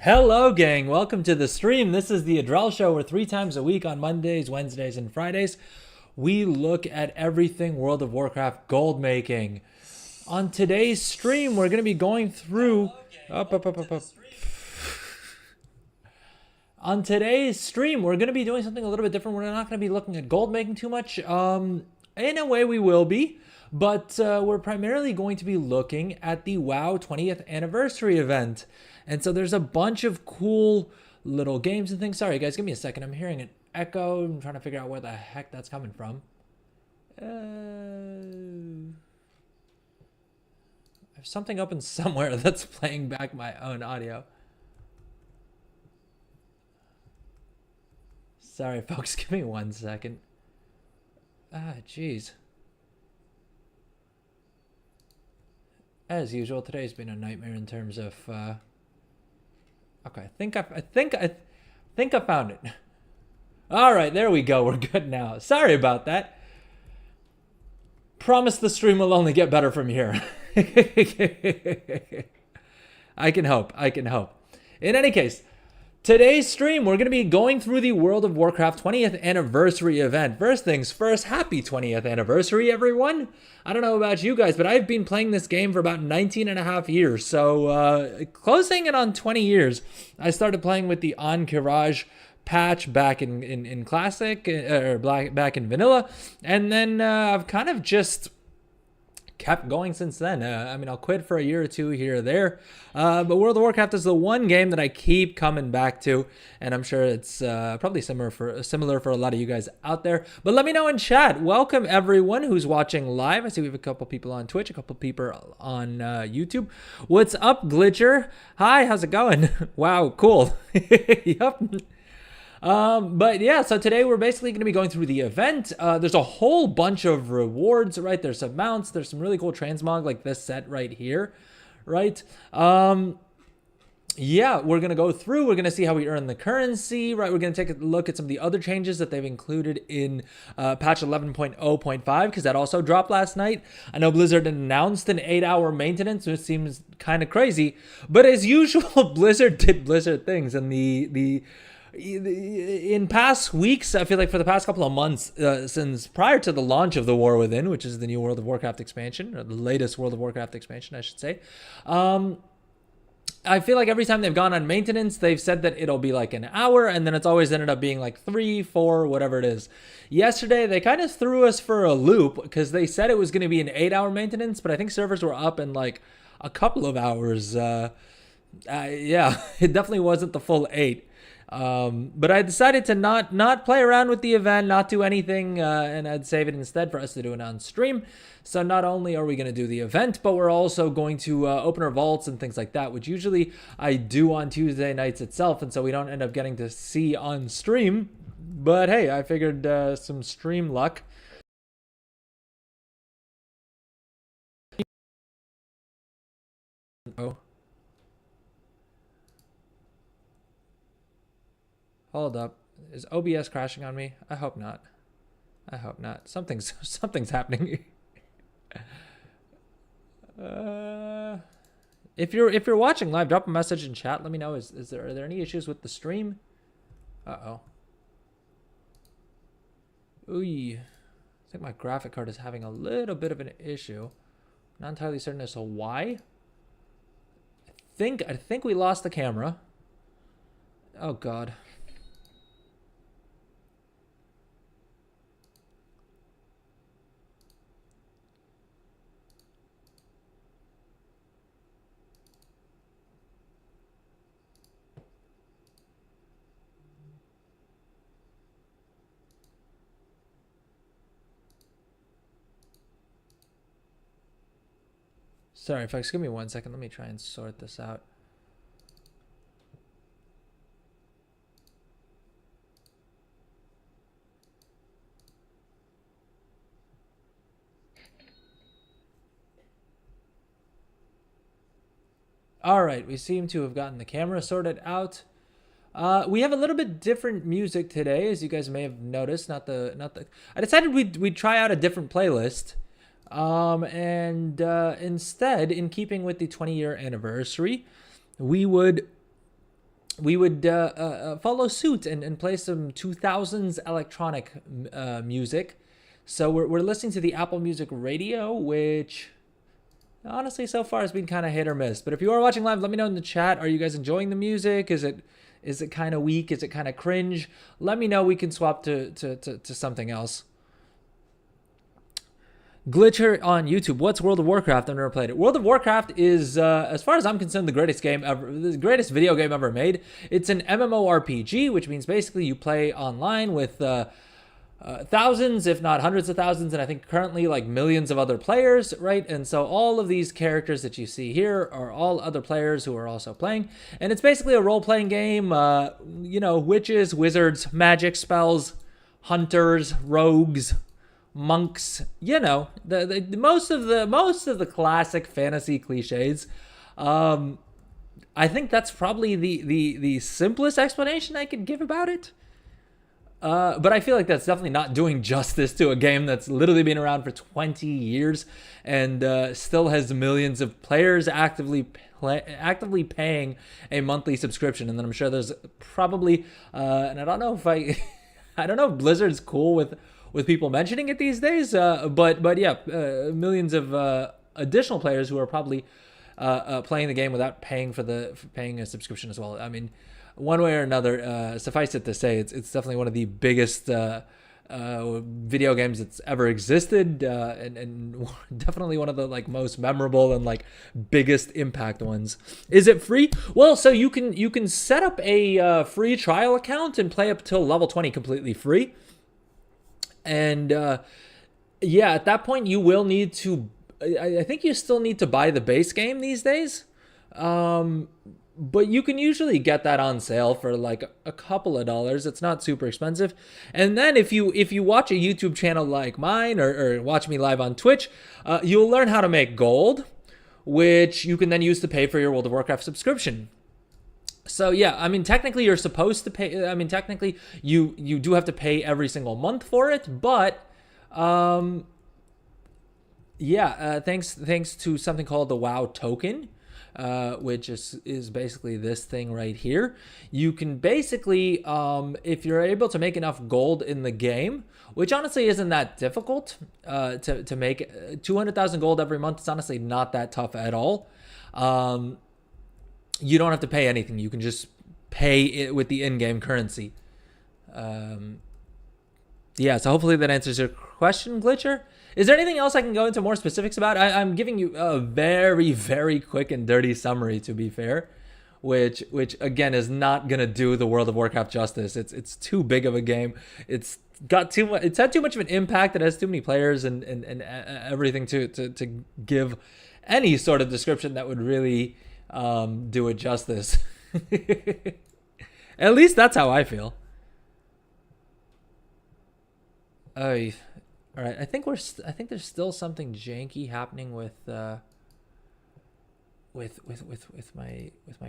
Hello, gang. Welcome to the stream. This is the Adrel Show, where 3 times a week on Mondays, Wednesdays, and Fridays, we look at everything World of Warcraft gold making. On today's stream, we're going to be going through... On today's stream, we're going to be doing something a little bit different. We're not going to be looking at gold making too much. In a way, we will be. But we're primarily going to be looking at the WoW 20th anniversary event. And so there's a bunch of cool little games and things. Sorry, guys, give me a second. I'm hearing an echo. I'm trying to figure out where the heck that's coming from. I have something open somewhere that's playing back my own audio. Sorry, folks. Give me 1 second. Jeez. As usual, today's been a nightmare in terms of... Okay, I think I found it. All right, there we go. We're good now. Sorry about that. Promise the stream will only get better from here. I can hope. In any case, today's stream, we're going to be going through the World of Warcraft 20th anniversary event. First things first, happy 20th anniversary, everyone. I don't know about you guys, but I've been playing this game for about 19 and a half years. So closing it on 20 years. I started playing with the Encourage patch back in Classic, or back in Vanilla. And then I've kind of just kept going since then. I mean, I'll quit for a year or two here or there. But World of Warcraft is the one game that I keep coming back to. And I'm sure it's probably similar for a lot of you guys out there. But let me know in chat. Welcome everyone who's watching live. I see we have a couple people on Twitch, a couple people on YouTube. What's up, Glitcher? Hi, how's it going? Wow, cool. Yep. But yeah, so today we're basically going to be going through the event. There's a whole bunch of rewards, right? There's some mounts, there's some really cool transmog like this set right here, right? Yeah, we're going to go through, we're going to see how we earn the currency, right? We're going to take a look at some of the other changes that they've included in patch 11.0.5, because that also dropped last night. I know Blizzard announced an 8-hour maintenance, which seems kind of crazy, but as usual, Blizzard did Blizzard things, and in past weeks, I feel like for the past couple of months, since prior to the launch of the War Within, which is the new World of Warcraft expansion, or the latest World of Warcraft expansion, I should say, I feel like every time they've gone on maintenance, they've said that it'll be like an hour, and then it's always ended up being like 3, 4, whatever it is. Yesterday, they kind of threw us for a loop, because they said it was going to be an 8-hour maintenance, but I think servers were up in like a couple of hours. Yeah, it definitely wasn't the full 8. But I decided to not play around with the event, not do anything, and I'd save it instead for us to do it on stream. So not only are we going to do the event, but we're also going to open our vaults and things like that, which usually I do on Tuesday nights itself, and so we don't end up getting to see on stream. But hey, I figured some stream luck. Oh. Hold up. Is OBS crashing on me? I hope not. I hope not. Something's happening. If you're watching live, drop a message in chat. Let me know. Are there any issues with the stream? Uh-oh. Ooh. I think my graphic card is having a little bit of an issue. Not entirely certain as to why. I think we lost the camera. Oh god. Sorry, folks, give me 1 second. Let me try and sort this out. All right, we seem to have gotten the camera sorted out. We have a little bit different music today, as you guys may have noticed. I decided we'd try out a different playlist. Instead, in keeping with the 20-year anniversary, we would we would follow suit and play some 2000s electronic music. So we're listening to the Apple Music Radio, which honestly so far has been kind of hit or miss. But if you are watching live, let me know in the chat. Are you guys enjoying the music? Is it kind of weak? Is it kind of cringe? Let me know. We can swap to something else. Glitcher on YouTube. What's World of Warcraft? I've never played it. World of Warcraft is, as far as I'm concerned, the greatest game ever, the greatest video game ever made. It's an MMORPG, which means basically you play online with thousands, if not hundreds of thousands, and I think currently like millions of other players, right? And so all of these characters that you see here are all other players who are also playing. And it's basically a role-playing game, witches, wizards, magic spells, hunters, rogues, monks, the most of the classic fantasy cliches. I think that's probably the simplest explanation I could give about it. But I feel like that's definitely not doing justice to a game that's literally been around for 20 years and still has millions of players actively paying a monthly subscription. And then I'm sure there's probably, and I don't know if I don't know if Blizzard's cool with people mentioning it these days, but yeah, millions of additional players who are probably playing the game without paying paying a subscription as well. I mean, one way or another, suffice it to say, it's definitely one of the biggest video games that's ever existed, and definitely one of the like most memorable and like biggest impact ones. Is it free? Well, so you can set up a free trial account and play up till level 20 completely free. And yeah, at that point you will need to, I think you still need to buy the base game these days. But you can usually get that on sale for like a couple of dollars. It's not super expensive. And then if you watch a YouTube channel like mine or watch me live on Twitch, you'll learn how to make gold, which you can then use to pay for your World of Warcraft subscription. So yeah, I mean, technically you're supposed to pay. I mean, technically you do have to pay every single month for it, but thanks to something called the WoW token, which is basically this thing right here. You can basically, if you're able to make enough gold in the game, which honestly isn't that difficult, to make 200,000 gold every month. It's honestly not that tough at all. You don't have to pay anything. You can just pay it with the in-game currency. So hopefully that answers your question, Glitcher. Is there anything else I can go into more specifics about? I'm giving you a very, very quick and dirty summary, to be fair, which again is not gonna do the World of Warcraft justice. It's too big of a game. It's got too much. It's had too much of an impact. It has too many players and everything to give any sort of description that would really do it justice. At least that's how I feel. All right. I think there's still something janky happening with my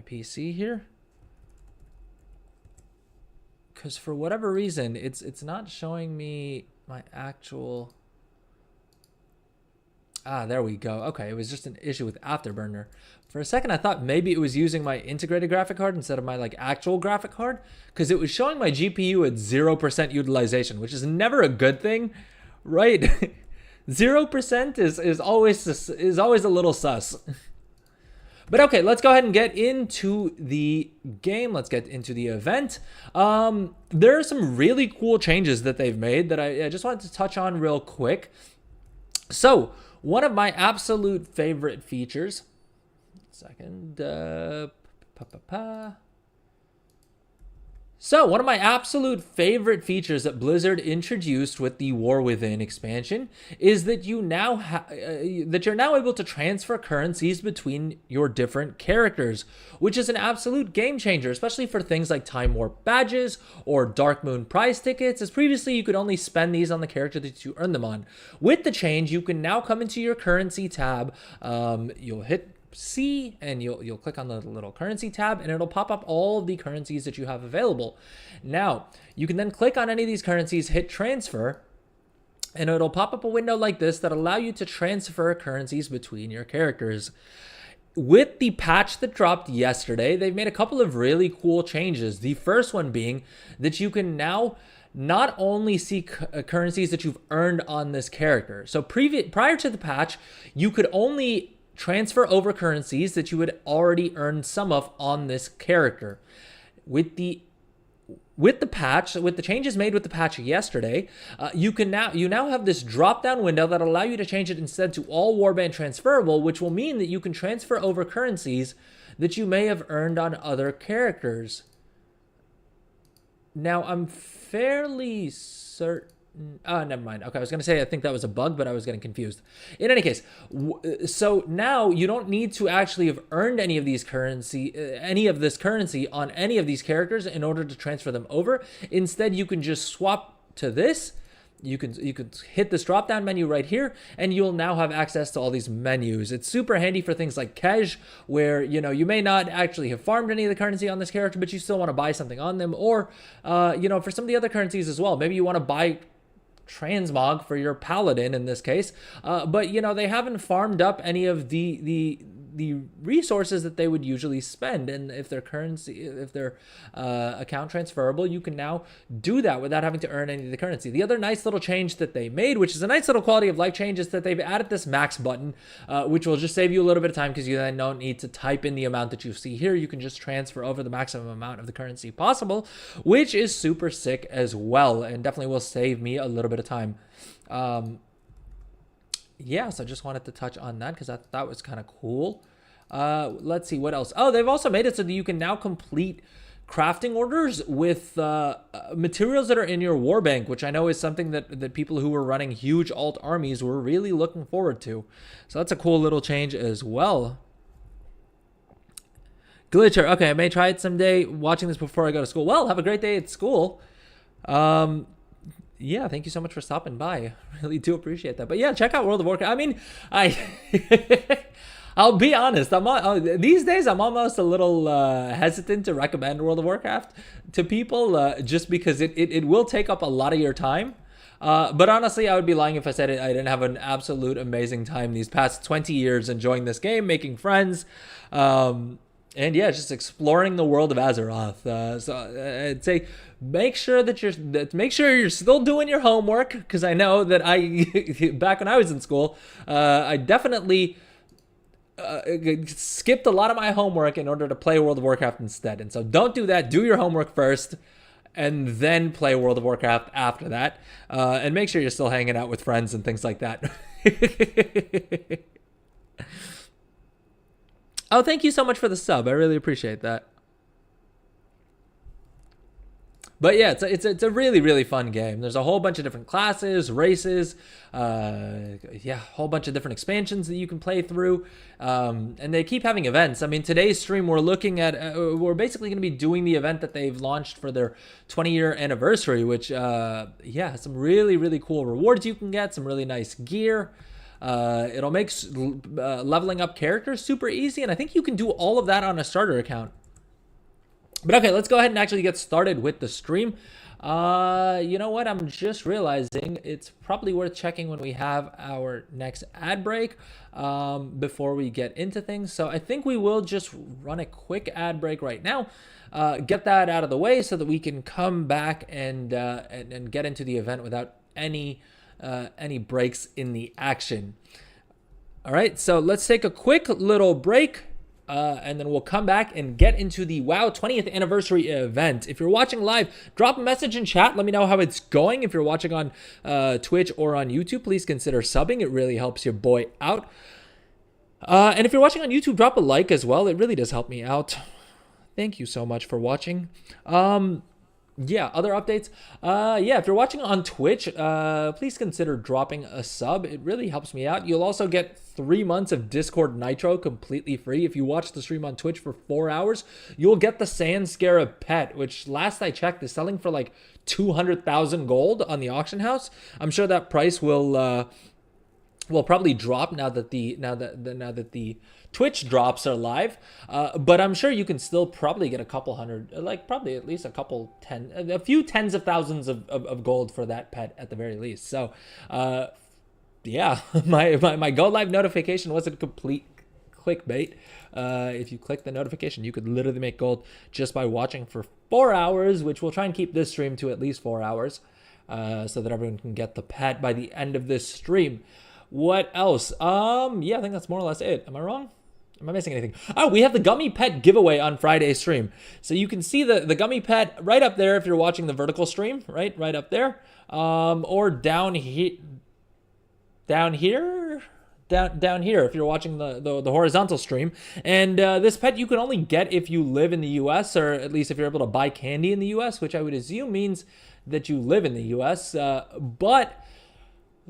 PC here. Because for whatever reason, it's not showing me my actual. There we go. Okay, it was just an issue with Afterburner. For a second, I thought maybe it was using my integrated graphic card instead of my like actual graphic card, because it was showing my GPU at 0% utilization, which is never a good thing, right? 0% is always a little sus. But okay, let's go ahead and get into the game. Let's get into the event. There are some really cool changes that they've made that I just wanted to touch on real quick. So one of my absolute favorite features. So one of my absolute favorite features that Blizzard introduced with the War Within expansion is that you're now able to transfer currencies between your different characters, which is an absolute game changer, especially for things like Time Warp badges or Dark Moon prize tickets, as previously you could only spend these on the character that you earn them on. With the change, you can now come into your currency tab. You'll hit C and you'll click on the little currency tab and it'll pop up all the currencies that you have available. Now you can then click on any of these currencies, hit transfer, and it'll pop up a window like this that allow you to transfer currencies between your characters. with the patch that dropped yesterday, they've made a couple of really cool changes. The first one being that you can now not only see currencies that you've earned on this character. So prior to the patch, you could only transfer over currencies that you had already earned some of on this character. With the patch, with the changes made with the patch yesterday, you now have this drop-down window that allow you to change it instead to all warband transferable, which will mean that you can transfer over currencies that you may have earned on other characters. Now, I'm fairly certain... Oh, never mind. Okay, I was going to say I think that was a bug, but I was getting confused. In any case, so now you don't need to actually have earned any of this currency on any of these characters in order to transfer them over. Instead, you can just swap to this. You can hit this drop-down menu right here, and you'll now have access to all these menus. It's super handy for things like Kej, where you may not actually have farmed any of the currency on this character, but you still want to buy something on them, or for some of the other currencies as well. Maybe you want to buy Transmog for your paladin in this case, but they haven't farmed up any of the resources that they would usually spend, and if their account transferable, you can now do that without having to earn any of the currency. The other nice little change that they made, which is a nice little quality of life change, is that they've added this max button, which will just save you a little bit of time because you then don't need to type in the amount that you see here. You can just transfer over the maximum amount of the currency possible, which is super sick as well, and definitely will save me a little bit of time. Yeah, so I just wanted to touch on that because I thought that was kind of cool. Let's see what else. Oh, they've also made it so that you can now complete crafting orders with materials that are in your war bank, which I know is something that people who were running huge alt armies were really looking forward to. So that's a cool little change as well. Glitcher, okay, I may try it someday. Watching this before I go to school. Well, have a great day at school. Yeah, thank you so much for stopping by. I really do appreciate that. But yeah, check out World of Warcraft. I mean, I'll be honest. These days, I'm almost a little hesitant to recommend World of Warcraft to people just because it will take up a lot of your time. But honestly, I would be lying if I said I didn't have an absolute amazing time these past 20 years enjoying this game, making friends. And yeah, just exploring the world of Azeroth. So I'd say make sure you're still doing your homework, because I know that back when I was in school, I definitely skipped a lot of my homework in order to play World of Warcraft instead. And so don't do that. Do your homework first, and then play World of Warcraft after that. And make sure you're still hanging out with friends and things like that. Oh, thank you so much for the sub. I really appreciate that. But yeah, it's a really, really fun game. There's a whole bunch of different classes, races, a whole bunch of different expansions that you can play through. And they keep having events. I mean, today's stream, we're basically going to be doing the event that they've launched for their 20-year anniversary, which, has some really, really cool rewards you can get, some really nice gear. It'll make leveling up characters super easy, and I think you can do all of that on a starter account. But okay, let's go ahead and actually get started with the stream. You know what? I'm just realizing it's probably worth checking when we have our next ad break before we get into things. So I think we will just run a quick ad break right now, get that out of the way so that we can come back and get into the event without any breaks in the action. All right, so let's take a quick little break, and then we'll come back and get into the WoW 20th anniversary event. If you're watching live, drop a message in chat. Let me know how it's going. If you're watching on Twitch or on YouTube, please consider subbing. It really helps your boy out. And if you're watching on YouTube, drop a like as well. It really does help me out. Thank you so much for watching. Other updates. If you're watching on Twitch, please consider dropping a sub. It really helps me out. You'll also get 3 months of Discord Nitro completely free. If you watch the stream on Twitch for 4 hours, you'll get the Sand Scarab pet, which last I checked is selling for like 200,000 gold on the auction house. I'm sure that price will probably drop now that the Twitch drops are live, but I'm sure you can still probably get a couple hundred, probably at least a few tens of thousands of gold for that pet at the very least. So, my Go Live notification wasn't clickbait. If you click the notification, you could literally make gold just by watching for 4 hours, which we'll try and keep this stream to at least 4 hours, so that everyone can get the pet by the end of this stream. What else? Yeah, I think that's more or less it. Am I wrong? Am I missing anything? Oh, we have the gummy pet giveaway on Friday's stream. So you can see the gummy pet right up there if you're watching the vertical stream, right up there. Or down here if you're watching the horizontal stream. And this pet you can only get if you live in the US, or at least if you're able to buy candy in the US, which I would assume means that you live in the US. But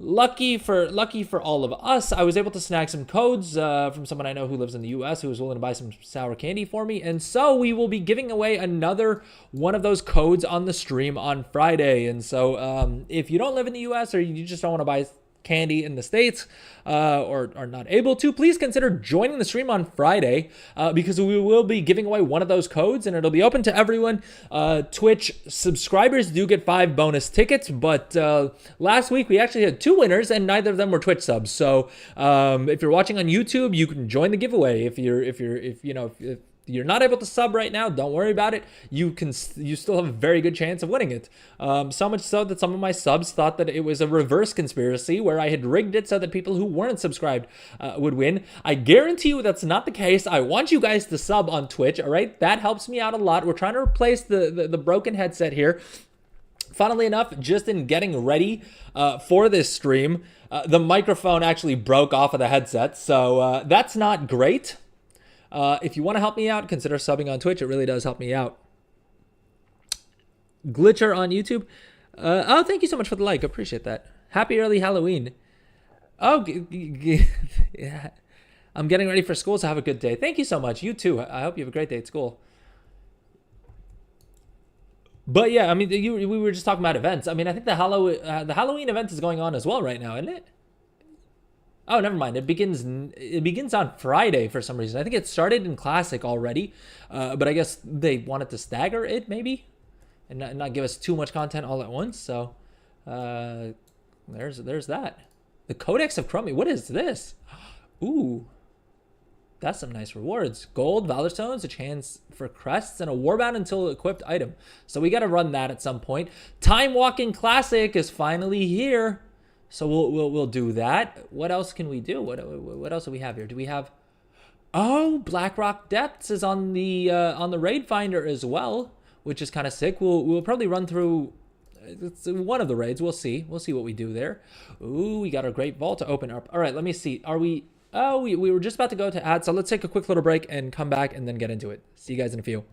lucky for all of us, I was able to snag some codes from someone I know who lives in the US who was willing to buy some sour candy for me. And so we will be giving away another one of those codes on the stream on Friday. And so if you don't live in the US, or you just don't want to buy candy in the States, or are not able to, please consider joining the stream on Friday, because we will be giving away one of those codes, and it'll be open to everyone. Twitch subscribers do get 5 bonus tickets, but last week we actually had 2 winners, and neither of them were Twitch subs. So if you're watching on YouTube, you can join the giveaway. If you're not able to sub right now, don't worry about it. You still have a very good chance of winning it. So much so that some of my subs thought that it was a reverse conspiracy where I had rigged it so that people who weren't subscribed would win. I guarantee you that's not the case. I want you guys to sub on Twitch, all right? That helps me out a lot. We're trying to replace the broken headset here. Funnily enough, just in getting ready for this stream, the microphone actually broke off of the headset. So that's not great. If you want to help me out, consider subbing on Twitch. It really does help me out. Glitcher on YouTube. Oh, thank you so much for the like. Appreciate that. Happy early Halloween. Oh, yeah. I'm getting ready for school, so have a good day. Thank you so much. You too. I hope you have a great day at school. But yeah, I mean, we were just talking about events. I mean, I think the Halloween event is going on as well right now, isn't it? Oh, never mind. It begins on Friday for some reason. I think it started in Classic already, but I guess they wanted to stagger it maybe, and not give us too much content all at once. So there's that. The Codex of Chromie. What is this? Ooh, that's some nice rewards. Gold, Valor Stones, a chance for crests, and a Warbound until equipped item. So we got to run that at some point. Time Walking Classic is finally here. So we'll do that. What else can we do? What else do we have here? Do we have? Oh, Blackrock Depths is on the raid finder as well, which is kind of sick. We'll probably run through. It's one of the raids. We'll see what we do there. Ooh, we got our Great Vault to open up. All right, let me see. Are we? Oh, we were just about to go to ads. So let's take a quick little break and come back and then get into it. See you guys in a few.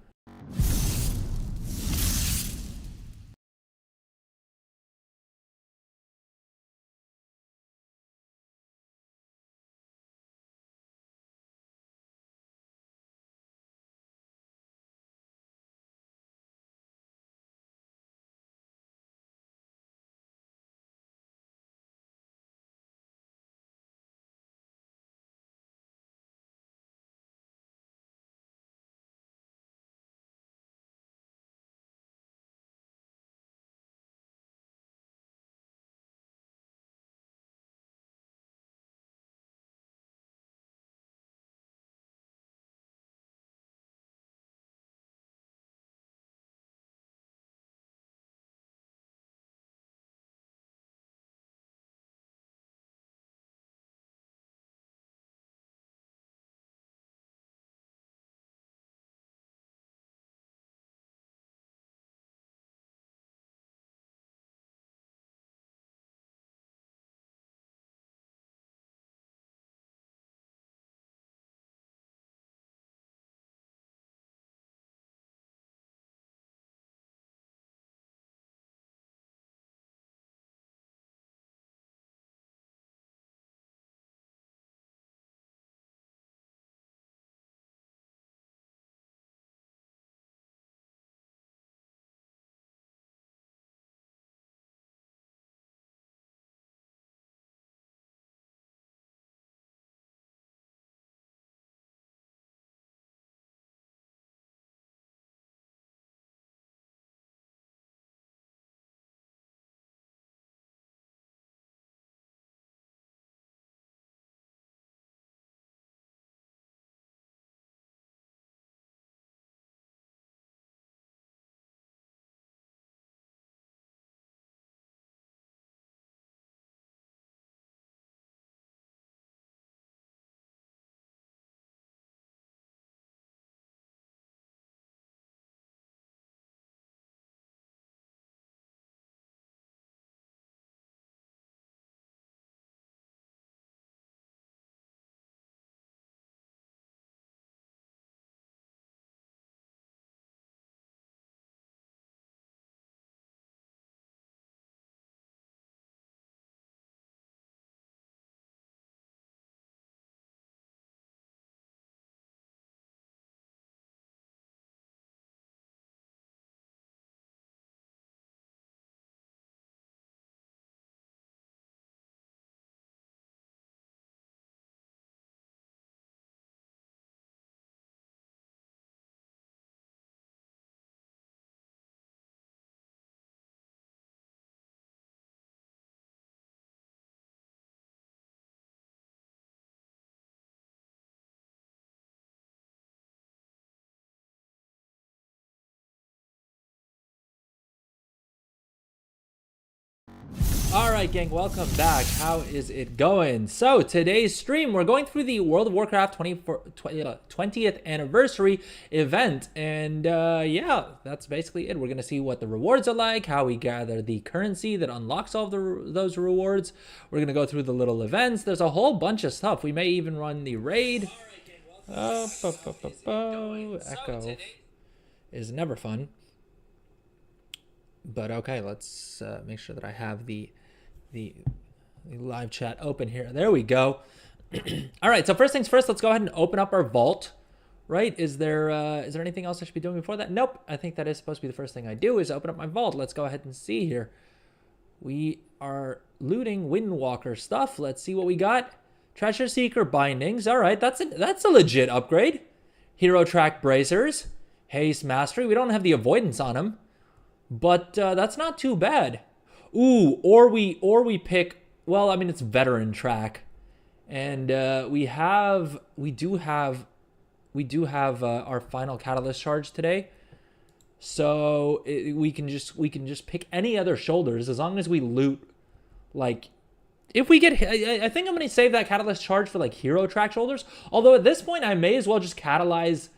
All right, gang, welcome back. How is it going? So today's stream, we're going through the World of Warcraft 20th anniversary event. And yeah, that's basically it. We're going to see what the rewards are like, how we gather the currency that unlocks all of those rewards. We're going to go through the little events. There's a whole bunch of stuff. We may even run the raid. Echo is never fun. But okay, let's make sure that I have the live chat open here. There we go. All right, so first things first, let's go ahead and open up our vault. Right? Is there anything else I should be doing before that? Nope. I think that is supposed to be the first thing I do is open up my vault. Let's go ahead and see here. We are looting Windwalker stuff. Let's see what we got. Treasure Seeker bindings. All right, that's a legit upgrade. Hero Track bracers. Haste Mastery. We don't have the avoidance on them, but that's not too bad. Ooh, or we pick. Well, I mean, it's Veteran Track, and we do have our final Catalyst charge today, so we can just pick any other shoulders as long as we loot. Like, if we get, I think I'm gonna save that Catalyst charge for like Hero Track shoulders. Although at this point, I may as well just catalyze.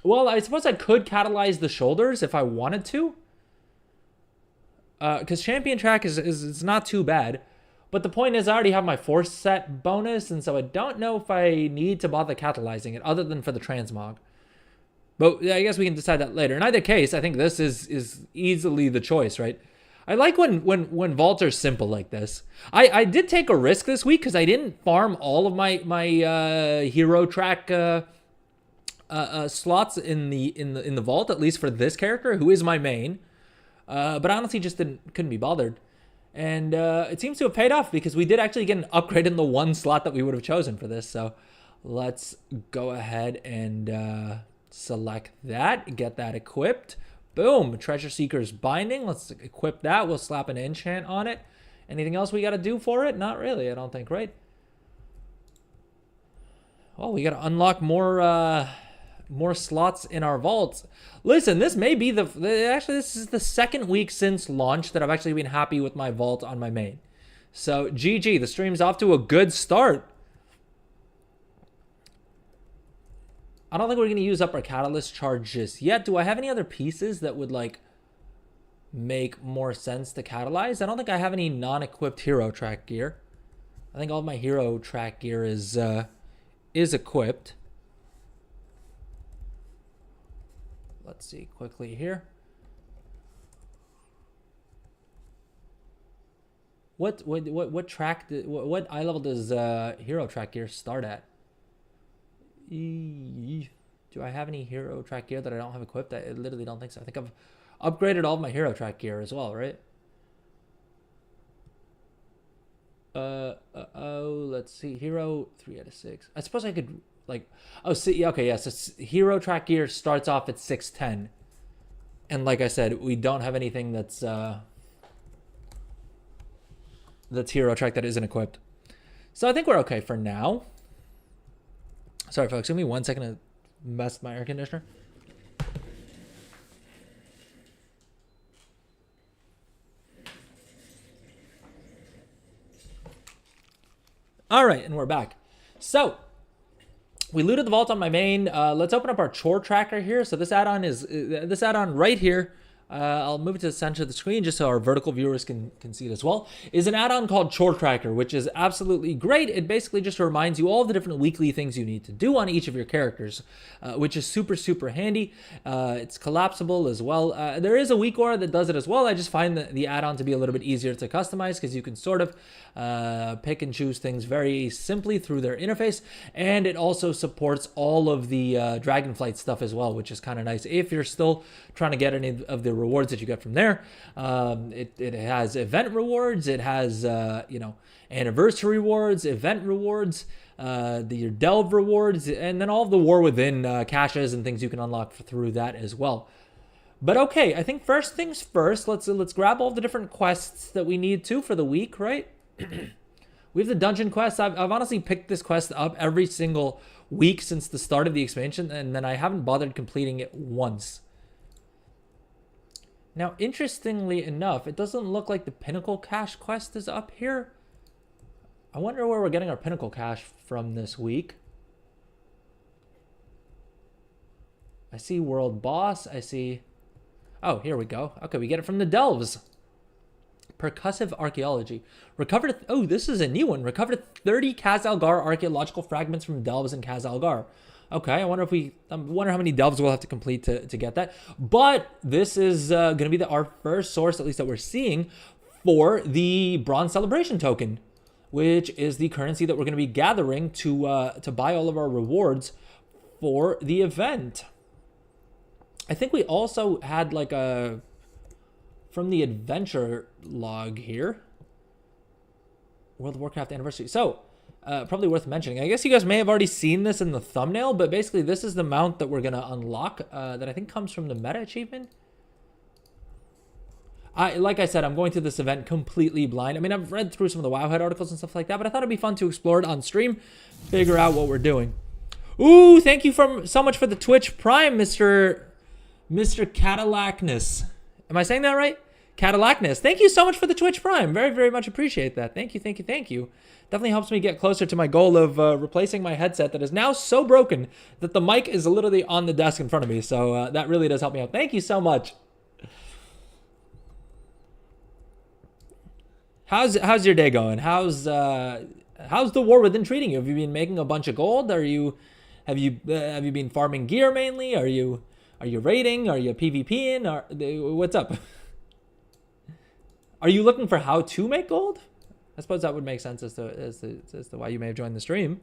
Well, I suppose I could catalyze the shoulders if I wanted to. Because Champion Track is not too bad. But the point is I already have my Force Set bonus, and so I don't know if I need to bother catalyzing it other than for the Transmog. But I guess we can decide that later. In either case, I think this is easily the choice, right? I like when vaults are simple like this. I did take a risk this week because I didn't farm all of my Hero Track slots in the vault, at least for this character, who is my main. But I honestly just couldn't be bothered. And it seems to have paid off because we did actually get an upgrade in the one slot that we would have chosen for this. So let's go ahead and select that, get that equipped. Boom, Treasure Seeker's binding. Let's equip that. We'll slap an enchant on it. Anything else we got to do for it? Not really, I don't think, right? Well, we got to unlock more slots in our vaults. Listen, this may be actually this is the second week since launch that I've actually been happy with my vault on my main. So GG, the stream's off to a good start. I don't think we're going to use up our Catalyst charges yet. Do I have any other pieces that would like make more sense to catalyze? I don't think I have any non-equipped Hero Track gear. I think all of my Hero Track gear is equipped. Let's see quickly here. What track? What eye level does Hero Track gear start at? Do I have any Hero Track gear that I don't have equipped? I literally don't think so. I think I've upgraded all of my Hero Track gear as well, right? Let's see. Hero 3 out of 6. I suppose I could. Like, oh, see, okay, yes. So Hero Track gear starts off at 610, and like I said, we don't have anything that's Hero Track that isn't equipped. So I think we're okay for now. Sorry, folks. Give me 1 second to mess with my air conditioner. All right, and we're back. So we looted the vault on my main. Let's open up our chore tracker here. So this add-on is this add-on right here. I'll move it to the center of the screen just so our vertical viewers can see it as well. Is an add-on called Chore Tracker, which is absolutely great. It basically just reminds you all of the different weekly things you need to do on each of your characters, which is super handy. It's collapsible as well. There is a week aura that does it as well. I just find the add-on to be a little bit easier to customize because you can sort of pick and choose things very simply through their interface, and it also supports all of the Dragonflight stuff as well, which is kind of nice if you're still trying to get any of the rewards that you get from there. It has event rewards, it has anniversary rewards, event rewards, your delve rewards, and then all of the war within caches and things you can unlock through that as well. But okay, I think first things first, let's grab all the different quests that we need to for the week, right? We have the dungeon quest. I've honestly picked this quest up every single week since the start of the expansion, and then I haven't bothered completing it once. Now, interestingly enough, it doesn't look like the Pinnacle Cache quest is up here. I wonder where we're getting our Pinnacle Cache from this week. I see World Boss. I see... Oh, here we go. Okay, we get it from the Delves. Percussive Archaeology. Recovered... Oh, this is a new one. Recovered 30 Khaz-Algar archaeological fragments from Delves in Khaz-Algar. Okay, I wonder how many Delves we'll have to complete to get that. But this is going to be our first source, at least that we're seeing, for the Bronze Celebration token, which is the currency that we're going to be gathering to buy all of our rewards for the event. I think we also had like a... From the adventure log here. World of Warcraft anniversary. So... probably worth mentioning. I guess you guys may have already seen this in the thumbnail, but basically this is the mount that we're going to unlock that I think comes from the meta achievement. Like I said, I'm going to this event completely blind. I mean, I've read through some of the Wowhead articles and stuff like that, but I thought it'd be fun to explore it on stream, figure out what we're doing. Ooh, thank you so much for the Twitch Prime, Mr. Cadillacness. Am I saying that right? Cadillacness. Thank you so much for the Twitch Prime. Very, very much appreciate that. Thank you, thank you, thank you. Definitely helps me get closer to my goal of replacing my headset that is now so broken that the mic is literally on the desk in front of me. So that really does help me out. Thank you so much. How's your day going? How's the war within treating you? Have you been making a bunch of gold? Have you been farming gear mainly? Are you raiding? Are you PvPing? What's up? Are you looking for how to make gold? I suppose that would make sense as to why you may have joined the stream.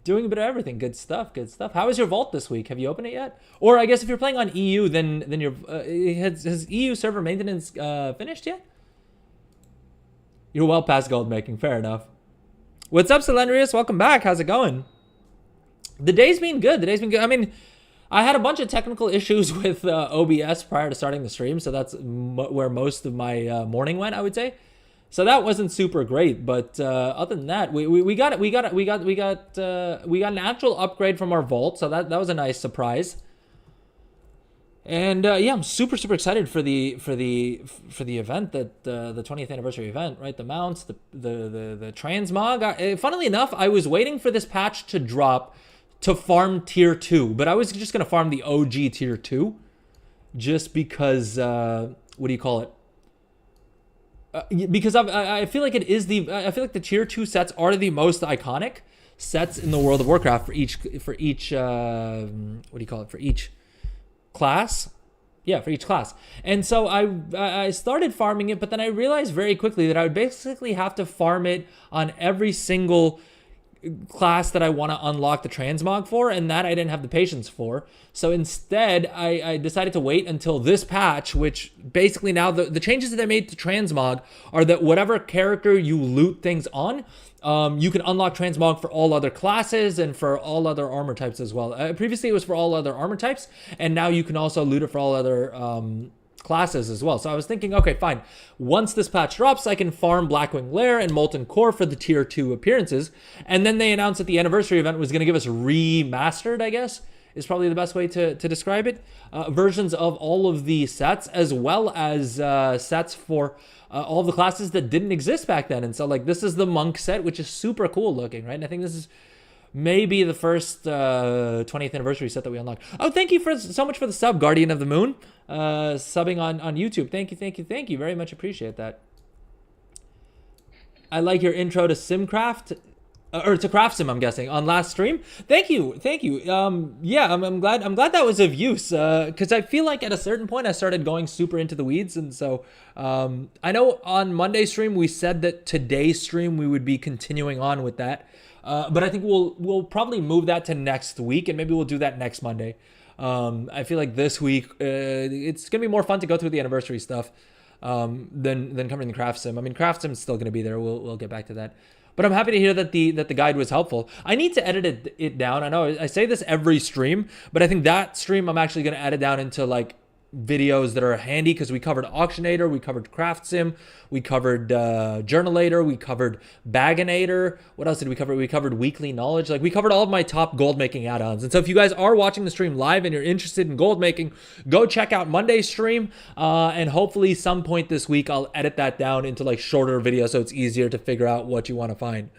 Doing a bit of everything. Good stuff. Good stuff. How is your vault this week? Have you opened it yet? Or I guess if you're playing on EU, then you're has EU server maintenance finished yet? You're well past gold making. Fair enough. What's up, Cylindrius? Welcome back. How's it going? The day's been good. I mean, I had a bunch of technical issues with OBS prior to starting the stream, so that's where most of my morning went, I would say. So that wasn't super great, but other than that, we got an actual upgrade from our vault, so that was a nice surprise. And yeah, I'm super excited for the event, that the 20th anniversary event, right? The mounts, the transmog. Funnily enough, I was waiting for this patch to drop to farm tier 2, but I was just gonna farm the OG tier 2 just because what do you call it, because I feel like I feel like the tier 2 sets are the most iconic sets in the World of Warcraft for each what do you call it, for each class. Yeah, for each class. And so I started farming it, but then I realized very quickly that I would basically have to farm it on every single class that I want to unlock the transmog for, and that I didn't have the patience for. So instead, I decided to wait until this patch, which basically now the changes that they made to transmog are that whatever character you loot things on, you can unlock transmog for all other classes and for all other armor types as well. Previously, it was for all other armor types, and now you can also loot it for all other classes as well. So I was thinking, okay, fine. Once this patch drops, I can farm Blackwing Lair and Molten Core for the tier 2 appearances. And then they announced that the anniversary event was going to give us remastered, I guess, is probably the best way to describe it, versions of all of the sets, as well as sets for all the classes that didn't exist back then. And so, like, this is the Monk set, which is super cool looking, right? And I think this is maybe the first 20th anniversary set that we unlocked. Oh, thank you so much for the sub, Guardian of the Moon, subbing on YouTube. Thank you. Very much appreciate that. I like your intro to Simcraft, or to Craft Sim, I'm guessing, on last stream. Thank you. Yeah, I'm glad that was of use, because I feel like at a certain point I started going super into the weeds, and so I know on Monday's stream we said that today's stream we would be continuing on with that. But I think we'll probably move that to next week, and maybe we'll do that next Monday. I feel like this week it's gonna be more fun to go through the anniversary stuff than covering the Craft Sim. I mean, Craft Sim's still gonna be there. We'll get back to that. But I'm happy to hear that the guide was helpful. I need to edit it down. I know I say this every stream, but I think that stream I'm actually gonna edit down into like videos that are handy because we covered Auctionator, we covered Craft Sim, we covered Journalator, we covered Baginator. What else did we cover? We covered Weekly Knowledge. Like, we covered all of my top gold making add-ons. And so if you guys are watching the stream live and you're interested in gold making, go check out Monday's stream. And hopefully some point this week I'll edit that down into like shorter videos so it's easier to figure out what you want to find.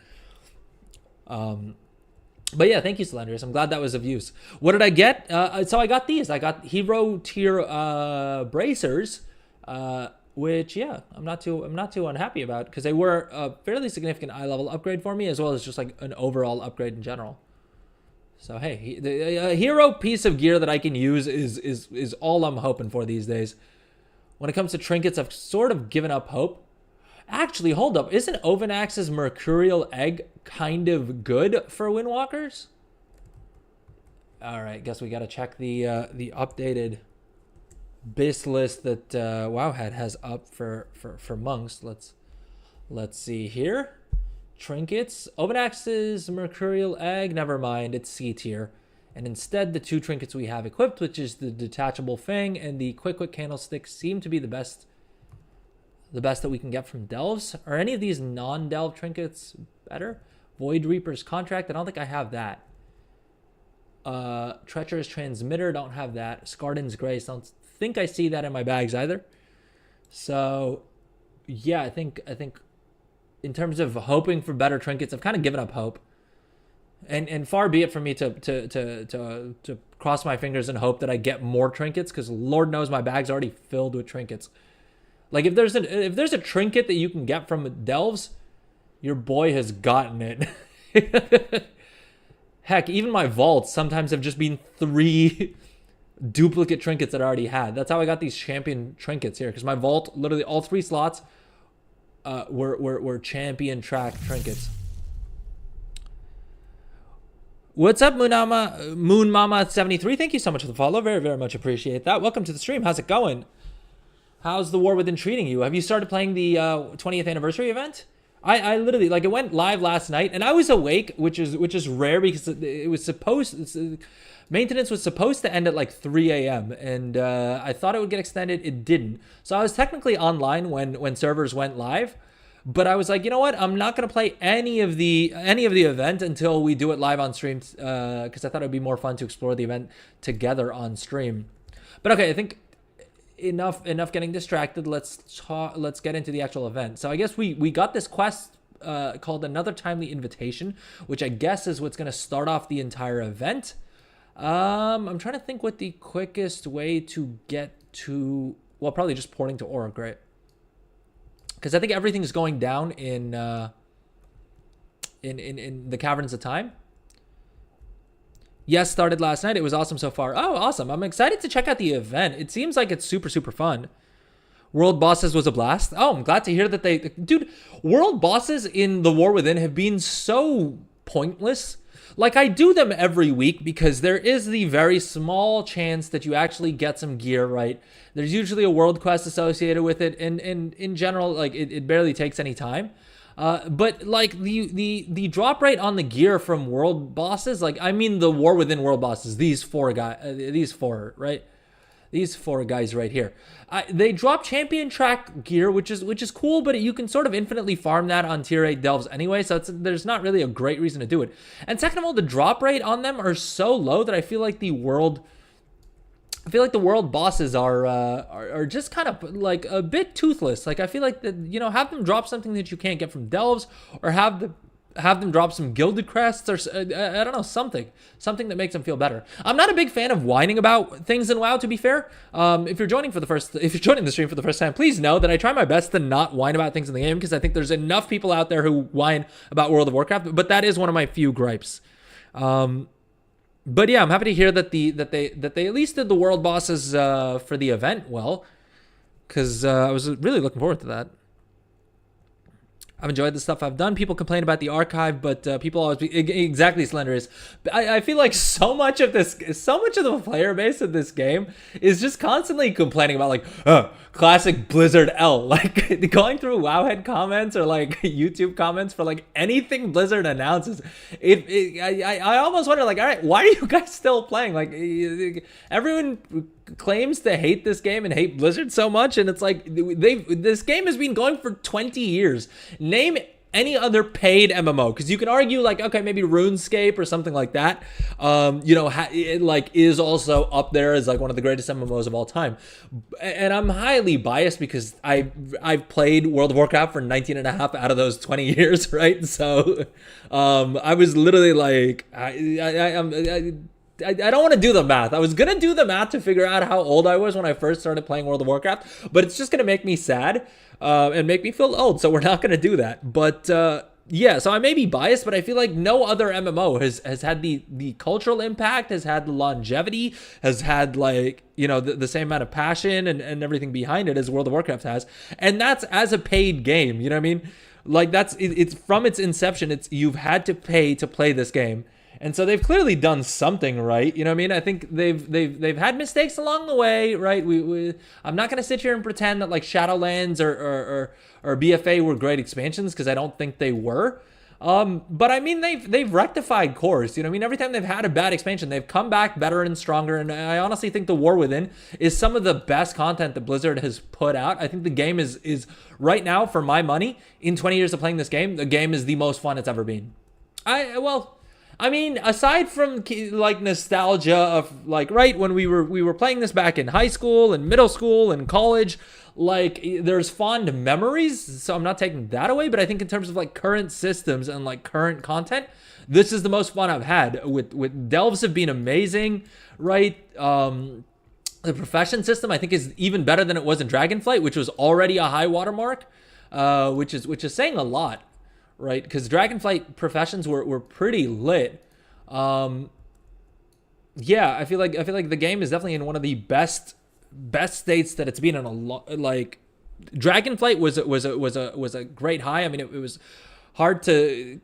But yeah, thank you, Slenders. I'm glad that was of use. What did I get? So I got these. I got hero tier bracers, which yeah, I'm not too unhappy about because they were a fairly significant eye level upgrade for me, as well as just like an overall upgrade in general. So hey, the hero piece of gear that I can use is all I'm hoping for these days. When it comes to trinkets, I've sort of given up hope. Actually, hold up. Isn't Ovanax's Mercurial Egg kind of good for Windwalkers? All right, guess we got to check the updated BIS list that Wowhead has up for monks. Let's see here. Trinkets. Ovanax's Mercurial Egg. Never mind, it's C tier. And instead, the two trinkets we have equipped, which is the detachable fang and the quick candlestick, seem to be the best that we can get from delves. Are any of these non-delve trinkets better? Void Reaper's Contract, I don't think I have that. Treacherous Transmitter, don't have that. Scarden's Grace, don't think I see that in my bags either. So yeah, I think in terms of hoping for better trinkets, I've kind of given up hope. And far be it from me to cross my fingers and hope that I get more trinkets, because Lord knows my bag's already filled with trinkets. Like, if there's a trinket that you can get from delves, your boy has gotten it. Heck, even my vaults sometimes have just been 3 duplicate trinkets that I already had. That's how I got these champion trinkets here, because my vault, literally all 3 slots were champion track trinkets. What's up, Moon Mama 73? Thank you so much for the follow. Very, very much appreciate that. Welcome to the stream. How's it going? How's the War Within treating you? Have you started playing the 20th anniversary event? I literally, like, it went live last night and I was awake, which is rare because it was maintenance was supposed to end at like 3 a.m. and I thought it would get extended. It didn't. So I was technically online when servers went live, but I was like, you know what? I'm not gonna play any of the event until we do it live on stream, because I thought it would be more fun to explore the event together on stream. But okay, I think enough getting distracted. Let's get into the actual event. So I guess we got this quest called Another Timely Invitation, which I guess is what's going to start off the entire event. I'm trying to think what the quickest way to get to, well, probably just porting to Orc, right? Because I think everything's going down in the Caverns of Time. Yes, started last night. It was awesome so far. Oh, awesome. I'm excited to check out the event. It seems like it's super, super fun. World Bosses was a blast. Oh, I'm glad to hear that they... Dude, World Bosses in the War Within have been so pointless. Like, I do them every week because there is the very small chance that you actually get some gear, right? There's usually a world quest associated with it. And in general, like, it barely takes any time. But like the drop rate on the gear from world bosses, like, I mean the War Within world bosses, these four guys right here, they drop champion track gear, which is cool, but you can sort of infinitely farm that on tier 8 delves anyway, so there's not really a great reason to do it. And second of all, the drop rate on them are so low that I feel like the world bosses are just kind of like a bit toothless. Like, I feel like that, you know, have them drop something that you can't get from delves, or have them drop some gilded crests, or I don't know, something that makes them feel better. I'm not a big fan of whining about things in WoW, to be fair. If you're joining the stream for the first time, please know that I try my best to not whine about things in the game, because I think there's enough people out there who whine about World of Warcraft, but that is one of my few gripes. But yeah, I'm happy to hear that they at least did the world bosses for the event well, because I was really looking forward to that. I've enjoyed the stuff I've done. People complain about the archive, but people always be exactly Slenderous. I feel like so much of the player base of this game is just constantly complaining about like, classic Blizzard L. Like going through Wowhead comments or like YouTube comments for like anything Blizzard announces. I almost wonder like, all right, why are you guys still playing? Like everyone claims to hate this game and hate Blizzard so much, and it's like this game has been going for 20 years. Name any other paid MMO, because you can argue like, okay, maybe RuneScape or something like that, it like is also up there as like one of the greatest MMOs of all time. And I'm highly biased because I've played World of Warcraft for 19 and a half out of those 20 years, right? So I was literally like, I don't want to do the math. I was going to do the math to figure out how old I was when I first started playing World of Warcraft, but it's just going to make me sad and make me feel old, so we're not going to do that. But yeah, so I may be biased, but I feel like no other MMO has had the cultural impact, has had the longevity, has had like, the same amount of passion and everything behind it as World of Warcraft has. And that's as a paid game, you know what I mean? Like it's from its inception, you've had to pay to play this game. And so they've clearly done something right. You know what I mean? I think they've had mistakes along the way, right? I'm not going to sit here and pretend that like Shadowlands or BFA were great expansions, because I don't think they were. But I mean, they've rectified course. You know what I mean? Every time they've had a bad expansion, they've come back better and stronger. And I honestly think The War Within is some of the best content that Blizzard has put out. I think the game is right now, for my money, in 20 years of playing this game, the game is the most fun it's ever been. I mean, aside from like nostalgia of like, right, when we were playing this back in high school and middle school and college, like there's fond memories, so I'm not taking that away, but I think in terms of like current systems and like current content, this is the most fun I've had. With Delves have been amazing, right? The profession system I think is even better than it was in Dragonflight, which was already a high watermark, which is saying a lot. Right, because Dragonflight professions were pretty lit. Yeah, I feel like the game is definitely in one of the best states that it's been in a lot. Like Dragonflight was a great high. I mean, it was hard to.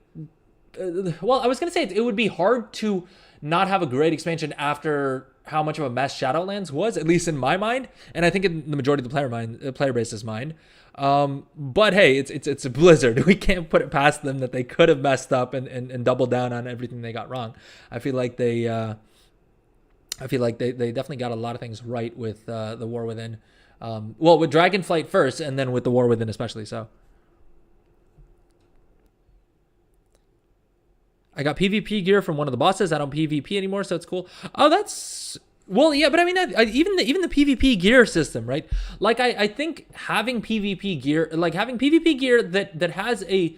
Well, I was gonna say it would be hard to not have a great expansion after how much of a mess Shadowlands was, at least in my mind, and I think in the majority of the player base's mind. But hey, it's a Blizzard. We can't put it past them that they could have messed up and doubled down on everything they got wrong. I feel like they definitely got a lot of things right with the War Within. Well, with Dragonflight first, and then with the War Within especially. So I got PvP gear from one of the bosses. I don't PvP anymore, so it's cool. Oh, that's. Well, yeah, but I mean, even the PvP gear system, right? Like, I think having PvP gear, that has a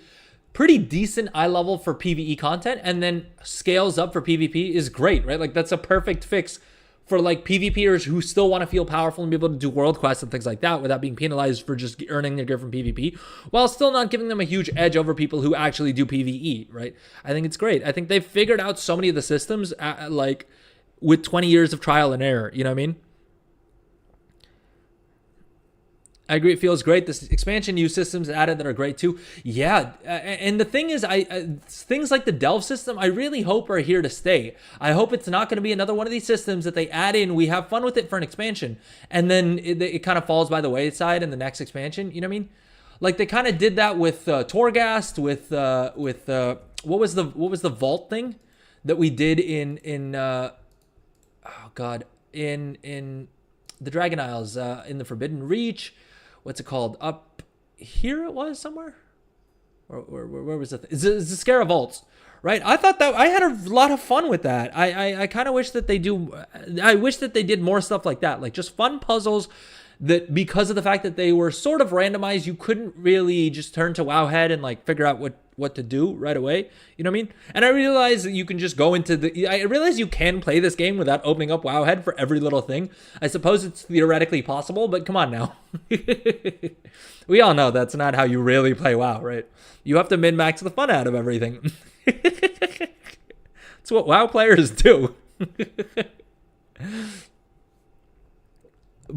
pretty decent eye level for PvE content and then scales up for PvP is great, right? Like, that's a perfect fix for like PvPers who still want to feel powerful and be able to do world quests and things like that without being penalized for just earning their gear from PvP, while still not giving them a huge edge over people who actually do PvE, right? I think it's great. I think they've figured out so many of the systems, with 20 years of trial and error, you know what I mean? I agree, it feels great. This expansion, new systems added that are great too. Yeah, and the thing is, things like the Delve system, I really hope are here to stay. I hope it's not going to be another one of these systems that they add in, we have fun with it for an expansion, and then it kind of falls by the wayside in the next expansion, you know what I mean? Like they kind of did that with Torghast, with what was the vault thing that we did in the Dragon Isles, in the Forbidden Reach. What's it called? Up here it was somewhere? Where was it? It's the Scare Vaults, right? I thought that I had a lot of fun with that. I kind of wish that they did more stuff like that, like just fun puzzles that, because of the fact that they were sort of randomized, you couldn't really just turn to Wowhead and like figure out what to do right away. You know what I mean? And I realize that you can just go I realize you can play this game without opening up Wowhead for every little thing. I suppose it's theoretically possible, but come on now. We all know that's not how you really play WoW, right? You have to min-max the fun out of everything. That's what WoW players do.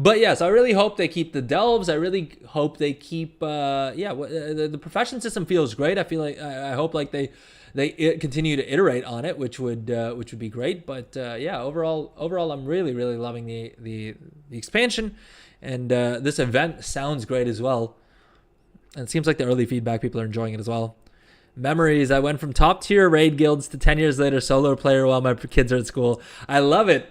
But yes, I really hope they keep the delves. I really hope they keep the profession system feels great. I feel like I hope like they continue to iterate on it, which would be great. But overall I'm really loving the expansion, and this event sounds great as well. And it seems like the early feedback, people are enjoying it as well. Memories. I went from top tier raid guilds to 10 years later solo player while my kids are at school. I love it.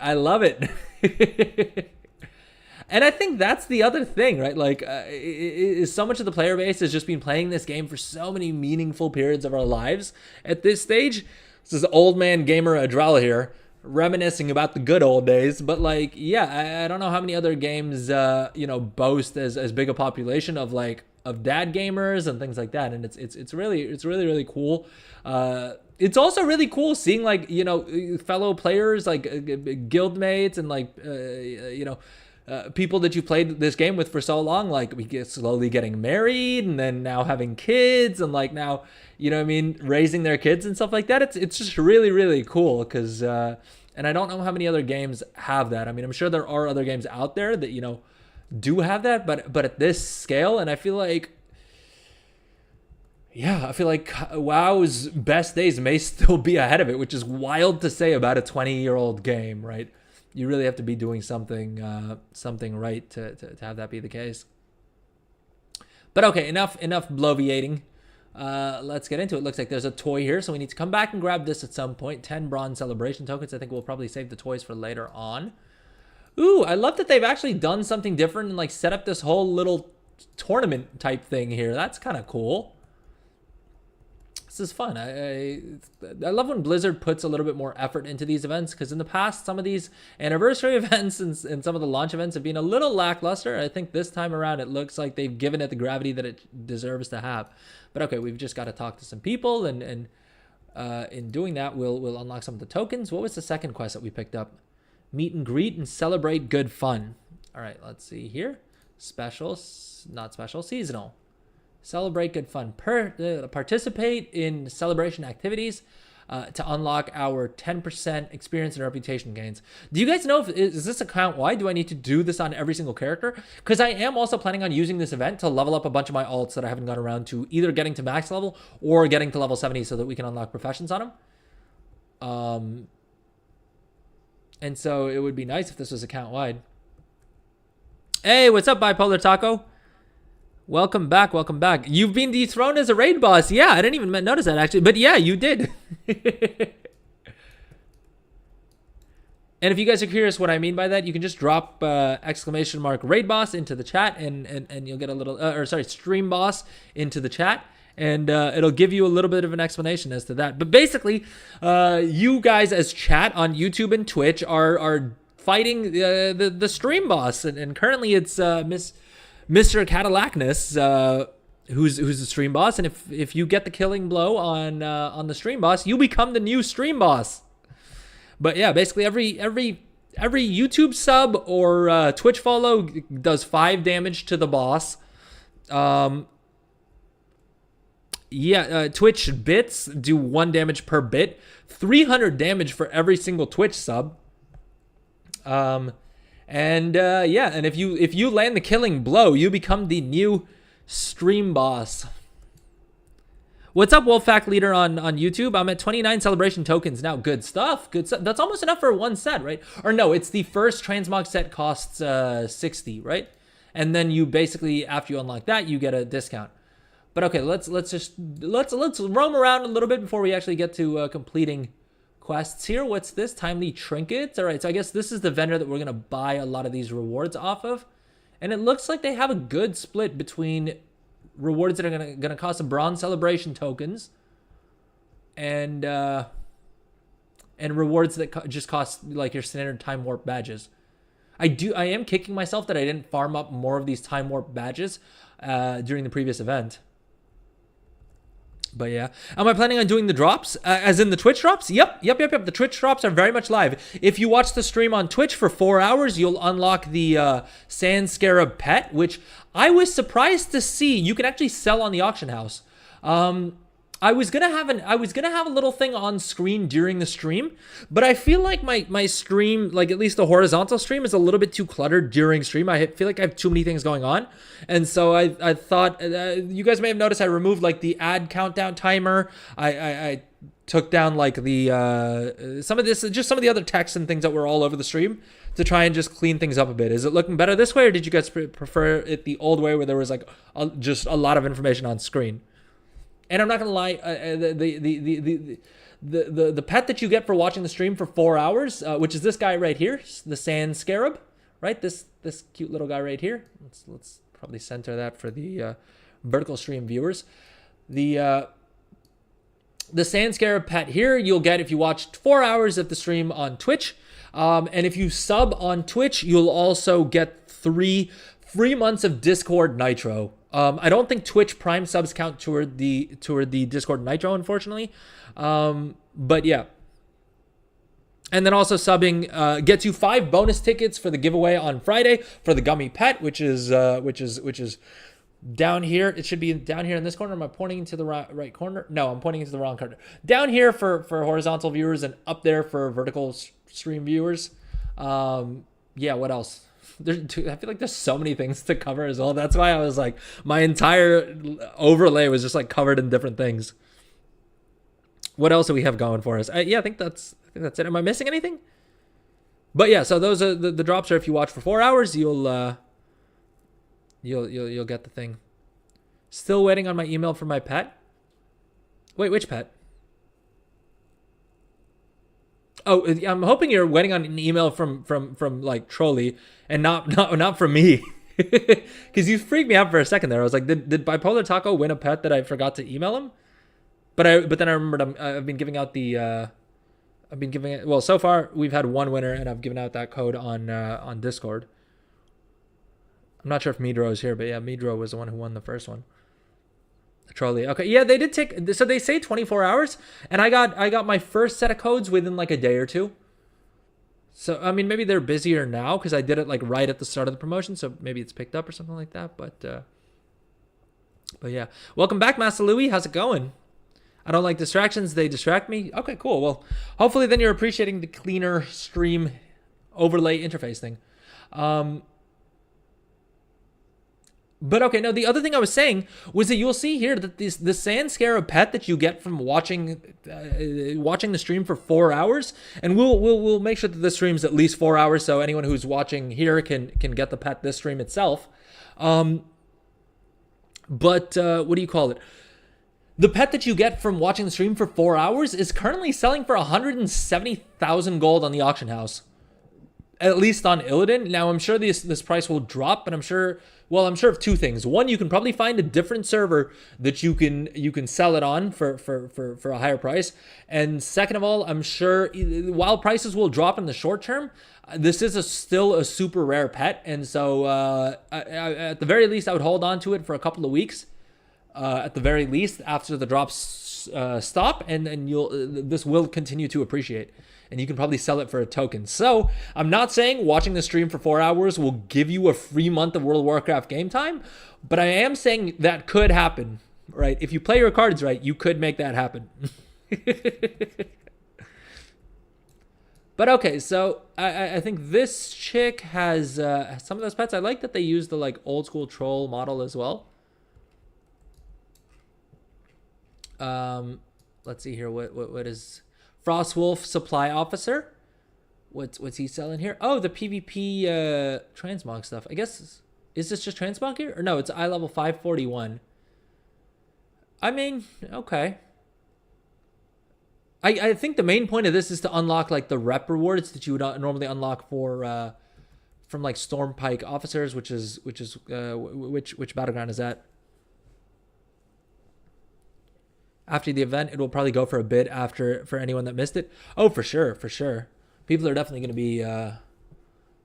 And I think that's the other thing, right? Like, is so much of the player base has just been playing this game for so many meaningful periods of our lives at this stage. This is old man gamer Adrella here, reminiscing about the good old days. But like, I don't know how many other games, boast as big a population of dad gamers and things like that. And it's really cool. It's also really cool seeing fellow players, guildmates and people that you played this game with for so long, like we get slowly getting married and then now having kids and now, raising their kids and stuff like that. It's just really cool because, and I don't know how many other games have that. I mean, I'm sure there are other games out there that, do have that, but at this scale, and I feel like WoW's best days may still be ahead of it, which is wild to say about a 20-year-old game, right? You really have to be doing something right to have that be the case. But okay, enough bloviating. Let's get into it. Looks like there's a toy here, so we need to come back and grab this at some point. 10 bronze celebration tokens. I think we'll probably save the toys for later on. Ooh, I love that they've actually done something different and set up this whole little tournament type thing here. That's kind of cool. This is fun. I love when Blizzard puts a little bit more effort into these events, because in the past, some of these anniversary events and some of the launch events have been a little lackluster. I think this time around, it looks like they've given it the gravity that it deserves to have. But okay, we've just got to talk to some people, and in doing that, we'll unlock some of the tokens. What was the second quest that we picked up? Meet and greet and celebrate good fun. All right, let's see here. Special, not special, seasonal. Celebrate good fun. Participate in celebration activities to unlock our 10% experience and reputation gains. Do you guys know is this account wide? Do I need to do this on every single character? Because I am also planning on using this event to level up a bunch of my alts that I haven't got around to, either getting to max level or getting to level 70 so that we can unlock professions on them. And so it would be nice if this was account wide. Hey, what's up, Bipolar Taco? Welcome back. You've been dethroned as a raid boss. Yeah, I didn't even notice that actually. But yeah, you did. And if you guys are curious what I mean by that, you can just drop ! Raid boss into the chat and you'll get a little, stream boss into the chat. And it'll give you a little bit of an explanation as to that. But basically, you guys as chat on YouTube and Twitch are fighting the stream boss. And currently it's Mr. Cadillacnus, who's the stream boss. And if you get the killing blow on the stream boss, you become the new stream boss. But yeah, basically every YouTube sub or Twitch follow does 5 damage to the boss. Twitch bits do 1 damage per bit, 300 damage for every single Twitch sub. And if you land the killing blow, you become the new stream boss. What's up, Wolfpack Leader on YouTube? I'm at 29 celebration tokens now. Good stuff. That's almost enough for 1 set, right? Or no, it's the first Transmog set costs 60, right? And then you basically, after you unlock that, you get a discount. But okay, let's roam around a little bit before we actually get to completing quests here. What's this? Timely trinkets. All right, so I guess this is the vendor that we're going to buy a lot of these rewards off of. And it looks like they have a good split between rewards that are going to cost some bronze celebration tokens and rewards that just cost like your standard time warp badges. I am kicking myself that I didn't farm up more of these time warp badges during the previous event. But yeah, am I planning on doing the drops as in the Twitch drops? Yep. The Twitch drops are very much live. If you watch the stream on Twitch for 4 hours, you'll unlock the Sand Scarab pet, which I was surprised to see you can actually sell on the auction house. I was gonna have a little thing on screen during the stream, but I feel like my stream, like at least the horizontal stream, is a little bit too cluttered during stream. I feel like I have too many things going on, and so I thought you guys may have noticed I removed like the ad countdown timer. I took down like the some of the other text and things that were all over the stream to try and just clean things up a bit. Is it looking better this way, or did you guys prefer it the old way where there was like just a lot of information on screen? And I'm not gonna lie, the pet that you get for watching the stream for 4 hours, which is this guy right here, the sand scarab, right? This cute little guy right here. Let's probably center that for the vertical stream viewers. The sand scarab pet here you'll get if you watched 4 hours of the stream on Twitch, and if you sub on Twitch, you'll also get 3 free months of Discord Nitro. I don't think Twitch Prime subs count toward the Discord Nitro, unfortunately. But yeah. And then also subbing gets you 5 bonus tickets for the giveaway on Friday for the gummy pet, which is down here. It should be down here in this corner. Am I pointing to the right corner? No, I'm pointing to the wrong corner. Down here for horizontal viewers and up there for vertical stream viewers. Yeah, what else? I feel like there's so many things to cover as well. That's why I was like, my entire overlay was just like covered in different things. What else do we have going for us? Yeah, I think that's it. Am I missing anything? But yeah, so those are the drops. Are if you watch for 4 hours, you'll get the thing. Still waiting on my email from my pet. Wait, which pet? Oh, I'm hoping you're waiting on an email from like Trolley and not from me, because you freaked me out for a second there. I was like, did Bipolar Taco win a pet that I forgot to email him? But then I remembered I've been giving out the well, so far we've had one winner and I've given out that code on Discord. I'm not sure if Midro is here, but yeah, Midro was the one who won the first one. Trolley. Okay, yeah, they did take. So they say 24 hours, and I got my first set of codes within like a day or two. So I mean, maybe they're busier now because I did it like right at the start of the promotion, so maybe it's picked up or something like that. But yeah, welcome back, Master Louie. How's it going? I don't like distractions; they distract me. Okay, cool. Well, hopefully then you're appreciating the cleaner stream overlay interface thing. But okay, no, the other thing I was saying was that you'll see here that the sand scarab pet that you get from watching the stream for 4 hours, and we'll make sure that the stream's at least 4 hours, so anyone who's watching here can get the pet this stream itself. But what do you call it? The pet that you get from watching the stream for 4 hours is currently selling for 170,000 gold on the auction house, at least on Illidan. Now I'm sure this price will drop, but I'm sure of two things. One, you can probably find a different server that you can sell it on for a higher price. And second of all, I'm sure while prices will drop in the short term, this is still a super rare pet. And so at the very least, I would hold on to it for a couple of weeks. At the very least, after the drops stop, and this will continue to appreciate. And you can probably sell it for a token. So I'm not saying watching the stream for 4 hours will give you a free month of World of Warcraft game time, but I am saying that could happen, right? If you play your cards right, you could make that happen. But okay, so I think this chick has some of those pets. I like that they use the like old school troll model as well. Let's see here. What is Frostwolf Supply Officer? What's he selling here? Oh, the PvP transmog stuff. I guess is this just transmog here? Or no, it's eye level 541. I mean, okay. I think the main point of this is to unlock like the rep rewards that you would normally unlock for from like Stormpike officers, which battleground is that? After the event, it will probably go for a bit after for anyone that missed it. Oh, for sure. People are definitely going to be,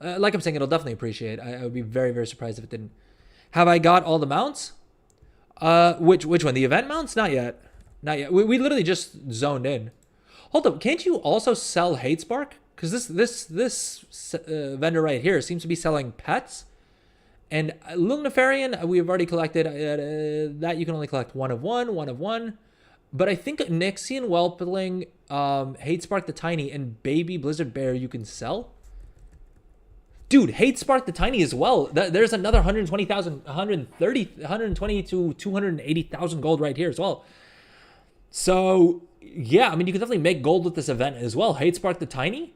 like I'm saying, it'll definitely appreciate. I would be very, very surprised if it didn't. Have I got all the mounts? Which one? The event mounts? Not yet. We literally just zoned in. Hold up, can't you also sell Hate Spark? Because this vendor right here seems to be selling pets. And Luminifarian, we've already collected. That you can only collect one of one. But I think Nixian Whelpling, Hate Spark the Tiny, and Baby Blizzard Bear you can sell. Dude, Hate Spark the Tiny as well. There's another 120,000, 130, 120 to 280,000 gold right here as well. So yeah, I mean, you can definitely make gold with this event as well. Hate Spark the Tiny.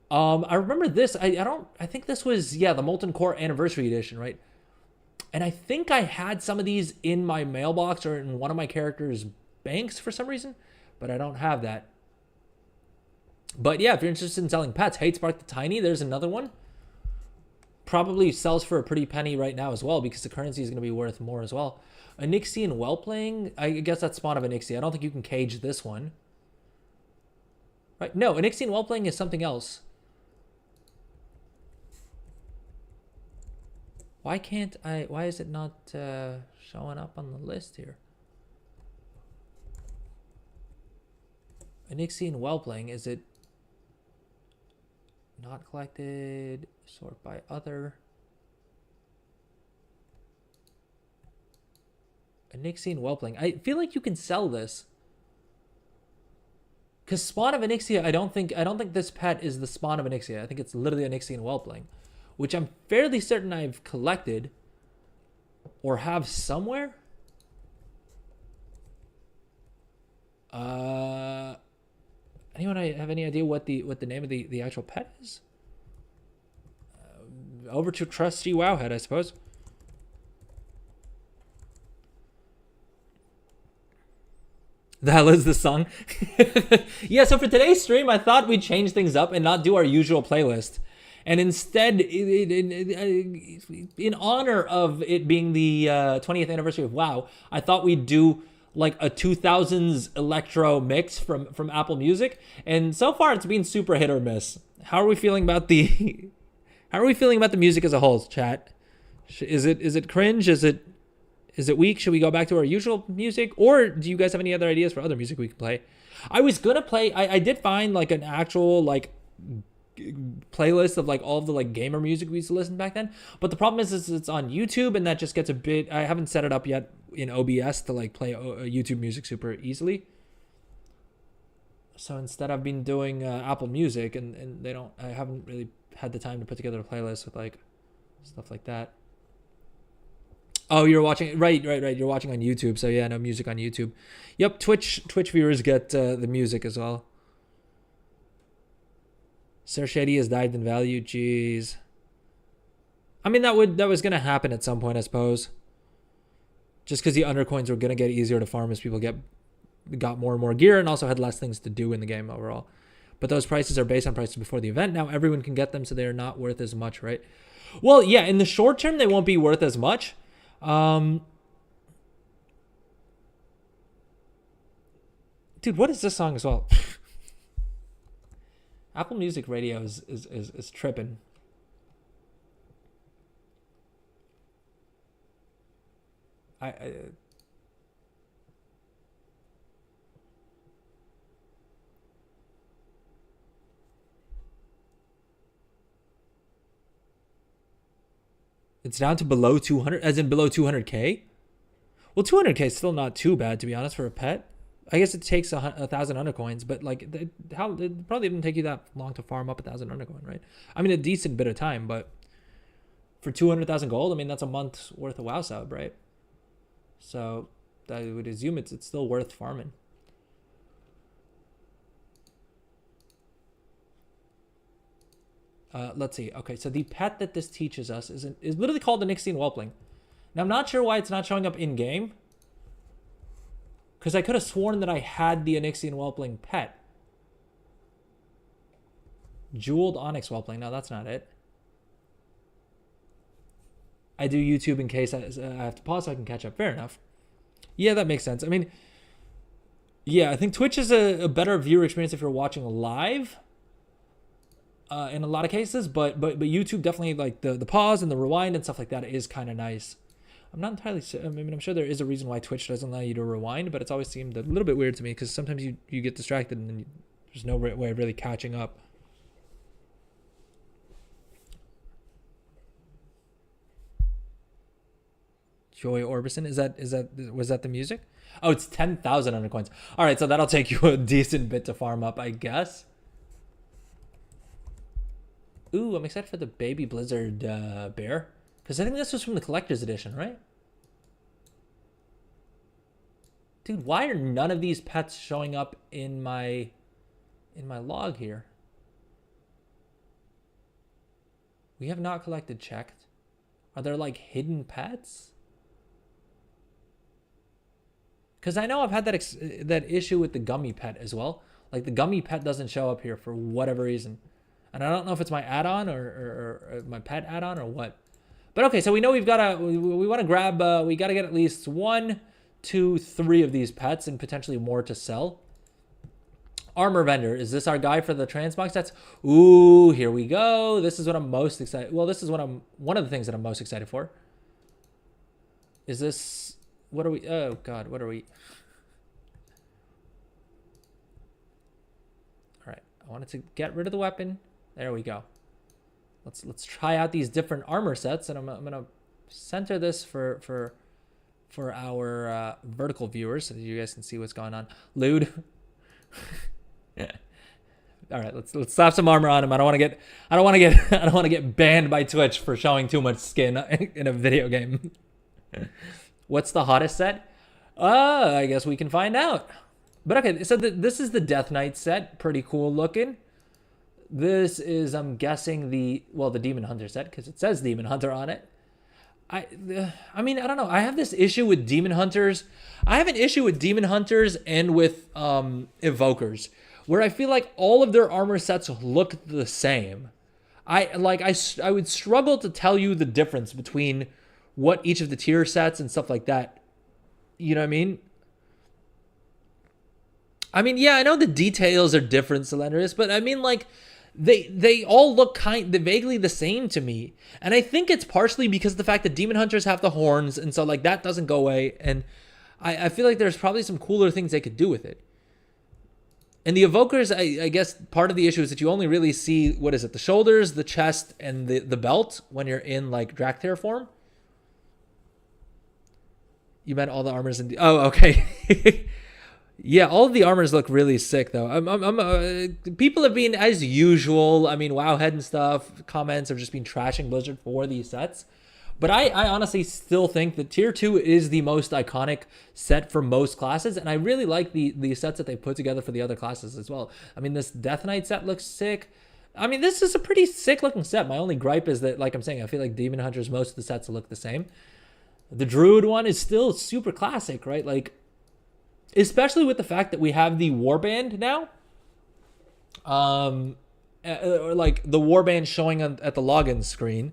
I remember this. I think this was, yeah, the Molten Core Anniversary Edition, right? And I think I had some of these in my mailbox or in one of my characters' banks for some reason, but I don't have that. But yeah, if you're interested in selling pets, Hate Spark the Tiny, there's another one. Probably sells for a pretty penny right now as well because the currency is going to be worth more as well. Onyxian Whelpling, I guess that's Spawn of Onyxia. I don't think you can cage this one. Right? No, Onyxian Whelpling is something else. Why is it not showing up on the list here? Onyxian Whelpling, is it not collected? Sort by other. Onyxian Whelpling. I feel like you can sell this. Because Spawn of Onyxia, I don't think this pet is the Spawn of Onyxia. I think it's literally Onyxian Whelpling, which I'm fairly certain I've collected or have somewhere. Anyone have any idea what the name of the actual pet is? Over to trusty Wowhead, I suppose. The hell is this song? Yeah, so for today's stream, I thought we'd change things up and not do our usual playlist. And instead, in honor of it being the 20th anniversary of WoW, I thought we'd do like a 2000s electro mix from Apple Music. And so far, it's been super hit or miss. How are we feeling about the music as a whole, chat? Is it cringe? Is it weak? Should we go back to our usual music? Or do you guys have any other ideas for other music we can play? I was gonna play, I did find like an actual like playlist of like all of the like gamer music we used to listen back then. But the problem is it's on YouTube, and that just gets a bit, I haven't set it up yet in OBS to like play YouTube music super easily. So instead I've been doing Apple Music, and I haven't really had the time to put together a playlist with like stuff like that. Oh, you're watching, right. You're watching on YouTube. So yeah, no music on YouTube. Yep, Twitch viewers get the music as well. Sir Shady has died in value. Jeez. I mean, that was gonna happen at some point, I suppose. Just because the undercoins were gonna get easier to farm as people got more and more gear, and also had less things to do in the game overall. But those prices are based on prices before the event. Now everyone can get them, so they are not worth as much, right? Well, yeah, in the short term, they won't be worth as much. Dude, what is this song as well? Apple Music Radio is tripping. It's down to below 200, as in below 200k. Well, 200k is still not too bad, to be honest, for a pet. I guess it takes 1,000 undercoins, but like, it probably didn't take you that long to farm up 1,000 undercoin, right? I mean, a decent bit of time, but for 200,000 gold, I mean, that's a month's worth of WoW sub, right? So I would assume it's still worth farming. Let's see. Okay, so the pet that this teaches us is literally called the Onyxian Whelpling. Now, I'm not sure why it's not showing up in-game, because I could have sworn that I had the Onyxian Whelpling pet. Jeweled Onyx Whelpling. No, that's not it. I do YouTube in case I have to pause so I can catch up. Fair enough. Yeah, that makes sense. I mean, yeah, I think Twitch is a better viewer experience if you're watching live. In a lot of cases, but YouTube definitely, like the pause and the rewind and stuff like that is kind of nice. I'm not entirely sure. I mean, I'm sure there is a reason why Twitch doesn't allow you to rewind, but it's always seemed a little bit weird to me because sometimes you get distracted and then there's no way of really catching up. Joy Orbison. Was that the music? Oh, it's 10,000 under coins. All right, so that'll take you a decent bit to farm up, I guess. Ooh, I'm excited for the baby Blizzard bear, because I think this was from the collector's edition, right? Dude, why are none of these pets showing up in my log here? We have not collected checked. Are there like hidden pets? Because I know I've had that issue with the gummy pet as well. Like the gummy pet doesn't show up here for whatever reason. And I don't know if it's my add-on or my pet add-on or what. But okay, so we know we want to grab, we got to get at least 1, 2, 3 of these pets and potentially more to sell. Armor vendor. Is this our guy for the transmog sets? Ooh, here we go. This is what I'm most excited. Well, this is one of the things that I'm most excited for. Is this, what are we? Oh God, what are we? All right, I wanted to get rid of the weapon. There we go. Let's try out these different armor sets, and I'm gonna center this for our vertical viewers so that you guys can see what's going on. Lewd. Yeah. All right, let's slap some armor on him. I don't want to get banned by Twitch for showing too much skin in a video game. What's the hottest set? I guess we can find out. But okay, so this is the Death Knight set. Pretty cool looking. This is, I'm guessing, the Demon Hunter set, because it says Demon Hunter on it. I mean, I don't know. I have this issue with Demon Hunters. I have an issue with Demon Hunters and with Evokers, where I feel like all of their armor sets look the same. I would struggle to tell you the difference between what each of the tier sets and stuff like that. You know what I mean? I mean, yeah, I know the details are different, Cylindrus, but I mean, like, they all look vaguely the same to me. And I think it's partially because of the fact that Demon Hunters have the horns, and so, like, that doesn't go away. And I feel like there's probably some cooler things they could do with it. And the Evokers, I guess part of the issue is that you only really see, what is it, the shoulders, the chest, and the belt when you're in, like, Drakthir form. You meant all the armors in... Oh, okay. Yeah, all of the armors look really sick, though. People have been, as usual, I mean, Wowhead and stuff, comments have just been trashing Blizzard for these sets. But I honestly still think that Tier 2 is the most iconic set for most classes, and I really like the sets that they put together for the other classes as well. I mean, this Death Knight set looks sick. I mean, this is a pretty sick-looking set. My only gripe is that, like I'm saying, I feel like Demon Hunters, most of the sets look the same. The Druid one is still super classic, right? Like, especially with the fact that we have the Warband now. Like, the Warband showing at the login screen.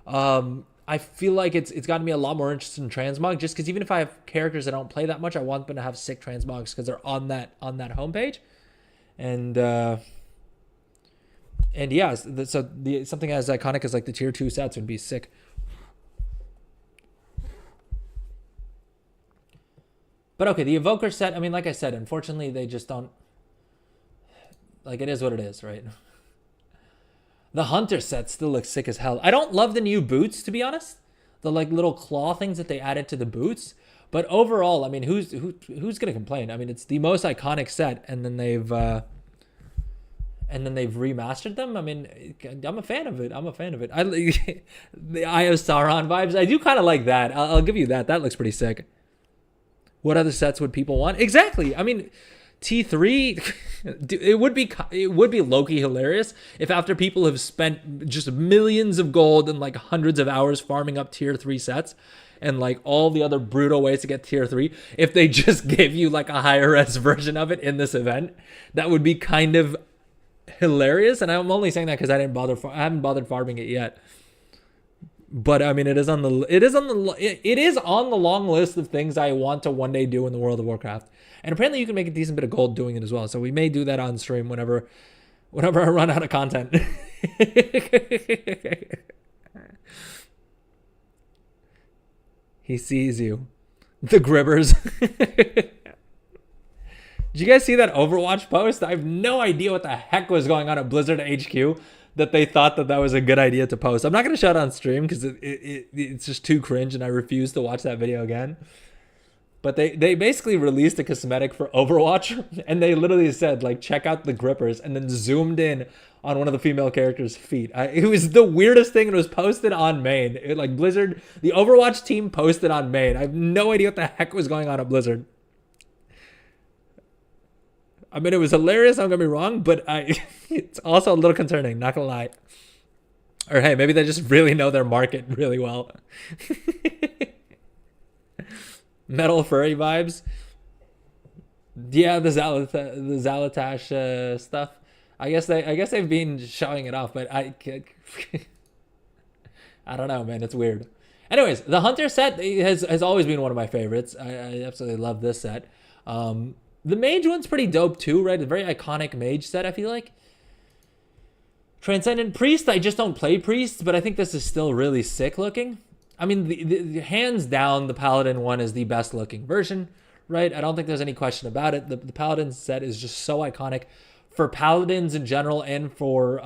I feel like it's gotten me a lot more interested in Transmog, just because even if I have characters that don't play that much, I want them to have sick Transmogs because they're on that homepage. And yeah, so something as iconic as like the Tier 2 sets would be sick. But okay, the Evoker set, I mean, like I said, unfortunately, they just don't... Like, it is what it is, right? The Hunter set still looks sick as hell. I don't love the new boots, to be honest. The, like, little claw things that they added to the boots. But overall, I mean, who's going to complain? I mean, it's the most iconic set, and then they've remastered them. I mean, I'm a fan of it. The Eye of Sauron vibes, I do kind of like that. I'll give you that. That looks pretty sick. What other sets would people want? Exactly. I mean, T3, it would be low-key hilarious if after people have spent just millions of gold and like hundreds of hours farming up Tier 3 sets and like all the other brutal ways to get Tier 3, if they just gave you like a higher res version of it in this event. That would be kind of hilarious. And I'm only saying that because I haven't bothered farming it yet. But I mean, it is on the long list of things I want to one day do in the world of Warcraft. And apparently you can make a decent bit of gold doing it as well. So we may do that on stream whenever I run out of content. He sees you. The Gribbers. Did you guys see that Overwatch post? I have no idea what the heck was going on at Blizzard HQ. that they thought that that was a good idea to post. I'm not going to show it on stream because it's just too cringe and I refuse to watch that video again. But they basically released a cosmetic for Overwatch and they literally said, like, check out the grippers, and then zoomed in on one of the female characters' feet. It was the weirdest thing, and it was posted on main. Like, Blizzard, the Overwatch team posted on main. I have no idea what the heck was going on at Blizzard. I mean, it was hilarious, don't get me wrong, but it's also a little concerning, not gonna lie. Or hey, maybe they just really know their market really well. Metal furry vibes. Yeah, the Zalatash stuff. I guess they've been showing it off, but I don't know, man. It's weird. Anyways, the Hunter set has always been one of my favorites. I absolutely love this set. The Mage one's pretty dope too, right? A very iconic Mage set, I feel like. Transcendent Priest, I just don't play Priests, but I think this is still really sick looking. I mean, the hands down, the Paladin one is the best looking version, right? I don't think there's any question about it. The Paladin set is just so iconic for Paladins in general and for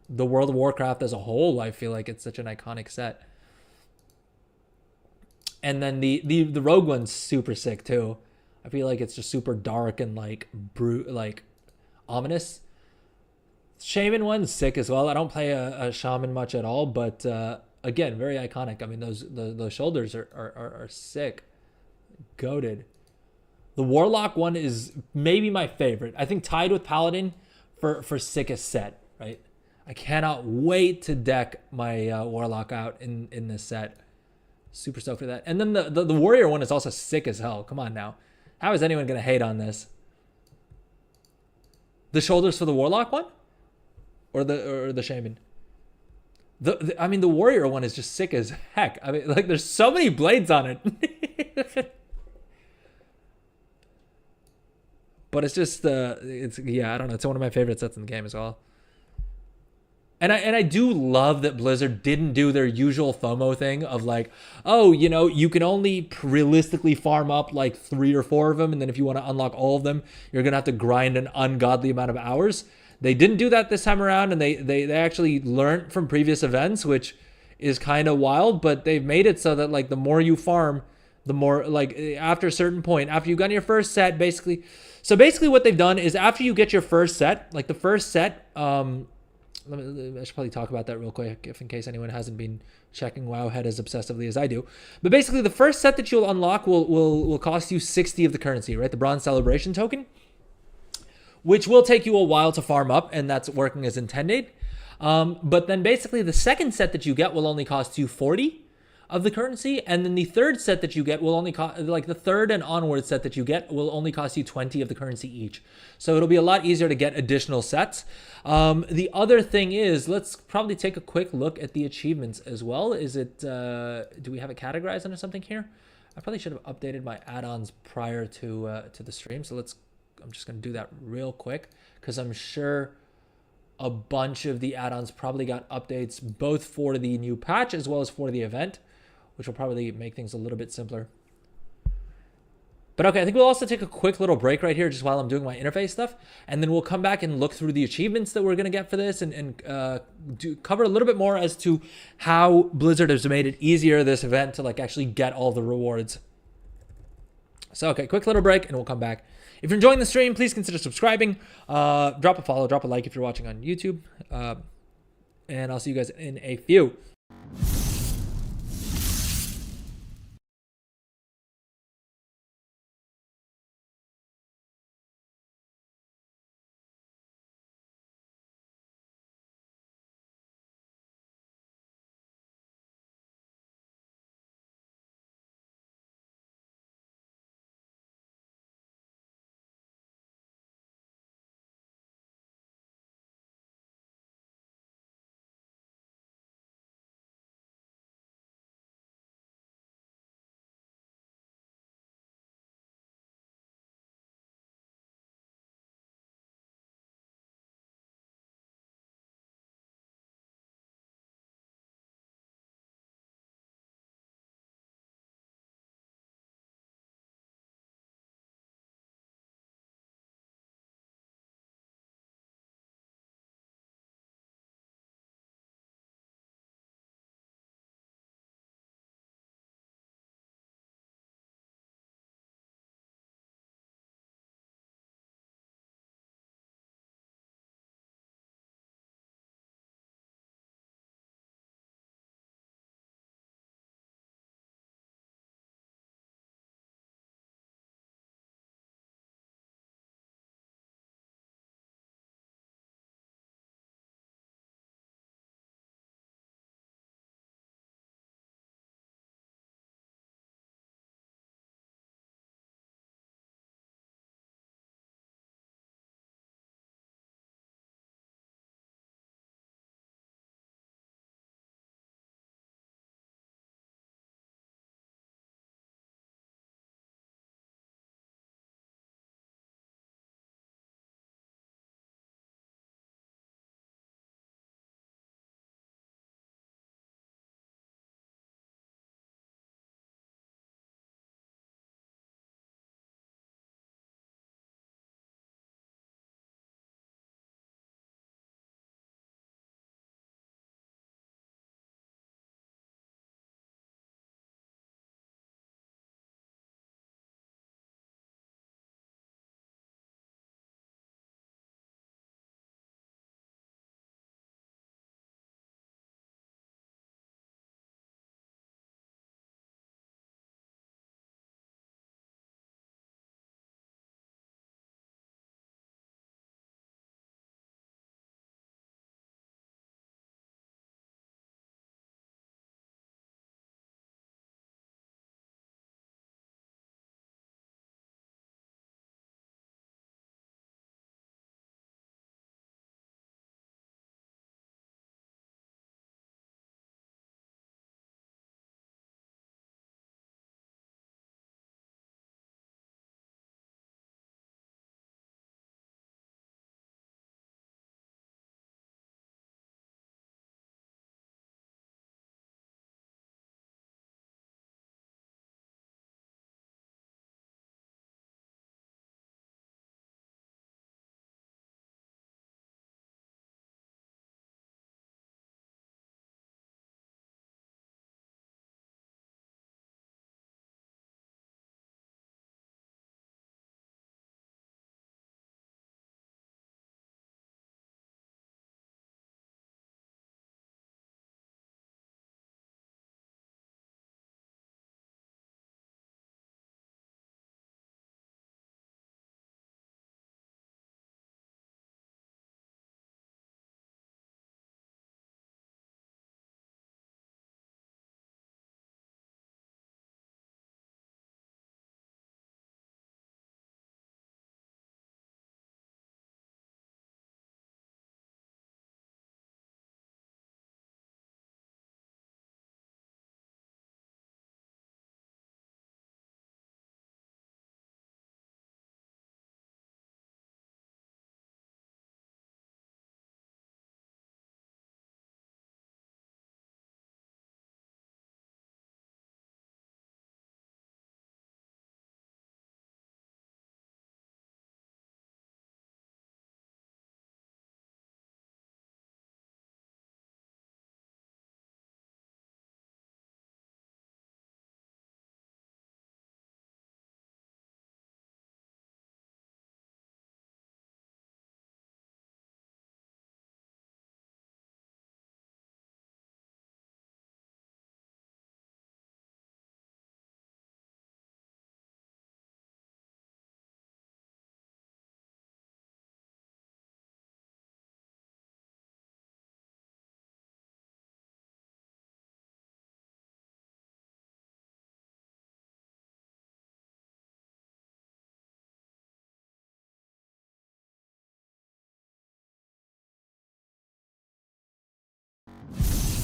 the World of Warcraft as a whole. I feel like it's such an iconic set. And then the Rogue one's super sick too. I feel like it's just super dark and like ominous. Shaman one's sick as well. I don't play a shaman much at all, but again, very iconic. I mean, those shoulders are sick, goated. The Warlock one is maybe my favorite. I think tied with Paladin for sickest set. Right? I cannot wait to deck my Warlock out in this set. Super stoked for that. And then the Warrior one is also sick as hell. Come on now, how is anyone gonna hate on this? The shoulders for the Warlock one. Or the Shaman. I mean, the Warrior one is just sick as heck. I mean, like, there's so many blades on it. But it's just, yeah, I don't know. It's one of my favorite sets in the game as well. And I do love that Blizzard didn't do their usual FOMO thing of like, oh, you know, you can only realistically farm up like 3 or 4 of them. And then if you want to unlock all of them, you're going to have to grind an ungodly amount of hours. They didn't do that this time around, and they actually learned from previous events, which is kind of wild, but they've made it so that like the more you farm, the more like after a certain point, after you've gotten your first set, basically. So basically what they've done is after you get your first set, like the first set, I should probably talk about that real quick if in case anyone hasn't been checking Wowhead as obsessively as I do. But basically the first set that you'll unlock will cost you 60 of the currency, right? The Bronze Celebration token, which will take you a while to farm up, and that's working as intended. But then basically the second set that you get will only cost you 40 of the currency, and then the third set that you get will only cost, like the third and onward set that you get will only cost you 20 of the currency each. So it'll be a lot easier to get additional sets. The other thing is, let's probably take a quick look at the achievements as well. Is it, do we have it categorized under something here? I probably should have updated my add-ons prior to the stream, so I'm just going to do that real quick because I'm sure a bunch of the add-ons probably got updates both for the new patch as well as for the event, which will probably make things a little bit simpler. But okay, I think we'll also take a quick little break right here just while I'm doing my interface stuff, and then we'll come back and look through the achievements that we're going to get for this and cover a little bit more as to how Blizzard has made it easier this event to like actually get all the rewards. So okay, quick little break and we'll come back. If you're enjoying the stream, please consider subscribing. Drop a follow, drop a like if you're watching on YouTube. And I'll see you guys in a few.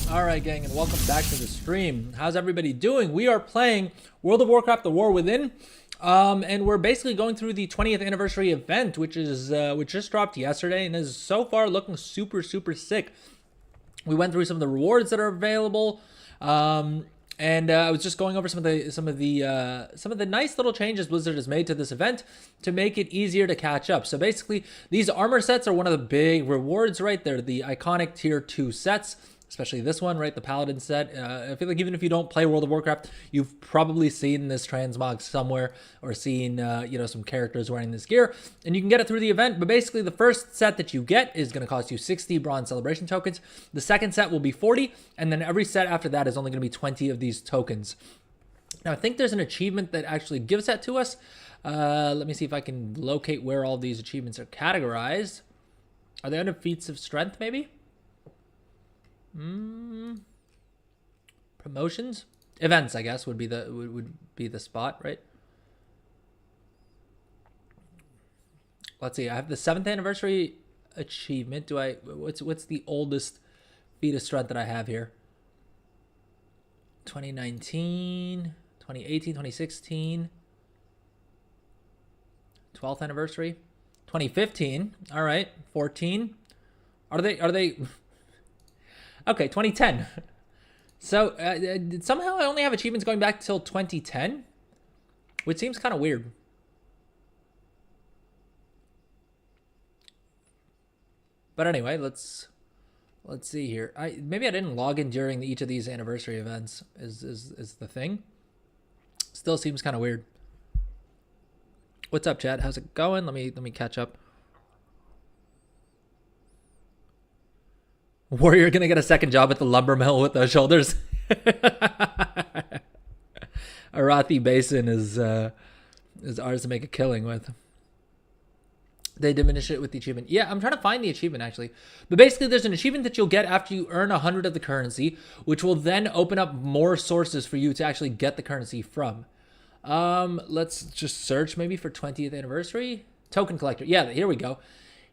All right, gang, and welcome back to the stream. How's everybody doing? We are playing World of Warcraft: The War Within, and we're basically going through the 20th anniversary event, which just dropped yesterday and is so far looking super sick. We went through some of the rewards that are available, and I was just going over some of the nice little changes Blizzard has made to this event to make it easier to catch up. So basically, these armor sets are one of the big rewards, right? They're the iconic tier 2 sets. Especially this one, right? The Paladin set. I feel like even if you don't play World of Warcraft, you've probably seen this Transmog somewhere or seen, some characters wearing this gear. And you can get it through the event. But basically, the first set that you get is going to cost you 60 Bronze Celebration tokens. The second set will be 40. And then every set after that is only going to be 20 of these tokens. Now, I think there's an achievement that actually gives that to us. Let me see if I can locate where all these achievements are categorized. Are they under feats of strength, maybe? Promotions, events, I guess would be the spot, right? Let's see. I have the 7th anniversary achievement. What's the oldest feat of strength that I have here? 2019, 2018, 2016, 12th anniversary, 2015. All right, 14. Are they? Okay, 2010. So somehow I only have achievements going back till 2010, which seems kind of weird. But anyway, let's see here. Maybe I didn't log in during each of these anniversary events. Is the thing? Still seems kind of weird. What's up, chat? How's it going? Let me catch up. Warrior gonna get a second job at the lumber mill with those shoulders. Arathi Basin is ours to make a killing with. They diminish it with the achievement. Yeah, I'm trying to find the achievement actually. But basically there's an achievement that you'll get after you earn 100 of the currency, which will then open up more sources for you to actually get the currency from. Let's just search maybe for 20th anniversary. Token collector. Yeah, here we go.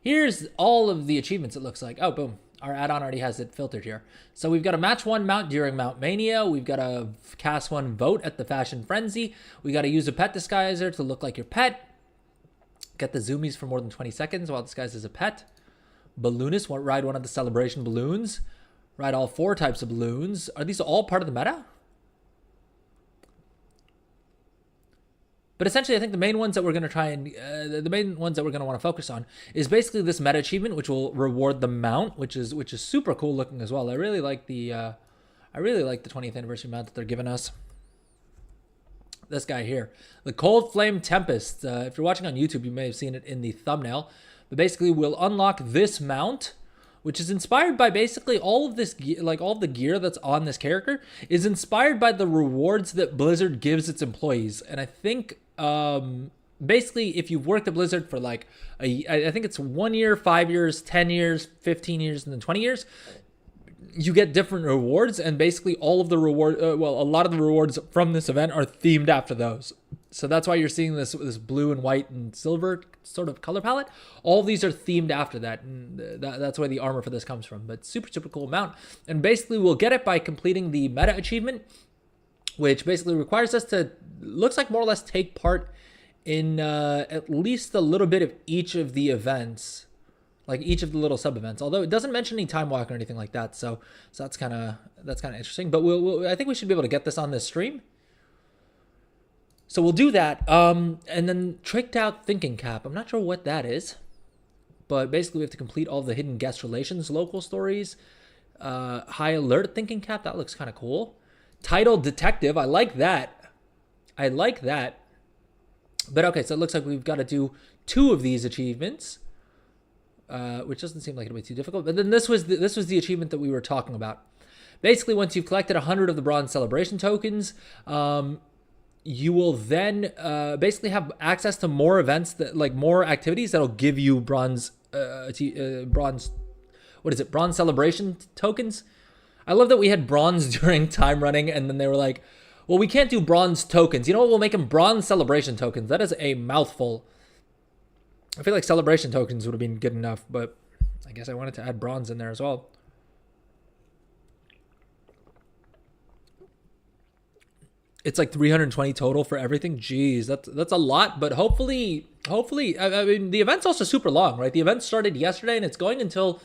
Here's all of the achievements it looks like. Oh, boom. Our add-on already has it filtered here. So we've got a match 1 mount during Mount Mania. We've got a cast 1 vote at the Fashion Frenzy. We got to use a pet disguiser to look like your pet. Get the zoomies for more than 20 seconds while disguised as a pet. Balloonist, ride one of the celebration balloons. Ride all 4 types of balloons. Are these all part of the meta? But essentially, I think the main ones that we're going to try and the main ones that we're going to want to focus on is basically this meta achievement, which will reward the mount, which is super cool looking as well. I really like the 20th anniversary mount that they're giving us. This guy here, the Cold Flame Tempest. If you're watching on YouTube, you may have seen it in the thumbnail. But basically, we'll unlock this mount, which is inspired by basically all of this, like all of the gear that's on this character is inspired by the rewards that Blizzard gives its employees. And I think basically if you've worked at Blizzard for like I think it's 1 year, 5 years, 10 years, 15 years, and then 20 years, you get different rewards. And basically all of the reward, a lot of the rewards from this event are themed after those. So that's why you're seeing this blue and white and silver sort of color palette. All of these are themed after that, and that's where the armor for this comes from. But super cool mount. And basically we'll get it by completing the meta achievement, which basically requires us to, looks like more or less take part in at least a little bit of each of the events, like each of the little sub events. Although it doesn't mention any time walk or anything like that, so that's kind of interesting. But I think we should be able to get this on this stream. So we'll do that, and then Tricked Out Thinking Cap. I'm not sure what that is, but basically we have to complete all the hidden guest relations, local stories, High Alert Thinking Cap. That looks kind of cool. Titled Detective. I like that. But okay, so it looks like we've got to do 2 of these achievements, which doesn't seem like it'll be too difficult. But then this was the achievement that we were talking about. Basically, once you've collected 100 of the Bronze Celebration tokens, you will then basically have access to more events, that like more activities that'll give you bronze celebration tokens. I love that we had bronze during time running, and then they were like, well, we can't do bronze tokens. You know what? We'll make them bronze celebration tokens. That is a mouthful. I feel like celebration tokens would have been good enough, but I guess I wanted to add bronze in there as well. It's like 320 total for everything. Jeez, that's a lot. But hopefully, I mean, the event's also super long, right? The event started yesterday and it's going until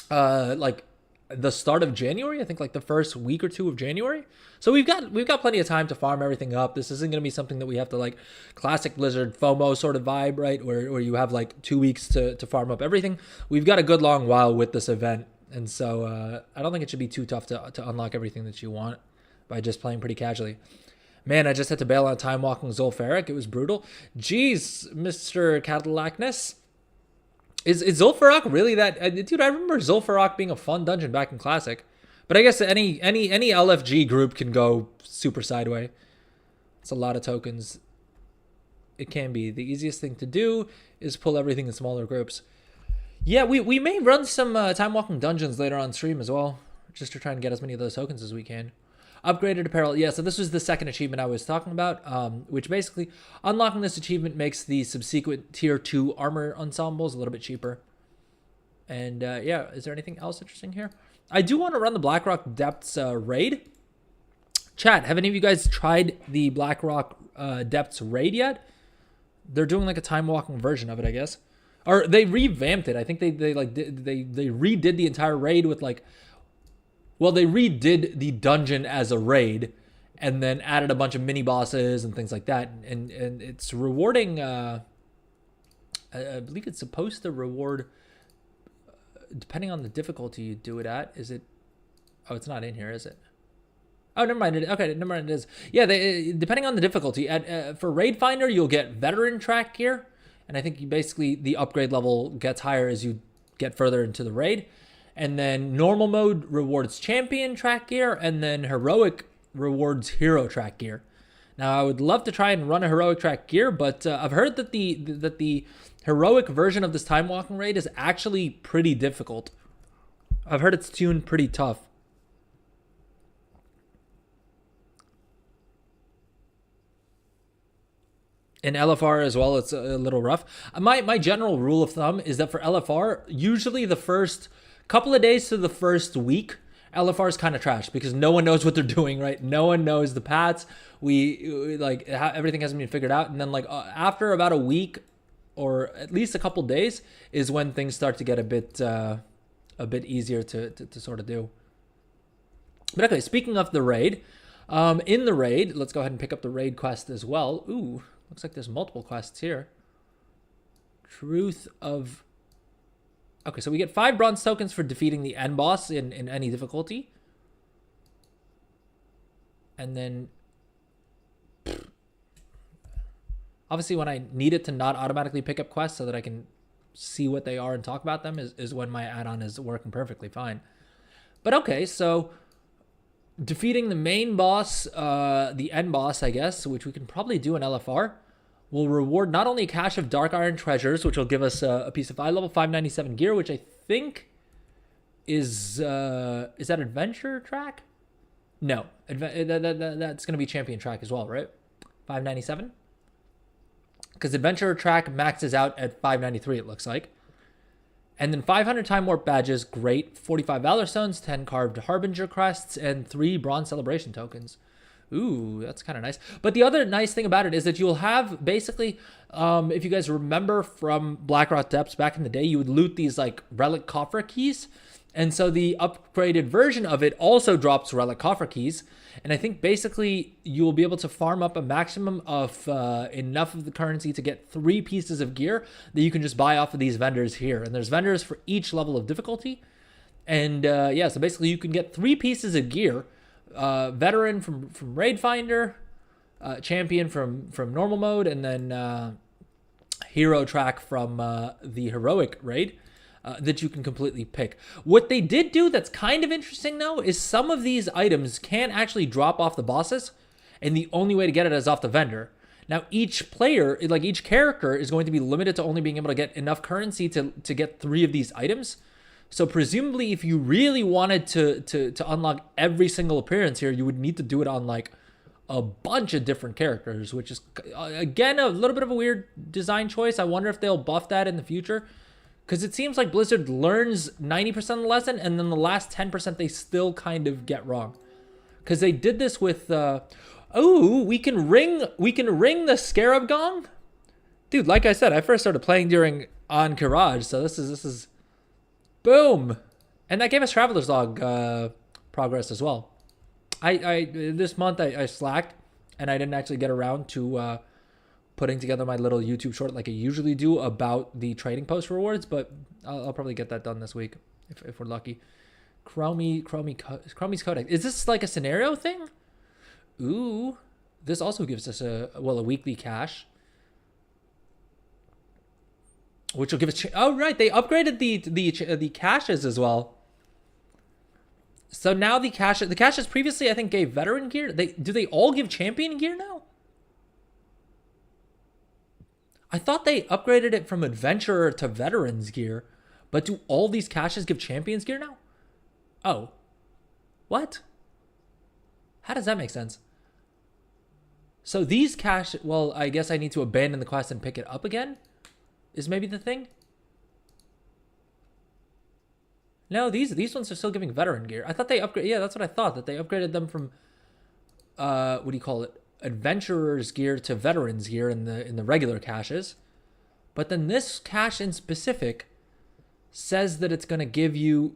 like the start of January. I think like the first week or two of January. So we've got plenty of time to farm everything up. This isn't going to be something that we have to like classic Blizzard FOMO sort of vibe, right? Where you have like 2 weeks to farm up everything. We've got a good long while with this event. And so I don't think it should be too tough to unlock everything that you want by just playing pretty casually. Man, I just had to bail on time walking Zul'Farrak. It was brutal. Jeez, Mr. Cadillacness. Is Zul'Farrak really that... dude, I remember Zul'Farrak being a fun dungeon back in Classic. But I guess any LFG group can go super sideways. It's a lot of tokens. It can be. The easiest thing to do is pull everything in smaller groups. Yeah, we may run some time walking dungeons later on stream as well, just to try and get as many of those tokens as we can. Upgraded apparel. Yeah, so this was the second achievement I was talking about, which basically unlocking this achievement makes the subsequent tier 2 armor ensembles a little bit cheaper. And yeah, is there anything else interesting here? I do want to run the Blackrock Depths raid. Chat, have any of you guys tried the Blackrock Depths raid yet? They're doing like a time walking version of it, I guess. Or they revamped it. I think they redid the entire raid with like, well, they redid the dungeon as a raid and then added a bunch of mini bosses and things like that. And it's rewarding. I believe it's supposed to reward, depending on the difficulty you do it at. Is it? Oh, it's not in here, is it? Oh, never mind. Okay, never mind. It is. Yeah, depending on the difficulty. For Raid Finder, you'll get veteran track gear. And I think you basically the upgrade level gets higher as you get further into the raid. And then normal mode rewards champion track gear, and then heroic rewards hero track gear. Now I would love to try and run a heroic track gear, but I've heard that the heroic version of this time walking raid is actually pretty difficult. I've heard it's tuned pretty tough. In LFR as well, it's a little rough. My general rule of thumb is that for LFR, usually the first couple of days to the first week, LFR is kind of trash because no one knows what they're doing, right? No one knows the paths. We like everything hasn't been figured out, and then like after about a week or at least a couple days is when things start to get a bit easier to sort of do. But okay, speaking of the raid, in the raid, let's go ahead and pick up the raid quest as well. Ooh. Looks like there's multiple quests here. Truth of... Okay, so we get 5 bronze tokens for defeating the end boss in any difficulty. And then... Obviously, when I need it to not automatically pick up quests so that I can see what they are and talk about them is when my add-on is working perfectly fine. But okay, so... defeating the main boss, the end boss, I guess, which we can probably do in LFR, will reward not only a cache of Dark Iron treasures, which will give us a piece of level 597 gear, which I think is that adventure track? No, that's going to be champion track as well, right? 597? Because adventure track maxes out at 593, it looks like. And then 500 time warp badges, great. 45 valor stones, 10 carved harbinger crests, and 3 bronze celebration tokens. Ooh, that's kind of nice. But the other nice thing about it is that you'll have basically, if you guys remember from Blackrock Depths back in the day, you would loot these like relic coffer keys. And so the upgraded version of it also drops relic coffer keys. And I think basically you will be able to farm up a maximum of enough of the currency to get 3 pieces of gear that you can just buy off of these vendors here. And there's vendors for each level of difficulty. And yeah, so basically you can get 3 pieces of gear. Veteran from Raid Finder, champion from normal mode, and then hero track from the heroic raid. That you can completely pick. What they did do that's kind of interesting, though, is some of these items can actually drop off the bosses, and the only way to get it is off the vendor. Now, each player, like each character, is going to be limited to only being able to get enough currency to get 3 of these items. So presumably, if you really wanted to unlock every single appearance here, you would need to do it on like a bunch of different characters, which is, again, a little bit of a weird design choice. I wonder if they'll buff that in the future. Because it seems like Blizzard learns 90% of the lesson, and then the last 10% they still kind of get wrong. Because they did this with... Oh, we can ring the scarab gong, dude. Like I said, I first started playing during on Garage, so this is boom, and that gave us Traveler's Log progress as well. I this month I slacked, and I didn't actually get around to putting together my little YouTube short like I usually do about the trading post rewards, but I'll probably get that done this week if we're lucky. Chromie's Codex. Is this like a scenario thing? Ooh, this also gives us a weekly cache, which will give us. Oh right, they upgraded the caches as well. So now the caches previously I think gave veteran gear. Do they all give champion gear now? I thought they upgraded it from adventurer to veterans gear, but do all these caches give champions gear now? Oh, what? How does that make sense? So these cache, well, I guess I need to abandon the quest and pick it up again, is maybe the thing. No, these ones are still giving veteran gear. I thought they upgraded. Yeah, that's what I thought, that they upgraded them from what do you call it? Adventurer's gear to veterans gear in the regular caches. But then this cache in specific says that it's going to give you,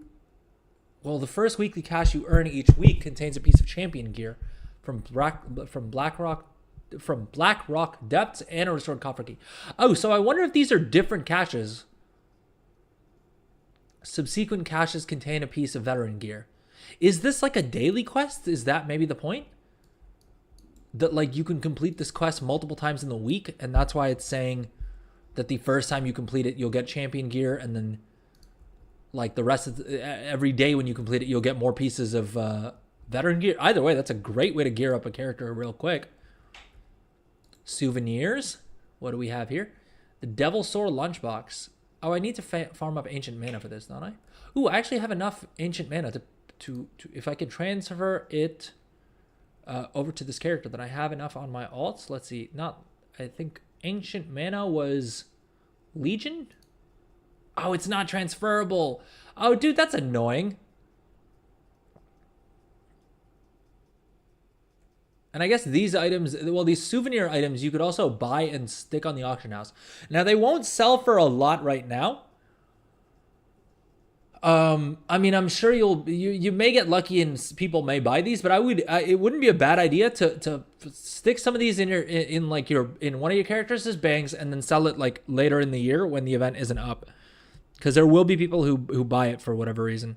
well, the first weekly cache you earn each week contains a piece of champion gear from Black Rock Depths and a restored copper key. Oh, so I wonder if these are different caches. Subsequent caches contain a piece of veteran gear. Is this like a daily quest? Is that maybe the point? That like you can complete this quest multiple times in the week, and that's why it's saying that the first time you complete it, you'll get champion gear, and then like the rest of every day when you complete it, you'll get more pieces of veteran gear. Either way, that's a great way to gear up a character real quick. Souvenirs. What do we have here? The Devil Sword lunchbox. Oh, I need to farm up ancient mana for this, don't I? Ooh, I actually have enough ancient mana to if I can transfer it over to this character, then I have enough on my alts. Let's see. I think ancient mana was Legion. Oh, it's not transferable. Oh, dude, that's annoying. And I guess these items, well, these souvenir items, you could also buy and stick on the auction house. Now, they won't sell for a lot right now. I mean, I'm sure you may get lucky and people may buy these, but it wouldn't be a bad idea to stick some of these in one of your characters' banks and then sell it like later in the year when the event isn't up, because there will be people who buy it for whatever reason.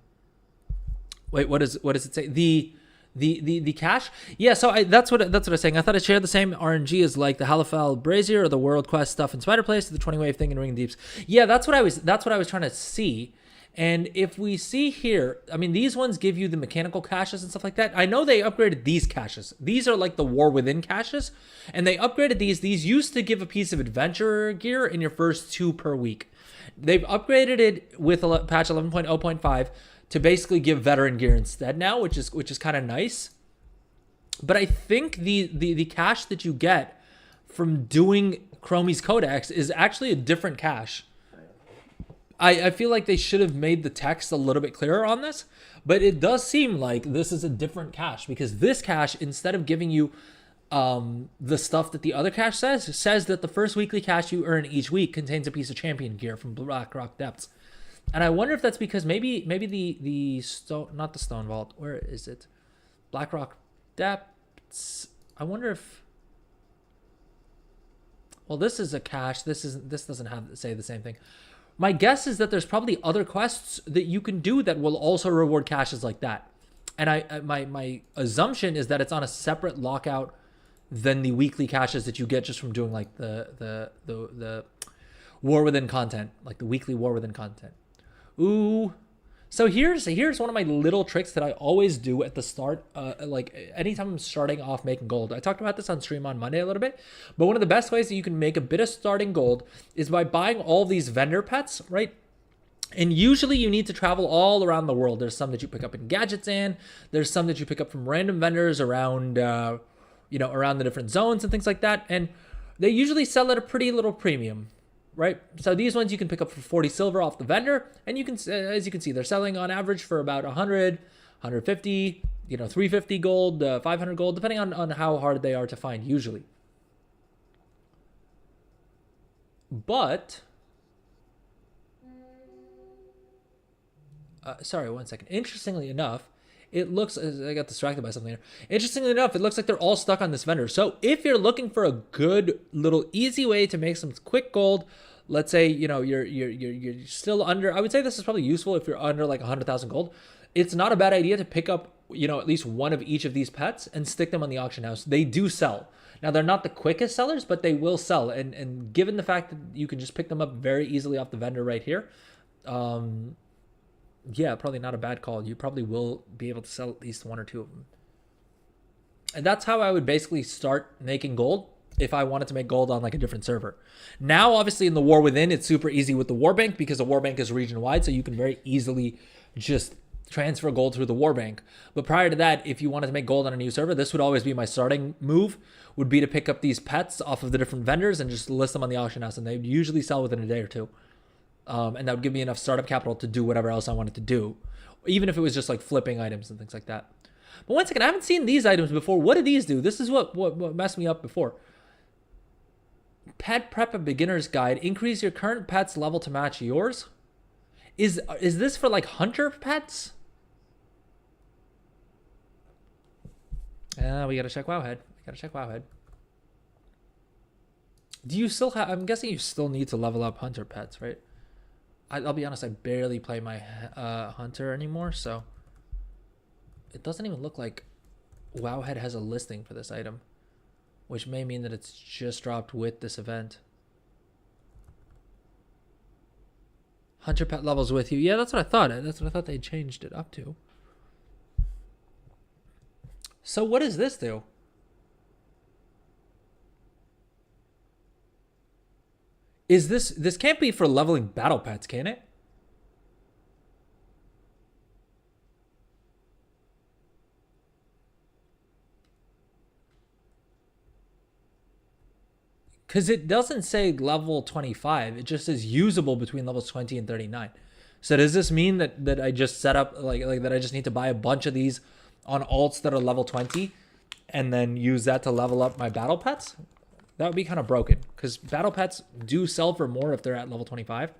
Wait, what does it say? The cache? Yeah, so that's what I was saying. I thought it shared the same RNG as like the Halifal Brazier or the World Quest stuff in Spider Place, the 20 wave thing in Ring of Deeps. Yeah, that's what I was trying to see. And if we see here, I mean, these ones give you the mechanical caches and stuff like that. I know they upgraded these caches. These are like the War Within caches, and they upgraded these. These used to give a piece of adventurer gear in your first 2 per week. They've upgraded it with patch 11.0.5 to basically give veteran gear instead now, which is kind of nice. But I think the cache that you get from doing Chromie's Codex is actually a different cache. I feel like they should have made the text a little bit clearer on this, but it does seem like this is a different cache, because this cache, instead of giving you the stuff that the other cache says that the first weekly cache you earn each week contains a piece of champion gear from Black Rock Depths. And I wonder if that's because maybe the stone, not the stone vault. Where is it? Black Rock Depths. I wonder if. Well, this is a cache. This doesn't have to say the same thing. My guess is that there's probably other quests that you can do that will also reward caches like that. And my assumption is that it's on a separate lockout than the weekly caches that you get just from doing like the War Within content, like the weekly War Within content. Ooh. So here's one of my little tricks that I always do at the start, like anytime I'm starting off making gold. I talked about this on stream on Monday a little bit, but one of the best ways that you can make a bit of starting gold is by buying all these vendor pets, right? And usually you need to travel all around the world. There's some that you pick up in Gadgets, and there's some that you pick up from random vendors around, around the different zones and things like that. And they usually sell at a pretty little premium. Right, so these ones you can pick up for 40 silver off the vendor, and you can, as you can see, they're selling on average for about 100, 150, you know, 350 gold, 500 gold, depending on how hard they are to find usually. But, sorry, one second. Interestingly enough, it looks, I got distracted by something here. Interestingly enough, it looks like they're all stuck on this vendor. So if you're looking for a good little easy way to make some quick gold, let's say, you know, you're still under, I would say this is probably useful if you're under like 100,000 gold. It's not a bad idea to pick up, you know, at least one of each of these pets and stick them on the auction house. They do sell. Now, they're not the quickest sellers, but they will sell. And given the fact that you can just pick them up very easily off the vendor right here, yeah, probably not a bad call. You probably will be able to sell at least one or two of them. And that's how I would basically start making gold if I wanted to make gold on like a different server. Now, obviously, in the War Within, it's super easy with the Warbank because the Warbank is region-wide, so you can very easily just transfer gold through the Warbank. But prior to that, if you wanted to make gold on a new server, this would always be my starting move, would be to pick up these pets off of the different vendors and just list them on the auction house, and they usually sell within a day or two. And that would give me enough startup capital to do whatever else I wanted to do, even if it was just like flipping items and things like that. But one second, I haven't seen these items before. What do these do? This is what messed me up before. Pet Prep a Beginner's Guide. Increase your current pet's level to match yours. Is this for like hunter pets? We gotta check Wowhead. Do you still have, I'm guessing you still need to level up hunter pets, right? I'll be honest, I barely play my hunter anymore, so it doesn't even look like Wowhead has a listing for this item, which may mean that it's just dropped with this event. Hunter pet levels with you. Yeah, that's what I thought. That's what I thought they changed it up to. So what does this do? Is this can't be for leveling battle pets, can it? Because it doesn't say level 25. It just says usable between levels 20 and 39. So does this mean that I just set up, like that I just need to buy a bunch of these on alts that are level 20 and then use that to level up my battle pets? That would be kind of broken because battle pets do sell for more if they're at level 25.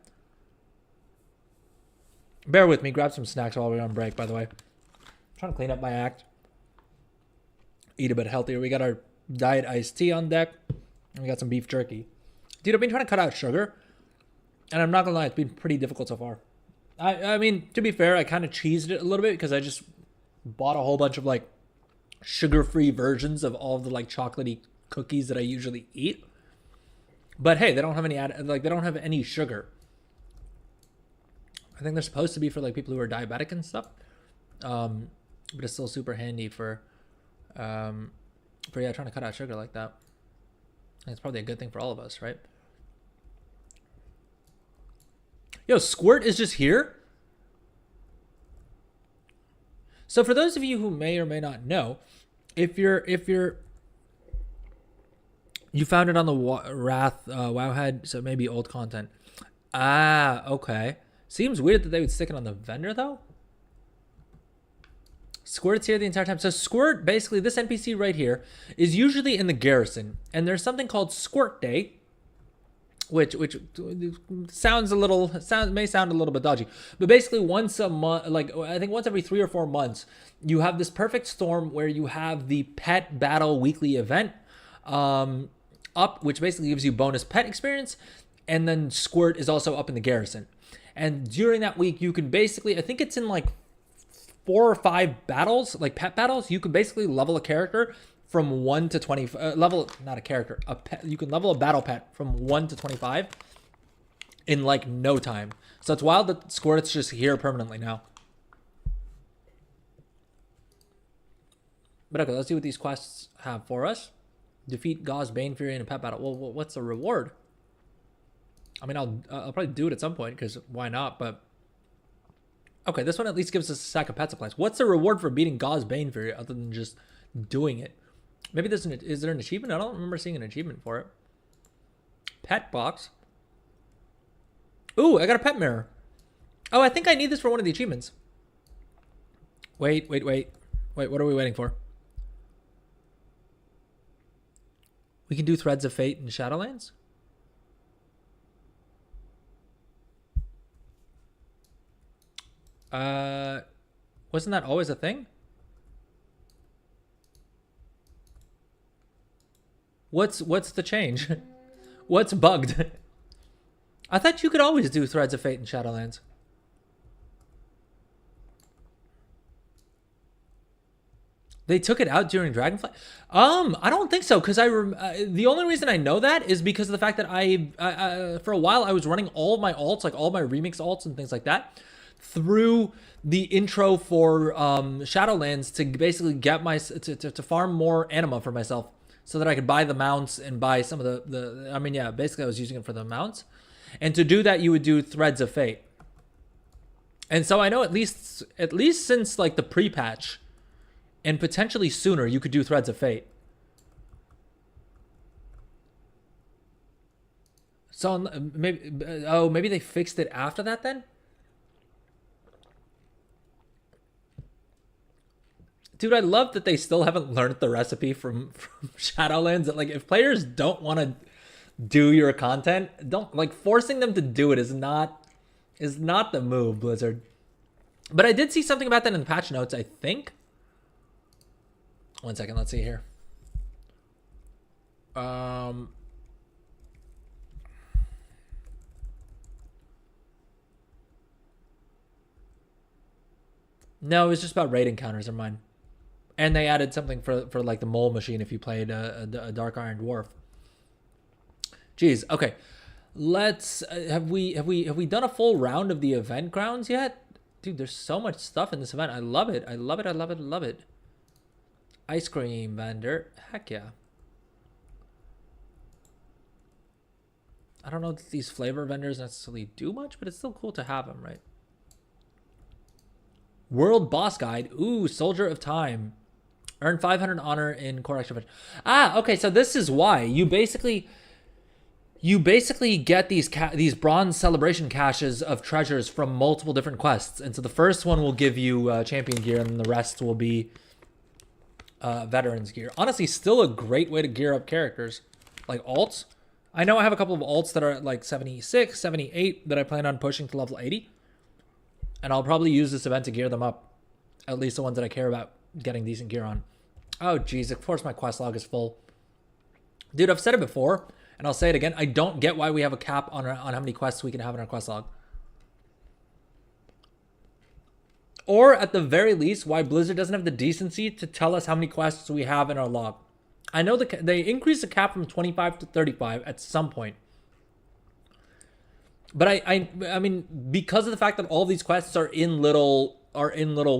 Bear with me. Grab some snacks while we're on break, by the way. I'm trying to clean up my act. Eat a bit healthier. We got our diet iced tea on deck. And we got some beef jerky. Dude, I've been trying to cut out sugar. And I'm not going to lie, it's been pretty difficult so far. I mean, to be fair, I kind of cheesed it a little bit because I just bought a whole bunch of like sugar-free versions of all of the like chocolatey cookies that I usually eat. But hey, they don't have any they don't have any sugar. I think they're supposed to be for like people who are diabetic and stuff. But it's still super handy for yeah, trying to cut out sugar like that. And it's probably a good thing for all of us, right? Yo, Squirt is just here. So for those of you who may or may not know, if you found it on the Wrath Wowhead, so maybe old content. Ah, okay. Seems weird that they would stick it on the vendor though. Squirt's here the entire time. So Squirt, basically this NPC right here, is usually in the garrison. And there's something called Squirt Day, which sounds a little, may sound a little bit dodgy. But basically once a month, like I think once every 3 or 4 months, you have this perfect storm where you have the pet battle weekly event up, which basically gives you bonus pet experience. And then Squirt is also up in the garrison. And during that week, you can basically, I think it's in like 4 or 5 battles, like pet battles, you can basically level a character from 1 to 20, not a character, a pet, you can level a battle pet from 1 to 25 in like no time. So it's wild that Squirt's just here permanently now. But okay, let's see what these quests have for us. Defeat Gauss, Bane, Fury in a pet battle. Well, what's the reward? I mean, I'll probably do it at some point because why not? But okay, this one at least gives us a stack of pet supplies. What's the reward for beating Gauss, Bane, Fury other than just doing it? Maybe there's is there an achievement? I don't remember seeing an achievement for it. Pet box. Ooh, I got a pet mirror. Oh, I think I need this for one of the achievements. Wait. Wait, what are we waiting for? We can do Threads of Fate in Shadowlands? Wasn't that always a thing? What's the change? What's bugged? I thought you could always do Threads of Fate in Shadowlands. They took it out during Dragonflight. I don't think so, because the only reason I know that is because of the fact that I for a while I was running all of my alts, like all my remix alts and things like that, through the intro for Shadowlands to basically get to farm more anima for myself, so that I could buy the mounts and buy some of the. I mean, yeah, basically I was using it for the mounts, and to do that you would do Threads of Fate. And so I know at least since like the pre-patch, and potentially sooner, you could do Threads of Fate. So maybe they fixed it after that then? Dude, I love that they still haven't learned the recipe from Shadowlands. Like, if players don't want to do your content, don't, like, forcing them to do it is not the move, Blizzard. But I did see something about that in the patch notes, I think. 1 second, let's see here. No, it was just about raid encounters of mine. And they added something for like the mole machine if you played a Dark Iron Dwarf. Jeez, okay. Let's have we done a full round of the event grounds yet? Dude, there's so much stuff in this event. I love it. I love it. I love it. I love it. Ice cream vendor. Heck yeah. I don't know if these flavor vendors necessarily do much, but it's still cool to have them, right? World Boss Guide. Ooh, Soldier of Time. Earn 500 honor in core extra. Ah, okay, so this is why. You basically get these bronze celebration caches of treasures from multiple different quests. And so the first one will give you champion gear, and then the rest will be veterans gear. Honestly, still a great way to gear up characters. Like alts. I know I have a couple of alts that are at like 76, 78 that I plan on pushing to level 80. And I'll probably use this event to gear them up. At least the ones that I care about getting decent gear on. Oh, geez. Of course my quest log is full. Dude, I've said it before, and I'll say it again. I don't get why we have a cap on how many quests we can have in our quest log. Or, at the very least, why Blizzard doesn't have the decency to tell us how many quests we have in our log. I know they increased the cap from 25 to 35 at some point. But I mean, because of the fact that all these quests are in little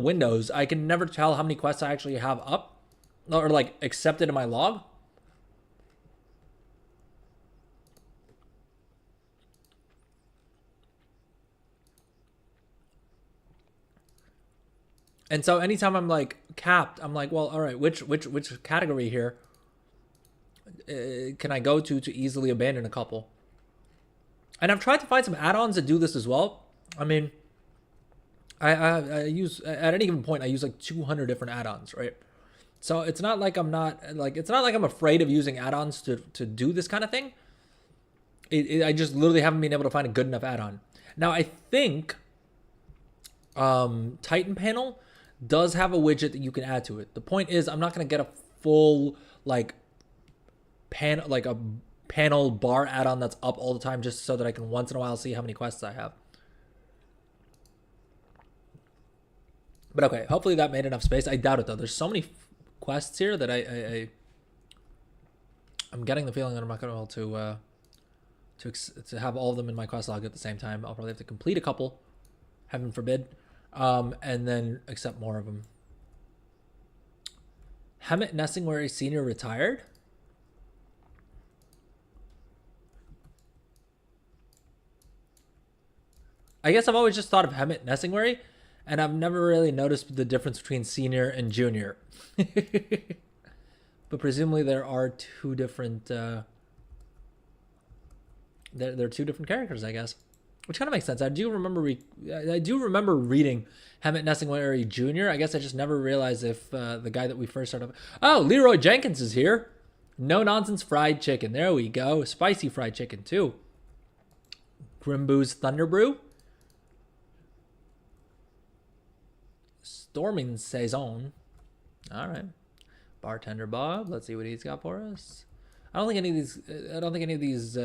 windows, I can never tell how many quests I actually have up or like accepted in my log. And so anytime I'm like capped, I'm like, well, all right, which category here can I go to easily abandon a couple? And I've tried to find some add-ons that do this as well. I mean, I use, at any given point, I use like 200 different add-ons, right? So it's not like I'm afraid of using add-ons to do this kind of thing. I just literally haven't been able to find a good enough add-on. Now, I think Titan Panel does have a widget that you can add to it. The point is, I'm not going to get a full, like a panel bar add-on that's up all the time just so that I can once in a while see how many quests I have. But okay, hopefully that made enough space. I doubt it though. There's so many quests here that I'm getting the feeling that I'm not going to be able to have all of them in my quest log at the same time. I'll probably have to complete a couple, heaven forbid, and then accept more of them. Hemet Nessingwary Senior retired? I guess I've always just thought of Hemet Nessingwary, and I've never really noticed the difference between senior and junior. But presumably there are two different... They're two different characters, I guess. which kind of makes sense. I do remember reading Hammett Nessingwary Jr. I guess I just never realized if the guy that we first started. Oh, Leroy Jenkins is here. No nonsense fried chicken. There we go. Spicy fried chicken too. Grimboo's Thunder Brew. Storming Saison. All right. Bartender Bob. Let's see what he's got for us. I don't think any of these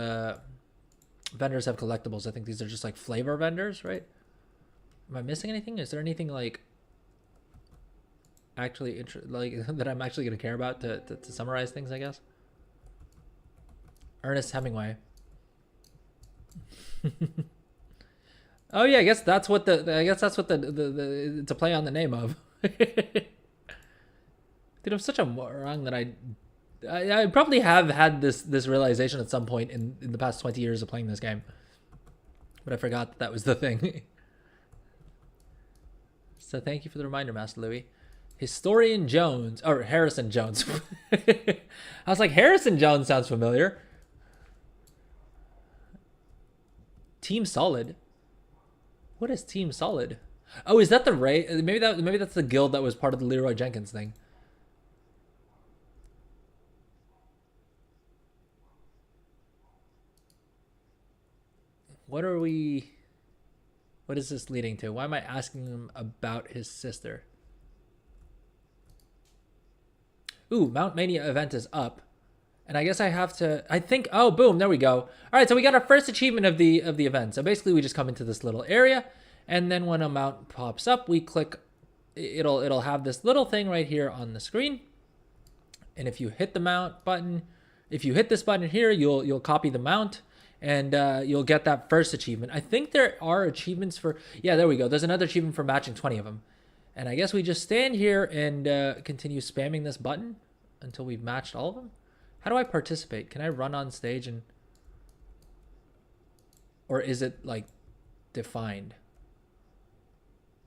vendors have collectibles. I think these are just like flavor vendors, right? Am I missing anything? Is there anything like actually that I'm actually going to care about to summarize things, I guess? Ernest Hemingway. Oh yeah, I guess that's what the it's a play on the name of. Dude, I'm such a moron that I probably have had this realization at some point in the past 20 years of playing this game, but I forgot that was the thing. So thank you for the reminder, Master Louis. Historian Jones, or Harrison Jones. I was like, Harrison Jones sounds familiar. Team Solid. What is Team Solid? Oh, is that the Ray? Maybe that's the guild that was part of the Leroy Jenkins thing. What is this leading to? Why am I asking him about his sister? Ooh, Mount Mania event is up. And I guess I have to, I think, oh, boom, there we go. All right, so we got our first achievement of the event. So basically we just come into this little area, and then when a mount pops up, we click, it'll have this little thing right here on the screen. And if you hit the mount button, if you hit this button here, you'll copy the mount, and you'll get that first achievement. I think there are achievements for, yeah, there we go. There's another achievement for matching 20 of them. And I guess we just stand here and continue spamming this button until we've matched all of them. How do I participate? Can I run on stage and, or is it like defined?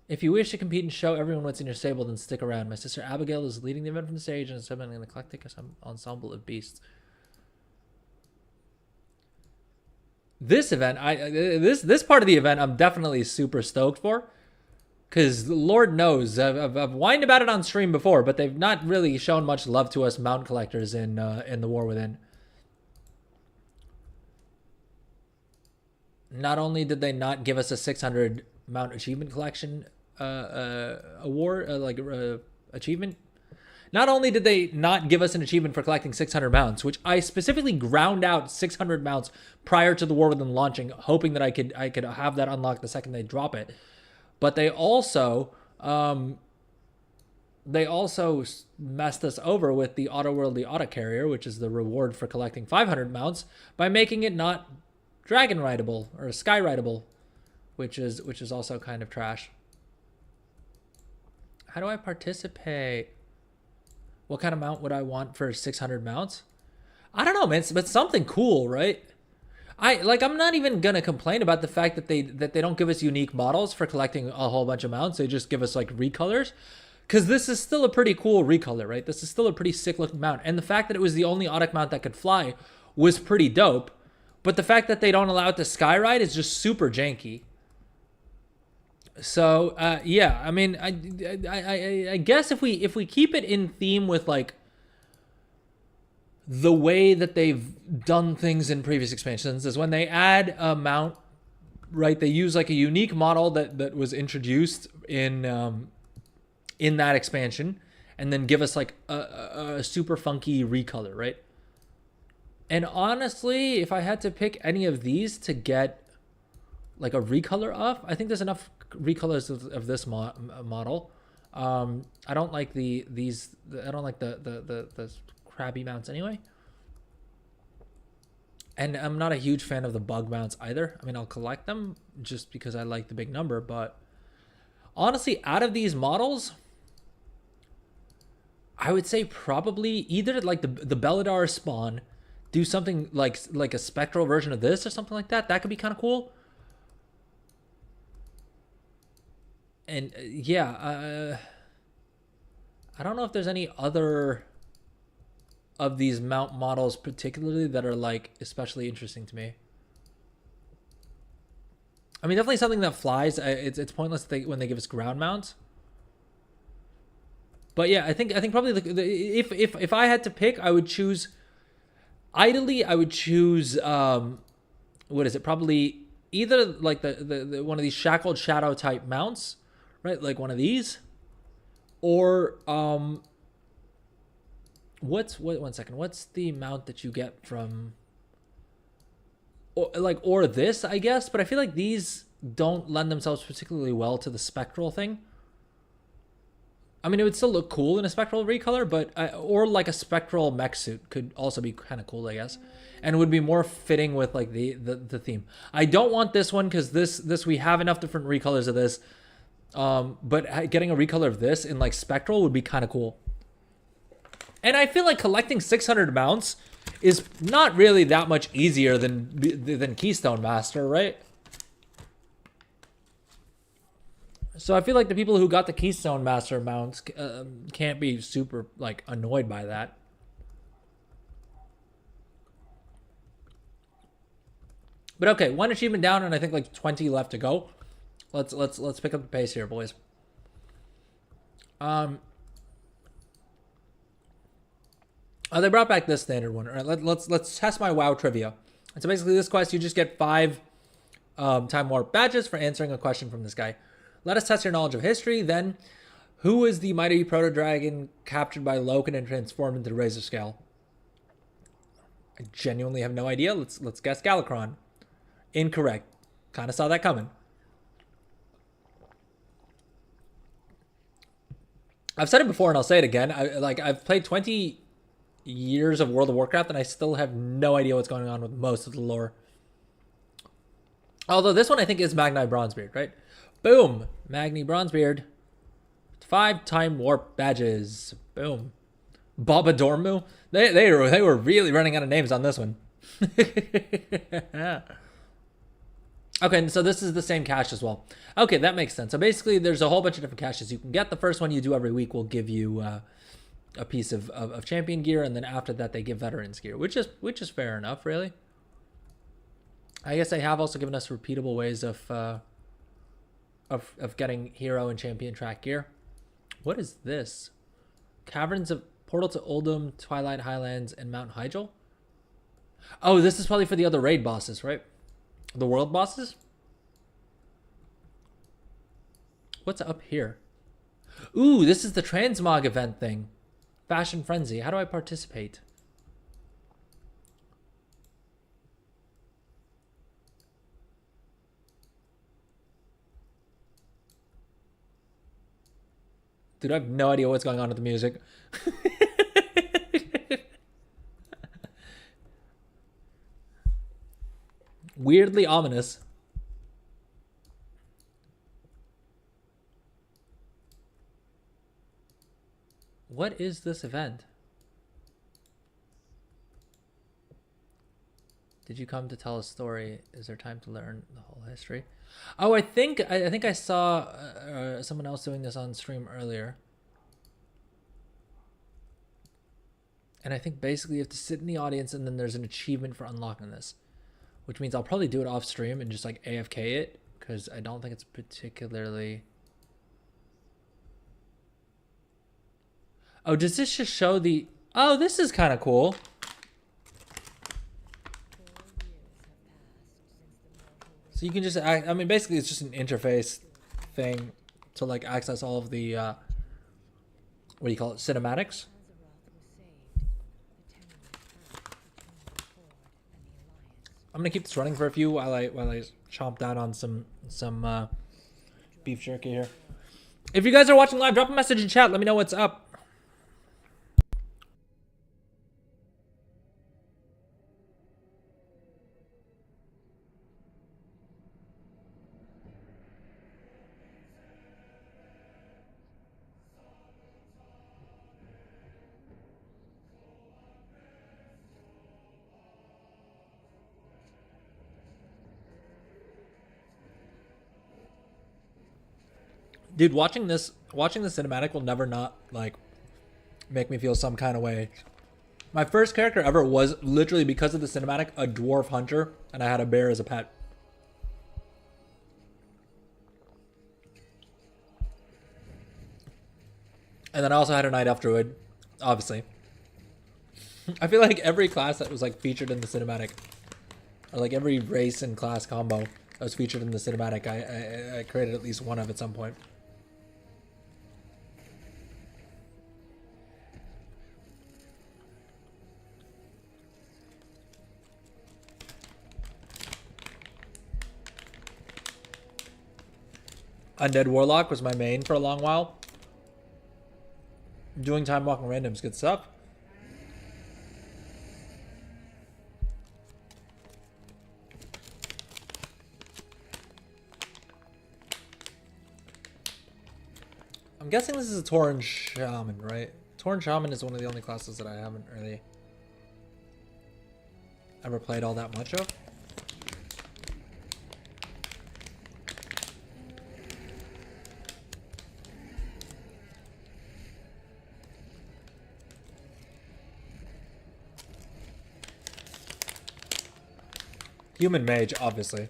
If you wish to compete and show everyone what's in your stable, then stick around. My sister Abigail is leading the event from the stage and is assembling an eclectic ensemble of beasts. This event, this part of the event, I'm definitely super stoked for, because Lord knows I've whined about it on stream before, but they've not really shown much love to us mount collectors in the War Within. Not only did they not give us a 600 mount achievement collection award, achievement. Not only did they not give us an achievement for collecting 600 mounts, which I specifically ground out 600 mounts prior to the War Within launching, hoping that I could have that unlocked the second they drop it. But they also messed us over with the Otterworldly Autocarrier, which is the reward for collecting 500 mounts, by making it not dragon rideable or sky rideable, which is also kind of trash. How do I participate? What kind of mount would I want for 600 mounts? I don't know, man, but something cool, right? I'm not even gonna complain about the fact that they don't give us unique models for collecting a whole bunch of mounts. They just give us like recolors, because this is still a pretty cool recolor, right? This is still a pretty sick looking mount, and the fact that it was the only Audic mount that could fly was pretty dope. But the fact that they don't allow it to skyride is just super janky. So yeah, I mean, I guess if we keep it in theme with like the way that they've done things in previous expansions, is when they add a mount, right, they use like a unique model that was introduced in that expansion, and then give us like a super funky recolor, right? And honestly, if I had to pick any of these to get like a recolor of, I think there's enough recolors of this model. I don't like the crabby mounts anyway. And I'm not a huge fan of the bug mounts either. I mean, I'll collect them just because I like the big number, but honestly, out of these models, I would say probably either like the Belladar spawn, do something like a spectral version of this or something like that. That could be kind of cool. And yeah, I don't know if there's any other of these mount models particularly that are like especially interesting to me. I mean, definitely something that flies. It's pointless when they give us ground mounts. But yeah, I think probably if I had to pick, I would choose. Ideally, I would choose what is it? Probably either like the one of these shackled shadow type mounts, right? Like one of these, or one second? What's the mount that you get from? Or this, I guess, but I feel like these don't lend themselves particularly well to the spectral thing. I mean, it would still look cool in a spectral recolor, but or like a spectral mech suit could also be kind of cool, I guess, and would be more fitting with like the theme. I don't want this one because this we have enough different recolors of this, but getting a recolor of this in like spectral would be kind of cool. And I feel like collecting 600 mounts is not really that much easier than Keystone Master, right? So I feel like the people who got the Keystone Master mounts can't be super like annoyed by that. But okay, one achievement down, and I think like 20 left to go. Let's pick up the pace here, boys. Oh, they brought back this standard one. All right, let's test my WoW trivia. And so basically, this quest you just get 5 time warp badges for answering a question from this guy. Let us test your knowledge of history. Then, who is the mighty proto dragon captured by Loken and transformed into the Razor Scale? I genuinely have no idea. Let's guess Galakron. Incorrect. Kind of saw that coming. I've said it before and I'll say it again. I've played 20 years of World of Warcraft and I still have no idea what's going on with most of the lore. Although this one I think is Magni Bronzebeard, right? Boom! Magni Bronzebeard. 5 time warp badges. Boom. Baba Dormu. They were really running out of names on this one. Okay, so this is the same cache as well. Okay, that makes sense. So basically, there's a whole bunch of different caches you can get. The first one you do every week will give you a piece of champion gear, and then after that they give veterans gear, which is fair enough, really. I guess they have also given us repeatable ways of getting hero and champion track gear. What is this? Caverns of Portal to Uldum, Twilight Highlands, and Mount Hyjal? Oh, this is probably for the other raid bosses, right? The world bosses? What's up here? Ooh, this is the Transmog event thing. Fashion Frenzy. How do I participate? Dude, I have no idea what's going on with the music. Weirdly ominous. What is this event? Did you come to tell a story? Is there time to learn the whole history? Oh, I think I saw someone else doing this on stream earlier. And I think basically you have to sit in the audience and then there's an achievement for unlocking this. Which means I'll probably do it off stream and just like AFK it. Because I don't think it's particularly... Oh, does this just show the... Oh, this is kind of cool. So you can just... I mean, basically it's just an interface thing to like access all of the... what do you call it? Cinematics? I'm gonna keep this running for a few while I chomp down on some beef jerky here. If you guys are watching live, drop a message in chat. Let me know what's up. Dude, watching the cinematic will never not like make me feel some kind of way. My first character ever was literally because of the cinematic a dwarf hunter, and I had a bear as a pet. And then I also had a Night Elf Druid, obviously. I feel like every class that was like featured in the cinematic, or like every race and class combo that was featured in the cinematic, I created at least one of at some point. Undead Warlock was my main for a long while. Doing time walking randoms, good stuff. I'm guessing this is a Tauren Shaman, right? Tauren Shaman is one of the only classes that I haven't really ever played all that much of. Human Mage, obviously.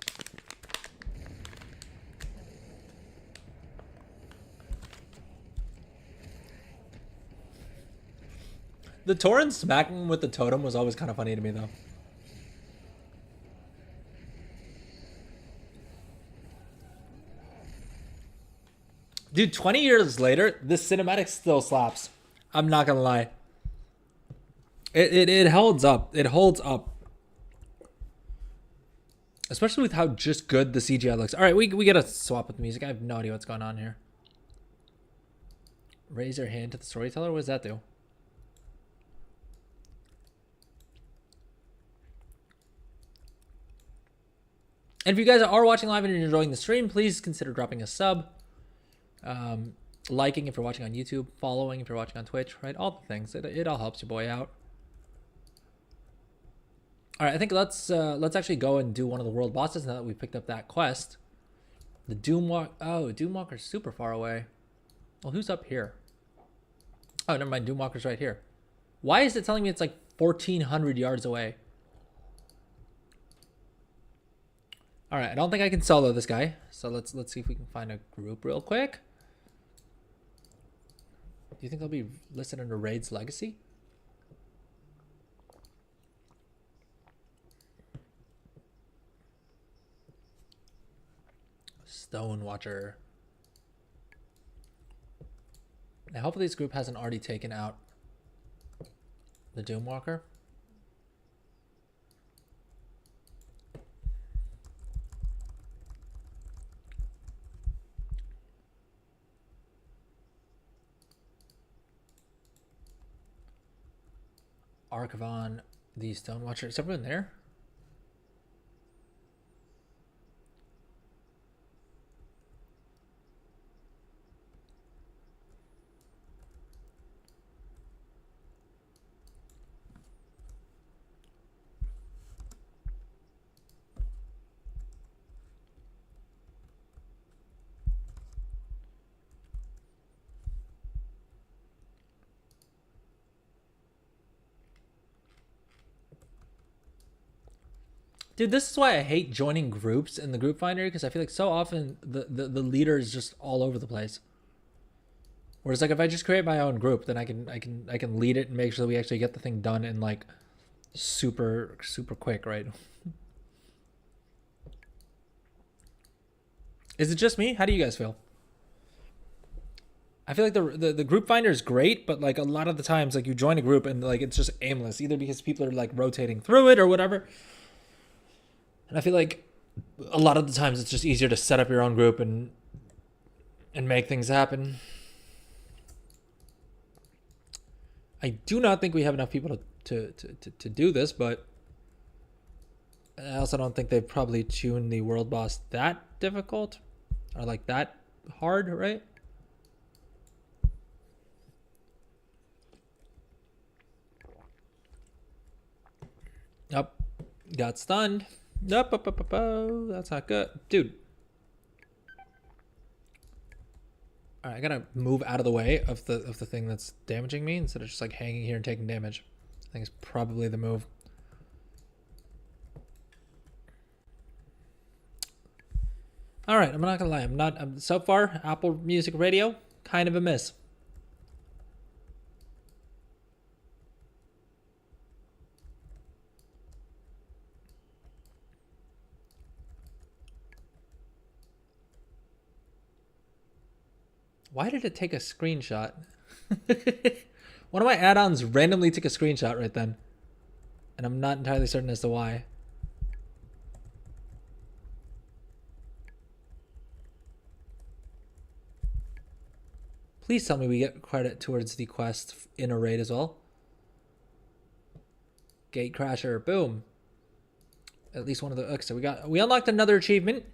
The Tauren smacking with the totem was always kind of funny to me, though. Dude, 20 years later, this cinematic still slaps. I'm not gonna lie. It holds up. It holds up. Especially with how just good the CGI looks. All right, we gotta swap with the music. I have no idea what's going on here. Raise your hand to the storyteller. What does that do? And if you guys are watching live and you're enjoying the stream, please consider dropping a sub, liking if you're watching on YouTube, following if you're watching on Twitch, right? All the things. It all helps your boy out. All right, I think let's actually go and do one of the world bosses now that we picked up that quest. The Doomwalker. Oh, Doomwalker's super far away. Well, who's up here? Oh, never mind. Doomwalker's right here. Why is it telling me it's like 1,400 yards away? All right, I don't think I can solo this guy. So let's see if we can find a group real quick. Do you think they'll be listed under Raid's Legacy? Stone Watcher. Now, hopefully this group hasn't already taken out the Doomwalker. Archivon, the Stone Watcher. Is everyone there? Dude, this is why I hate joining groups in the group finder, because I feel like so often the leader is just all over the place. Whereas like if I just create my own group, then I can lead it and make sure that we actually get the thing done in like super quick, right? Is it just me? How do you guys feel? I feel like the group finder is great, but like a lot of the times like you join a group and like it's just aimless, either because people are like rotating through it or whatever. And I feel like a lot of the times it's just easier to set up your own group and make things happen. I do not think we have enough people to do this, but I also don't think they've probably tuned the world boss that difficult or like that hard, right? Yep. Got stunned. Nope, that's not good. Dude. All right, I gotta move out of the way of the thing that's damaging me instead of just like hanging here and taking damage. I think it's probably the move. All right, I'm not gonna lie. I'm so far, Apple Music Radio, kind of a miss. Why did it take a screenshot? One of my add-ons randomly took a screenshot right then. And I'm not entirely certain as to why. Please tell me we get credit towards the quest in a raid as well. Gate Crasher, boom. At least one of the... Okay, so we unlocked another achievement.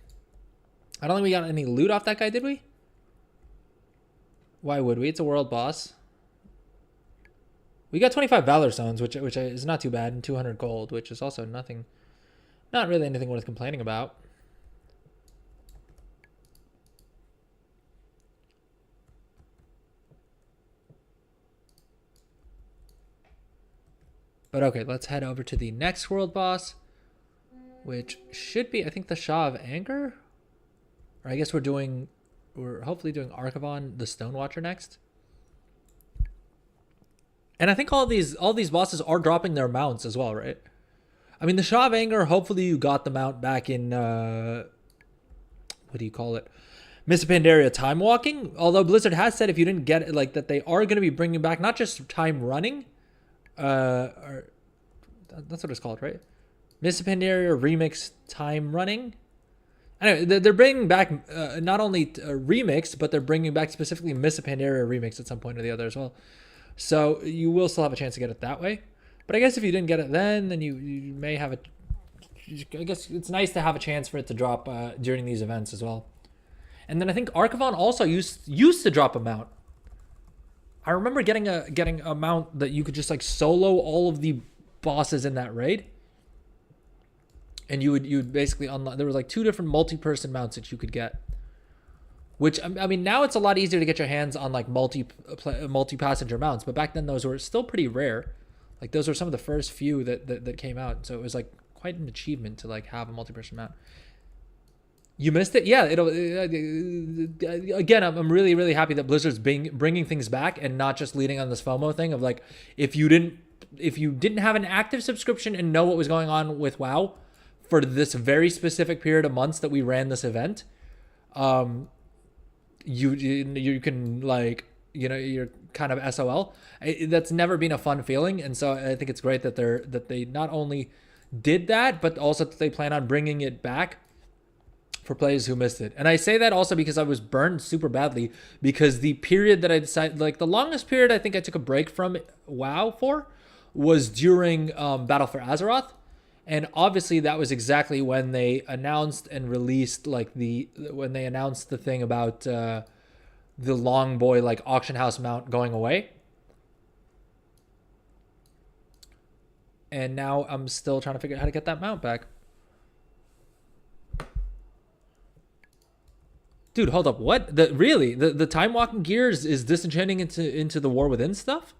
I don't think we got any loot off that guy, did we? Why would we? It's a world boss. We got 25 Valor Stones, which is not too bad, and 200 gold, which is also nothing... Not really anything worth complaining about. But okay, let's head over to the next world boss, which should be, I think, the Shah of Anger. Or I guess we're hopefully doing Archivon, the Stonewatcher next. And I think all these bosses are dropping their mounts as well, right? I mean, the Shah of Anger, hopefully you got the mount back in, what do you call it? Miss Pandaria Time Walking. Although Blizzard has said if you didn't get it, like that they are going to be bringing back not just time running, or that's what it's called, right? Miss Pandaria Remix Time Running. Anyway, they're bringing back not only remix, but they're bringing back specifically Miss Pandaria Remix at some point or the other as well. So you will still have a chance to get it that way. But I guess if you didn't get it then you may have it. I guess it's nice to have a chance for it to drop during these events as well. And then I think Archivon also used to drop a mount. I remember getting a mount that you could just like solo all of the bosses in that raid. And you would basically unlock. There was like 2 different multi-person mounts that you could get. Which, I mean, now it's a lot easier to get your hands on like multi-passenger mounts, but back then those were still pretty rare. Like those were some of the first few that came out, so it was like quite an achievement to like have a multi-person mount. You missed it? Yeah. Again, I'm really, really happy that Blizzard's bringing things back and not just leading on this FOMO thing of like, if you didn't have an active subscription and know what was going on with WoW for this very specific period of months that we ran this event, you can like, you're kind of SOL. That's never been a fun feeling, and so I think it's great that they not only did that, but also that they plan on bringing it back for players who missed it. And I say that also because I was burned super badly, because the period that I decided, like the longest period I think I took a break from WoW for was during Battle for Azeroth. And obviously that was exactly when they announced and released when they announced the thing about the long boy like auction house mount going away. And now I'm still trying to figure out how to get that mount back. Dude, hold up. What? The time walking gear is disenchanting into the War Within stuff?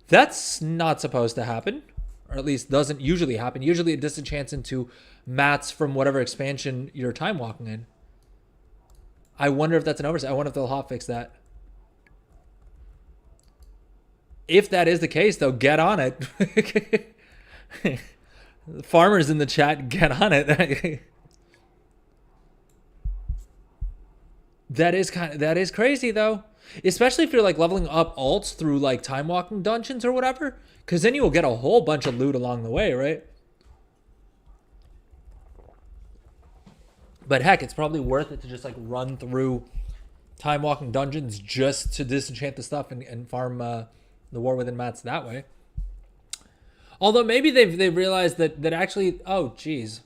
That's not supposed to happen. Or at least doesn't usually happen. Usually it disenchants into mats from whatever expansion you're time walking in. I wonder if that's an oversight. I wonder if they'll hotfix that. If that is the case, though, get on it. The farmers in the chat, get on it. That is crazy though. Especially if you're like leveling up alts through like time walking dungeons or whatever. Because then you will get a whole bunch of loot along the way, right? But heck, it's probably worth it to just like run through time walking dungeons just to disenchant the stuff and farm the War Within mats that way. Although maybe they've realized that actually, oh geez,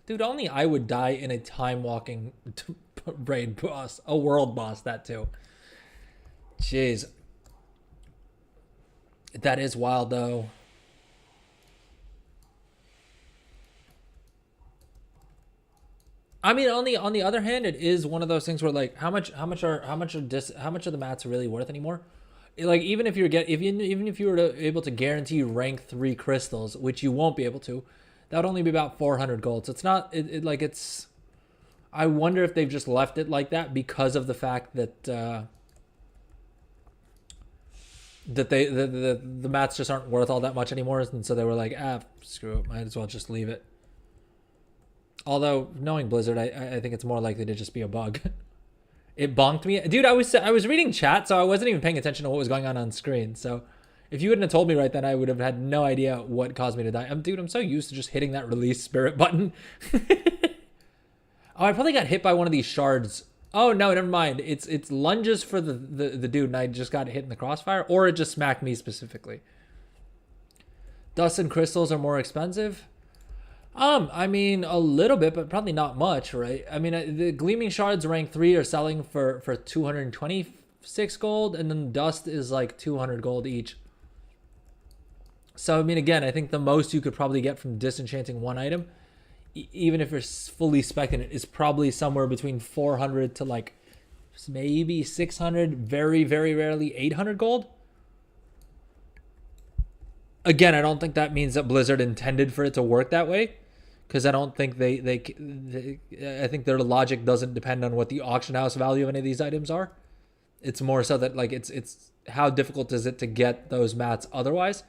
dude, only I would die in a time walking raid boss, a world boss, that too. Jeez. That is wild though. I mean, on the other hand, it is one of those things where like how much are the mats really worth anymore? Like even if you were able to guarantee rank 3 crystals, which you won't be able to, that would only be about 400 gold. So it's not it's. I wonder if they've just left it like that because of the fact that the mats just aren't worth all that much anymore, and so they were like, screw it, might as well just leave it. Although knowing Blizzard, I think it's more likely to just be a bug. It bonked me. Dude, I was reading chat, so I wasn't even paying attention to what was going on screen. So if you wouldn't have told me right then, I would have had no idea what caused me to die. Dude, I'm so used to just hitting that release spirit button. Oh, I probably got hit by one of these shards. Oh no, never mind. It's lunges for the dude, and I just got hit in the crossfire, or it just smacked me specifically. Dust and crystals are more expensive. I mean a little bit, but probably not much, right? I mean the gleaming shards rank 3 are selling for 226 gold, and then dust is like 200 gold each. So I mean, again, I think the most you could probably get from disenchanting one item, even if you're fully spec'ing it, is probably somewhere between 400 to like maybe 600, very, very rarely 800 gold. Again, I don't think that means that Blizzard intended for it to work that way, because I don't think they I think their logic doesn't depend on what the auction house value of any of these items are. It's more so that like it's how difficult is it to get those mats otherwise.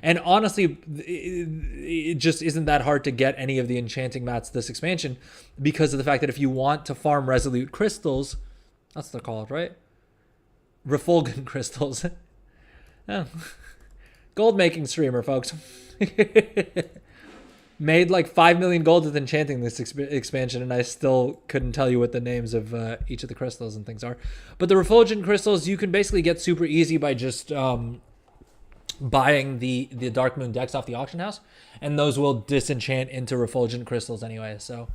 And honestly, it just isn't that hard to get any of the enchanting mats this expansion, because of the fact that if you want to farm resolute crystals, that's what they're called, right? Refulgent crystals. Oh. Gold making streamer, folks. Made like 5 million gold with enchanting this expansion, and I still couldn't tell you what the names of each of the crystals and things are. But the refulgent crystals you can basically get super easy by just buying the Dark Moon decks off the auction house, and those will disenchant into refulgent crystals anyway. So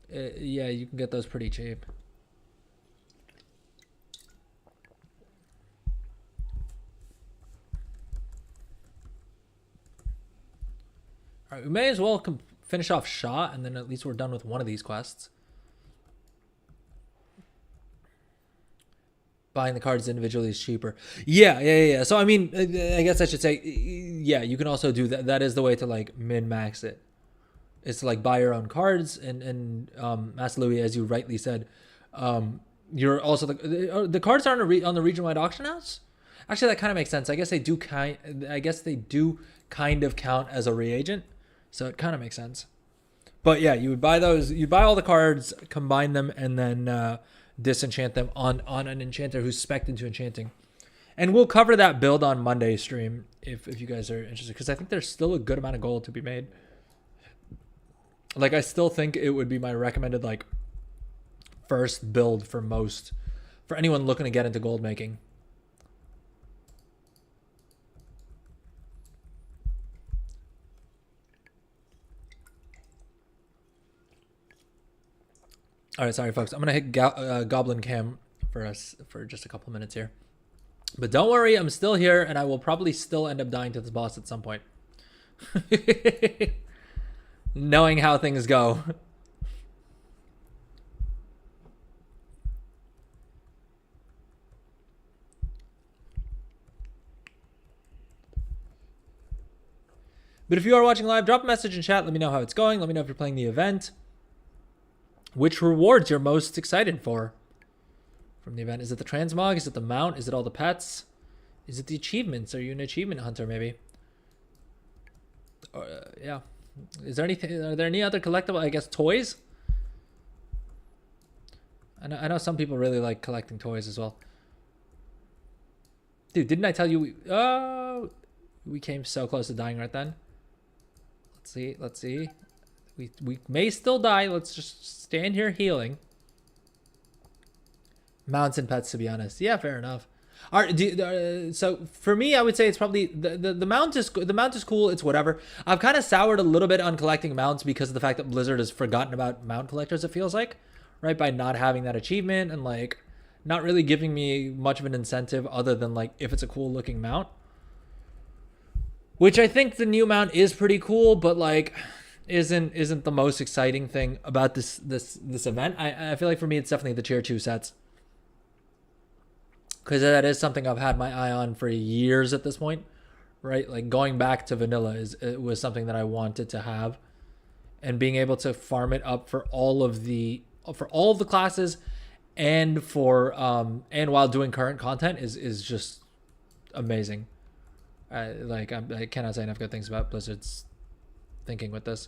yeah, you can get those pretty cheap. All right, we may as well finish off Shot, and then at least we're done with one of these quests. Buying the cards individually is cheaper. Yeah. So, I mean, I guess I should say, yeah, you can also do that. That is the way to, like, min-max it. It's to, like, buy your own cards, and Master Louis, as you rightly said, you're also, the cards aren't on the region-wide auction house? Actually, that kind of makes sense. I guess they do kind of count as a reagent. So it kind of makes sense. But yeah, you would buy those. You buy all the cards, combine them, and then disenchant them on an enchanter who's spec'd into enchanting. And we'll cover that build on Monday's stream if you guys are interested, because I think there's still a good amount of gold to be made. Like, I still think it would be my recommended, like, first build for anyone looking to get into gold making. All right, sorry, folks. I'm going to hit Goblin Cam for us for just a couple minutes here. But don't worry, I'm still here, and I will probably still end up dying to this boss at some point. Knowing how things go. But if you are watching live, drop a message in chat. Let me know how it's going. Let me know if you're playing the event. Which rewards you're most excited for from the event? Is it the transmog? Is it the mount? Is it all the pets? Is it the achievements? Are you an achievement hunter, maybe? Yeah. Is there anything? Are there any other collectible? I guess toys. I know some people really like collecting toys as well. Dude, didn't I tell you? We came so close to dying right then. Let's see. We may still die. Let's just stand here healing. Mounts and pets, to be honest. Yeah, fair enough. All right, so for me, I would say it's probably the mount is cool. It's whatever. I've kind of soured a little bit on collecting mounts because of the fact that Blizzard has forgotten about mount collectors. It feels like, right, by not having that achievement and like not really giving me much of an incentive other than like if it's a cool looking mount. Which I think the new mount is pretty cool, but like isn't the most exciting thing about this event. I feel like for me it's definitely the tier 2 sets, because that is something I've had my eye on for years at this point, right? Like going back to vanilla it was something that I wanted to have, and being able to farm it up for all of the classes and for and while doing current content is just amazing. I cannot say enough good things about Blizzard's thinking with this.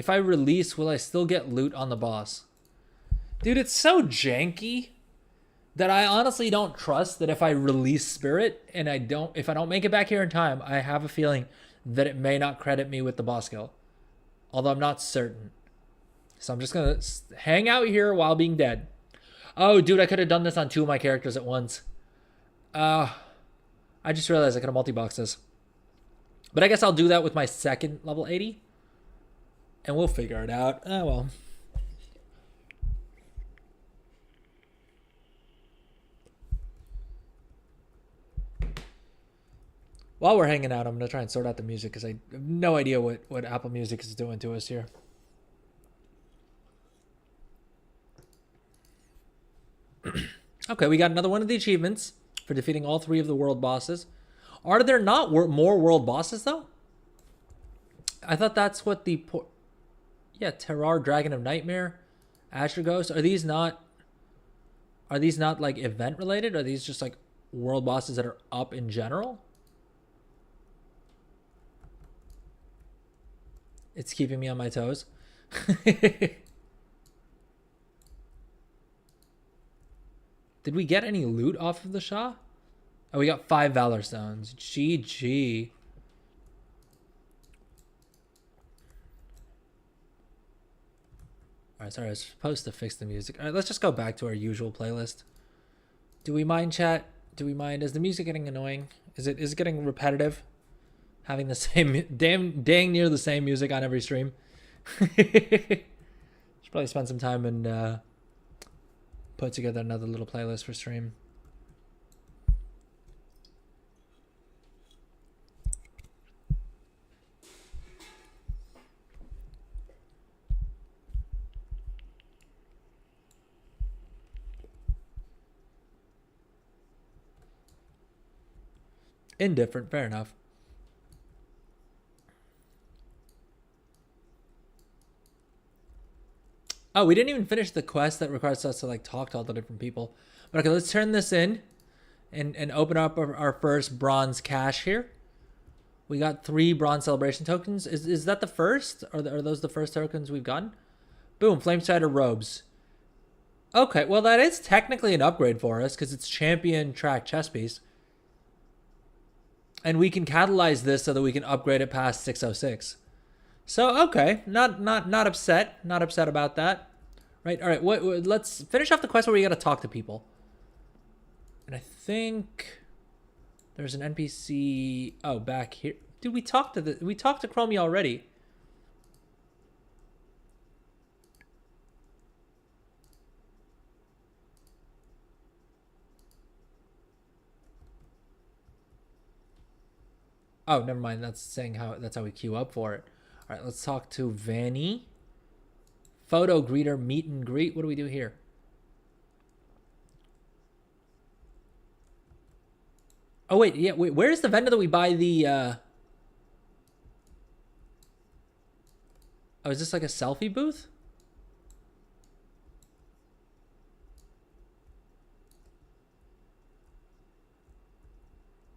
if I release, will I still get loot on the boss? Dude, it's so janky that I honestly don't trust that if I release Spirit and if I don't make it back here in time, I have a feeling that it may not credit me with the boss kill. Although I'm not certain. So I'm just going to hang out here while being dead. Oh, dude, I could have done this on 2 of my characters at once. I just realized I could have multi-boxed this. But I guess I'll do that with my second level 80. And we'll figure it out. Oh, well. While we're hanging out, I'm going to try and sort out the music because I have no idea what Apple Music is doing to us here. Okay, we got another one of the achievements for defeating all 3 of the world bosses. Are there not more world bosses, though? I thought that's what the... Yeah, Terrar, Dragon of Nightmare, Azure Ghost. Are these not like event related? Are these just like world bosses that are up in general? It's keeping me on my toes. Did we get any loot off of the Shah? Oh, we got 5 Valor Stones. GG. Alright, sorry, I was supposed to fix the music. Alright, let's just go back to our usual playlist. Do we mind, chat? Do we mind? Is the music getting annoying? Is it getting repetitive? Having the same, dang near the same music on every stream. Should probably spend some time and put together another little playlist for stream. Indifferent, fair enough. Oh, we didn't even finish the quest that requires us to like talk to all the different people. But okay, let's turn this in and open up our first bronze cache here. We got 3 bronze celebration tokens. Is that the first? Are those the first tokens we've gotten? Boom, Flamestrider robes. Okay, well that is technically an upgrade for us because it's champion track chest piece. And we can catalyze this so that we can upgrade it past 606. So, okay, not upset. Not upset about that. Right, all right, let's finish off the quest where we got to talk to people. And I think there's an NPC, oh, back here. Dude, we talked to Chromie already. Oh, never mind. That's how we queue up for it. All right, let's talk to Vanny. Photo greeter, meet and greet. What do we do here? Oh wait, yeah. Wait, where's the vendor that we buy the? Oh, is this like a selfie booth?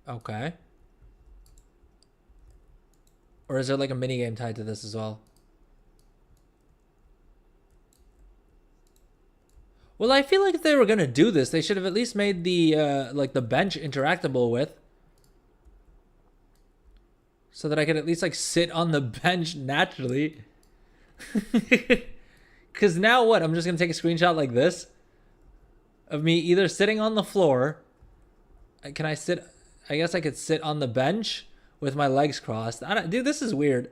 Okay. Or is there like a mini game tied to this as well? Well, I feel like if they were gonna do this, they should have at least made the like the bench interactable with, so that I could at least like sit on the bench naturally. Cause now what? I'm just gonna take a screenshot like this of me either sitting on the floor. Can I sit? I guess I could sit on the bench with my legs crossed. Dude, this is weird.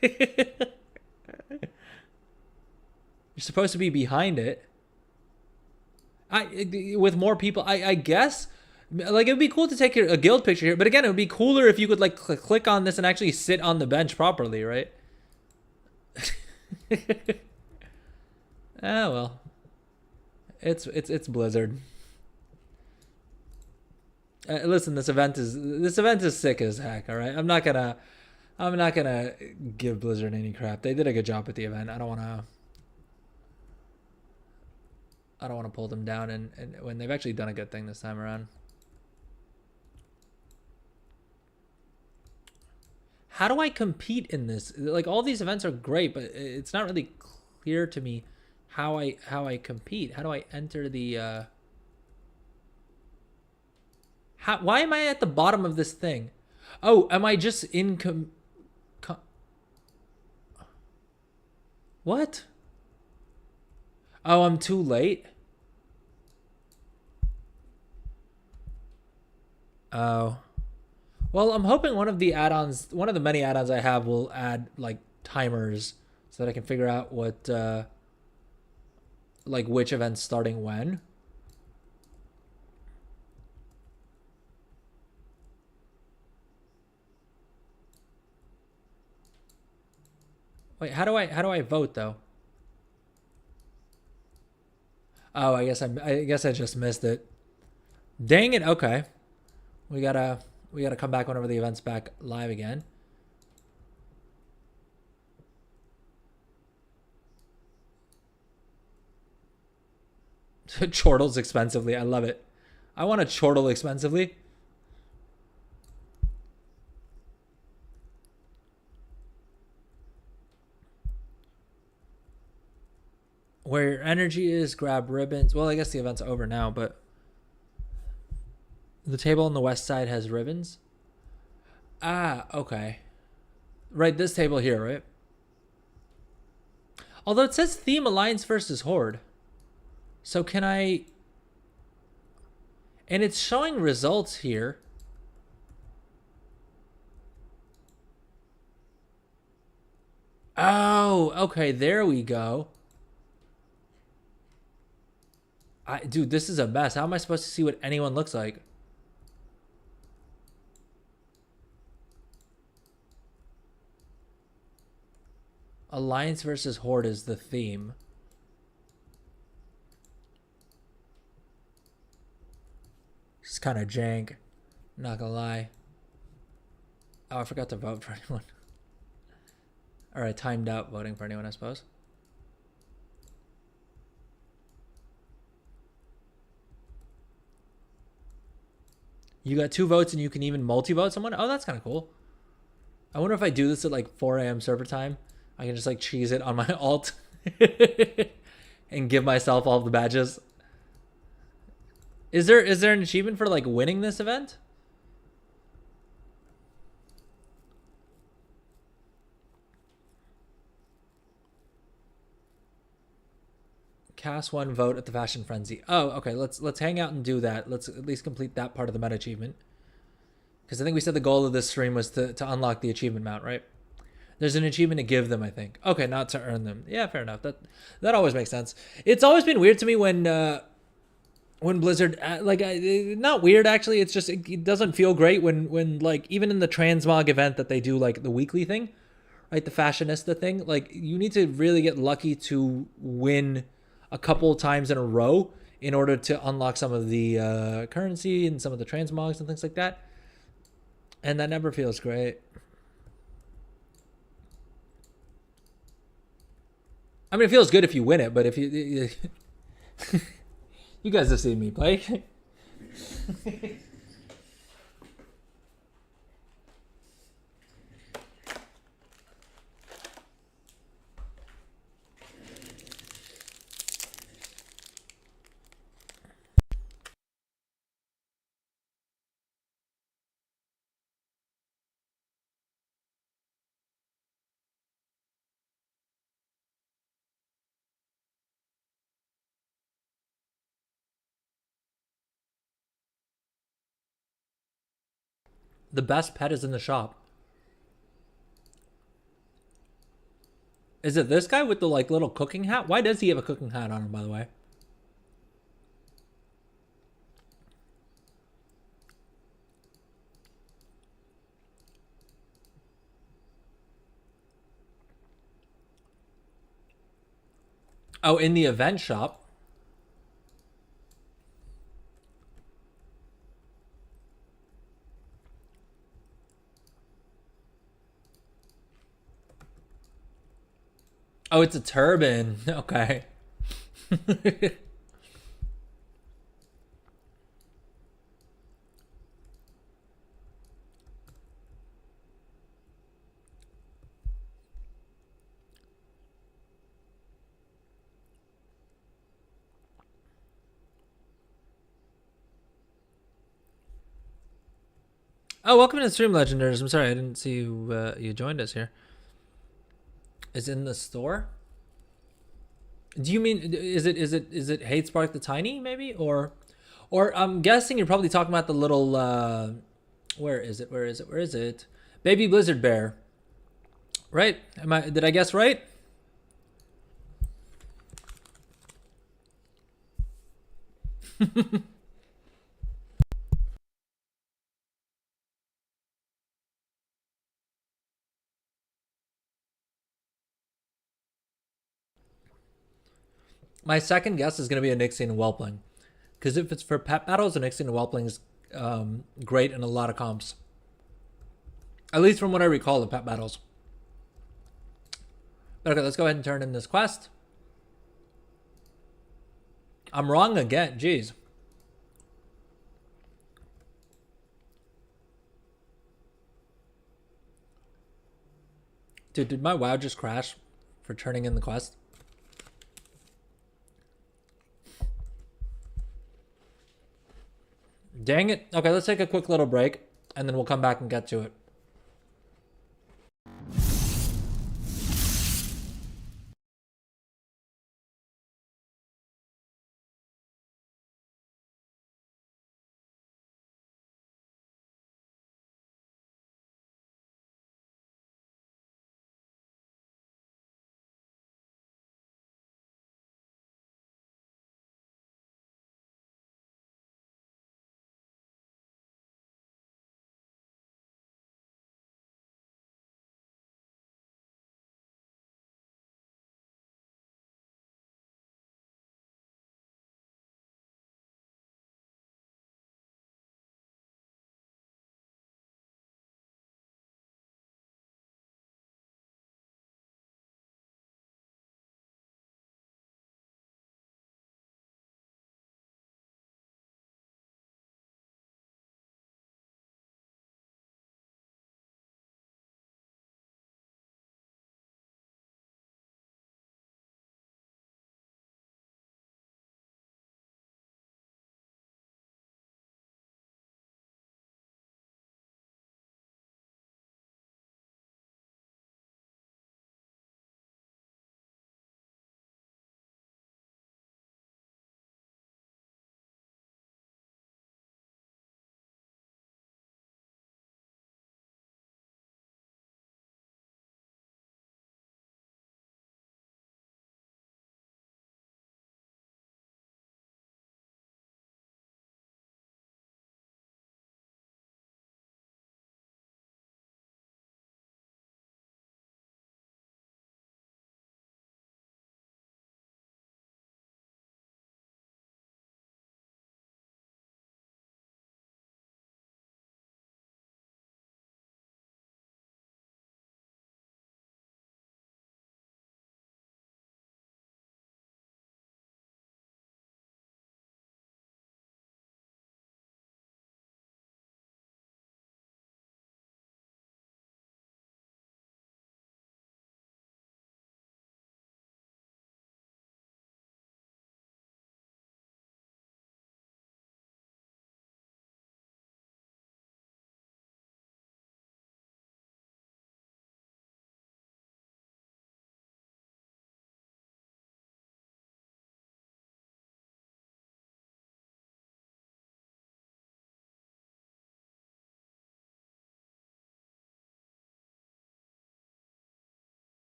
You're supposed to be behind it. With more people, I guess. Like, it would be cool to take a guild picture here. But again, it would be cooler if you could, like, click on this and actually sit on the bench properly, right? Ah, well. It's Blizzard. Listen, this event is sick as heck. All right, I'm not gonna give Blizzard any crap. They did a good job with the event. I don't wanna pull them down, and when they've actually done a good thing this time around. how do I compete in this? Like, all these events are great, but it's not really clear to me how I compete. How do I enter the why am I at the bottom of this thing? Oh, am I just in what? Oh, I'm too late. Oh. Well, I'm hoping one of the add-ons, one of the many add-ons I have will add like timers so that I can figure out what like which event's starting when. Wait, how do I vote though? Oh, I guess I just missed it. Dang it. Okay. We gotta come back whenever the event's back live again. Chortles expensively. I love it. I want to chortle expensively. Where your energy is, grab ribbons. Well, I guess the event's over now, but the table on the west side has ribbons. Ah, okay. Right, this table here, right? Although it says theme alliance versus horde. So can I... And it's showing results here. Oh, okay, there we go. Dude, this is a mess. How am I supposed to see what anyone looks like? Alliance versus horde is the theme. It's kind of jank. Not gonna lie. Oh, I forgot to vote for anyone. All right, timed out voting for anyone, I suppose. You got 2 votes and you can even multi-vote someone? Oh, that's kind of cool. I wonder if I do this at like 4 a.m. server time, I can just like cheese it on my alt and give myself all the badges. Is there an achievement for like winning this event? Cast 1 vote at the Fashion Frenzy. Oh, okay. Let's hang out and do that. Let's at least complete that part of the meta achievement. Because I think we said the goal of this stream was to unlock the achievement mount, right? There's an achievement to give them, I think. Okay, not to earn them. Yeah, fair enough. That always makes sense. It's always been weird to me when Blizzard not weird actually. It's just it doesn't feel great when like even in the Transmog event that they do like the weekly thing, right? The fashionista thing. Like you need to really get lucky to win a couple times in a row in order to unlock some of the currency and some of the transmogs and things like that. And that never feels great. I mean, it feels good if you win it, but if you you guys have seen me play. The best pet is in the shop. Is it this guy with the like little cooking hat? Why does he have a cooking hat on him, by the way? Oh, in the event shop. Oh, it's a turban. Okay. Oh, welcome to Stream Legendaries. I'm sorry, I didn't see you. You joined us here. Is in the store? Do you mean is it Hate Spark the Tiny maybe or I'm guessing you're probably talking about the little where is it? Where is it? Where is it? Baby Blizzard Bear. Right? Did I guess right? My second guess is going to be a Nixie and Whelpling. Because if it's for pet battles, a Nixie and Whelpling is great in a lot of comps. At least from what I recall the pet battles. But okay, let's go ahead and turn in this quest. I'm wrong again. Jeez. Dude, did my WoW just crash for turning in the quest? Dang it. Okay, let's take a quick little break and then we'll come back and get to it.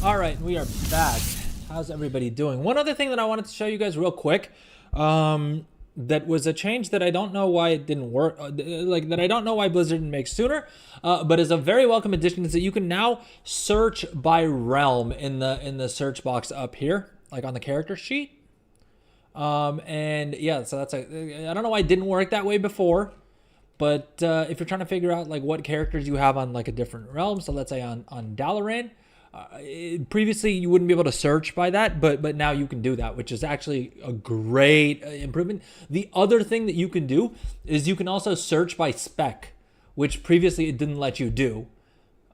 All right, we are back. How's everybody doing? One other thing that I wanted to show you guys real quick, that was a change that I don't know why it didn't work, that I don't know why Blizzard didn't make sooner, but is a very welcome addition, is that you can now search by realm in the search box up here, like on the character sheet. And yeah, so that's I don't know why it didn't work that way before. But if you're trying to figure out like what characters you have on like a different realm, so let's say on Dalaran, previously you wouldn't be able to search by that, but now you can do that, which is actually a great improvement. The other thing that you can do is you can also search by spec, which previously it didn't let you do.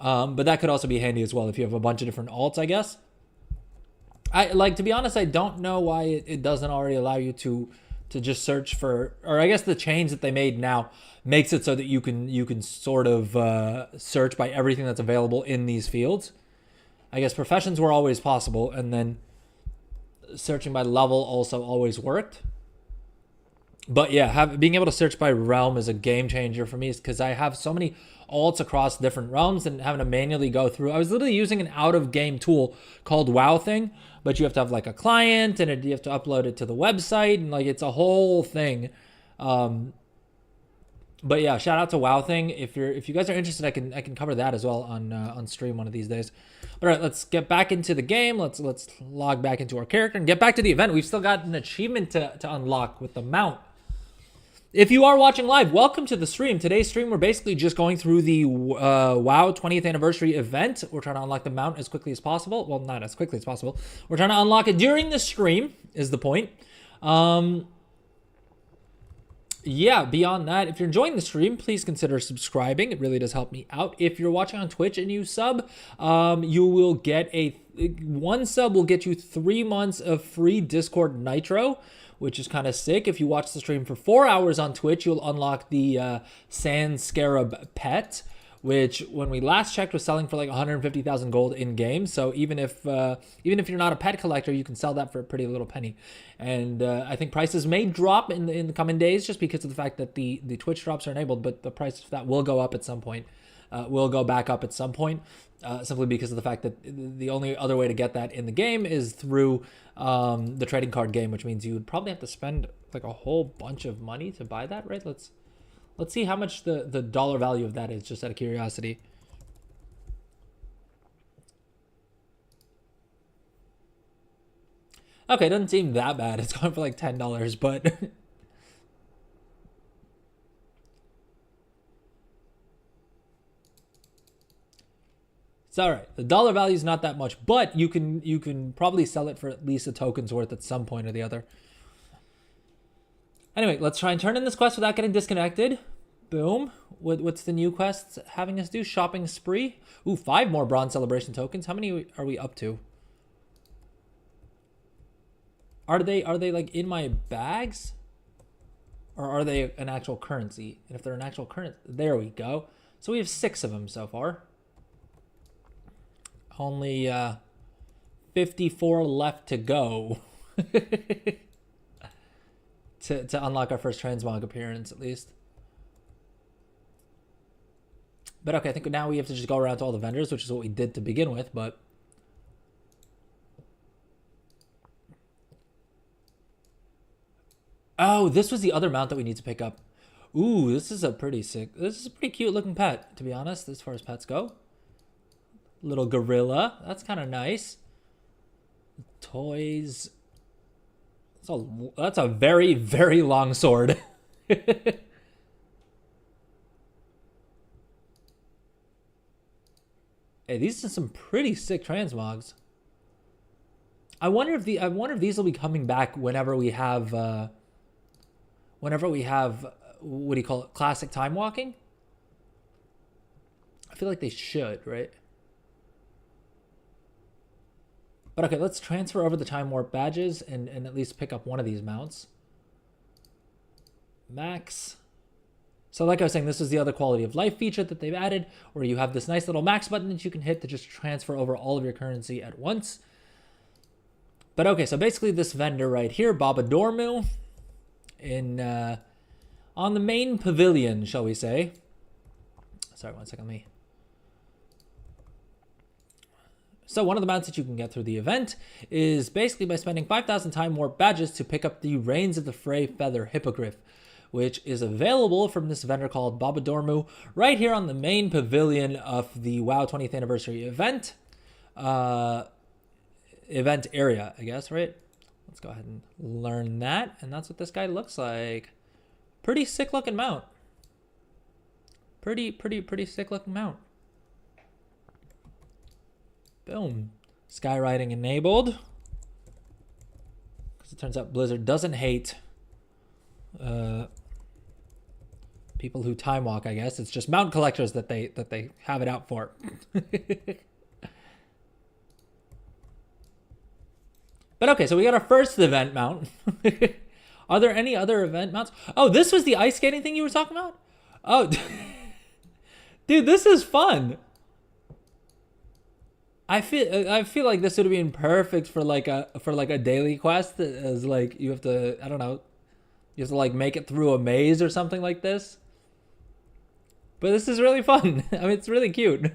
But that could also be handy as well if you have a bunch of different alts, I guess. To be honest, I don't know why it doesn't already allow you to just search for, or I guess the change that they made now makes it so that you can sort of search by everything that's available in these fields. I guess professions were always possible, and then searching by level also always worked. But yeah, being able to search by realm is a game changer for me, because I have so many alts across different realms and having to manually go through. I was literally using an out-of-game tool called WoW Thing, but you have to have like a client, and you have to upload it to the website, and like it's a whole thing. But yeah, shout out to WoW Thing. If you guys are interested, I can cover that as well on stream one of these days. All right, let's get back into the game. Let's log back into our character and get back to the event. We've still got an achievement to unlock with the mount. If you are watching live, welcome to the stream. Today's stream, we're basically just going through the WoW 20th anniversary event. We're trying to unlock the mount as quickly as possible. Well, not as quickly as possible. We're trying to unlock it during the stream is the point. Yeah, beyond that, if you're enjoying the stream, please consider subscribing. It really does help me out. If you're watching on Twitch and you sub, you will get one sub will get you 3 months of free Discord Nitro, which is kind of sick. If you watch the stream for 4 hours on Twitch, you'll unlock the Sand Scarab pet, which when we last checked was selling for like 150,000 gold in game. So even if you're not a pet collector, you can sell that for a pretty little penny. And I think prices may drop in the coming days just because of the fact that the Twitch drops are enabled, but the price of that will go up at some point. Will go back up at some point, simply because of the fact that the only other way to get that in the game is through the trading card game, which means you would probably have to spend like a whole bunch of money to buy that, right? Let's see how much the dollar value of that is, just out of curiosity. Okay, it doesn't seem that bad. It's going for like $10, but it's all right. The dollar value is not that much, but you can probably sell it for at least a token's worth at some point or the other. Anyway, let's try and turn in this quest without getting disconnected. Boom. What's the new quest having us do? Shopping spree. Ooh, 5 more bronze celebration tokens. How many are we up to? Are they like in my bags? Or are they an actual currency? And if they're an actual currency, there we go. So we have 6 of them so far. Only 54 left to go. to unlock our first Transmog appearance, at least. But okay, I think now we have to just go around to all the vendors, which is what we did to begin with, but oh, this was the other mount that we need to pick up. Ooh, this is a pretty cute looking pet, to be honest, as far as pets go. Little gorilla. That's kind of nice. Toys. That's a very, very long sword. Hey, these are some pretty sick transmogs. I wonder if these will be coming back whenever we have what do you call it? Classic time walking? I feel like they should, right? But okay, let's transfer over the time warp badges and at least pick up one of these mounts. Max. So like I was saying, this is the other quality of life feature that they've added, where you have this nice little max button that you can hit to just transfer over all of your currency at once. But okay, so basically this vendor right here, Baba Dormu, on the main pavilion, shall we say. Sorry, one second, let me So one of the mounts that you can get through the event is basically by spending 5,000 time warp badges to pick up the Reigns of the Frey Feather Hippogriff, which is available from this vendor called Babadormu right here on the main pavilion of the WoW 20th anniversary event area, I guess, right? Let's go ahead and learn that. And that's what this guy looks like. Pretty sick looking mount. Pretty sick looking mount. Boom. Skywriting enabled. Because it turns out Blizzard doesn't hate people who time walk, I guess. It's just mount collectors that they have it out for. But okay, so we got our first event mount. Are there any other event mounts? Oh, this was the ice skating thing you were talking about? Oh, dude, this is fun. I feel like this would have been perfect for like a daily quest, as like you have to, I don't know, you have to like make it through a maze or something like this. But this is really fun. I mean, it's really cute.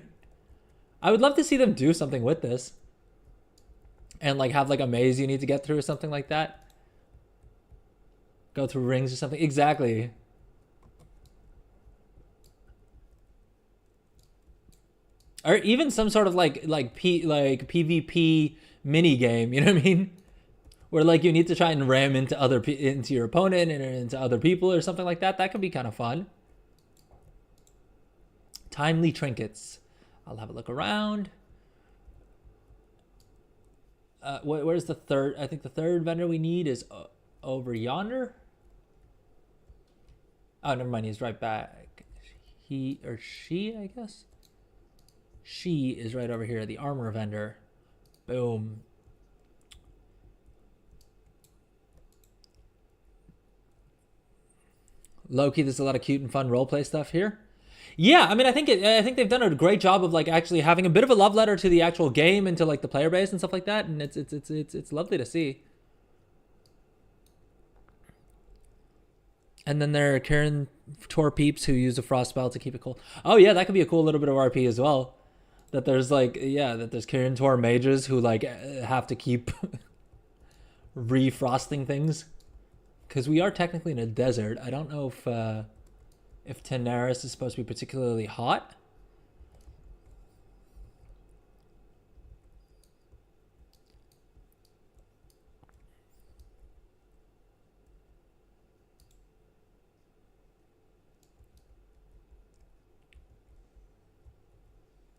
I would love to see them do something with this. And like have like a maze you need to get through or something like that. Go through rings or something. Exactly. Or even some sort of like PvP mini game, you know what I mean? Where like you need to try and ram into into your opponent and into other people or something like that. That could be kind of fun. Timely trinkets. I'll have a look around. Where's the third? I think the third vendor we need is over yonder. Oh, never mind. He's right back. He or she, I guess. She is right over here, the armor vendor. Boom. Low-key, there's a lot of cute and fun roleplay stuff here. Yeah, I mean, I think they've done a great job of like actually having a bit of a love letter to the actual game and to like the player base and stuff like that, and it's lovely to see. And then there are Karen Tor peeps who use a frost spell to keep it cold. Oh yeah, that could be a cool little bit of RP as well. That there's like, yeah, that there's Karen Tor mages who like have to keep refrosting things. Because we are technically in a desert. I don't know if Tenaris is supposed to be particularly hot.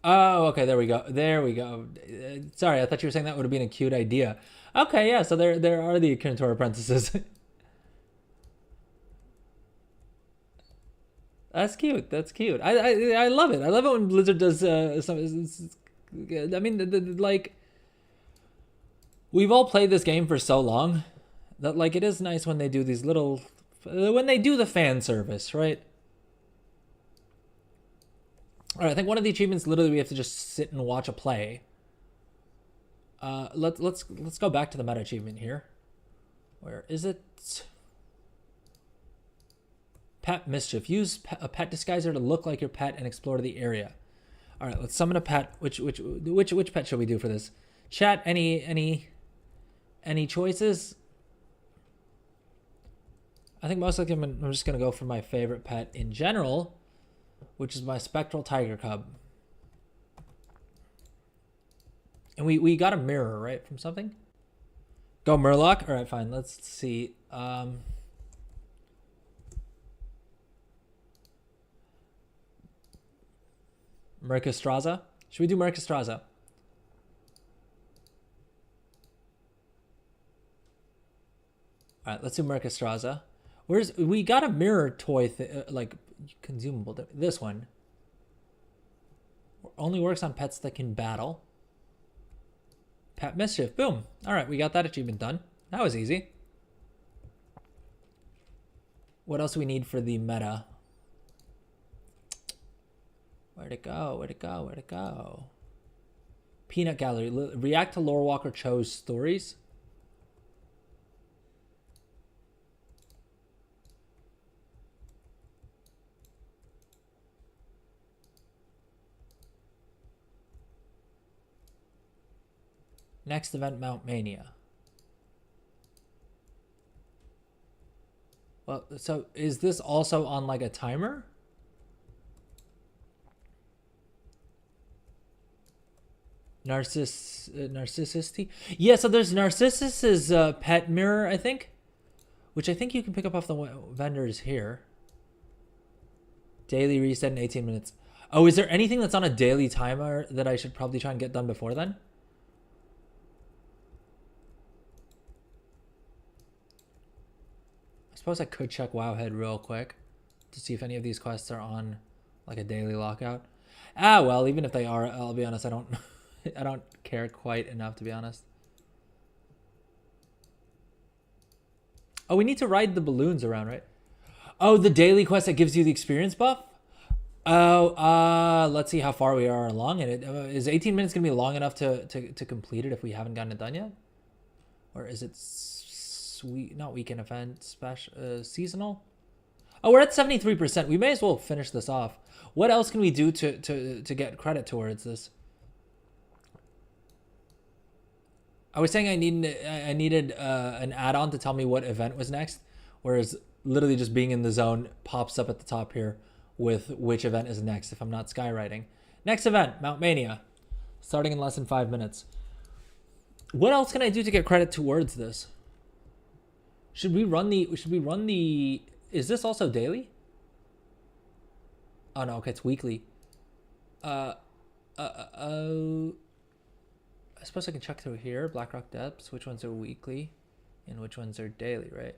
Oh, okay, there we go. There we go. Sorry, I thought you were saying that would have been a cute idea. Okay, yeah, so there are the Karen apprentices. That's cute. That's cute. I love it. I love it when Blizzard does some. I mean, like we've all played this game for so long that like it is nice when they do these little when they do the fan service, right? All right, I think one of the achievements literally we have to just sit and watch a play. Let's go back to the meta achievement here. Where is it? Pet mischief. Use a pet disguiser to look like your pet and explore the area. All right, let's summon a pet. Which pet should we do for this? Chat. Any choices? I think most likely I'm just gonna go for my favorite pet in general, which is my spectral tiger cub. And we got a mirror, right, from something? Go Murloc. All right, fine. Let's see. Mercastraza. Should we do Mercastraza? All right, let's do Mercastraza. We got a mirror toy like consumable. This one only works on pets that can battle. Pet mischief. Boom. All right, we got that achievement done. That was easy. What else do we need for the meta? Where'd it go? Where'd it go? Where'd it go? Peanut Gallery. React to Lorewalker Cho's stories. Next event, Mount Mania. Well, so is this also on like a timer? Narcissisty? Yeah, so there's Narcissus's pet mirror, I think. Which I think you can pick up off the vendors here. Daily reset in 18 minutes. Oh, is there anything that's on a daily timer that I should probably try and get done before then? I suppose I could check Wowhead real quick to see if any of these quests are on like a daily lockout. Ah, well, even if they are, I'll be honest, I don't I don't care quite enough, to be honest. Oh, we need to ride the balloons around, right? Oh, the daily quest that gives you the experience buff? Oh, let's see how far we are along in it. Is 18 minutes going to be long enough to complete it if we haven't gotten it done yet? Or is it not weekend event, special, seasonal? Oh, we're at 73%. We may as well finish this off. What else can we do to get credit towards this? I was saying I needed an add-on to tell me what event was next, whereas literally just being in the zone pops up at the top here with which event is next if I'm not skywriting. Next event, Mount Mania, starting in less than 5 minutes. What else can I do to get credit towards this? Should we run the is this also daily? Oh no, okay, it's weekly. I suppose I can check through here. Blackrock Depths, which ones are weekly and which ones are daily, right?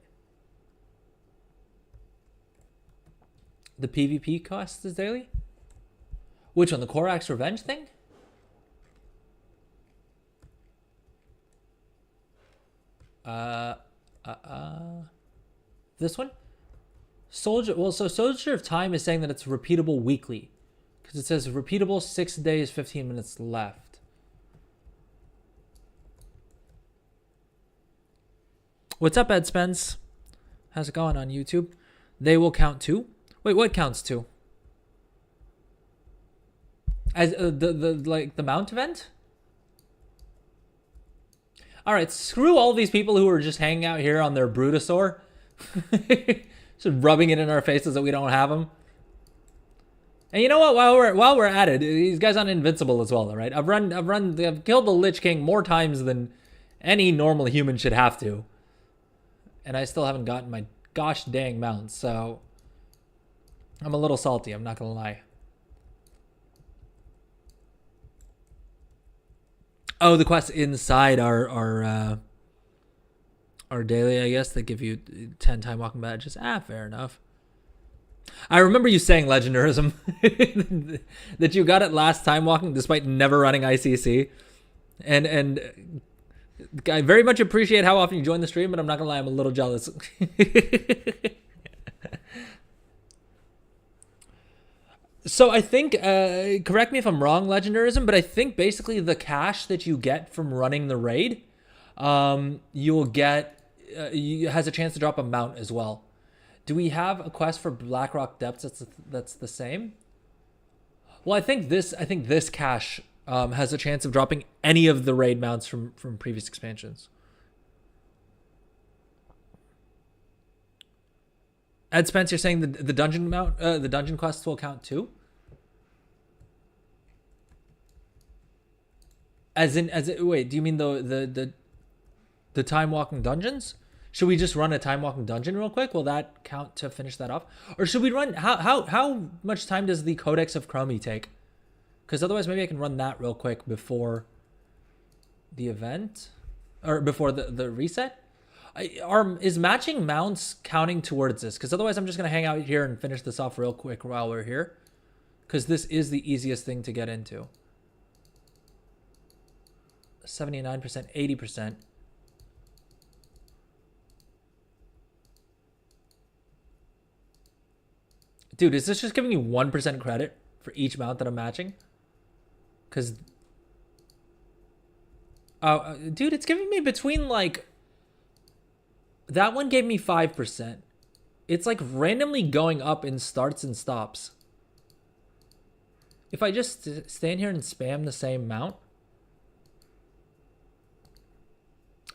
The PvP cost is daily? Which one? The Korax Revenge thing? This one? Soldier, well, so Soldier of Time is saying that it's repeatable weekly. Because it says repeatable 6 days, 15 minutes left. What's up, Ed Spence? How's it going on YouTube? They will count too? Wait, what counts too? As the mount event? All right, screw all these people who are just hanging out here on their Brutosaur. Just rubbing it in our faces that we don't have them. And you know what? While we're at it, these guys on Invincible as well, right? I've killed the Lich King more times than any normal human should have to. And I still haven't gotten my gosh dang mounts, so I'm a little salty, I'm not gonna lie. Oh, the quests inside our daily, I guess, that give you 10 time walking badges. Ah, fair enough. I remember you saying legendarism that you got it last time walking despite never running ICC. And I very much appreciate how often you join the stream, but I'm not gonna lie, I'm a little jealous. So I think, correct me if I'm wrong, legendarism, but I think basically the cash that you get from running the raid, you'll get, has a chance to drop a mount as well. Do we have a quest for Blackrock Depths that's the same? Well, I think this cash has a chance of dropping any of the raid mounts from previous expansions. Ed Spence, you're saying the dungeon mount, the dungeon quests will count too? Wait, do you mean the time walking dungeons? Should we just run a time walking dungeon real quick? Will that count to finish that off? Or should we run, how much time does the Codex of Chromie take? Because otherwise maybe I can run that real quick before the event or before the reset. Is matching mounts counting towards this? Because otherwise I'm just going to hang out here and finish this off real quick while we're here. Because this is the easiest thing to get into. 79%, 80%. Dude, is this just giving me 1% credit for each mount that I'm matching? Because... dude, it's giving me between like... That one gave me 5%. It's like randomly going up in starts and stops. If I just stand here and spam the same mount...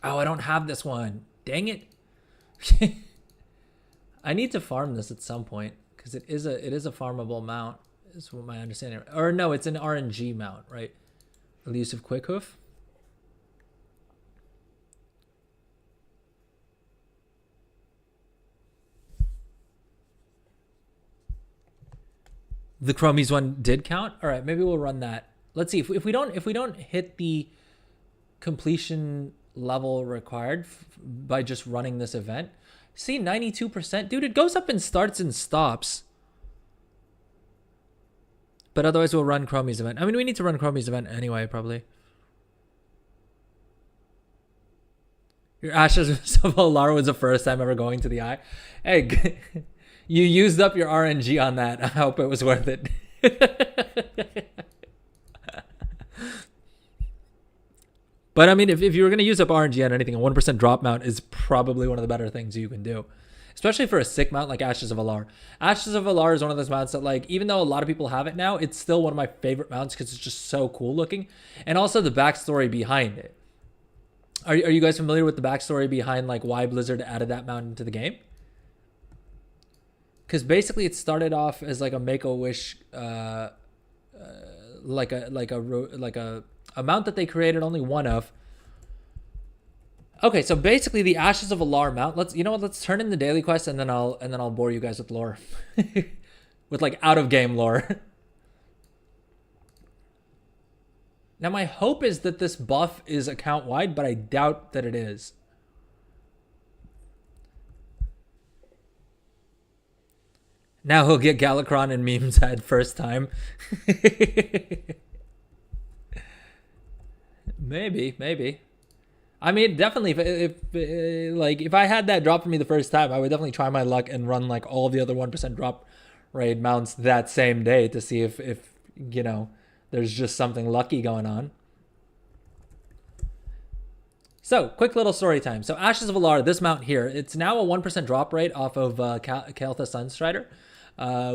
Oh, I don't have this one. Dang it. I need to farm this at some point because it is a farmable mount, is what my understanding. Or no, it's an RNG mount, right? Elusive Quick Hoof. The Chromies one did count. All right, maybe we'll run that. Let's see if we don't hit the completion level required by just running this event. See, 92%, dude. It goes up and starts and stops. But otherwise, we'll run Chromie's event. I mean, we need to run Chromie's event anyway, probably. Your Ashes of Solar was the first time ever going to the eye. Hey, you used up your RNG on that. I hope it was worth it. But I mean, if you were going to use up RNG on anything, a 1% drop mount is probably one of the better things you can do. Especially for a sick mount like Ashes of Alar. Ashes of Alar is one of those mounts that, like, even though a lot of people have it now, it's still one of my favorite mounts because it's just so cool looking. And also the backstory behind it. Are you guys familiar with the backstory behind, like, why Blizzard added that mount into the game? Because basically it started off as like a Make-A-Wish, like a mount that they created only one of. Okay, so basically the Ashes of Alar mount. Let's turn in the daily quest and then I'll bore you guys with lore, with like out of game lore. Now my hope is that this buff is account wide, but I doubt that it is. Now he'll get Galakron and memes head first time. Maybe. I mean, definitely, if I had that drop for me the first time, I would definitely try my luck and run like all the other 1% drop raid mounts that same day to see if you know, there's just something lucky going on. So, quick little story time. So, Ashes of Alar, this mount here, it's now a 1% drop rate off of Kael'thas Sunstrider,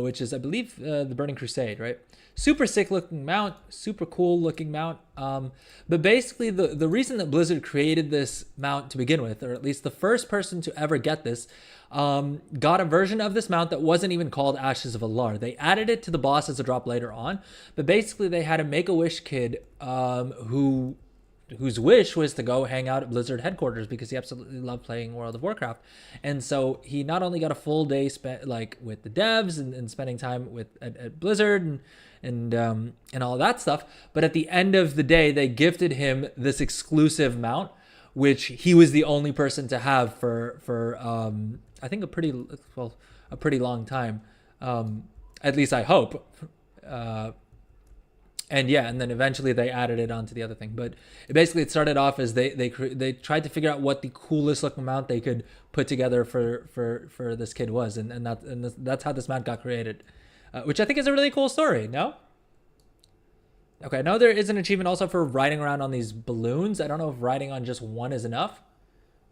which is, I believe, the Burning Crusade, right? Super sick looking mount, super cool looking mount. But basically, the reason that Blizzard created this mount to begin with, or at least the first person to ever get this, got a version of this mount that wasn't even called Ashes of Alar. They added it to the boss as a drop later on. But basically, they had a Make-A-Wish kid whose wish was to go hang out at Blizzard headquarters because he absolutely loved playing World of Warcraft. And so he not only got a full day spent like with the devs and spending time at Blizzard and all that stuff, but at the end of the day, they gifted him this exclusive mount, which he was the only person to have for I think a pretty long time. At least I hope. And yeah, and then eventually they added it onto the other thing. But it started off as they tried to figure out what the coolest looking mount they could put together for this kid was, and that's how this mount got created, which I think is a really cool story. No? Okay, I know there is an achievement also for riding around on these balloons. I don't know if riding on just one is enough,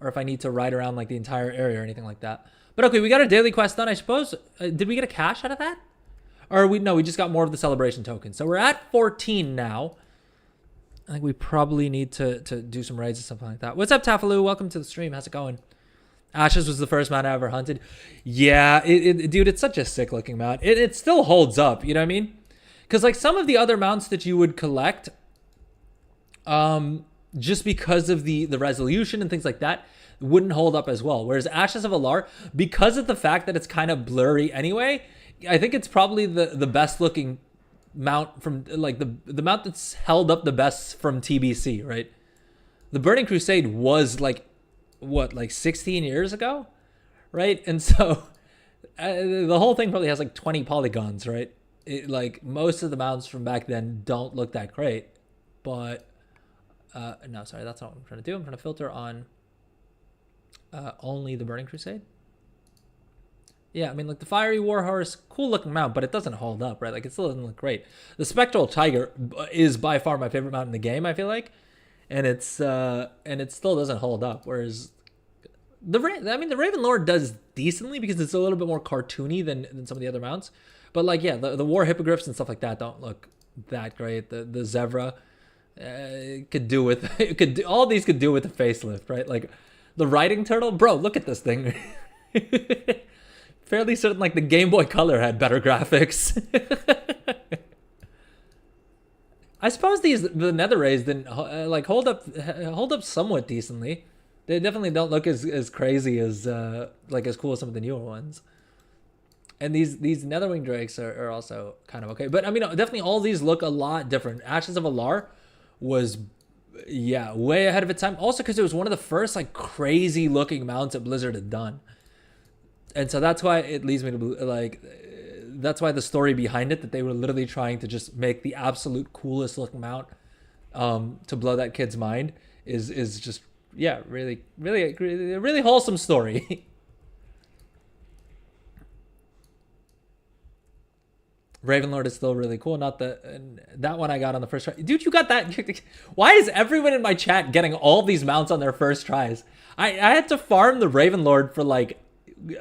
or if I need to ride around like the entire area or anything like that. But okay, we got a daily quest done, I suppose. Did we get a cash out of that? Or we just got more of the celebration tokens. So we're at 14 now. I think we probably need to do some raids or something like that. What's up, Tafaloo? Welcome to the stream. How's it going? Ashes was the first mount I ever hunted. Yeah, dude, it's such a sick looking mount. It still holds up, you know what I mean? Because like some of the other mounts that you would collect, just because of the resolution and things like that, wouldn't hold up as well. Whereas Ashes of Alar, because of the fact that it's kind of blurry anyway, I think it's probably the best looking mount from like the mount that's held up the best from TBC, right? The Burning Crusade was like 16 years ago, right? And so the whole thing probably has like 20 polygons, right? Like most of the mounts from back then don't look that great, but no, sorry, that's not what I'm trying to do. I'm trying to filter on only the Burning Crusade. Yeah, I mean, like the Fiery Warhorse, cool looking mount, but it doesn't hold up, right? Like it still doesn't look great. The Spectral Tiger is by far my favorite mount in the game, I feel like, and it still doesn't hold up. Whereas the Raven Lord does decently because it's a little bit more cartoony than some of the other mounts. But like, yeah, the War Hippogriffs and stuff like that don't look that great. The Zevra, It could do with it could do, all these could do with a facelift, right? Like the riding turtle, bro. Look at this thing. Fairly certain like the Game Boy Color had better graphics. I suppose the nether rays didn't like hold up somewhat decently. They definitely don't look as crazy as like as cool as some of the newer ones. And these netherwing drakes are also kind of okay. But I mean, definitely all these look a lot different. Ashes of Alar was, yeah, way ahead of its time. Also because it was one of the first like crazy looking mounts that Blizzard had done. And so that's why it leads me to like, that's why the story behind it, that they were literally trying to just make the absolute coolest looking mount to blow that kid's mind is just, yeah, really, really, really wholesome story. Ravenlord is still really cool. Not that one I got on the first try. Dude, you got that. Why is everyone in my chat getting all these mounts on their first tries? I had to farm the Ravenlord for like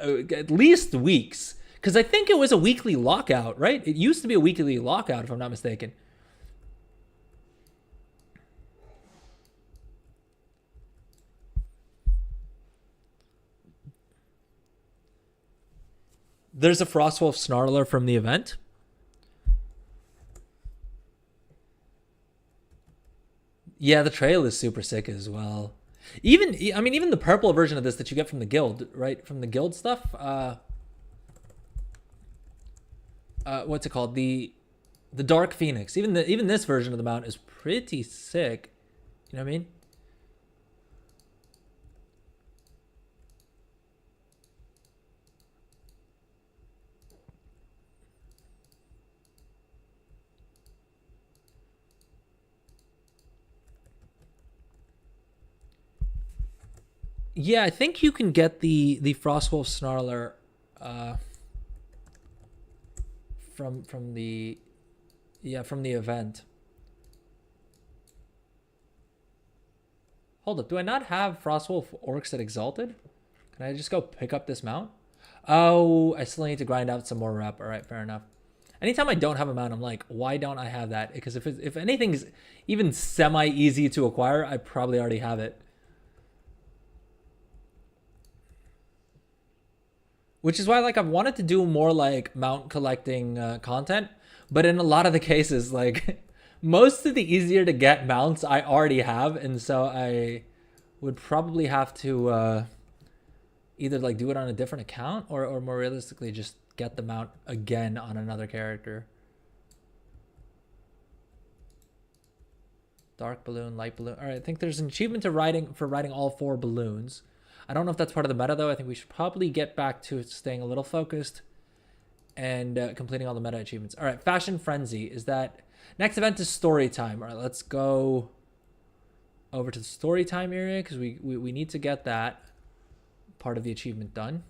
at least weeks. Because I think it was a weekly lockout, right? It used to be a weekly lockout, if I'm not mistaken. There's a Frostwolf Snarler from the event. Yeah, the trail is super sick as well. Even the purple version of this that you get from the guild, right? From the guild stuff. What's it called? The Dark Phoenix. Even this version of the mount is pretty sick. You know what I mean? Yeah, I think you can get the Frostwolf Snarler from the event. Hold up, do I not have Frostwolf Orcs at Exalted? Can I just go pick up this mount? Oh, I still need to grind out some more rep. All right, fair enough. Anytime I don't have a mount, I'm like, why don't I have that? Because if anything's even semi easy to acquire, I probably already have it. Which is why like I've wanted to do more like mount collecting content, but in a lot of the cases, like most of the easier to get mounts I already have, and so I would probably have to either like do it on a different account or more realistically just get the mount again on another character. Dark balloon, light balloon. All right, I think there's an achievement for riding all 4 balloons. I don't know if that's part of the meta though. I think we should probably get back to staying a little focused and completing all the meta achievements. All right, Fashion Frenzy is that next event is story time. All right, let's go over to the story time area because we need to get that part of the achievement done.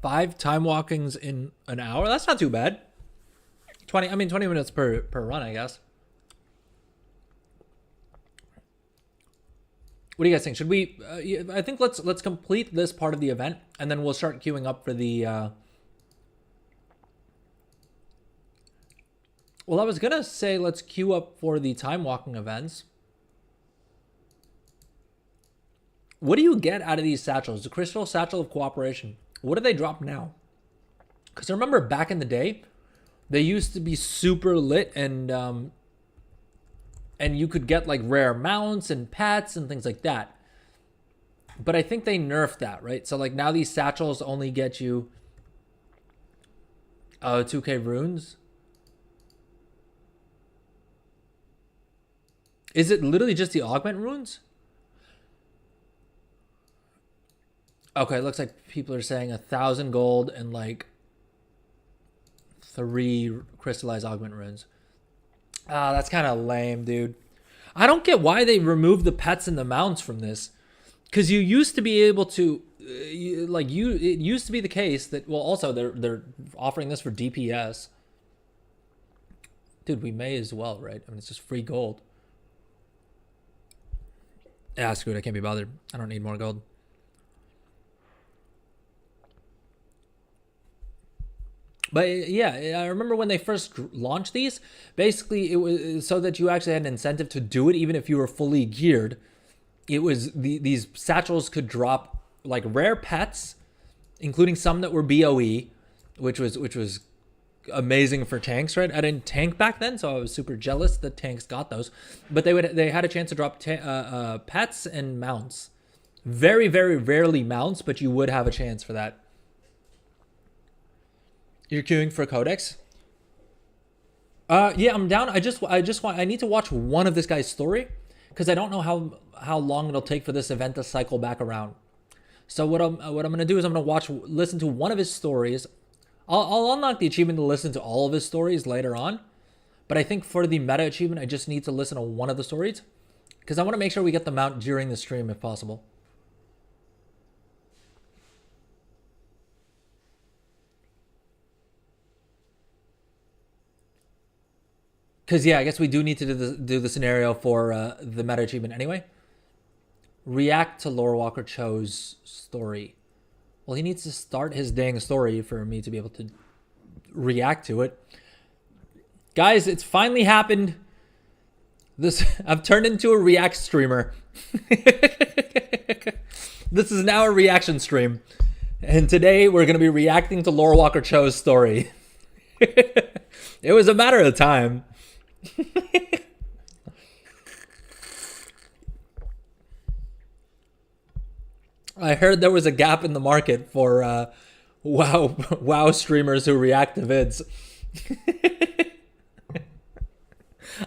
Five time walkings in an hour. That's not too bad. 20 minutes per run, I guess. What do you guys think? Should we I think let's complete this part of the event and then we'll start queuing up for the well, I was gonna say let's queue up for the time walking events. What do you get out of these satchels? The Crystal Satchel of Cooperation. What do they drop now? Because I remember back in the day, they used to be super lit and you could get like rare mounts and pets and things like that. But I think they nerfed that, right? So like now these satchels only get you 2k runes. Is it literally just the augment runes? Okay, it looks like people are saying 1,000 gold and like 3 crystallized augment runes. Ah, that's kind of lame, dude. I don't get why they removed the pets and the mounts from this, because you used to be able to, it used to be the case that, well, also they're offering this for DPS. Dude, we may as well, right? I mean, it's just free gold. Yeah, screw it. I can't be bothered. I don't need more gold. But yeah, I remember when they first launched these, basically it was so that you actually had an incentive to do it even if you were fully geared. It was these satchels could drop like rare pets, including some that were BOE, which was amazing for tanks, right? I didn't tank back then, so I was super jealous that tanks got those. But they had a chance to drop pets and mounts. Very, very rarely mounts, but you would have a chance for that. You're queuing for Codex? Yeah, I'm down. I need to watch one of this guy's story because I don't know how long it'll take for this event to cycle back around. So what I'm gonna do is I'm gonna listen to one of his stories. I'll unlock the achievement to listen to all of his stories later on, but I think for the meta achievement, I just need to listen to one of the stories because I want to make sure we get them out during the stream if possible. Because, yeah, I guess we do need to do the scenario for the meta achievement anyway. React to Lore Walker Cho's story. Well, he needs to start his dang story for me to be able to react to it. Guys, it's finally happened. I've turned into a React streamer. This is now a reaction stream. And today we're going to be reacting to Lore Walker Cho's story. It was a matter of time. I heard there was a gap in the market for WoW streamers who react to vids.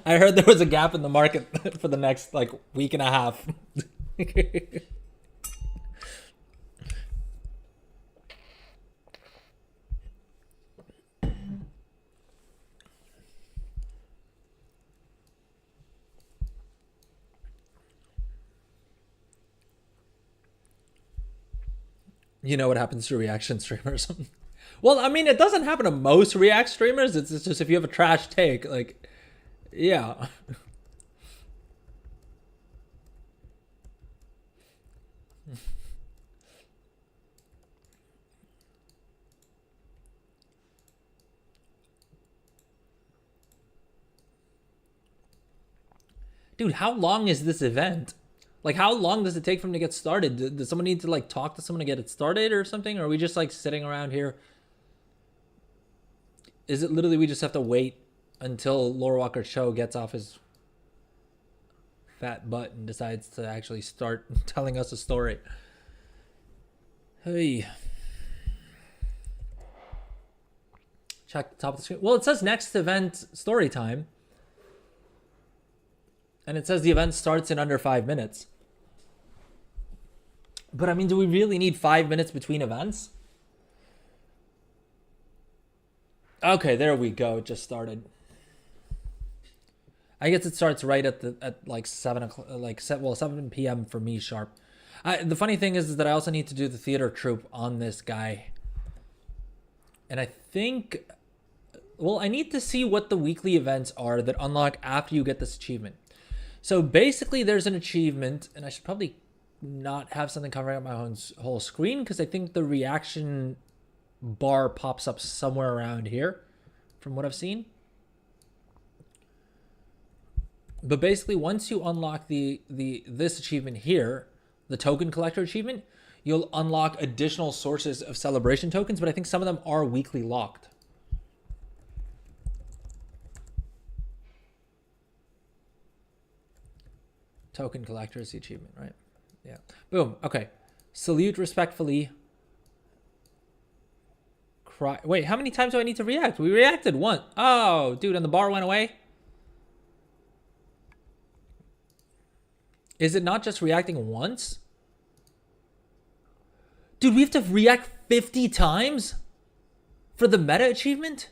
I heard there was a gap in the market for the next like week and a half. You know what happens to reaction streamers. Well, I mean, it doesn't happen to most React streamers. It's just if you have a trash take, like, yeah. Dude, how long is this event? Like, how long does it take for him to get started? Does someone need to, like, talk to someone to get it started or something? Or are we just, like, sitting around here? Is it literally we just have to wait until Lore Walker Cho gets off his fat butt and decides to actually start telling us a story? Hey. Check the top of the screen. Well, it says next event story time. And it says the event starts in under 5 minutes. But I mean, do we really need 5 minutes between events? Okay, there we go. It just started. I guess it starts right at like 7 o'clock, like 7 p.m. for me sharp. The funny thing is that I also need to do the theater troupe on this guy. And I think, well, I need to see what the weekly events are that unlock after you get this achievement. So basically there's an achievement, and I should probably not have something covering up my whole screen because I think the reaction bar pops up somewhere around here from what I've seen. But basically once you unlock this achievement here, the token collector achievement, you'll unlock additional sources of celebration tokens, but I think some of them are weekly locked. Token collector is the achievement, right? Yeah. Boom. Okay. Salute respectfully. Cry. Wait, how many times do I need to react? We reacted once. Oh, dude, and the bar went away? Is it not just reacting once? Dude, we have to react 50 times for the meta achievement?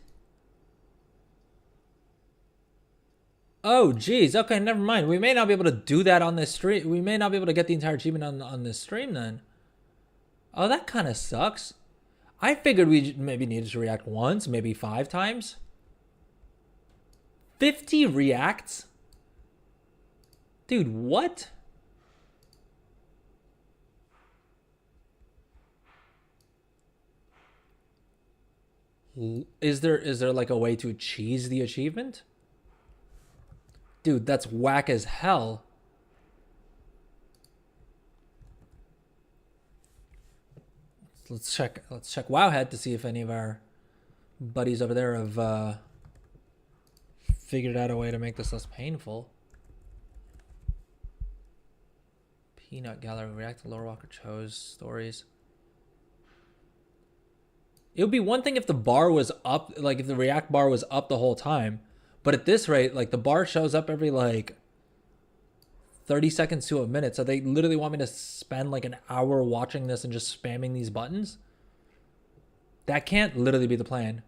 Oh, geez. Okay, never mind. We may not be able to do that on this stream. We may not be able to get the entire achievement on this stream then. Oh, that kind of sucks. I figured we maybe needed to react once, maybe 5 times. 50 reacts? Dude, what? Is there like a way to cheese the achievement? Dude, that's whack as hell. Let's check Wowhead to see if any of our buddies over there have figured out a way to make this less painful. Peanut Gallery, react to Lower Walker Cho's stories. It would be one thing if the bar was up, like if the react bar was up the whole time. But at this rate, like the bar shows up every like 30 seconds to a minute. So they literally want me to spend like an hour watching this and just spamming these buttons? That can't literally be the plan.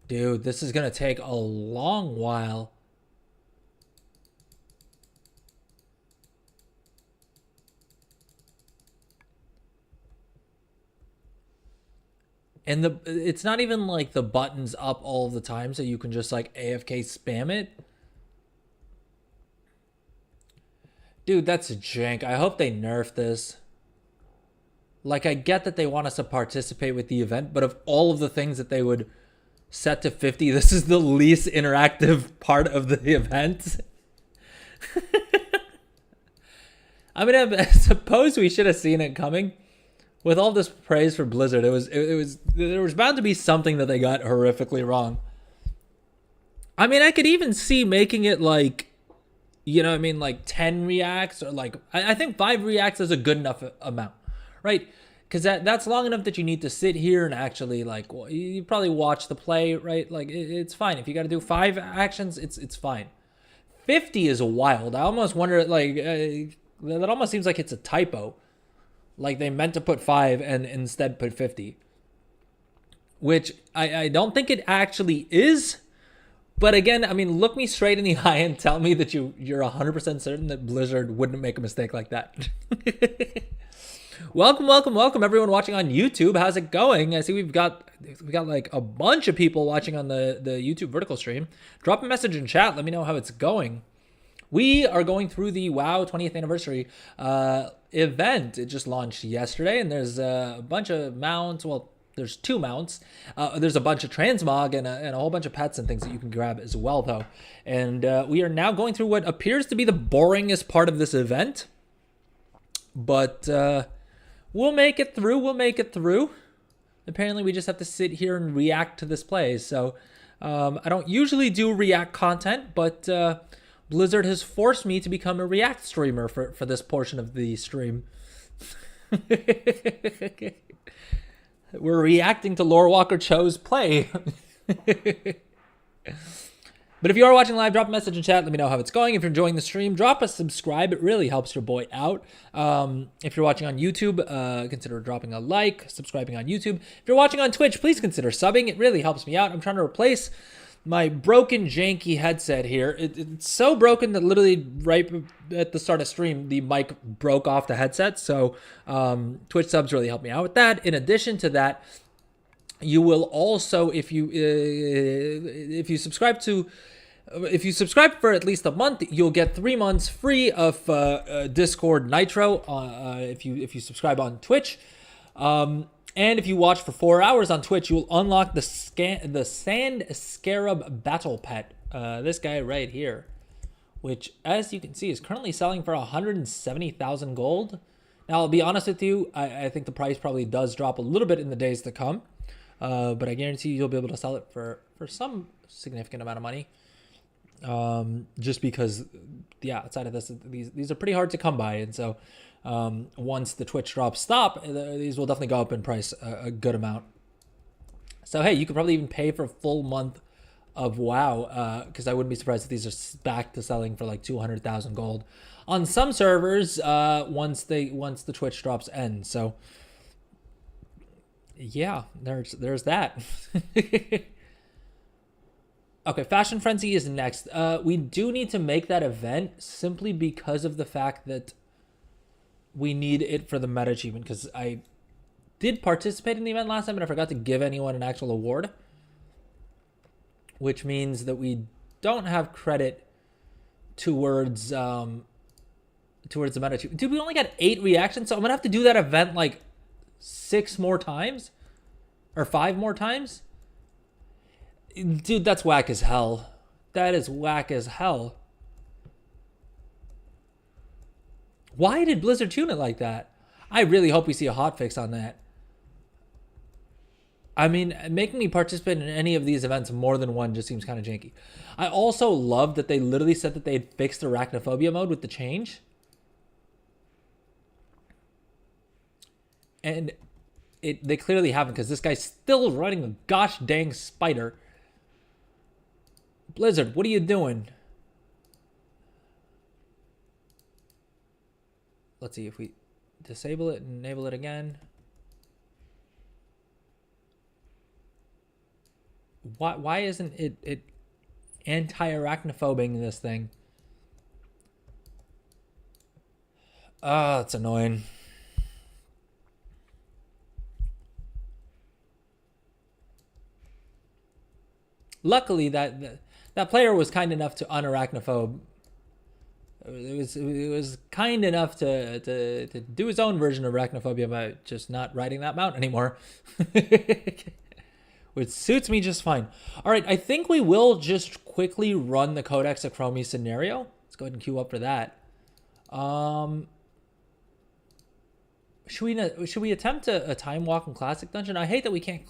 Dude, this is going to take a long while. And it's not even like the button's up all the time so you can just like AFK spam it. Dude, that's a jank. I hope they nerf this. Like, I get that they want us to participate with the event, but of all of the things that they would set to 50, this is the least interactive part of the event. I mean, I suppose we should have seen it coming. With all this praise for Blizzard, there was bound to be something that they got horrifically wrong. I mean, I could even see making it like, you know what I mean, like 10 reacts, or like, I think 5 reacts is a good enough amount, right? Because that's long enough that you need to sit here and actually, like, you probably watch the play, right? Like, it's fine. If you got to do 5 actions, it's fine. 50 is wild. I almost wonder, like, that almost seems like it's a typo. Like, they meant to put 5 and instead put 50. Which I don't think it actually is. But again, I mean, look me straight in the eye and tell me that you're 100% certain that Blizzard wouldn't make a mistake like that. Welcome everyone watching on YouTube. How's it going? I see we've got like a bunch of people watching on the YouTube vertical stream. Drop a message in chat. Let me know how it's going. We are going through the WoW 20th anniversary event. It just launched yesterday, and there's a bunch of mounts. Well, there's 2 mounts. There's a bunch of transmog and a whole bunch of pets and things that you can grab as well, though. And we are now going through what appears to be the boringest part of this event. But we'll make it through. Apparently, we just have to sit here and react to this play. So I don't usually do react content, but Blizzard has forced me to become a react streamer for this portion of the stream. We're reacting to Lore Walker Cho's play. But if you are watching live, drop a message in chat. Let me know how it's going. If you're enjoying the stream, drop a subscribe. It really helps your boy out. If you're watching on YouTube, consider dropping a like, subscribing on YouTube. If you're watching on Twitch, please consider subbing. It really helps me out. I'm trying to replace my broken, janky headset here. It's so broken that literally right at the start of stream, the mic broke off the headset. So Twitch subs really help me out with that. In addition to that, you will also, if you subscribe for at least a month, you'll get 3 months free of Discord Nitro. If you subscribe on Twitch, and if you watch for 4 hours on Twitch, you'll unlock the Sand Scarab Battle Pet. This guy right here, which, as you can see, is currently selling for 170,000 gold. Now, I'll be honest with you, I think the price probably does drop a little bit in the days to come. but I guarantee you'll be able to sell it for some significant amount of money. Just because, yeah, outside of this, these are pretty hard to come by, and so once the Twitch drops stop, these will definitely go up in price a good amount. So hey, you could probably even pay for a full month of WoW, because I wouldn't be surprised if these are back to selling for like 200,000 gold on some servers once the Twitch drops end. So yeah, there's that. Okay, Fashion Frenzy is next. We do need to make that event simply because of the fact that we need it for the meta achievement, because I did participate in the event last time and I forgot to give anyone an actual award, which means that we don't have credit towards the meta achievement. Dude, we only got 8 reactions, so I'm gonna have to do that event like 6 more times or 5 more times. Dude, that's whack as hell. That is whack as hell. Why did Blizzard tune it like that? I really hope we see a hotfix on that. I mean, making me participate in any of these events more than one just seems kind of janky. I also love that they literally said that they had fixed arachnophobia mode with the change. And they clearly haven't, because this guy's still running a gosh dang spider. Blizzard, what are you doing? Let's see if we disable it and enable it again. Why isn't it anti-arachnophobing this thing? Ah, that's annoying. Luckily, that player was kind enough to unarachnophobe. It was kind enough to do his own version of arachnophobia by just not riding that mount anymore. Which suits me just fine. All right, I think we will just quickly run the Codex Acromi scenario. Let's go ahead and queue up for that. Should we attempt a time walk in Classic Dungeon? I hate that we can't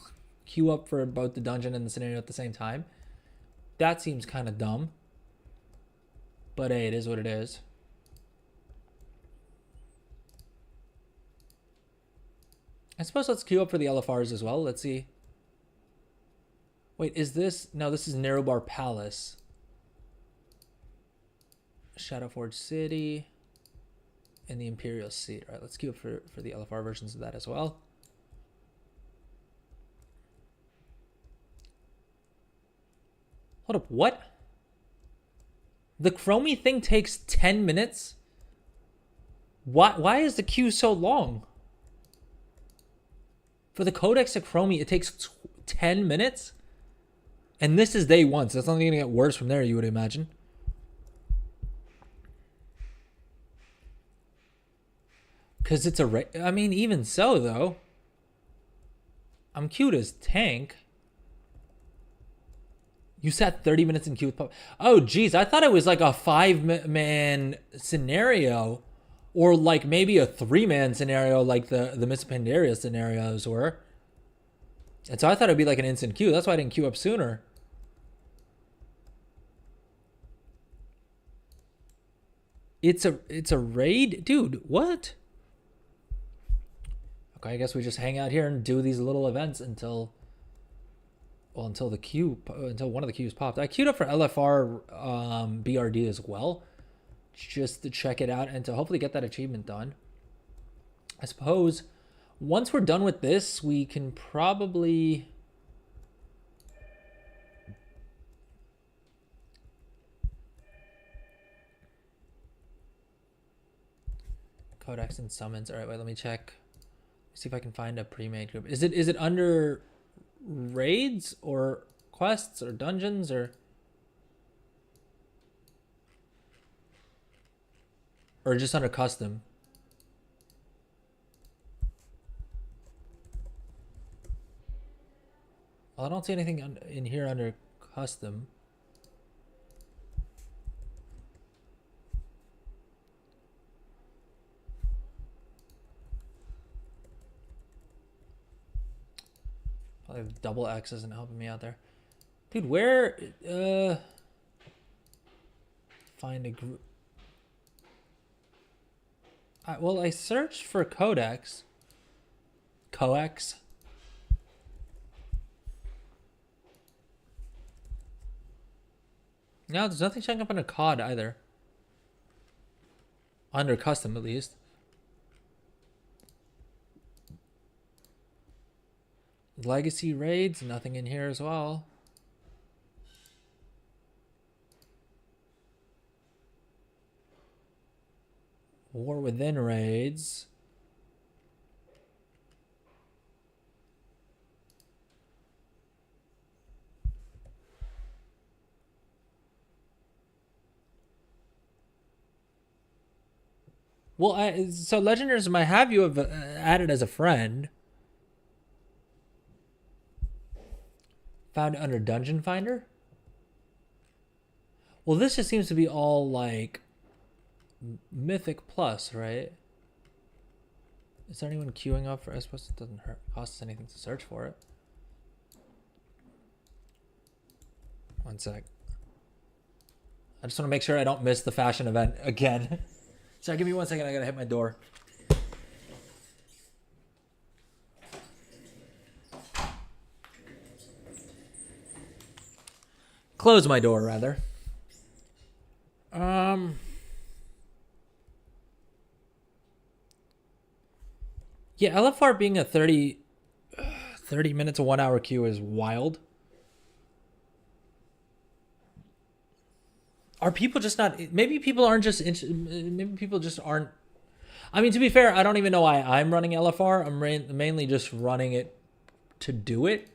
queue up for both the dungeon and the scenario at the same time. That seems kind of dumb. But hey, it is what it is. I suppose let's queue up for the LFRs as well. Let's see. Wait, is this... No, this is Narrowbar Palace. Shadowforge City. And the Imperial Seat. All right, let's queue up for the LFR versions of that as well. Hold up, what? The Chromie thing takes 10 minutes? Why is the queue so long? For the Codex Acromi, it takes 10 minutes? And this is day 1, so it's only going to get worse from there, you would imagine. Because it's I mean, even so, though. I'm queued as tank. You sat 30 minutes in queue with Pop. Oh, geez. I thought it was like a 5-man scenario. Or like maybe a 3-man scenario like the Miss Pandaria scenarios were. And so I thought it'd be like an instant queue. That's why I didn't queue up sooner. It's a raid? Dude, what? Okay, I guess we just hang out here and do these little events until one of the queues popped. I queued up for LFR BRD as well, just to check it out and to hopefully get that achievement done. I suppose once we're done with this, we can probably... Codex and summons. All right, wait, let me check. See if I can find a pre-made group. Is it under raids or quests or dungeons or just under custom? Well, I don't see anything in here under custom. Probably double X isn't helping me out there. Dude, where... find a group... well, I searched for codex. Coex. No, there's nothing showing up under COD either. Under custom, at least. Legacy raids, nothing in here as well. War Within raids. Well, so Legendaries might have you have added as a friend. Found under Dungeon Finder. Well, this just seems to be all like Mythic Plus, right? Is there anyone queuing up for? I suppose it doesn't cost us anything to search for it. One sec. I just want to make sure I don't miss the fashion event again. Sorry, give me 1 second. I gotta hit my door. Close my door, rather. Yeah, LFR being a 30 minutes to 1 hour queue is wild. Are people just not... Maybe people aren't just... Maybe people just aren't... I mean, to be fair, I don't even know why I'm running LFR. I'm mainly just running it to do it.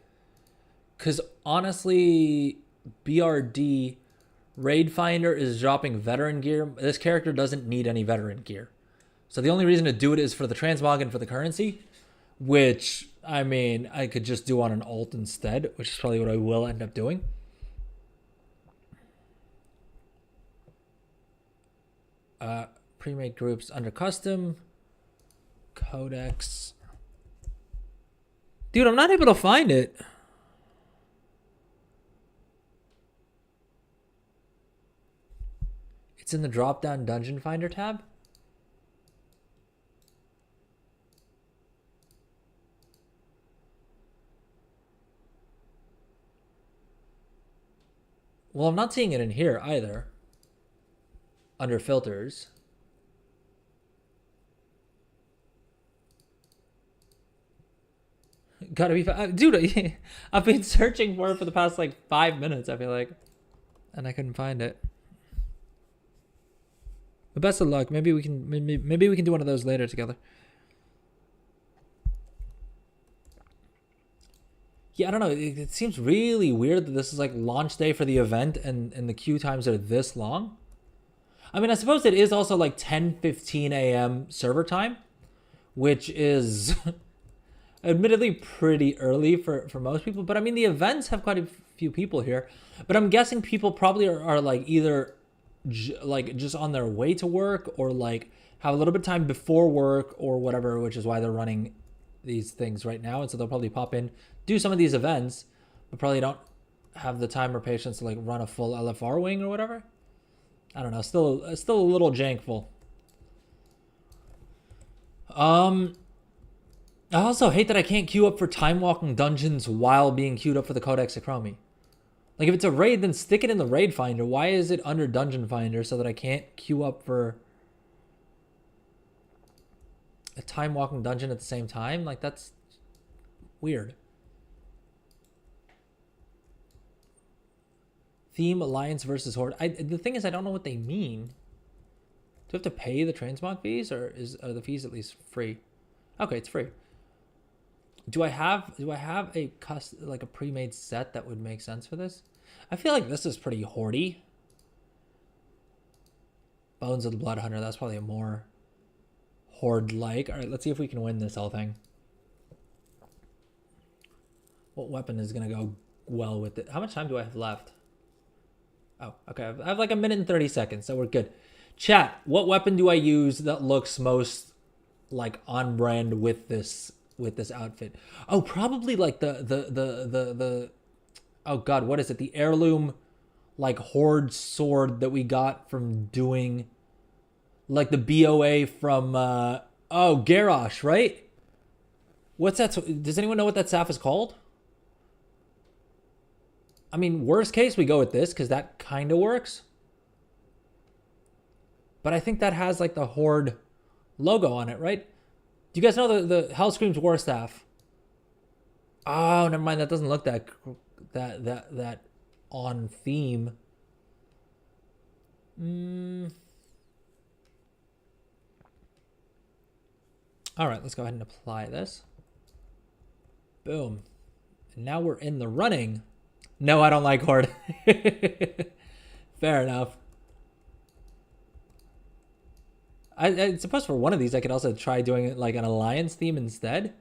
Because honestly, BRD Raid Finder is dropping veteran gear. This character doesn't need any veteran gear. So the only reason to do it is for the transmog and for the currency. Which, I mean, I could just do on an alt instead. Which is probably what I will end up doing. Pre-made groups under custom. Codex. Dude, I'm not able to find it. It's in the drop-down Dungeon Finder tab. Well, I'm not seeing it in here either. Under filters. Gotta be... Dude, I've been searching for it for the past like 5 minutes, I feel like. And I couldn't find it. But best of luck. Maybe we can do one of those later together. Yeah, I don't know. It seems really weird that this is like launch day for the event and the queue times are this long. I mean, I suppose it is also like 10:15 a.m. server time, which is admittedly pretty early for most people. But I mean, the events have quite a few people here. But I'm guessing people probably are like either like just on their way to work or like have a little bit of time before work or whatever, which is why they're running these things right now. And so they'll probably pop in, do some of these events, but probably don't have the time or patience to like run a full LFR wing or whatever. I don't know. Still a little jankful. I also hate that I can't queue up for time walking dungeons while being queued up for the Codex Acromi. Like, if it's a raid, then stick it in the raid finder. Why is it under Dungeon Finder so that I can't queue up for a time walking dungeon at the same time? Like, that's weird. Theme Alliance versus Horde. The thing is, I don't know what they mean. Do I have to pay the transmog fees, or are the fees at least free? Okay, it's free. Do I have a like a pre-made set that would make sense for this? I feel like this is pretty hoardy. Bones of the Blood Hunter. That's probably a more horde-like. All right, let's see if we can win this whole thing. What weapon is gonna go well with it? How much time do I have left? Oh, okay. I have like 1 minute and 30 seconds, so we're good. Chat, what weapon do I use that looks most like on brand with this with this outfit? Oh, probably like the oh god, what is it? The heirloom like horde sword that we got from doing like the BOA from Garrosh, right? What's that? Does anyone know what that staff is called? I mean, worst case, we go with this because that kind of works. But I think that has like the Horde logo on it, right? Do you guys know the Hellscream's War Staff? Oh, never mind. That doesn't look that on theme. All right, let's go ahead and apply this. Boom. And now we're in the running. No, I don't like Horde. Fair enough. I suppose for one of these, I could also try doing it like an Alliance theme instead.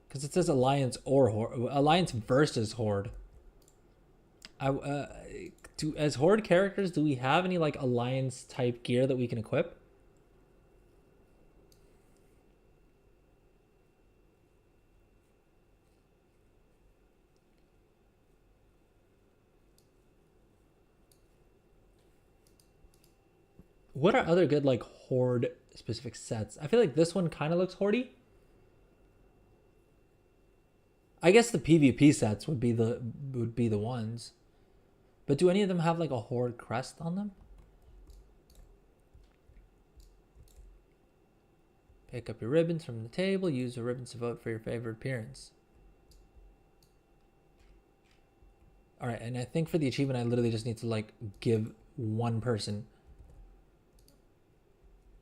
Because it says Alliance or Horde. Alliance versus Horde. As Horde characters, do we have any like Alliance type gear that we can equip? What are other good like Horde specific sets? I feel like this one kind of looks Horde-y. I guess the PvP sets would be the ones. But do any of them have like a Horde crest on them? Pick up your ribbons from the table. Use the ribbons to vote for your favorite appearance. All right, and I think for the achievement, I literally just need to like give one person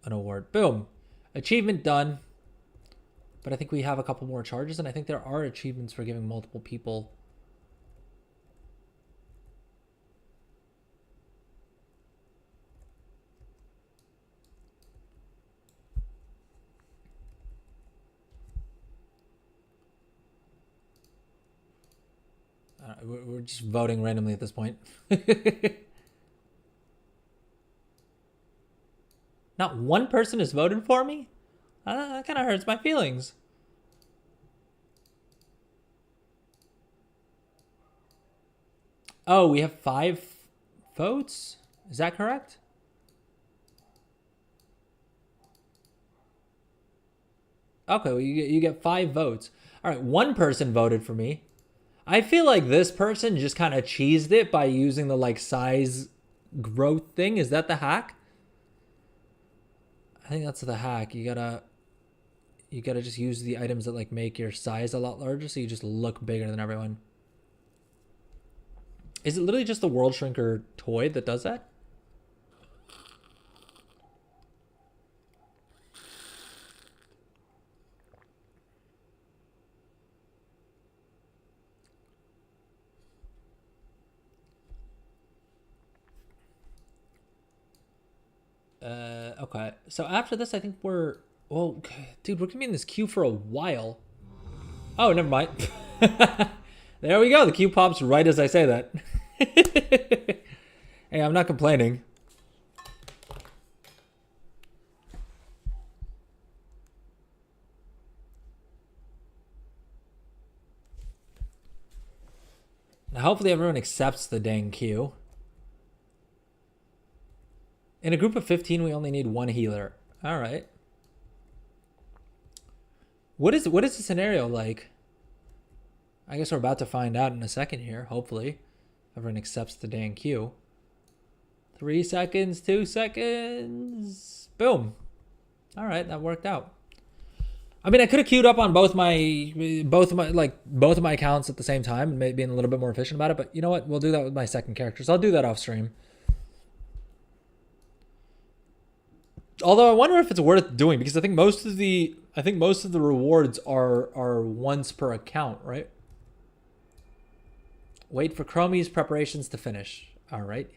an award. Boom. Achievement done. But I think we have a couple more charges, and I think there are achievements for giving multiple people. We're just voting randomly at this point. Not one person has voted for me? That kind of hurts my feelings. Oh, we have 5 votes? Is that correct? Okay, well, you get 5 votes. All right, one person voted for me. I feel like this person just kind of cheesed it by using the like size growth thing. Is that the hack? I think that's the hack. You gotta just use the items that like make your size a lot larger, so you just look bigger than everyone. Is it literally just the World Shrinker toy that does that? Okay. So after this, I think we're... Well, dude, we're going to be in this queue for a while. Oh, never mind. There we go. The queue pops right as I say that. Hey, I'm not complaining. Now, hopefully everyone accepts the dang queue. In a group of 15, we only need 1 healer. All right. What is the scenario like? I guess we're about to find out in a second here, hopefully. Everyone accepts the dang queue. 3 seconds, 2 seconds. Boom. All right, that worked out. I mean, I could have queued up on both of my accounts at the same time and maybe being a little bit more efficient about it, but you know what? We'll do that with my second character. So I'll do that off stream. Although I wonder if it's worth doing, because I think most of the rewards are once per account, right? Wait for Chromie's preparations to finish. All right.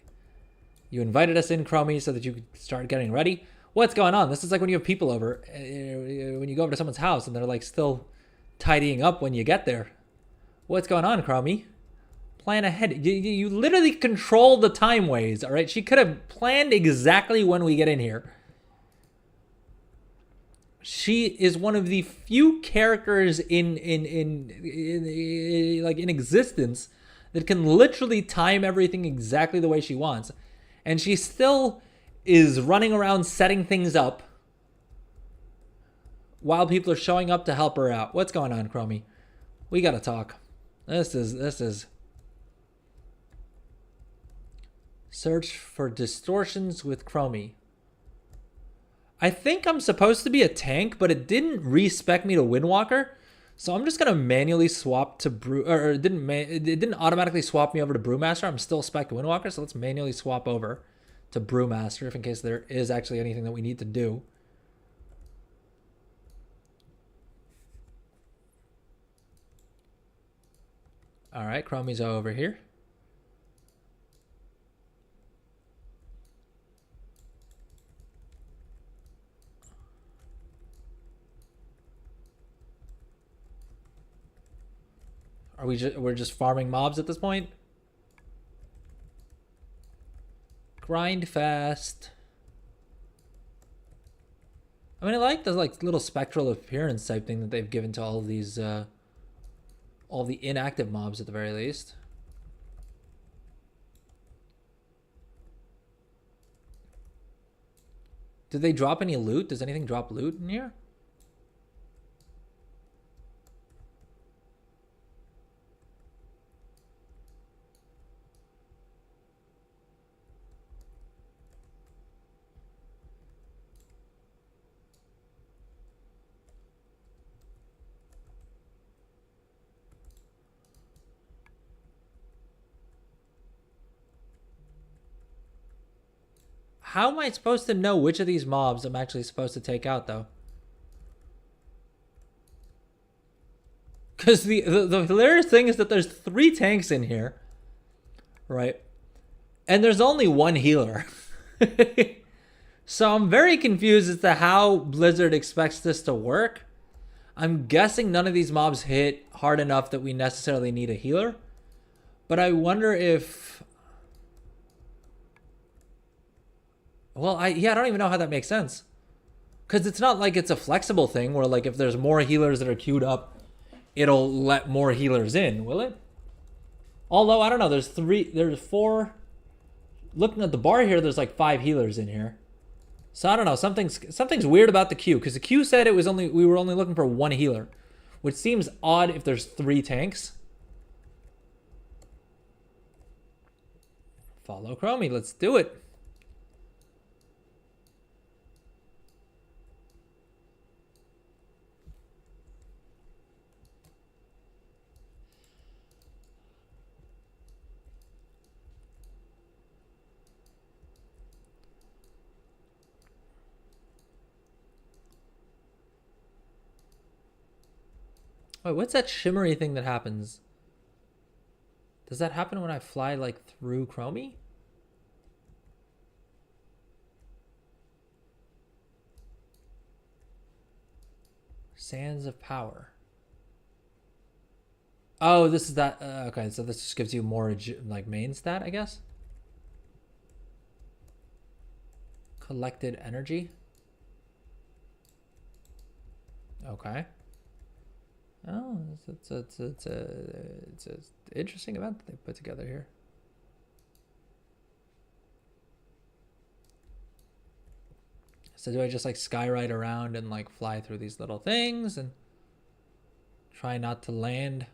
You invited us in, Chromie, so that you could start getting ready. What's going on? This is like when you have people over, when you go over to someone's house and they're like still tidying up when you get there. What's going on, Chromie? Plan ahead. You literally control the time ways, all right? She could have planned exactly when we get in here. she is one of the few characters in like in existence that can literally time everything exactly the way she wants. And she still is running around setting things up while people are showing up to help her out. What's going on, Chromie? We gotta talk. This is search for distortions with Chromie. I think I'm supposed to be a tank, but it didn't respec me to Windwalker, so I'm just gonna manually swap to it didn't automatically swap me over to Brewmaster. I'm still spec to Windwalker, so let's manually swap over to Brewmaster, if in case there is actually anything that we need to do. All right, Chromie's over here. Are we're just farming mobs at this point? Grind fast. I mean, I like the little spectral appearance type thing that they've given to all of these all the inactive mobs at the very least. Did they drop any loot? Does anything drop loot in here? How am I supposed to know which of these mobs I'm actually supposed to take out, though? Because the hilarious thing is that there's 3 tanks in here, right? And there's only 1 healer. So I'm very confused as to how Blizzard expects this to work. I'm guessing none of these mobs hit hard enough that we necessarily need a healer. But I wonder if... Well, I don't even know how that makes sense. Because it's not like it's a flexible thing where, like, if there's more healers that are queued up, it'll let more healers in, will it? Although, I don't know, there's 4... Looking at the bar here, there's like 5 healers in here. So I don't know, something's weird about the queue. Because the queue said we were only looking for 1 healer. Which seems odd if there's 3 tanks. Follow Chromie, let's do it. Wait, what's that shimmery thing that happens? Does that happen when I fly, like, through Chromie? Sands of Power. Oh, this is that. Okay, so this just gives you more, like, main stat, I guess? Collected energy. Okay. Oh, it's an interesting event that they put together here. So do I just like skyride around and like fly through these little things and try not to land?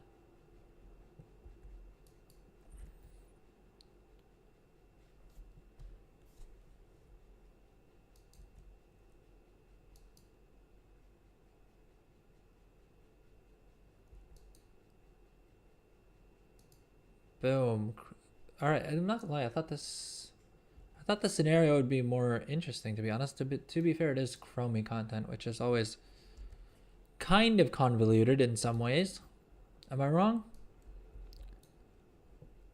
Boom. All right, I'm not gonna lie. I thought the scenario would be more interesting, to be honest. To be fair, it is Chromie content, which is always kind of convoluted in some ways. Am I wrong?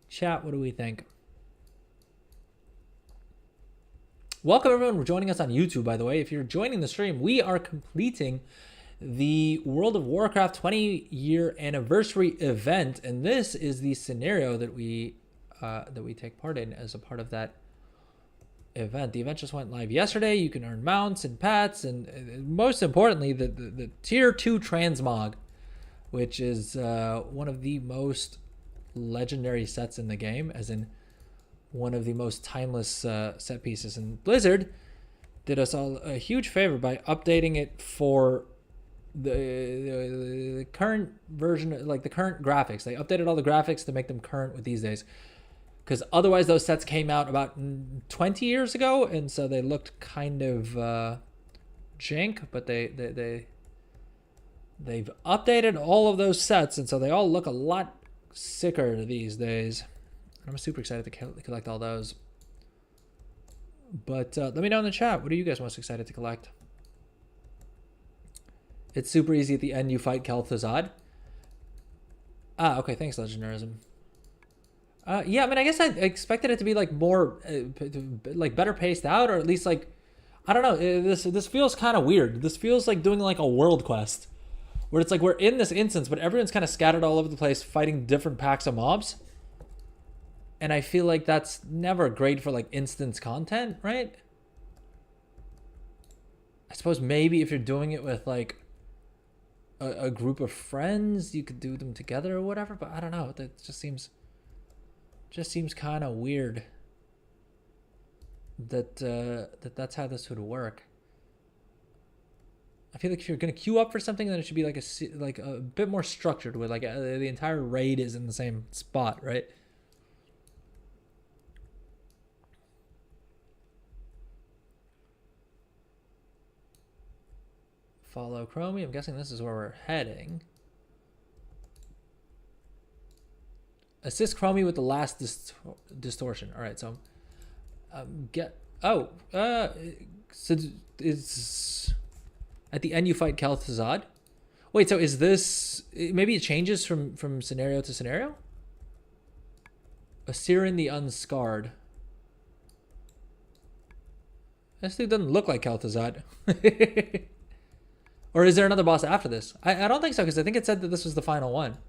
Chat, what do we think? Welcome everyone for joining us on YouTube, by the way. If you're joining the stream, we are completing the World of Warcraft 20-year anniversary event, and this is the scenario that we take part in as a part of that event. The event just went live yesterday. You can earn mounts and pets, and most importantly, the tier 2 Transmog, which is one of the most legendary sets in the game, as in one of the most timeless set pieces. And Blizzard did us all a huge favor by updating it for the current version, like the current graphics. They updated all the graphics to make them current with these days, because otherwise those sets came out about 20 years ago, and so they looked kind of jank. But they've updated all of those sets, and so they all look a lot sicker these days. I'm super excited to collect all those. But let me know in the chat, what are you guys most excited to collect? It's super easy at the end. You fight Kel'Thuzad. Ah, okay. Thanks, Legendarism. Yeah, I mean, I guess I expected it to be like more, like better paced out, or at least like, I don't know. This feels kind of weird. This feels like doing like a world quest, where it's like we're in this instance, but everyone's kind of scattered all over the place, fighting different packs of mobs. And I feel like that's never great for like instance content, right? I suppose maybe if you're doing it with like a group of friends, you could do them together or whatever. But I don't know. That just seems kind of weird. That's how this would work. I feel like if you're gonna queue up for something, then it should be like a bit more structured, with like the entire raid is in the same spot, right? Follow Chromie. I'm guessing this is where we're heading. Assist Chromie with the last distortion. All right, so so it's at the end you fight Kel'Thuzad. Wait, so is this, maybe it changes from scenario to scenario? Asirin the Unscarred. This dude doesn't look like Kel'Thuzad. Or is there another boss after this? I don't think so, because I think it said that this was the final one.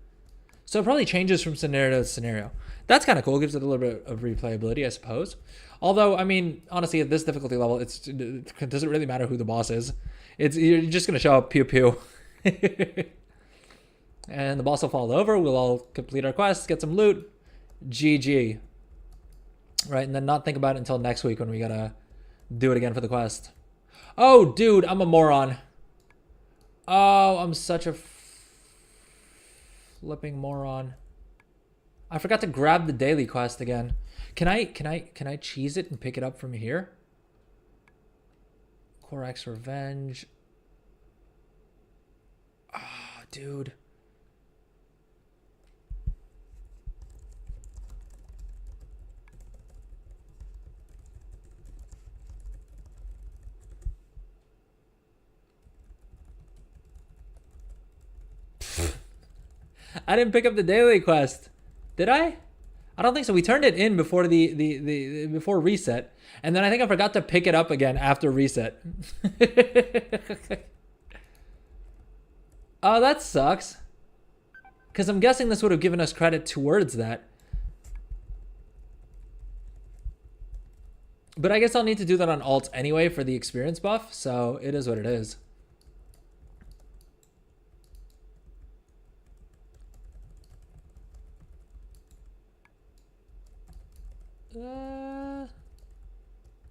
So it probably changes from scenario to scenario. That's kind of cool. Gives it a little bit of replayability, I suppose. Although, I mean, honestly, at this difficulty level, it doesn't really matter who the boss is. You're just going to show up, pew pew. And the boss will fall over. We'll all complete our quests, get some loot. GG. Right, and then not think about it until next week when we got to do it again for the quest. Oh, dude, I'm a moron. Oh, I'm such a flipping moron. I forgot to grab the daily quest again. Can I cheese it and pick it up from here? Korax Revenge. Ah, oh, dude. I didn't pick up the daily quest. Did I? I don't think so. We turned it in before before reset. And then I think I forgot to pick it up again after reset. Oh, that sucks. Because I'm guessing this would have given us credit towards that. But I guess I'll need to do that on alts anyway for the experience buff. So it is what it is.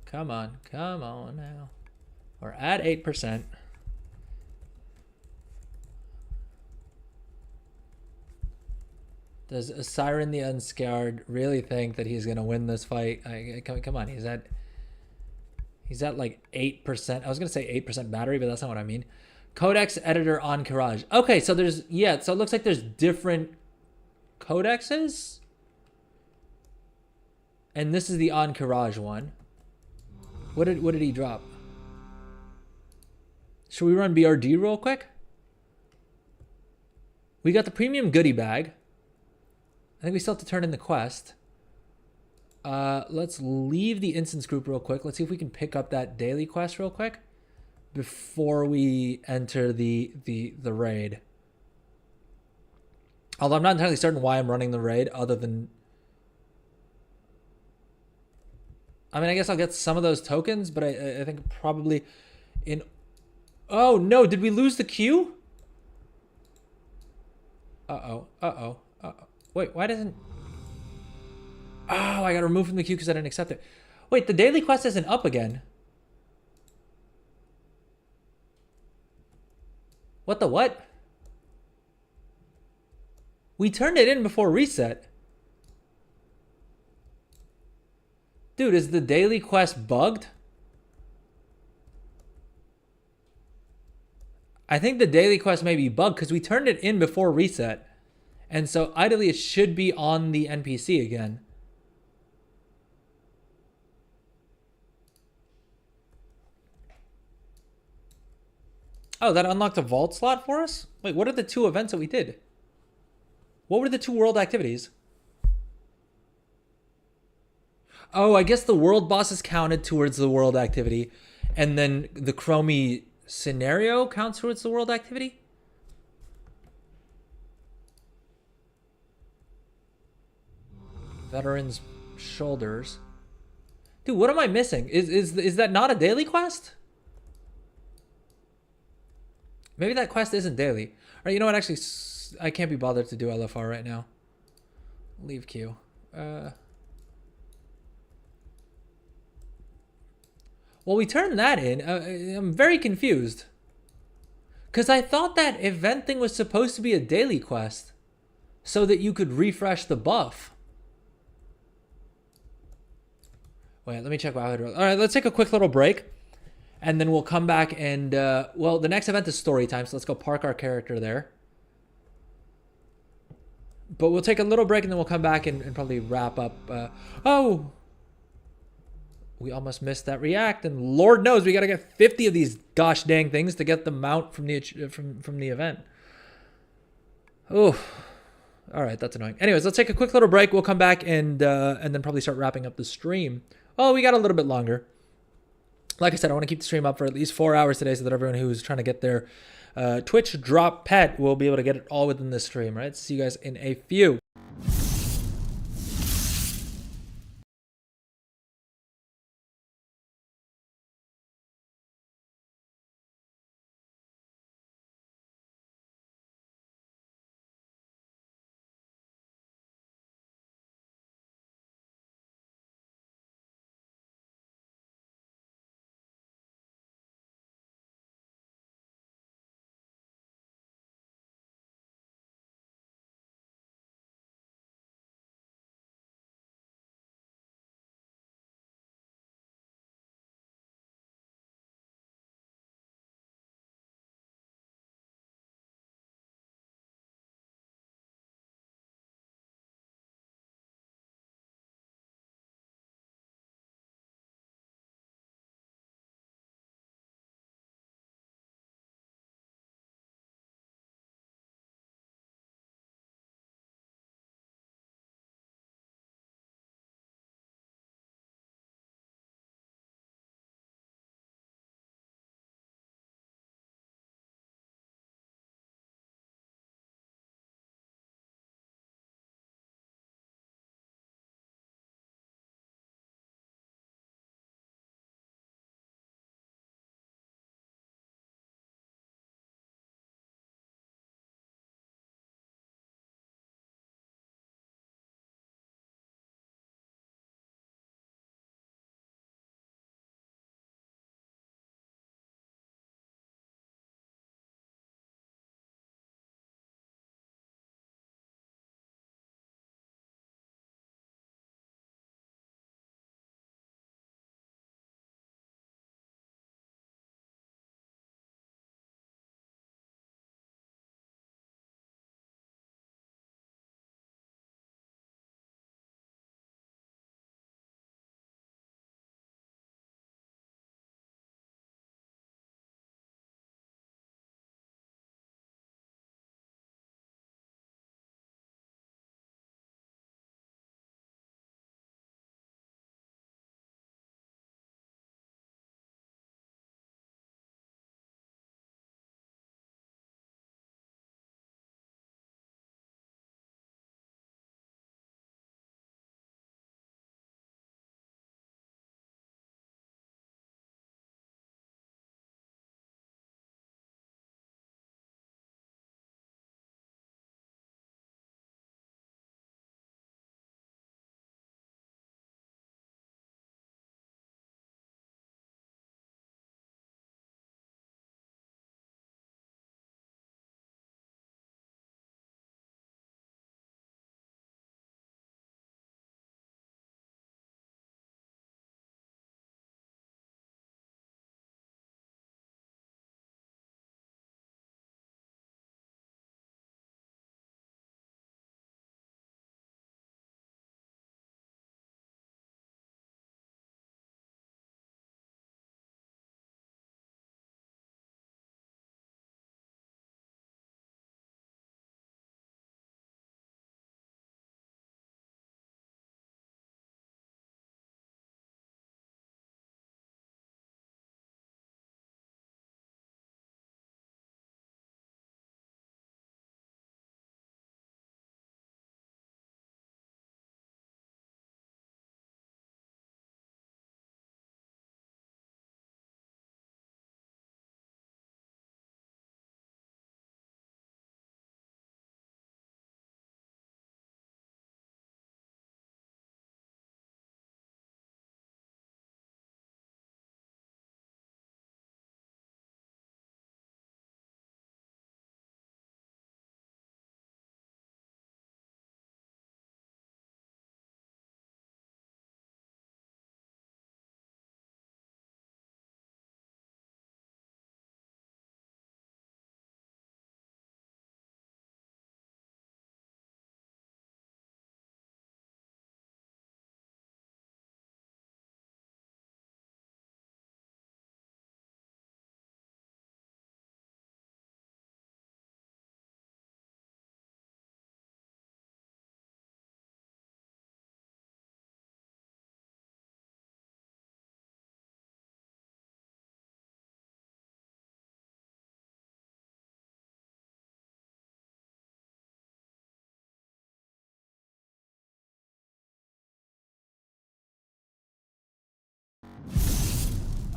Come on now. We're at 8%. Does Siren the Unscarred really think that he's gonna win this fight? Come on, he's at like 8%. I was gonna say 8% battery, but that's not what I mean. Codex editor on Courage. Okay, so there's, yeah, so it looks like there's different codexes. And this is the Encourage one. What did he drop? Should we run BRD real quick? We got the premium goodie bag. I think we still have to turn in the quest. Let's leave the instance group real quick. Let's see if we can pick up that daily quest real quick before we enter the raid. Although I'm not entirely certain why I'm running the raid, other than I mean, I guess I'll get some of those tokens, but I think probably in... Oh, no. Did we lose the queue? Uh-oh. Uh-oh. Uh-oh. Wait, why doesn't... Oh, I got removed from the queue because I didn't accept it. Wait, the daily quest isn't up again. What the what? We turned it in before reset. Dude, is the daily quest bugged? I think the daily quest may be bugged because we turned it in before reset. And so ideally it should be on the NPC again. Oh, that unlocked a vault slot for us? Wait, what are the two events that we did? What were the two world activities? Oh, I guess the world bosses counted towards the world activity. And then the Chromie scenario counts towards the world activity? Veterans shoulders. Dude, what am I missing? Is that not a daily quest? Maybe that quest isn't daily. All right, you know what? Actually, I can't be bothered to do LFR right now. Leave queue. Well, we turned that in. I'm very confused. Because I thought that event thing was supposed to be a daily quest. So that you could refresh the buff. Wait, let me check what I wrote. All right, let's take a quick little break. And then we'll come back and, well, the next event is story time. So let's go park our character there. But we'll take a little break and then we'll come back and probably wrap up. Oh! We almost missed that react. And Lord knows we got to get 50 of these gosh dang things to get the mount from the event. Oh. All right, that's annoying. Anyways, let's take a quick little break. We'll come back and then probably start wrapping up the stream. Oh, we got a little bit longer. Like I said, I want to keep the stream up for at least 4 hours today so that everyone who's trying to get their Twitch drop pet will be able to get it all within this stream, right? See you guys in a few.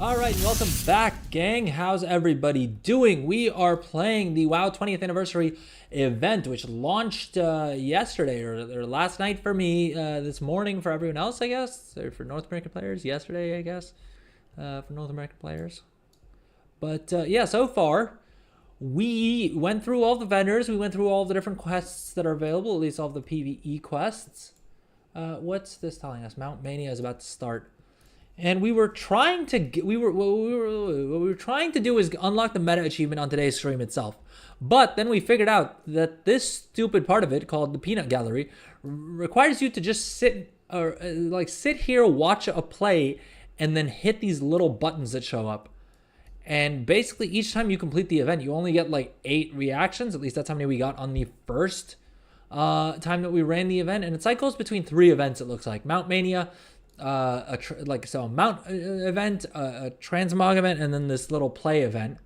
All right, welcome back, gang. How's everybody doing? We are playing the WoW 20th anniversary event, which launched yesterday or last night for me, this morning for everyone else, I guess, or for North American players, yesterday, I guess, for North American players. But yeah, so far, we went through all the vendors. We went through all the different quests that are available, at least all the PvE quests. What's this telling us? Mount Mania is about to start. And we were trying to what we were trying to do is unlock the meta achievement on today's stream itself. But then we figured out that this stupid part of it, called the Peanut Gallery, requires you to just sit here, watch a play, and then hit these little buttons that show up. And basically, each time you complete the event, you only get like 8 reactions. At least that's how many we got on the first time that we ran the event. And it cycles between 3 events. It looks like Mount Mania, a Mount event, a Transmog event, and then this little play event.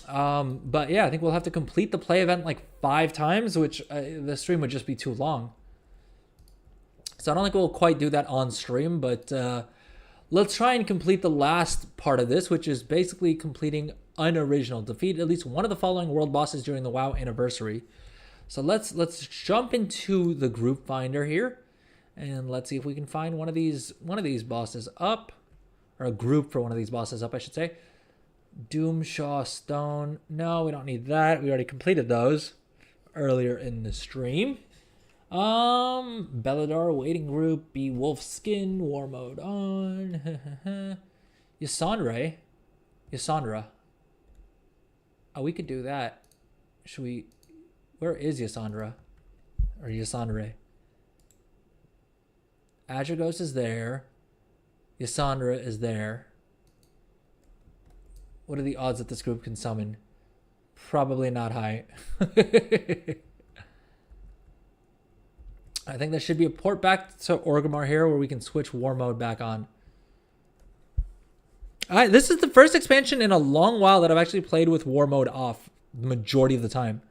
But yeah, I think we'll have to complete the play event like 5 times, which the stream would just be too long. So I don't think we'll quite do that on stream, but let's try and complete the last part of this, which is basically completing unoriginal. Defeat at least one of the following world bosses during the WoW anniversary. So let's jump into the group finder here. And let's see if we can find one of these bosses up, or a group for one of these bosses up, I should say. Doomshaw Stone. No, we don't need that. We already completed those earlier in the stream. Belladar Waiting Group, Be Wolf Skin, War Mode on. Yasandra. Oh, we could do that. Should we? Where is Yasandra? Or Yasandra? Adragos is there. Yasandra is there. What are the odds that this group can summon? Probably not high. I think there should be a port back to Orgrimmar here where we can switch War Mode back on. This is the first expansion in a long while that I've actually played with War Mode off the majority of the time.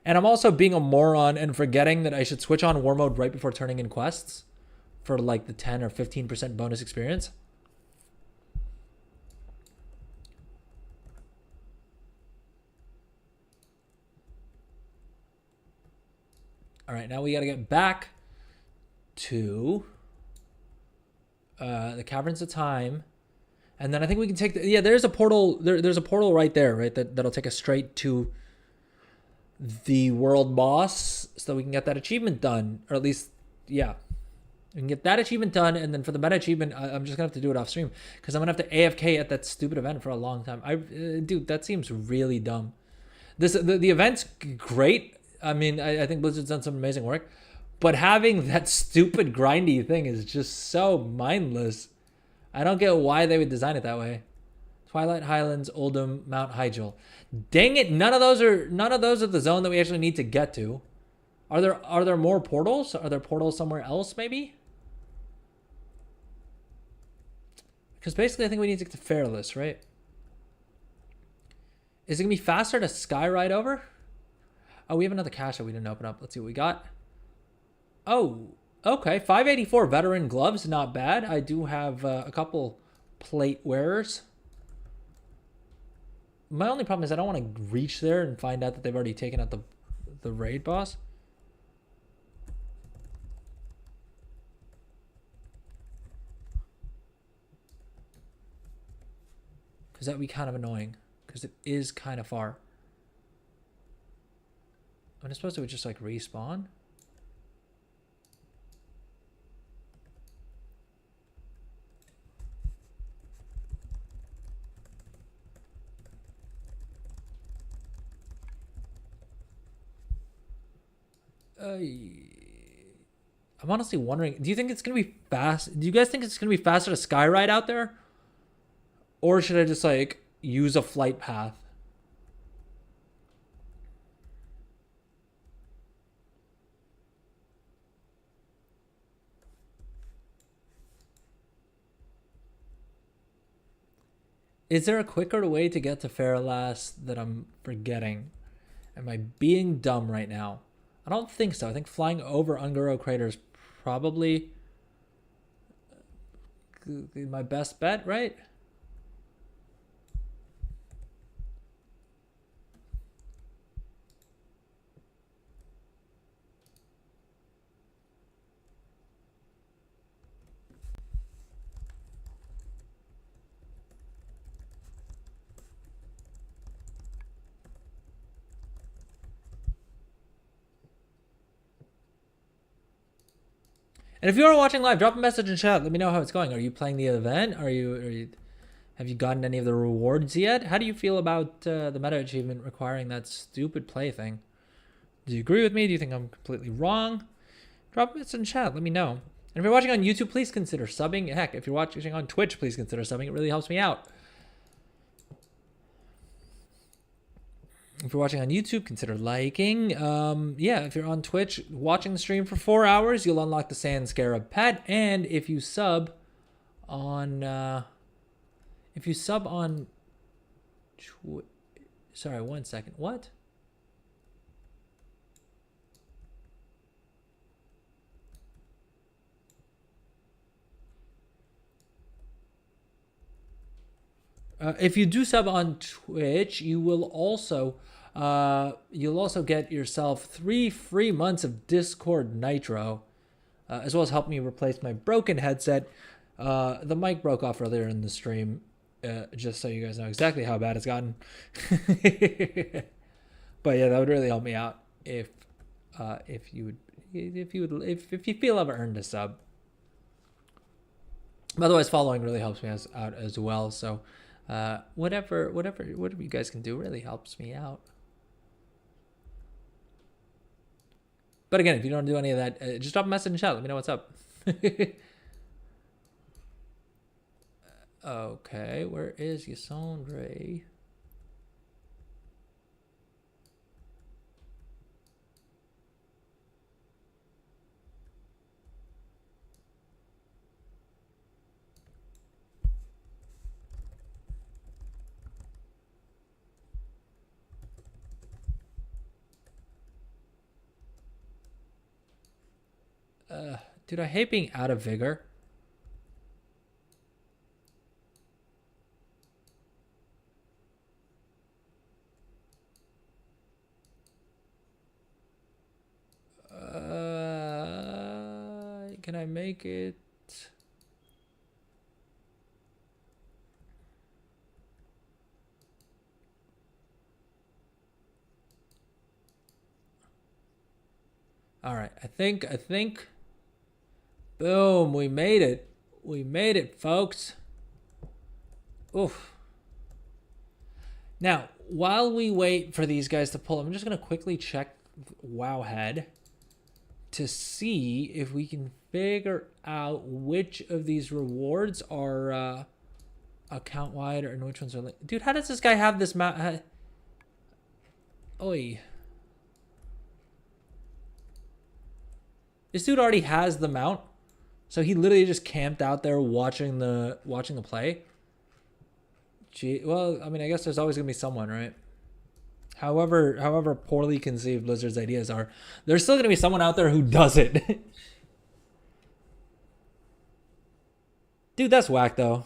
And I'm also being a moron and forgetting that I should switch on War Mode right before turning in quests for like the 10 or 15% bonus experience. All right, now we got to get back to the Caverns of Time. And then I think we can take there's a portal. There's a portal right there, right? That'll take us straight to the world boss so that we can get that achievement done. Or at least, yeah. We can get that achievement done, and then for the meta achievement, I'm just going to have to do it off stream because I'm going to have to AFK at that stupid event for a long time. Dude, that seems really dumb. The event's great. I mean, I think Blizzard's done some amazing work, but having that stupid grindy thing is just so mindless. I don't get why they would design it that way. Twilight Highlands, Oldham, Mount Hyjal. Dang it! None of those are the zone that we actually need to get to. Are there more portals? Are there portals somewhere else, maybe? Because basically, I think we need to get to Fairless, right? Is it going to be faster to skyride over? Oh, we have another cache that we didn't open up. Let's see what we got. Oh, okay. 584 veteran gloves. Not bad. I do have a couple plate wearers. My only problem is I don't want to reach there and find out that they've already taken out the raid boss. Because that would be kind of annoying. Because it is kind of far. I'm supposed to just like respawn. I'm honestly wondering, do you think it's going to be fast? Do you guys think it's going to be faster to skyride out there? Or should I just like use a flight path? Is there a quicker way to get to Fairless that I'm forgetting? Am I being dumb right now? I don't think so. I think flying over Ungaro Crater is probably my best bet, right? And if you are watching live, drop a message in chat. Let me know how it's going. Are you playing the event? Have you gotten any of the rewards yet? How do you feel about the meta achievement requiring that stupid play thing? Do you agree with me? Do you think I'm completely wrong? Drop a message in chat. Let me know. And if you're watching on YouTube, please consider subbing. Heck, if you're watching on Twitch, please consider subbing. It really helps me out. If you're watching on YouTube, consider liking. Yeah, if you're on Twitch watching the stream for 4 hours, you'll unlock the Sand Scarab pet. And if you sub on, sorry, 1 second. What? If you do sub on Twitch, you will also get yourself 3 free months of Discord Nitro, as well as help me replace my broken headset. The mic broke off earlier in the stream, just so you guys know exactly how bad it's gotten. But yeah, that would really help me out if you feel I've earned a sub. But otherwise, following really helps me out as well. So. Whatever you guys can do really helps me out. But again, if you don't do any of that, just drop a message in chat. Let me know what's up. Okay, where is Yasondre? Dude, I hate being out of vigor. Can I make it? All right, I think. Boom, we made it. We made it, folks. Oof. Now, while we wait for these guys to pull, I'm just going to quickly check Wowhead to see if we can figure out which of these rewards are account-wide and which ones are... Dude, how does this guy have this map? Oi. This dude already has the mount. So he literally just camped out there watching the play. Gee, well, I mean, I guess there's always gonna be someone, right? However poorly conceived Blizzard's ideas are, there's still gonna be someone out there who does it. Dude, that's whack though.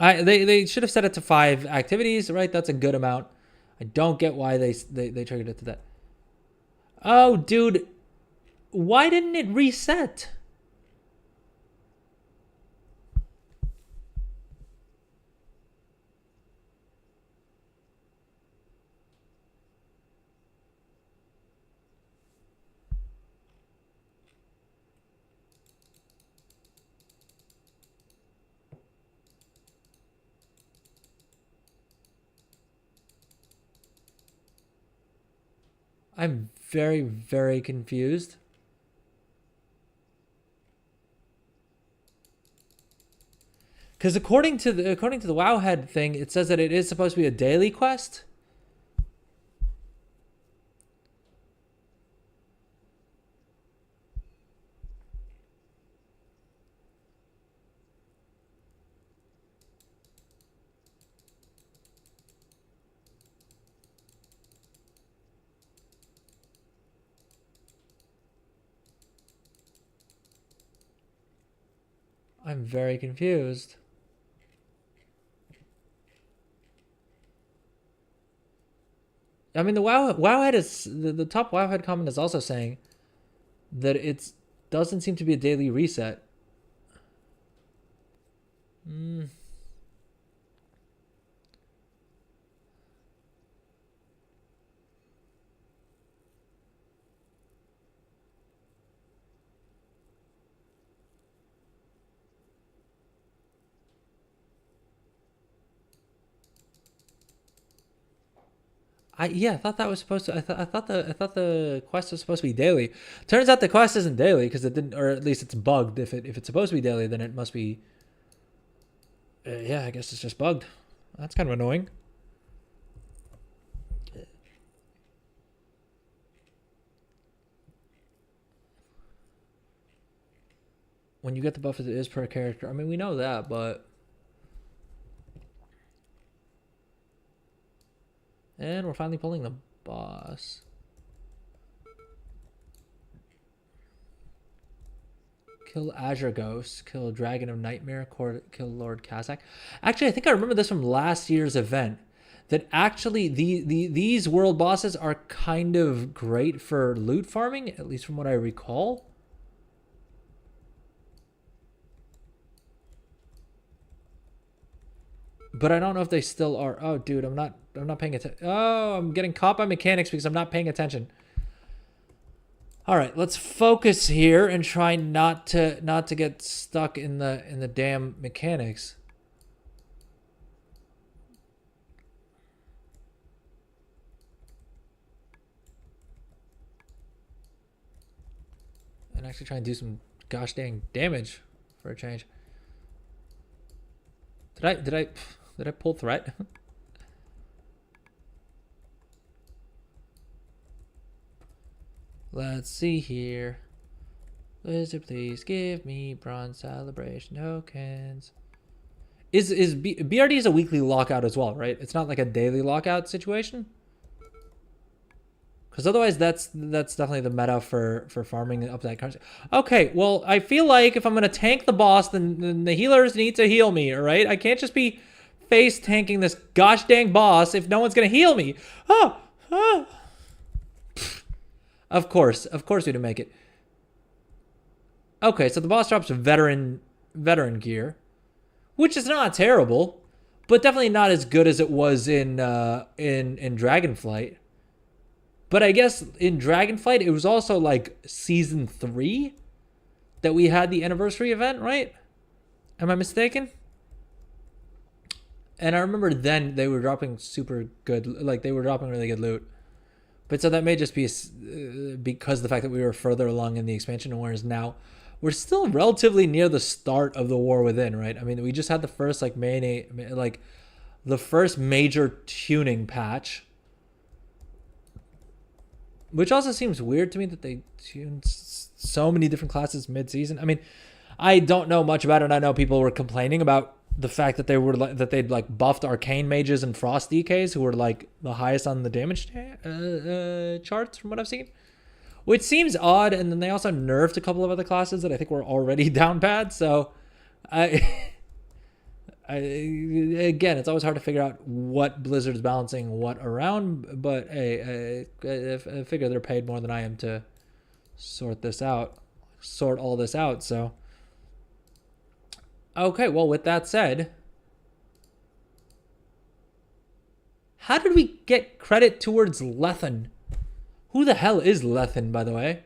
They should have set it to 5 activities, right? That's a good amount. I don't get why they triggered it to that. Oh, dude. Why didn't it reset? I'm very, very confused. Because according to the Wowhead thing, it says that it is supposed to be a daily quest. I'm very confused. I mean, the Wowhead is the top Wowhead comment is also saying that it doesn't seem to be a daily reset. I thought that was supposed to. I thought the quest was supposed to be daily. Turns out the quest isn't daily because it didn't, or at least it's bugged. If it's supposed to be daily, then it must be. Yeah, I guess it's just bugged. That's kind of annoying. When you get the buff, it is per character. I mean, we know that, but. And we're finally pulling the boss. Kill Azure Ghost. Kill Dragon of Nightmare. Kill Lord Kazakh. Actually, I think I remember this from last year's event. That actually these world bosses are kind of great for loot farming, at least from what I recall. But I don't know if they still are. Oh, dude, I'm not paying attention. Oh, I'm getting caught by mechanics because I'm not paying attention. All right, let's focus here and try not to get stuck in the damn mechanics. And actually try and do some gosh dang damage for a change. Did I pull threat? Let's see here. Blizzard, please give me bronze celebration tokens. BRD is a weekly lockout as well, right? It's not like a daily lockout situation. Because otherwise, that's definitely the meta for farming up that currency. Okay, well, I feel like if I'm gonna tank the boss, then the healers need to heal me. All right, I can't just be face tanking this gosh dang boss if no one's gonna heal me. Oh. Of course we didn't make it. Okay, so the boss drops veteran gear, which is not terrible, but definitely not as good as it was in Dragonflight. But I guess in Dragonflight it was also like season 3 that we had the anniversary event, right? Am I mistaken? And I remember then they were dropping super good, like they were dropping really good loot. But so that may just be because of the fact that we were further along in the expansion, whereas now we're still relatively near the start of the War Within, right? I mean, we just had the first the first major tuning patch, which also seems weird to me that they tuned so many different classes mid-season. I mean, I don't know much about it. I know people were complaining about the fact that they'd like buffed arcane mages and frost DKs who were like the highest on the damage charts from what I've seen, which seems odd. And then they also nerfed a couple of other classes that I think were already down bad. So again, it's always hard to figure out what Blizzard's balancing what around, but hey, I figure they're paid more than I am to sort all this out. So okay, well, with that said, how did we get credit towards Lethen? Who the hell is Lethen, by the way?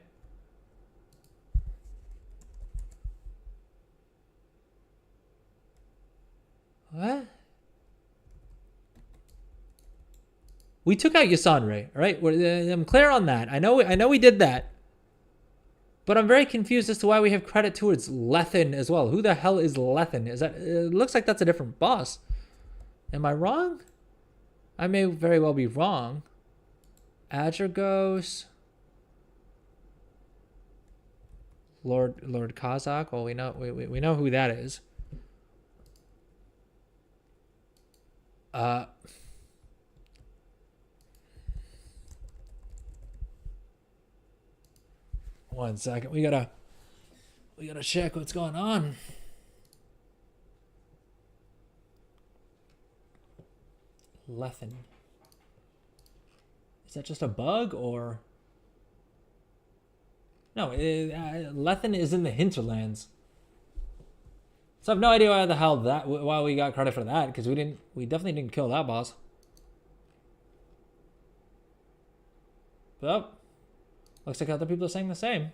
What? We took out Yasanre, right? I'm clear on that. I know we did that. But I'm very confused as to why we have credit towards Lethen as well. Who the hell is Lethen? Is that? It looks like that's a different boss. Am I wrong? I may very well be wrong. Azure Ghost. Lord Kazakh. Well, we know who that is. One second. We gotta check what's going on. Lethen. Is that just a bug or? No, Lethen is in the hinterlands. So I have no idea why we got credit for that, because we definitely didn't kill that boss. But looks like other people are saying the same.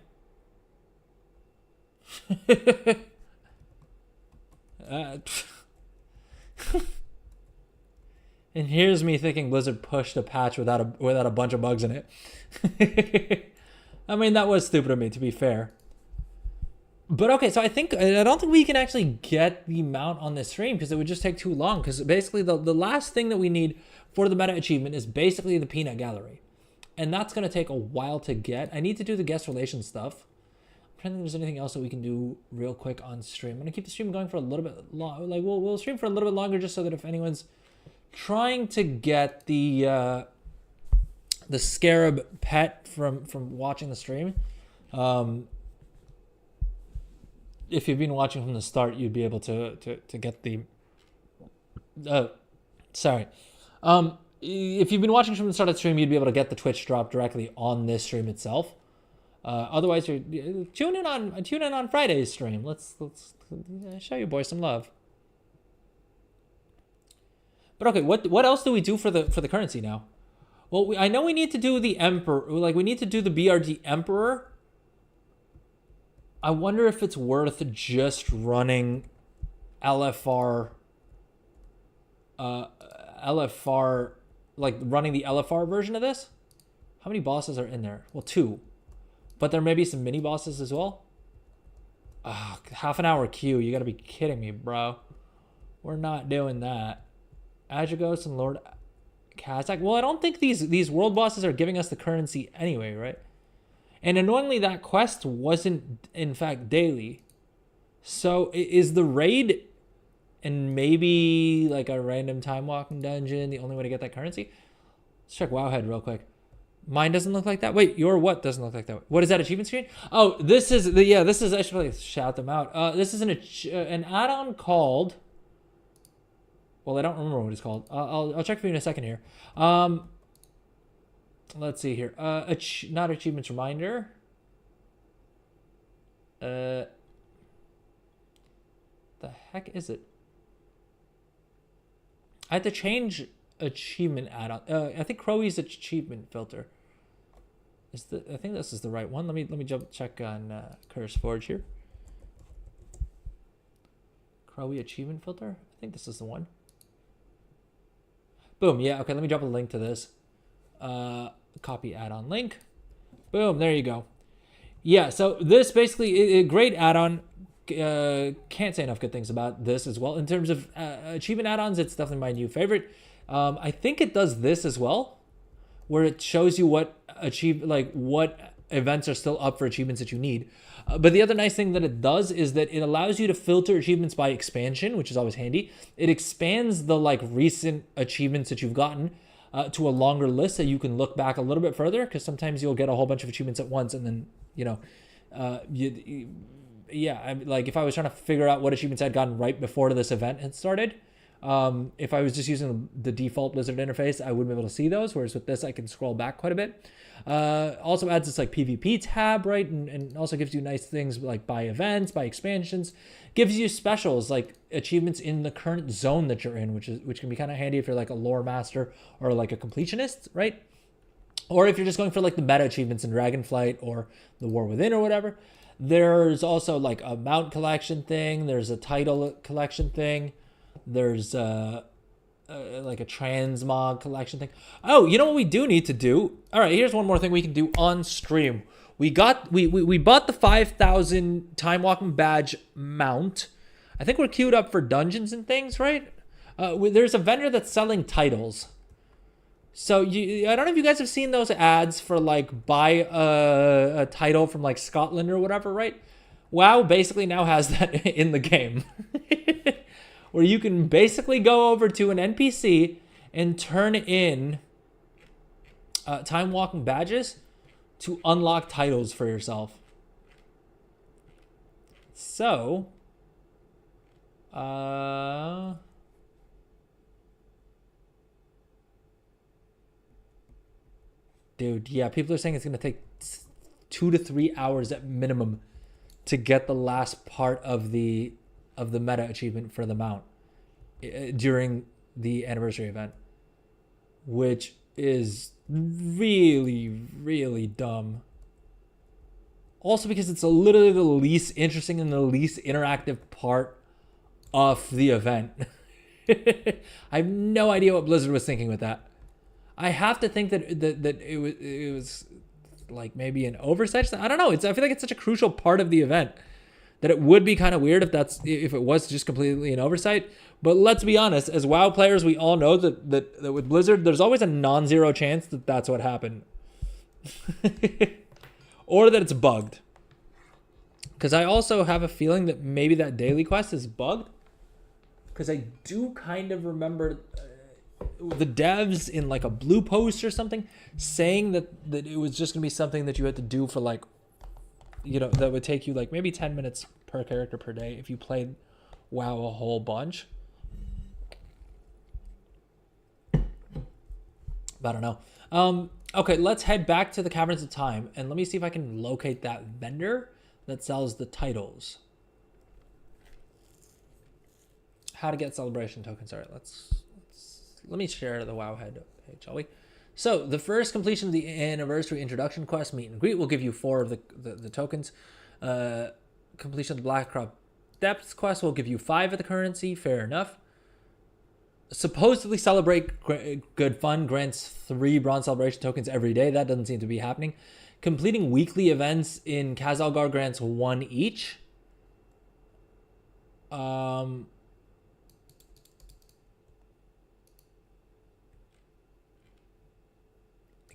And here's me thinking Blizzard pushed a patch without a bunch of bugs in it. I mean, that was stupid of me, to be fair. But okay, so I don't think we can actually get the mount on this stream because it would just take too long. Because basically the last thing that we need for the meta achievement is basically the peanut gallery. And that's going to take a while to get. I need to do the guest relations stuff. I'm trying to think if there's anything else that we can do real quick on stream. I'm going to keep the stream going for a little bit long. Like we'll stream for a little bit longer just so that if anyone's trying to get the scarab pet from watching the stream, if you've been watching from the start, you'd be able to get the if you've been watching from the start of the stream, you'd be able to get the Twitch drop directly on this stream itself. Otherwise, tune in on Friday's stream. Let's show you boys some love. But okay, what else do we do for the currency now? Well, I know we need to do the Emperor. Like we need to do the BRD Emperor. I wonder if it's worth just running LFR, like running the LFR version of this. How many bosses are in there? Well, 2. But there may be some mini bosses as well. Half an hour queue. You gotta be kidding me, bro. We're not doing that. Ajagos and Lord Kazakh. Well, I don't think these world bosses are giving us the currency anyway, right? And annoyingly, that quest wasn't, in fact, daily. So is the raid and maybe like a random time walking dungeon the only way to get that currency? Let's check Wowhead real quick. Mine doesn't look like that. Wait, your what doesn't look like that? What is that achievement screen? Oh, this is I should probably shout them out. This is an add-on called. Well, I don't remember what it's called. I'll check for you in a second here. Let's see here. Not achievements reminder. The heck is it? I had to change achievement add-on. I think Crowie's achievement filter. I think this is the right one. Let me check on Curse Forge here. Crowie achievement filter. I think this is the one. Boom. Yeah. Okay. Let me drop a link to this. Copy add-on link. Boom. There you go. Yeah. So this basically a great add-on. Can't say enough good things about this as well. In terms of achievement add-ons, it's definitely my new favorite. I think it does this as well, where it shows you what events are still up for achievements that you need. But the other nice thing that it does is that it allows you to filter achievements by expansion, which is always handy. It expands the recent achievements that you've gotten to a longer list, so you can look back a little bit further, because sometimes you'll get a whole bunch of achievements at once, and then if I was trying to figure out what achievements I'd gotten right before this event had started, if I was just using the default Blizzard interface, I wouldn't be able to see those, whereas with this I can scroll back quite a bit. Also adds this PvP tab, right, and also gives you nice things like by events, by expansions, gives you specials like achievements in the current zone that you're in, which can be kind of handy if you're like a lore master or like a completionist, right? Or if you're just going for the meta achievements in Dragonflight or the War Within or whatever. There's also a mount collection thing. There's a title collection thing. There's a transmog collection thing. Oh, you know what we do need to do? All right, here's one more thing we can do on stream. We bought the 5,000 time walking badge mount. I think we're queued up for dungeons and things, right? There's a vendor that's selling titles. So I don't know if you guys have seen those ads for buy a title from Scotland or whatever, right? WoW basically now has that in the game. Where you can basically go over to an NPC and turn in time walking badges to unlock titles for yourself. So, Dude, yeah, people are saying it's going to take 2 to 3 hours at minimum to get the last part of the meta achievement for the mount during the anniversary event, which is really, really dumb. Also because it's literally the least interesting and the least interactive part of the event. I have no idea what Blizzard was thinking with that. I have to think that it was like maybe an oversight. I don't know. I feel like it's such a crucial part of the event that it would be kind of weird if it was just completely an oversight. But let's be honest, as WoW players, we all know that with Blizzard, there's always a non-zero chance that that's what happened. Or that it's bugged. Because I also have a feeling that maybe that daily quest is bugged. Because I do kind of remember the devs in like a blue post or something saying that it was just going to be something that you had to do for like, you know, that would take you like maybe 10 minutes per character per day if you played WoW a whole bunch. But I don't know. Okay, let's head back to the Caverns of Time and let me see if I can locate that vendor that sells the titles. How to get celebration tokens. All right, let me share the Wowhead page, shall we? So the first completion of the anniversary introduction quest meet and greet will give you 4 of the tokens. Completion of the Blackcroft Depths quest will give you 5 of the currency. Fair enough. Supposedly celebrate good fun grants 3 bronze celebration tokens every day. That doesn't seem to be happening. Completing weekly events in Khazalgar grants 1 each.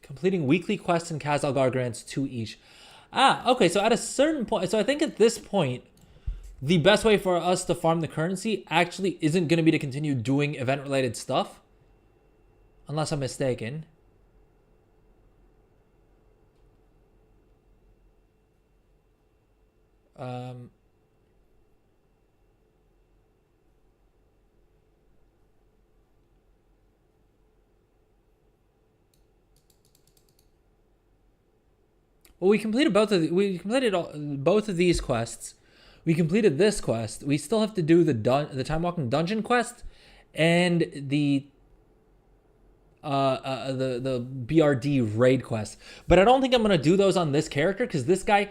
Completing weekly quests in Khazalgar grants 2 each. Okay, so at a certain point, so I think at this point, the best way for us to farm the currency actually isn't going to be to continue doing event-related stuff. Unless I'm mistaken. Well, we completed both of these quests. We completed this quest. We still have to do the Time Walking Dungeon quest and the BRD raid quest. But I don't think I'm gonna do those on this character because this guy,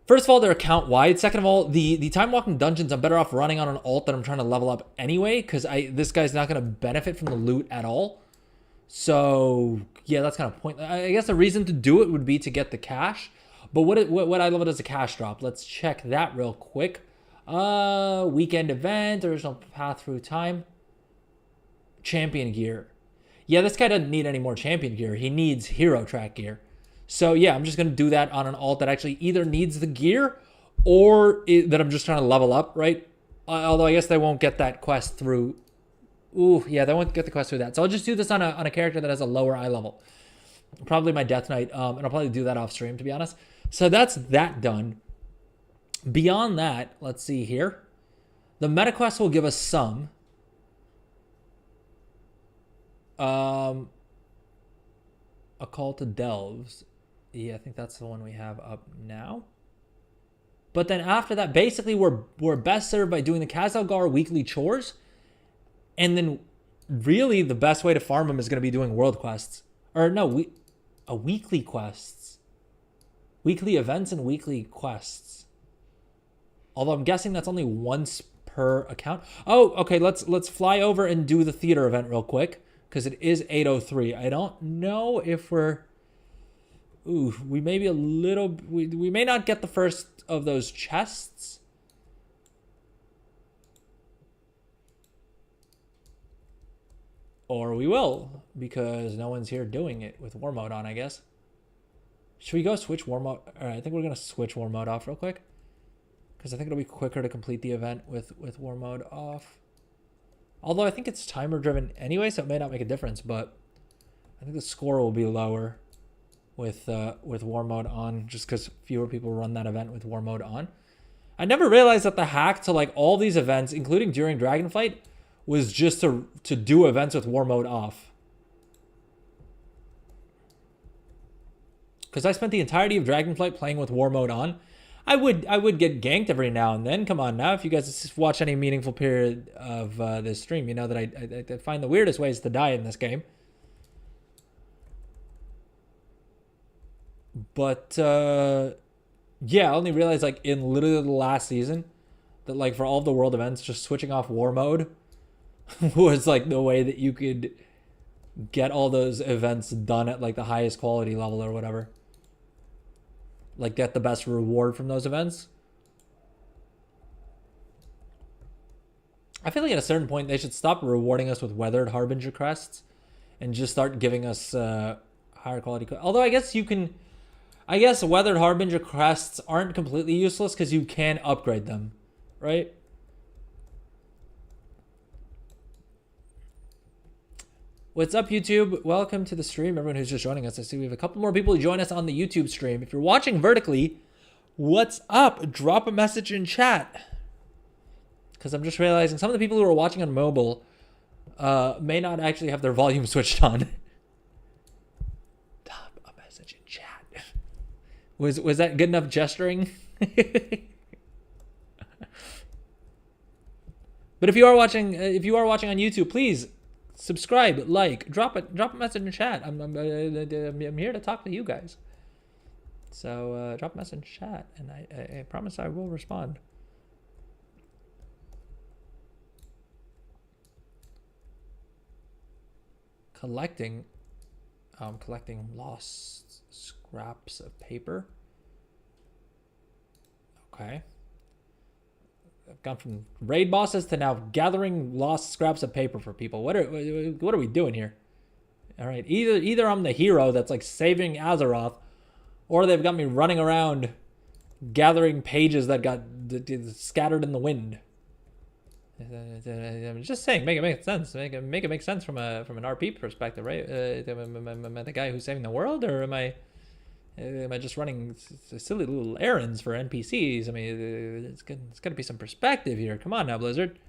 first of all, they're account wide. Second of all, the Time Walking Dungeons I'm better off running on an alt that I'm trying to level up anyway because this guy's not gonna benefit from the loot at all. So yeah, that's kind of pointless. I guess the reason to do it would be to get the cash. But what I love it as a cash drop. Let's check that real quick. Weekend event, original path through time. Champion gear. Yeah, this guy doesn't need any more champion gear. He needs hero track gear. So yeah, I'm just going to do that on an alt that actually either needs the gear or that I'm just trying to level up, right? Although I guess they won't get that quest through. Ooh, yeah, they won't get the quest through that. So I'll just do this on a character that has a lower eye level. Probably my Death Knight, and I'll probably do that off stream, to be honest. So that's that done. Beyond that, let's see here. The meta quest will give us some. A Call to Delves. Yeah, I think that's the one we have up now. But then after that, basically we're best served by doing the Khazalgar weekly chores. And then really the best way to farm them is going to be doing world quests. Or no, weekly quests. Weekly events and weekly quests. Although I'm guessing that's only once per account. Oh, okay, let's fly over and do the theater event real quick. Because it is 8:03. I don't know if we're... Ooh, we may be a little... We may not get the first of those chests. Or we will, because no one's here doing it with war mode on, I guess. Should we go switch war mode? All right, I think we're going to switch war mode off real quick. Because I think it'll be quicker to complete the event with war mode off. Although I think it's timer driven anyway, so it may not make a difference, but I think the score will be lower with war mode on, just because fewer people run that event with war mode on. I never realized that the hack to like all these events, including during Dragonflight, was just to do events with war mode off. Because I spent the entirety of Dragonflight playing with war mode on. I would get ganked every now and then. Come on now, if you guys watch any meaningful period of this stream, you know that I find the weirdest ways to die in this game. But yeah, I only realized like in literally the last season that like for all of the world events, just switching off war mode was like the way that you could get all those events done at like the highest quality level or whatever. Like get the best reward from those events. I feel like at a certain point they should stop rewarding us with weathered harbinger crests and just start giving us higher quality. Although I guess weathered harbinger crests aren't completely useless because you can upgrade them, right? What's up, YouTube? Welcome to the stream, everyone who's just joining us. I see we have a couple more people who join us on the YouTube stream. If you're watching vertically, what's up? Drop a message in chat. Because I'm just realizing some of the people who are watching on mobile may not actually have their volume switched on. Drop a message in chat. Was that good enough gesturing? But if you are watching on YouTube, please subscribe, like, drop a message in chat. I'm here to talk to you guys. So drop a message in chat, and I promise I will respond. Collecting lost scraps of paper. Okay. I've gone from raid bosses to now gathering lost scraps of paper for people. What are we doing here? All right, either I'm the hero that's like saving Azeroth, or they've got me running around gathering pages that got scattered in the wind. I'm just saying, make it make sense. Make it make sense from an RP perspective, right? Am I the guy who's saving the world, or am I just running silly little errands for NPCs? I mean, it's got to be some perspective here. Come on now, Blizzard.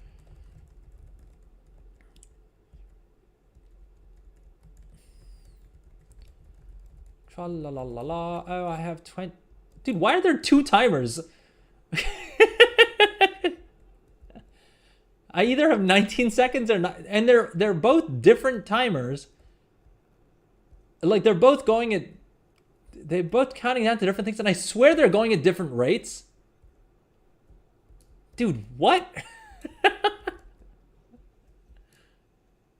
Tra-la-la-la-la. Oh, I have 20. Dude, why are there 2 timers? I either have 19 seconds or not, and they're both different timers. Like they're both counting down to different things, and I swear they're going at different rates. Dude, what?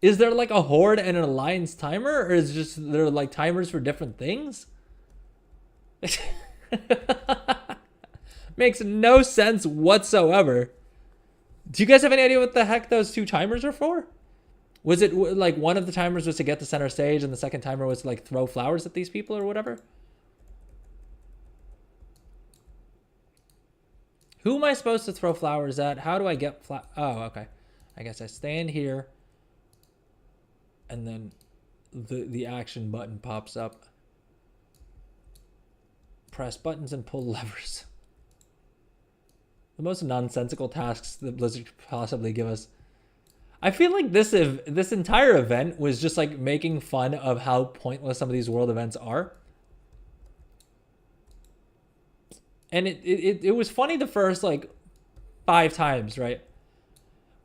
Is there like a Horde and an Alliance timer, or is just there like timers for different things? Makes no sense whatsoever. Do you guys have any idea what the heck those 2 timers are for? Was it like one of the timers was to get to center stage and the second timer was to like throw flowers at these people or whatever? Who am I supposed to throw flowers at? How do I get Oh, okay. I guess I stand here and then the action button pops up. Press buttons and pull levers. The most nonsensical tasks that Blizzard could possibly give us. I feel like this entire event was just like making fun of how pointless some of these world events are. And it was funny the first like 5 times, right?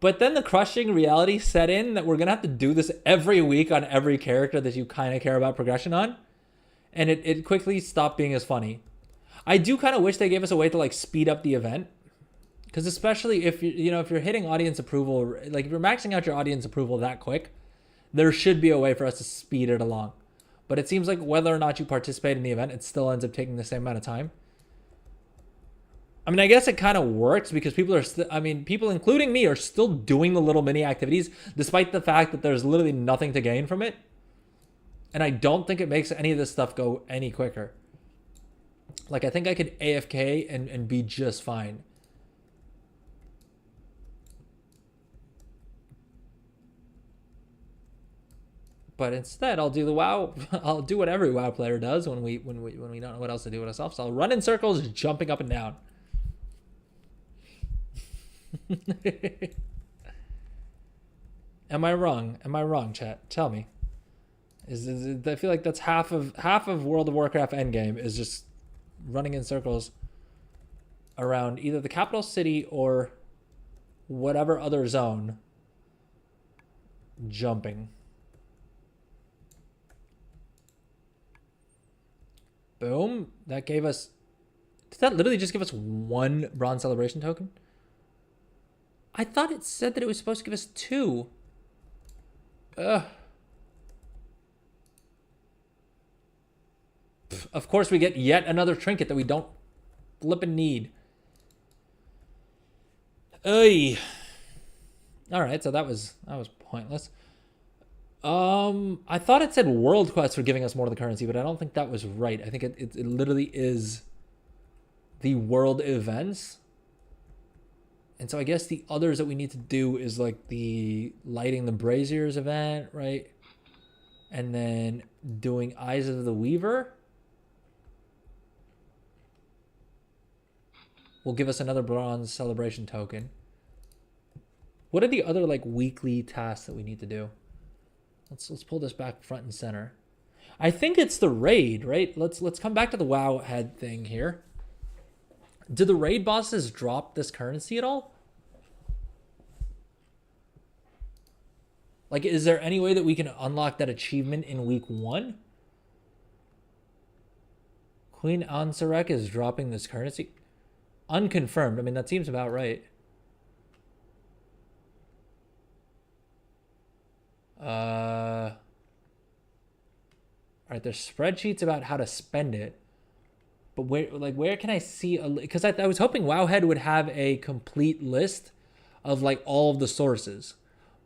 But then the crushing reality set in that we're going to have to do this every week on every character that you kind of care about progression on. And it quickly stopped being as funny. I do kind of wish they gave us a way to like speed up the event. Because especially if if you're hitting audience approval, like if you're maxing out your audience approval that quick, there should be a way for us to speed it along. But it seems like whether or not you participate in the event, it still ends up taking the same amount of time. I mean, I guess it kind of works because people are people including me are still doing the little mini activities despite the fact that there's literally nothing to gain from it. And I don't think it makes any of this stuff go any quicker. Like I think I could AFK and be just fine. But instead, I'll do the WoW. I'll do what every WoW player does when we don't know what else to do with ourselves. So I'll run in circles, jumping up and down. Am I wrong? Am I wrong, chat? Tell me. I feel like that's half of World of Warcraft Endgame is just running in circles around either the capital city or whatever other zone, jumping. Boom. That gave us... Did that literally just give us 1 bronze celebration token? I thought it said that it was supposed to give us 2. Ugh. Of course we get yet another trinket that we don't flippin' need. Ay. Alright, so that was pointless. I thought it said world quests were giving us more of the currency, but I don't think that was right. I think it literally is the world events. And so I guess the others that we need to do is like the lighting the braziers event, right? And then doing Eyes of the Weaver will give us another bronze celebration token. What are the other like weekly tasks that we need to do? Let's pull this back front and center. I think it's the raid, right? Let's come back to the WoW head thing here. Do the raid bosses drop this currency at all? Like, is there any way that we can unlock that achievement in week 1? Queen Ansarek is dropping this currency. Unconfirmed. I mean, that seems about right. All right, there's spreadsheets about how to spend it, but where can I see because I was hoping Wowhead would have a complete list of like all of the sources,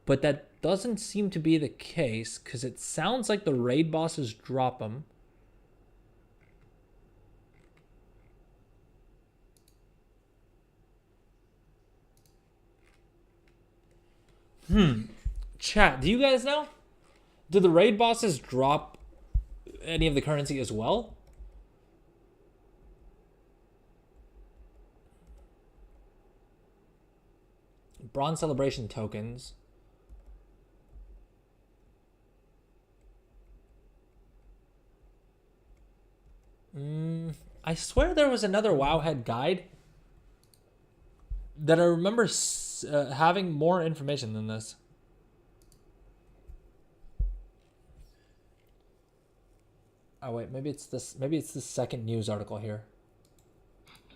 but that doesn't seem to be the case because it sounds like the raid bosses drop them. Chat, do you guys know? Do the raid bosses drop any of the currency as well? Bronze celebration tokens. I swear there was another Wowhead guide that I remember having more information than this. Oh wait, maybe it's this. Maybe it's the second news article here.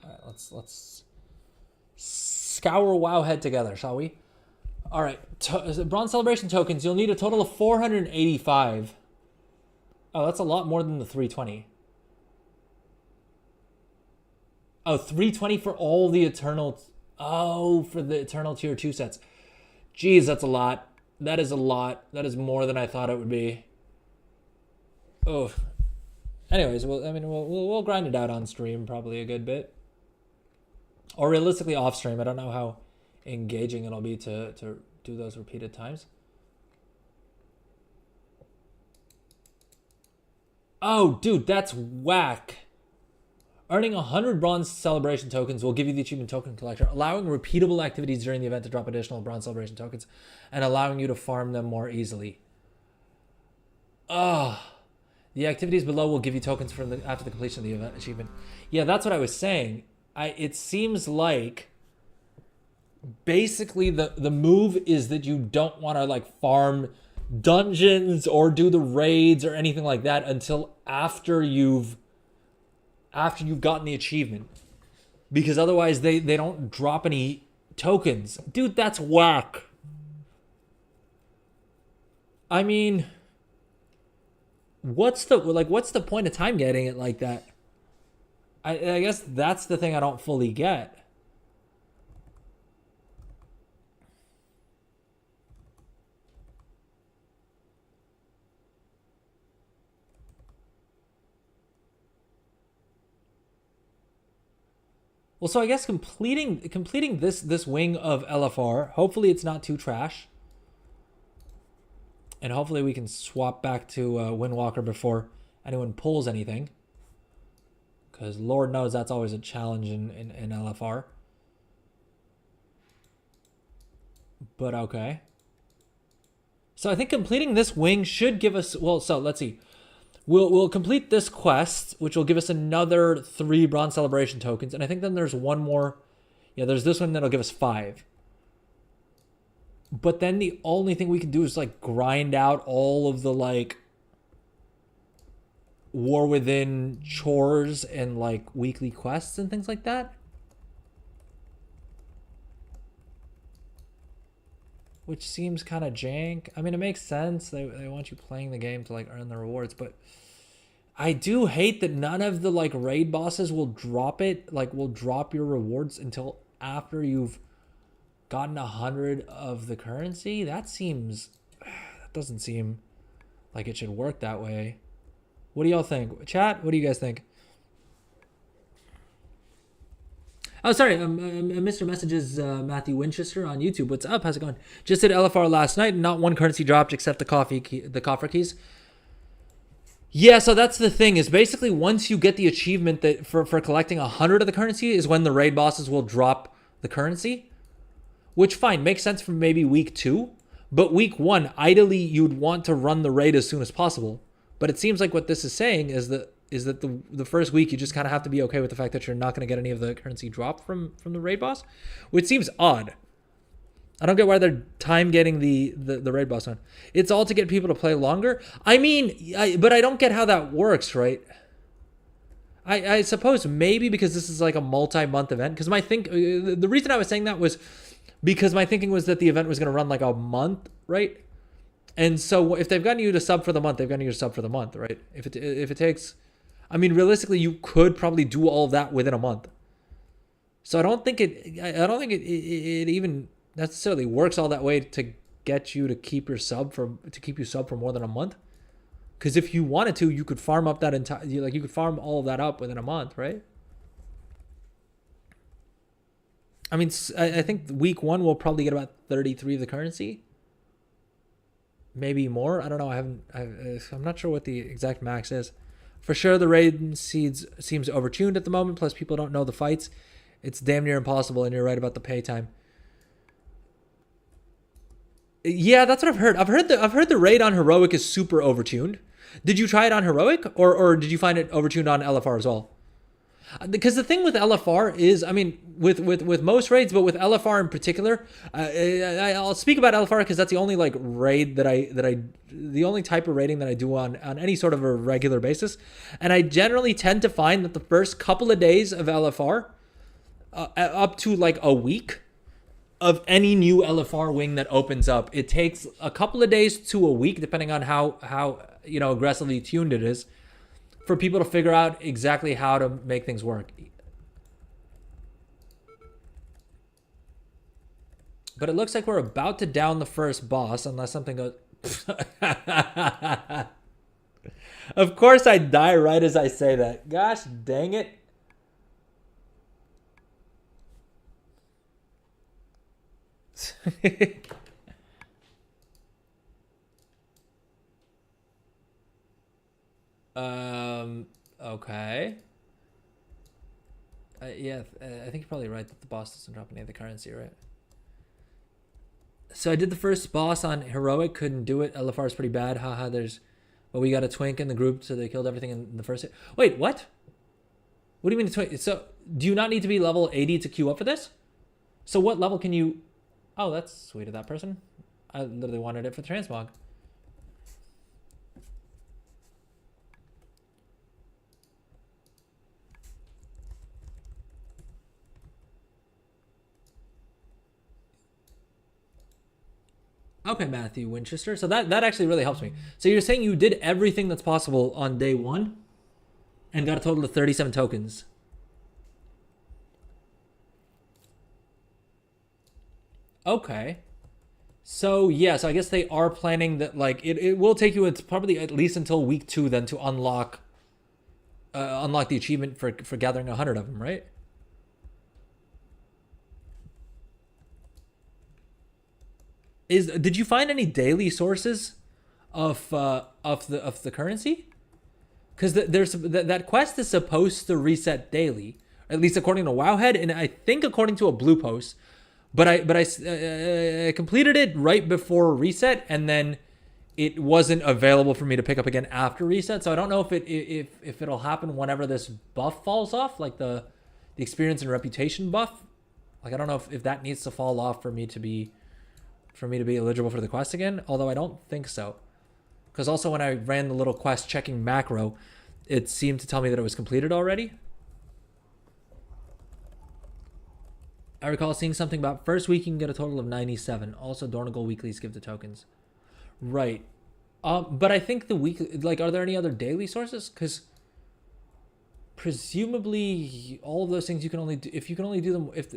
All right, let's scour Wowhead together, shall we? All right, bronze celebration tokens. You'll need a total of 485. Oh, that's a lot more than the 320. Oh, 320 for all the eternal. Oh, for the eternal tier 2 sets. Jeez, that's a lot. That is a lot. That is more than I thought it would be. Oh. Anyways, we'll grind it out on stream probably a good bit, or realistically off stream. I don't know how engaging it'll be to do those repeated times. Oh, dude, that's whack. Earning 100 bronze celebration tokens will give you the achievement token collector, allowing repeatable activities during the event to drop additional bronze celebration tokens, and allowing you to farm them more easily. Oh. The activities below will give you tokens after the completion of the event achievement. Yeah, that's what I was saying. It seems like basically the move is that you don't want to like farm dungeons or do the raids or anything like that until after you've gotten the achievement, because otherwise they don't drop any tokens. Dude, that's whack. I mean, what's the point of time getting it like that? I guess that's the thing I don't fully get. Well, so I guess completing this wing of LFR, hopefully it's not too trash. And hopefully we can swap back to Windwalker before anyone pulls anything. Because Lord knows that's always a challenge in LFR. But okay. So I think completing this wing should give us, well, so let's see. We'll complete this quest, which will give us another 3 Bronze Celebration tokens. And I think then there's one more. Yeah, there's this one that'll give us 5. But then the only thing we can do is like grind out all of the like War Within chores and like weekly quests and things like that. Which seems kind of jank. I mean, it makes sense. They want you playing the game to like earn the rewards, but I do hate that none of the like raid bosses will drop it, like will drop your rewards until after you've gotten 100 of the currency. That doesn't seem like it should work that way. What do y'all think? Chat, what do you guys think? Oh, sorry. Mr. Messages, Matthew Winchester on YouTube. What's up? How's it going? Just did LFR last night, and not one currency dropped except the coffer keys. Yeah, so that's the thing. Is basically once you get the achievement that for collecting 100 of the currency is when the raid bosses will drop the currency. Which fine makes sense for maybe week 2, but week 1, ideally you'd want to run the raid as soon as possible. But it seems like what this is saying is that the first week you just kind of have to be okay with the fact that you're not going to get any of the currency dropped from the raid boss, which seems odd. I don't get why they're time getting the raid boss on. It's all to get people to play longer. I mean, but I don't get how that works, right? I suppose maybe because this is like a multi-month event. Because the reason I was saying that was because my thinking was that the event was going to run like a month, right? And so if they've gotten you to sub for the month, they've gotten you to sub for the month, right? If it takes, I mean, realistically, you could probably do all of that within a month. So I don't think it even necessarily works all that way to get you to keep you sub for more than a month. Because if you wanted to, you could farm up that you could farm all of that up within a month, right? I mean, I think week 1 will probably get about 33 of the currency. Maybe more. I don't know. I'm not sure what the exact max is. For sure, the raid seeds seems overtuned at the moment. Plus, people don't know the fights. It's damn near impossible, and you're right about the pay time. Yeah, that's what I've heard. I've heard the raid on Heroic is super overtuned. Did you try it on Heroic, or did you find it overtuned on LFR as well? Because the thing with LFR is, I mean, with most raids, but with LFR in particular, I'll speak about LFR because that's the only like raid the only type of raiding that I do on any sort of a regular basis, and I generally tend to find that the first couple of days of LFR, up to like a week of any new LFR wing that opens up, it takes a couple of days to a week, depending on how aggressively tuned it is, for people to figure out exactly how to make things work. But it looks like we're about to down the first boss, unless something goes... Of course I die right as I say that. Gosh dang it. Okay. Yeah, I think you're probably right that the boss doesn't drop any of the currency, right? So I did the first boss on Heroic, couldn't do it. LFR is pretty bad. Haha, but we got a twink in the group, so they killed everything in the first hit. Wait, what? What do you mean a twink? So do you not need to be level 80 to queue up for this? So what level can you... Oh, that's sweet of that person. I literally wanted it for Transmog. Okay, Matthew Winchester. So that actually really helps me. So you're saying you did everything that's possible on day 1 and got a total of 37 tokens. Okay. So yeah, so I guess they are planning that like it will take you, it's probably at least until week 2 then to unlock the achievement for gathering 100 of them, right? Did you find any daily sources of the currency? Because that quest is supposed to reset daily, at least according to Wowhead, and I think according to a blue post. But I completed it right before reset, and then it wasn't available for me to pick up again after reset. So I don't know if it'll happen whenever this buff falls off, like the experience and reputation buff. Like I don't know if that needs to fall off for me to be eligible for the quest again. Although I don't think so, because also when I ran the little quest checking macro, it seemed to tell me that it was completed already. I recall seeing something about first week you can get a total of 97. Also, Dornagle weeklies give the tokens. Right. But I think the weekly, like, are there any other daily sources? Because presumably all of those things you can only do, if you can only do them, if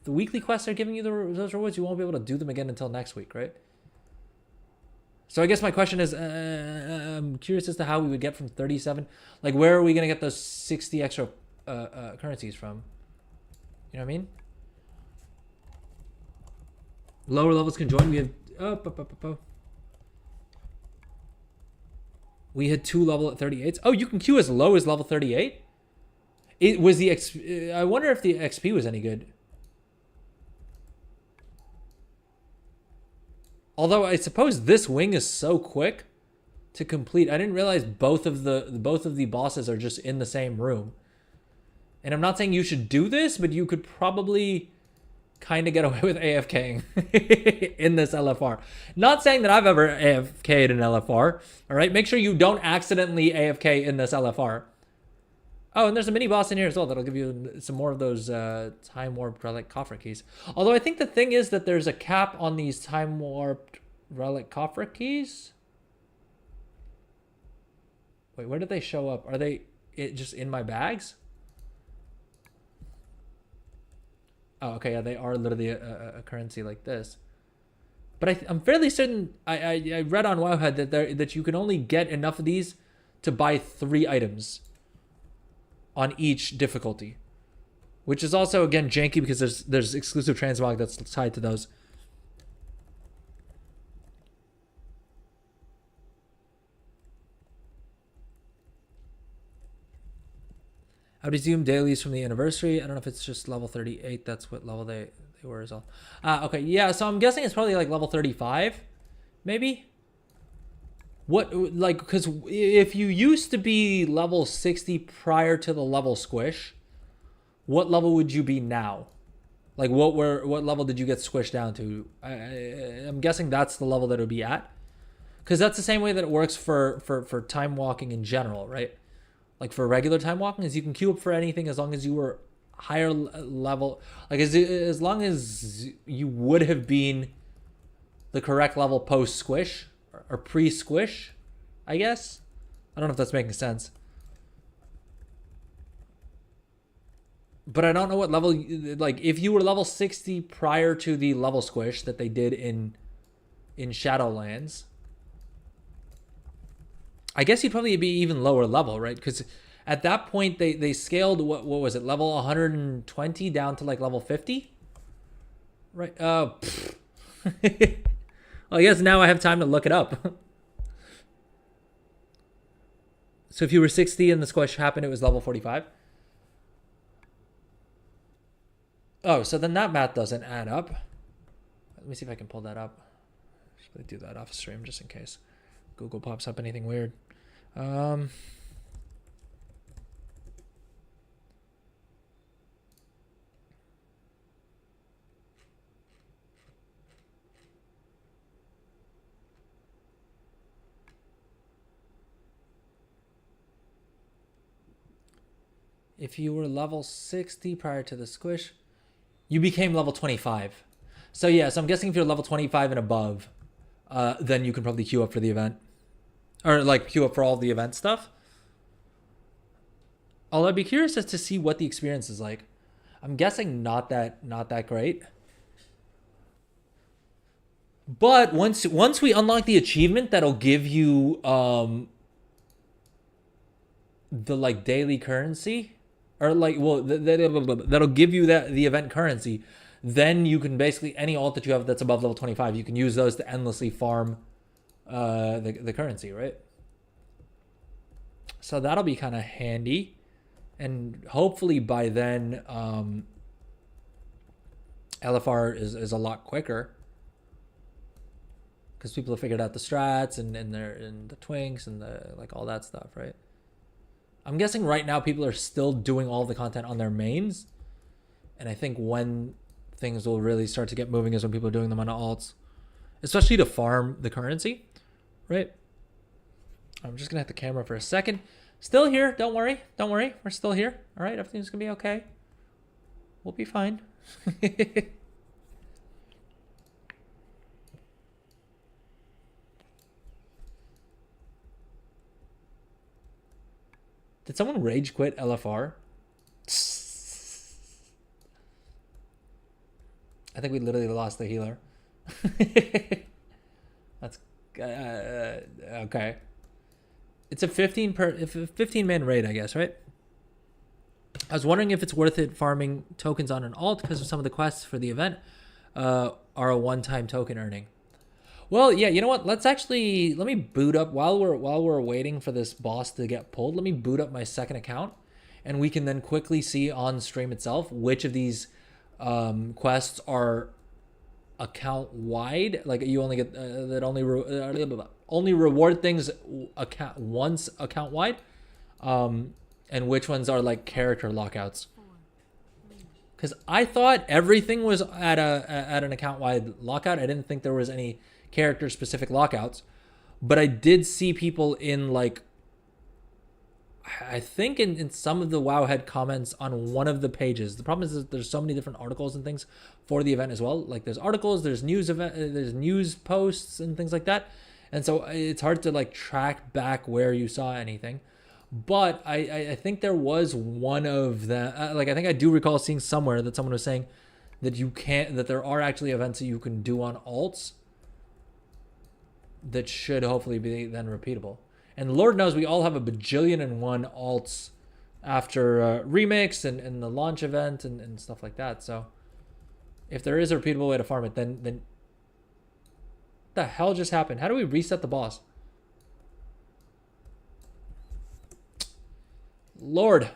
the weekly quests are giving you those rewards, you won't be able to do them again until next week, right? So I guess my question is, I'm curious as to how we would get from 37. Like, where are we going to get those 60 extra currencies from? You know what I mean? Lower levels can join. We have we had 2 level at 38s. Oh, you can queue as low as level 38. It was the I wonder if the XP was any good. Although I suppose this wing is so quick to complete. I didn't realize both of the bosses are just in the same room. And I'm not saying you should do this, but you could probably kind of get away with AFKing in this LFR. Not saying that I've ever AFK'd in LFR. All right, make sure you don't accidentally AFK in this LFR. Oh, and there's a mini boss in here as well that'll give you some more of those time warped relic coffer keys. Although I think the thing is that there's a cap on these time warped relic coffer keys. Wait, where did they show up? Are they just in my bags? Oh, okay, yeah, they are literally a currency like this. But I'm fairly certain I read on Wowhead that you can only get enough of these to buy 3 items on each difficulty, which is also again janky because there's exclusive transmog that's tied to those. I would assume dailies from the anniversary. I don't know if it's just level 38. That's what level they were as well. Okay, yeah, so I'm guessing it's probably like level 35, maybe? What, like, because if you used to be level 60 prior to the level squish, what level would you be now? Like, what level did you get squished down to? I'm guessing that's the level that it would be at. Because that's the same way that it works for time walking in general, right? Like for regular time walking, is you can queue up for anything as long as you were higher level. Like as long as you would have been the correct level post squish or pre squish, I guess. I don't know if that's making sense. But I don't know what level, like if you were level 60 prior to the level squish that they did in Shadowlands, I guess you'd probably be even lower level, right? Because at that point they scaled what was it, level 120 down to like level 50, right? Well, I guess now I have time to look it up. So if you were 60 and the squish happened, it was level 45. Oh, so then that math doesn't add up. Let me see if I can pull that up. Should do that off stream just in case Google pops up anything weird. If you were level 60 prior to the squish, you became level 25. So yeah, so I'm guessing if you're level 25 and above, then you can probably queue up for the event. Or like queue up for all the event stuff. Although I'd be curious as to see what the experience is like. I'm guessing not that great. But once we unlock the achievement that'll give you the like daily currency, or like, well, that'll give you the event currency, then you can basically, any alt that you have that's above level 25, you can use those to endlessly farm the currency, right? So that'll be kind of handy, and hopefully by then LFR is a lot quicker. because people have figured out the strats and the twinks and the like all that stuff, right? I'm guessing right now people are still doing all the content on their mains, and I think when things will really start to get moving is when people are doing them on alts, especially to farm the currency, right? I'm just gonna hit the camera for a second. Still here, don't worry, we're still here. All right, everything's gonna be okay. We'll be fine. Did someone rage quit LFR? I think we literally lost the healer. That's okay. It's a 15 man raid, I guess, right? I was wondering if it's worth it farming tokens on an alt because of some of the quests for the event are a one-time token earning. Well, yeah, you know what? Let me boot up while we're waiting for this boss to get pulled. Let me boot up my second account, and we can then quickly see on stream itself which of these quests are account wide. Like you only get that only reward things once account wide, and which ones are like character lockouts. Because I thought everything was at an account wide lockout. I didn't think there was any character specific lockouts, but I did see people in like, I think in some of the Wowhead comments on one of the pages. The problem is that there's so many different articles and things for the event as well. Like there's articles, there's there's news posts and things like that. And so it's hard to like track back where you saw anything. But I think there was one of the, like I think I do recall seeing somewhere that someone was saying that that there are actually events that you can do on alts that should hopefully be then repeatable. And Lord knows we all have a bajillion and one alts after remix and the launch event and stuff like that. So if there is a repeatable way to farm it, then what the hell just happened? How do we reset the boss? Lord.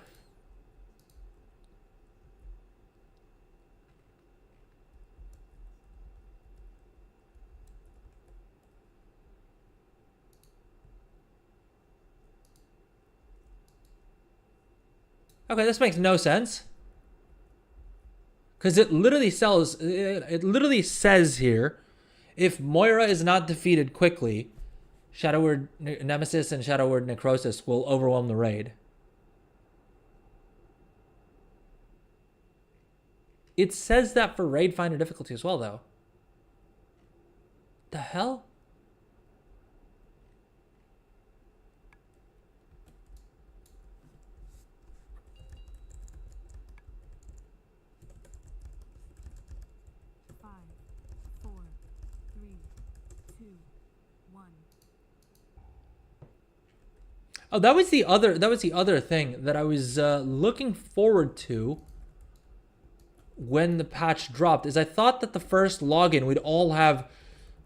Okay, this makes no sense. Because it literally says here, if Moira is not defeated quickly, Shadow Word Nemesis and Shadow Word Necrosis will overwhelm the raid. It says that for raid finder difficulty as well, though. The hell? Oh, that was the other thing that I was looking forward to when the patch dropped, is I thought that the first login we'd all have,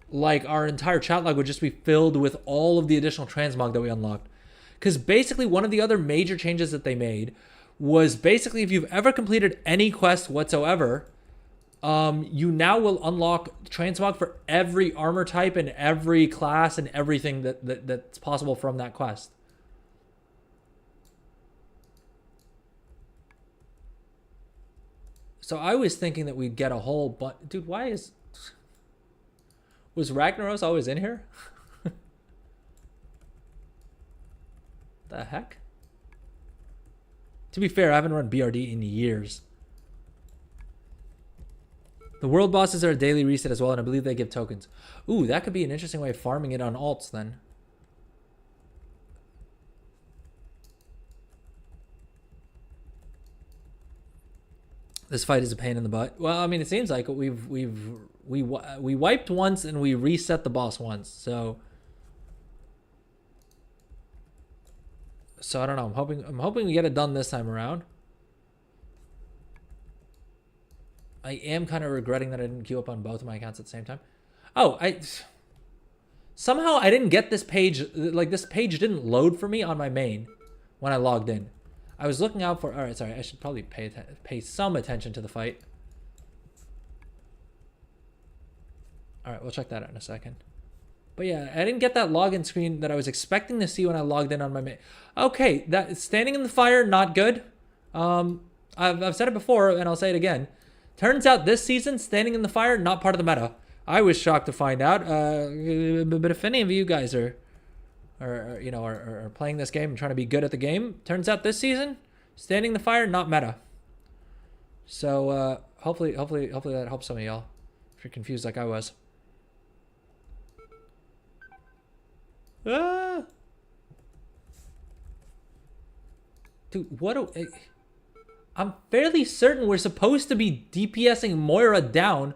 like, our entire chat log would just be filled with all of the additional transmog that we unlocked. Because basically one of the other major changes that they made was basically if you've ever completed any quest whatsoever, you now will unlock transmog for every armor type and every class and everything that's possible from that quest. So I was thinking that we'd get a whole bunch. Dude, was Ragnaros always in here? The heck? To be fair, I haven't run BRD in years. The world bosses are a daily reset as well, and I believe they give tokens. Ooh, that could be an interesting way of farming it on alts then. This fight is a pain in the butt. Well, I mean, it seems like we wiped once and we reset the boss once. So I don't know. I'm hoping we get it done this time around. I am kind of regretting that I didn't queue up on both of my accounts at the same time. Oh, somehow I didn't get this page. Like this page didn't load for me on my main when I logged in. I was looking out for... All right, sorry. I should probably pay some attention to the fight. All right, we'll check that out in a second. But yeah, I didn't get that login screen that I was expecting to see when I logged in on my main. Okay, that standing in the fire, not good. I've said it before and I'll say it again. Turns out this season, standing in the fire, not part of the meta. I was shocked to find out. But if any of you guys are playing this game and trying to be good at the game, turns out this season, standing in the fire, not meta. So hopefully that helps some of y'all if you're confused like I was. Ah. Dude, I'm fairly certain we're supposed to be DPSing Moira down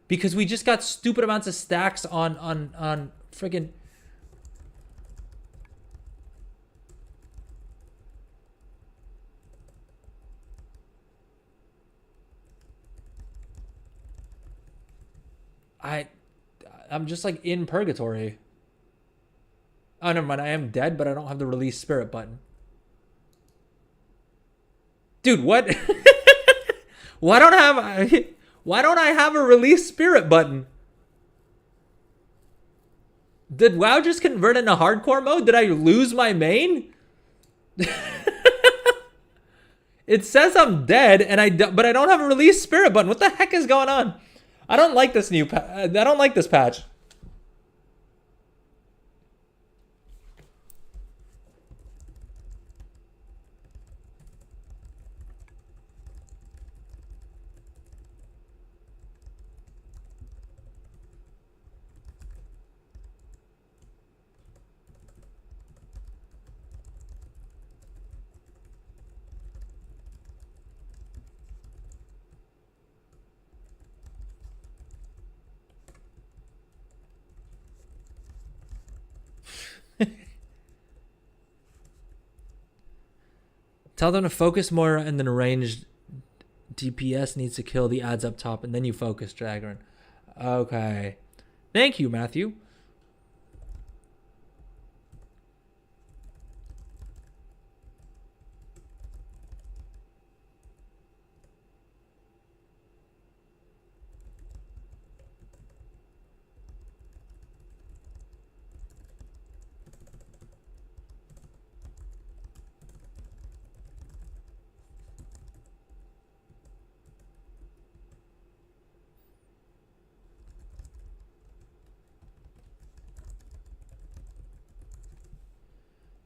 because we just got stupid amounts of stacks on friggin'. I'm just like in purgatory. Oh, never mind. I am dead, but I don't have the release spirit button. Dude, what? Why don't I have a release spirit button? Did WoW just convert into hardcore mode? Did I lose my main? It says I'm dead, but I don't have a release spirit button. What the heck is going on? I don't like this I don't like this patch. Tell them to focus more and then ranged DPS needs to kill the ads up top and then you focus Dragon. Okay. Thank you, Matthew.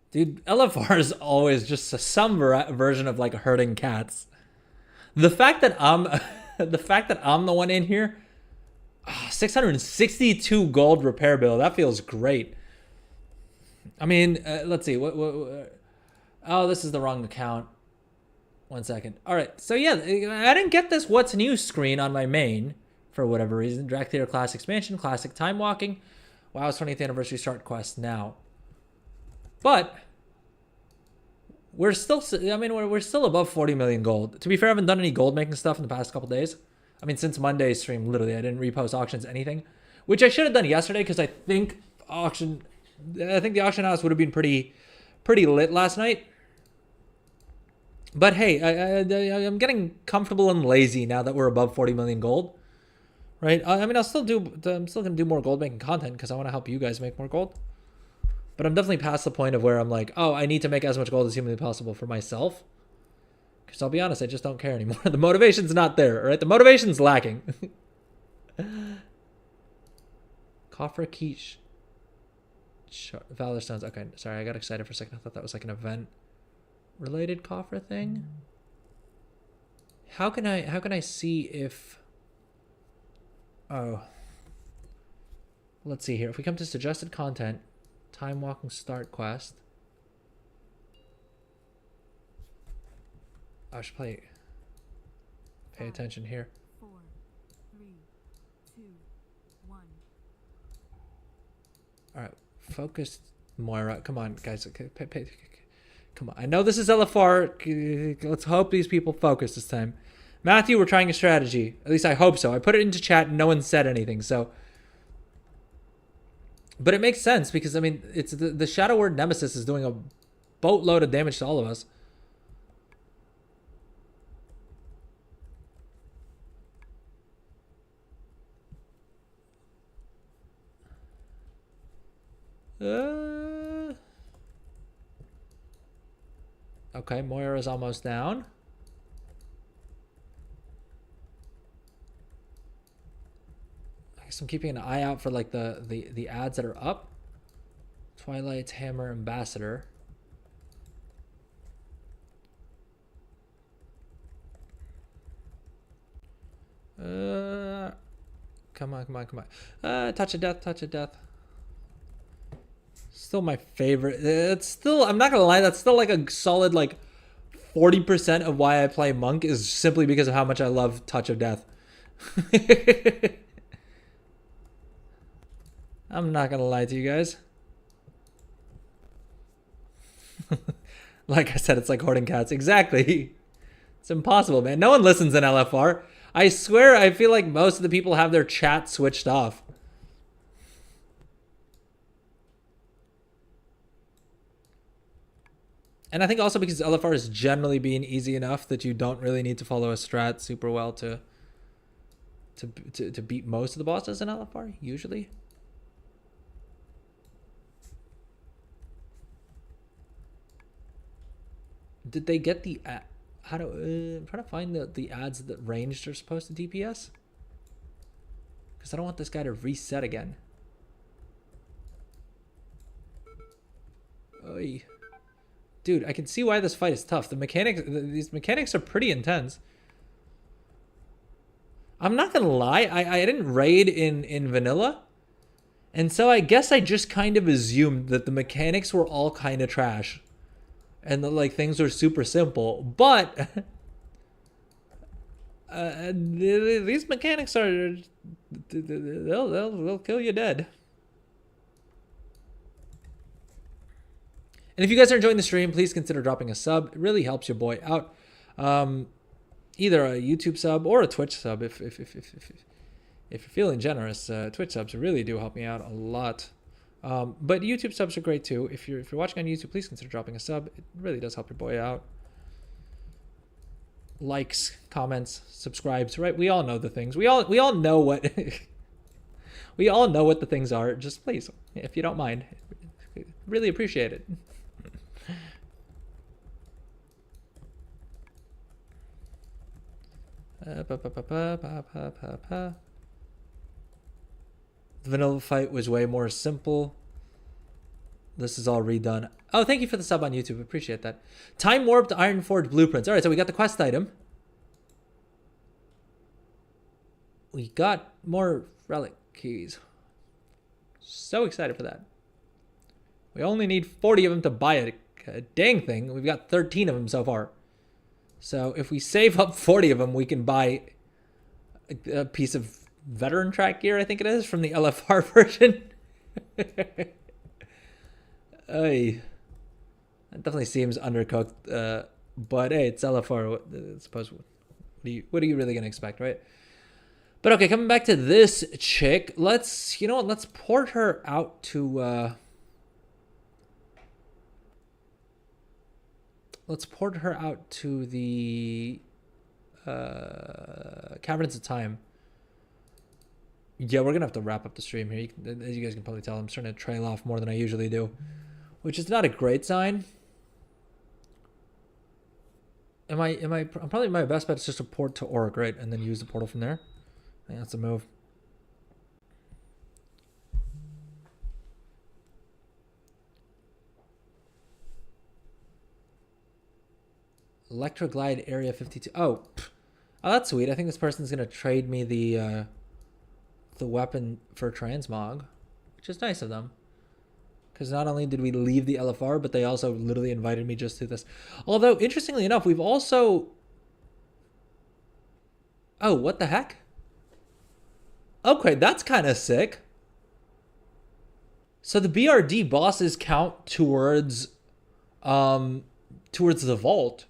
Dude, LFR is always just some version of like herding cats. The fact that I'm the one in here, 662 gold repair bill. That feels great. I mean, let's see. Oh, this is the wrong account. 1 second. All right. So yeah, I didn't get this what's new screen on my main for whatever reason. Drag Theater Class Expansion, Classic Time Walking. WoW's 20th Anniversary Start Quest now. But we're still, we're still above 40 million gold. To be fair, I haven't done any gold making stuff in the past couple days. I mean, since Monday's stream, literally, I didn't repost auctions, anything, which I should have done yesterday because I think the auction house would have been pretty lit last night. But hey, I'm getting comfortable and lazy now that we're above 40 million gold, right? I mean, I'm still gonna do more gold making content because I want to help you guys make more gold. But I'm definitely past the point of where I'm like, oh, I need to make as much gold as humanly possible for myself. Because I'll be honest, I just don't care anymore. The motivation's not there, right? The motivation's lacking. Coffer Quiche. Valor Stones. Okay, sorry, I got excited for a second. I thought that was like an event-related coffer thing. How can I see if... Oh. Let's see here. If we come to suggested content... Time Walking Start Quest. I should pay attention here. 4, 3, 2, 1. All right, focus, Moira. Come on, guys. Come on. I know this is LFR. Let's hope these people focus this time. Matthew, we're trying a strategy. At least I hope so. I put it into chat and no one said anything. So. But it makes sense because, I mean, it's the Shadow Word Nemesis is doing a boatload of damage to all of us. Okay, Moira's almost down. I guess I'm keeping an eye out for like the ads that are up. Twilight's Hammer Ambassador. Come on, come on, come on. Touch of Death, Touch of Death. Still my favorite. It's still, I'm not gonna lie, that's still like a solid like 40% of why I play Monk is simply because of how much I love Touch of Death. I'm not gonna lie to you guys. Like I said, it's like hoarding cats. Exactly. It's impossible, man. No one listens in LFR. I swear, I feel like most of the people have their chat switched off. And I think also because LFR is generally being easy enough that you don't really need to follow a strat super well to beat most of the bosses in LFR, usually. Did they get the... How do... I'm trying to find the ads that ranged are supposed to DPS. Because I don't want this guy to reset again. Oy. Dude, I can see why this fight is tough. The mechanics... These mechanics are pretty intense. I'm not gonna lie. I didn't raid in vanilla. And so I guess I just kind of assumed that the mechanics were all kind of trash. And that, like, things are super simple, but these mechanics are they'll kill you dead. And if you guys are enjoying the stream, please consider dropping a sub. It really helps your boy out. Either a YouTube sub or a Twitch sub. If you're feeling generous, Twitch subs really do help me out a lot. But YouTube subs are great too. If you're watching on YouTube, please consider dropping a sub. It really does help your boy out. Likes, comments, subscribes, right? We all know the things. We all know what we all know what the things are. Just please, if you don't mind, really appreciate it. The vanilla fight was way more simple. This is all redone. Oh, thank you for the sub on YouTube. Appreciate that. Time warped Ironforge blueprints. All right, so we got the quest item. We got more relic keys. So excited for that. We only need 40 of them to buy a dang thing. We've got 13 of them so far. So if we save up 40 of them, we can buy a piece of veteran track gear, I think it is, from the LFR version. Ay, that definitely seems undercooked, but hey, it's LFR. I suppose what are you really gonna expect, right? But okay, coming back to this chick, let's let's port her out to the Caverns of Time. Yeah, we're gonna have to wrap up the stream here. As you guys can probably tell, I'm starting to trail off more than I usually do, which is not a great sign. Probably my best bet is just to port to Auric, right, and then use the portal from there. I think that's a move. Electroglide Area 52. Oh, that's sweet. I think this person's gonna trade me the weapon for Transmog, which is nice of them. Because not only did we leave the LFR, but they also literally invited me just to this. Although, interestingly enough, we've also... Oh, what the heck? Okay, that's kind of sick. So the BRD bosses count towards the vault.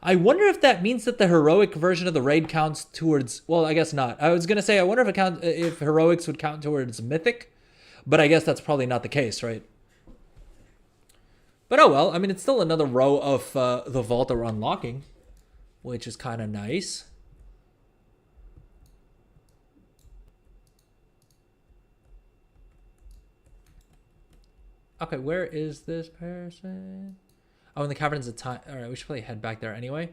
I wonder if that means that the heroic version of the raid counts towards... Well, I guess not. I was going to say, I wonder if heroics would count towards mythic. But I guess that's probably not the case, right? But oh well. I mean, it's still another row of the vault that we're unlocking, which is kind of nice. Okay, where is this person? Oh, in the caverns of time. All right, we should probably head back there anyway.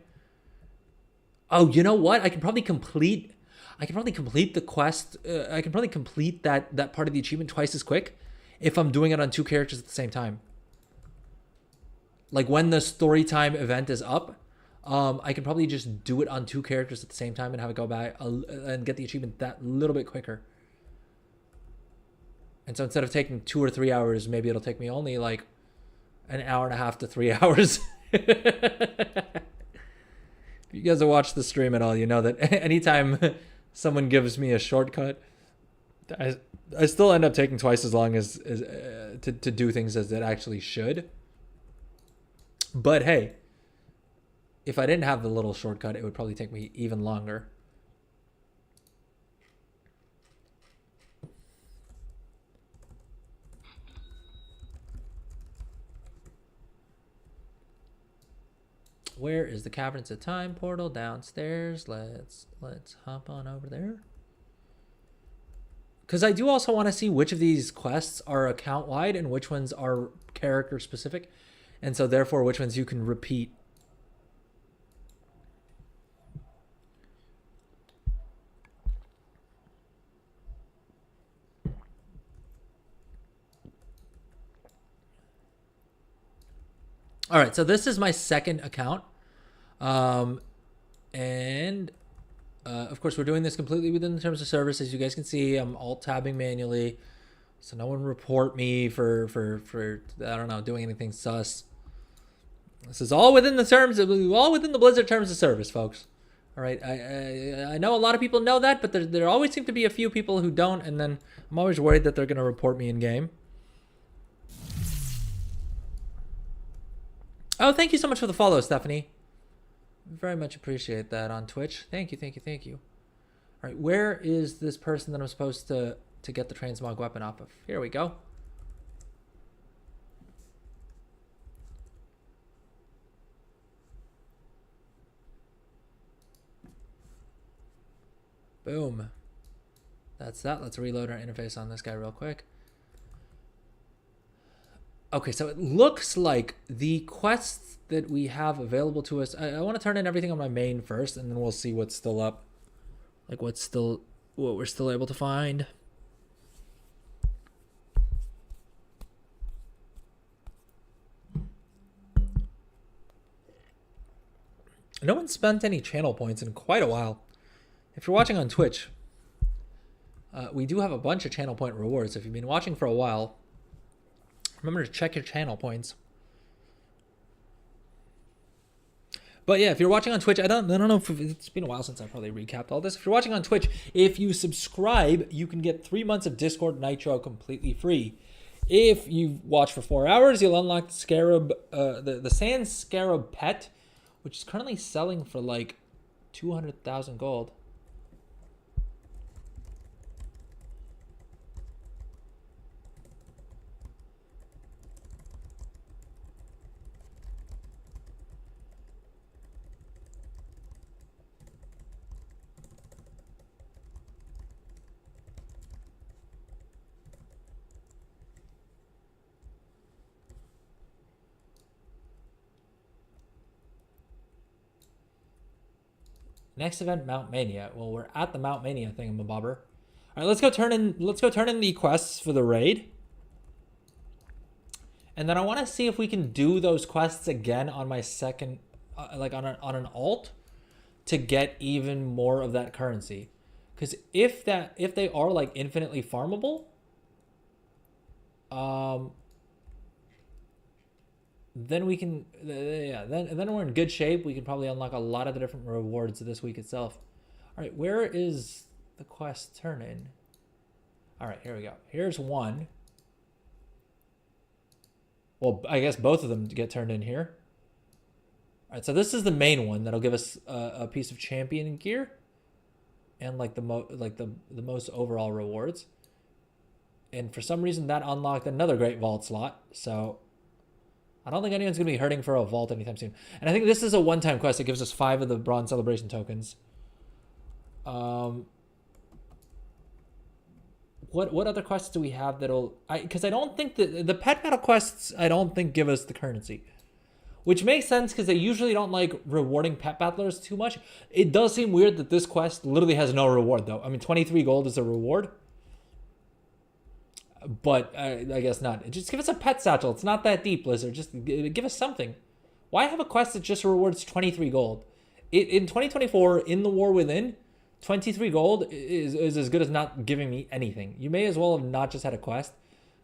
Oh, you know what? I can probably complete the quest. I can probably complete that part of the achievement twice as quick if I'm doing it on 2 characters at the same time. Like when the story time event is up, I can probably just do it on 2 characters at the same time and have it go back and get the achievement that little bit quicker. And so instead of taking 2 or 3 hours, maybe it'll take me only like an hour and a half to 3 hours. If you guys have watched the stream at all, you know that anytime someone gives me a shortcut, I still end up taking twice as long as to do things as it actually should. But hey, if I didn't have the little shortcut, it would probably take me even longer. Where is the Caverns of Time portal? Downstairs. Let's hop on over there. Because I do also want to see which of these quests are account-wide and which ones are character-specific. And so therefore which ones you can repeat. All right, so this is my second account. Of course, we're doing this completely within the terms of service. As you guys can see, I'm alt-tabbing manually. So no one report me for I don't know, doing anything sus. This is all within the Blizzard terms of service, folks. All right, I know a lot of people know that, but there always seem to be a few people who don't, and then I'm always worried that they're going to report me in game. Oh, thank you so much for the follow, Stephanie. Very much appreciate that on Twitch. Thank you. All right, where is this person that I'm supposed to get the transmog weapon off of? Here we go. Boom. That's that. Let's reload our interface on this guy real quick. Okay, so it looks like the quests that we have available to us, I want to turn in everything on my main first, and then we'll see what's still up. Like what we're still able to find. No one spent any channel points in quite a while. If you're watching on Twitch, we do have a bunch of channel point rewards. If you've been watching for a while, remember to check your channel points. But yeah, if you're watching on Twitch, I don't know if it's been a while since I probably recapped all this. If you're watching on Twitch, if you subscribe, you can get 3 months of Discord Nitro completely free. If you watch for 4 hours, you'll unlock the Scarab, the Sand Scarab pet, which is currently selling for like 200,000 gold. Next event, Mount Mania. Well, we're at the Mount Mania thingamabobber. All right, let's go turn in the quests for the raid. And then I want to see if we can do those quests again on my second, like on an alt, to get even more of that currency. Because if they are like infinitely farmable, then we can, then we're in good shape. We can probably unlock a lot of the different rewards this week itself. All right, where is the quest turn in? All right, here we go. Here's one. Well, I guess both of them get turned in here. All right, so this is the main one that'll give us a piece of champion gear and like the most overall rewards. And for some reason that unlocked another great vault slot. So I don't think anyone's going to be hurting for a vault anytime soon. And I think this is a one-time quest. It gives us 5 of the Bronze Celebration tokens. What other quests do we have that'll... Because I don't think the pet battle quests, I don't think give us the currency. Which makes sense because they usually don't like rewarding pet battlers too much. It does seem weird that this quest literally has no reward though. I mean, 23 gold is a reward. But I guess not. Just give us a pet satchel. It's not that deep, Blizzard. Just give us something. Why have a quest that just rewards 23 gold? In 2024, in the War Within, 23 gold is as good as not giving me anything. You may as well have not just had a quest,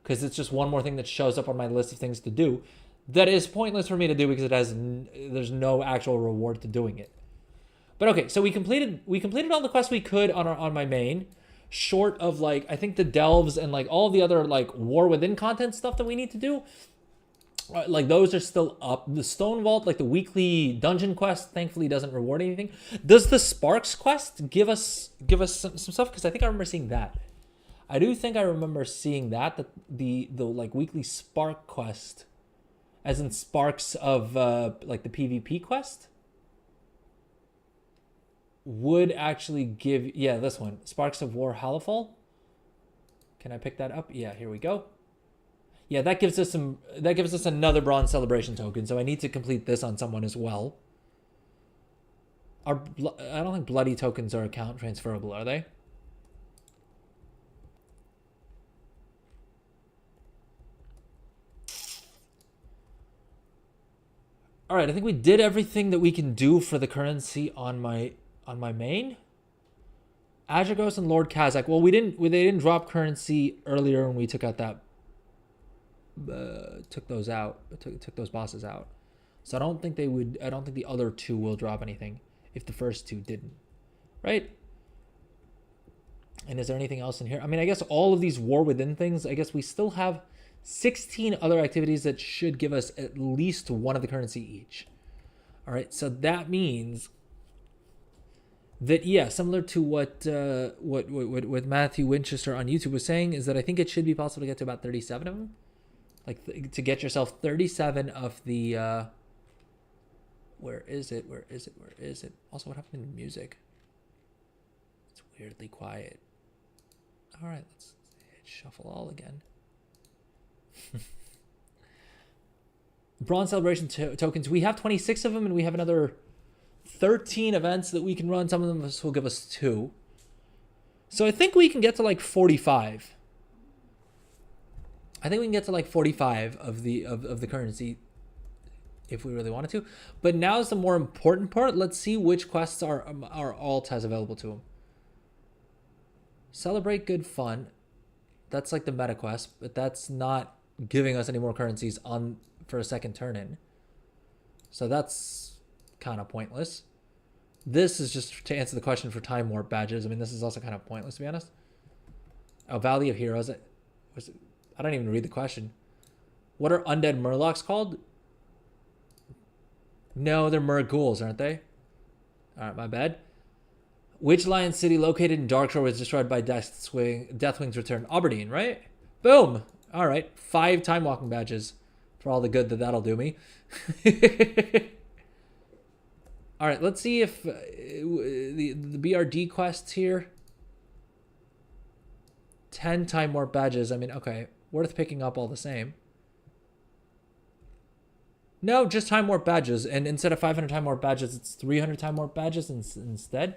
because it's just one more thing that shows up on my list of things to do that is pointless for me to do because there's no actual reward to doing it. But okay, so we completed all the quests we could on my main, short of like I think the delves and like all the other like War Within content stuff that we need to do. Like those are still up. The Stone Vault, like the weekly dungeon quest, thankfully doesn't reward anything. Does the Sparks quest give us some stuff? Because I think I remember seeing that. I do think I remember seeing that the like weekly Spark quest, as in Sparks of like the PvP quest, would actually give this one, Sparks of War Halifal. Can I pick that up? Yeah, here we go. Yeah, that gives us another bronze celebration token, so I need to complete this on someone as well. I don't think bloody tokens are account transferable, are they? All right, I think we did everything that we can do for the currency on my main. Azure Ghost and Lord Kazakh. Well, they didn't drop currency earlier when we took out that took those bosses out. So I don't think the other two will drop anything if the first two didn't. Right? And is there anything else in here? I mean, I guess all of these War Within things, I guess we still have 16 other activities that should give us at least one of the currency each. All right, so that means that, yeah, similar to what Matthew Winchester on YouTube was saying, is that I think it should be possible to get to about 37 of them. Like, to get yourself 37 of the... Where is it? Also, what happened to the music? It's weirdly quiet. All right, let's hit shuffle all again. Bronze celebration tokens. We have 26 of them, and we have another 13 events that we can run. Some of them will give us 2. So I think we can get to like 45. I think we can get to like 45 of the currency if we really wanted to. But now is the more important part. Let's see which quests our alt has available to them. Celebrate good fun. That's like the meta quest, but that's not giving us any more currencies for a second turn in. So that's kind of pointless. This is just to answer the question for Time Warp badges. I mean, this is also kind of pointless, to be honest. Oh, Valley of Heroes. I don't even read the question. What are undead murlocs called? No, they're Murghouls, aren't they? All right, my bad. Which Lion City located in Darkshore was destroyed by Deathwing's return? Aberdeen, right? Boom. All right, 5 time walking badges for all the good that'll do me. All right, let's see if the BRD quests here. 10 time warp badges. I mean, okay, worth picking up all the same. No, just time warp badges, and instead of 500 time warp badges, it's 300 time warp badges instead.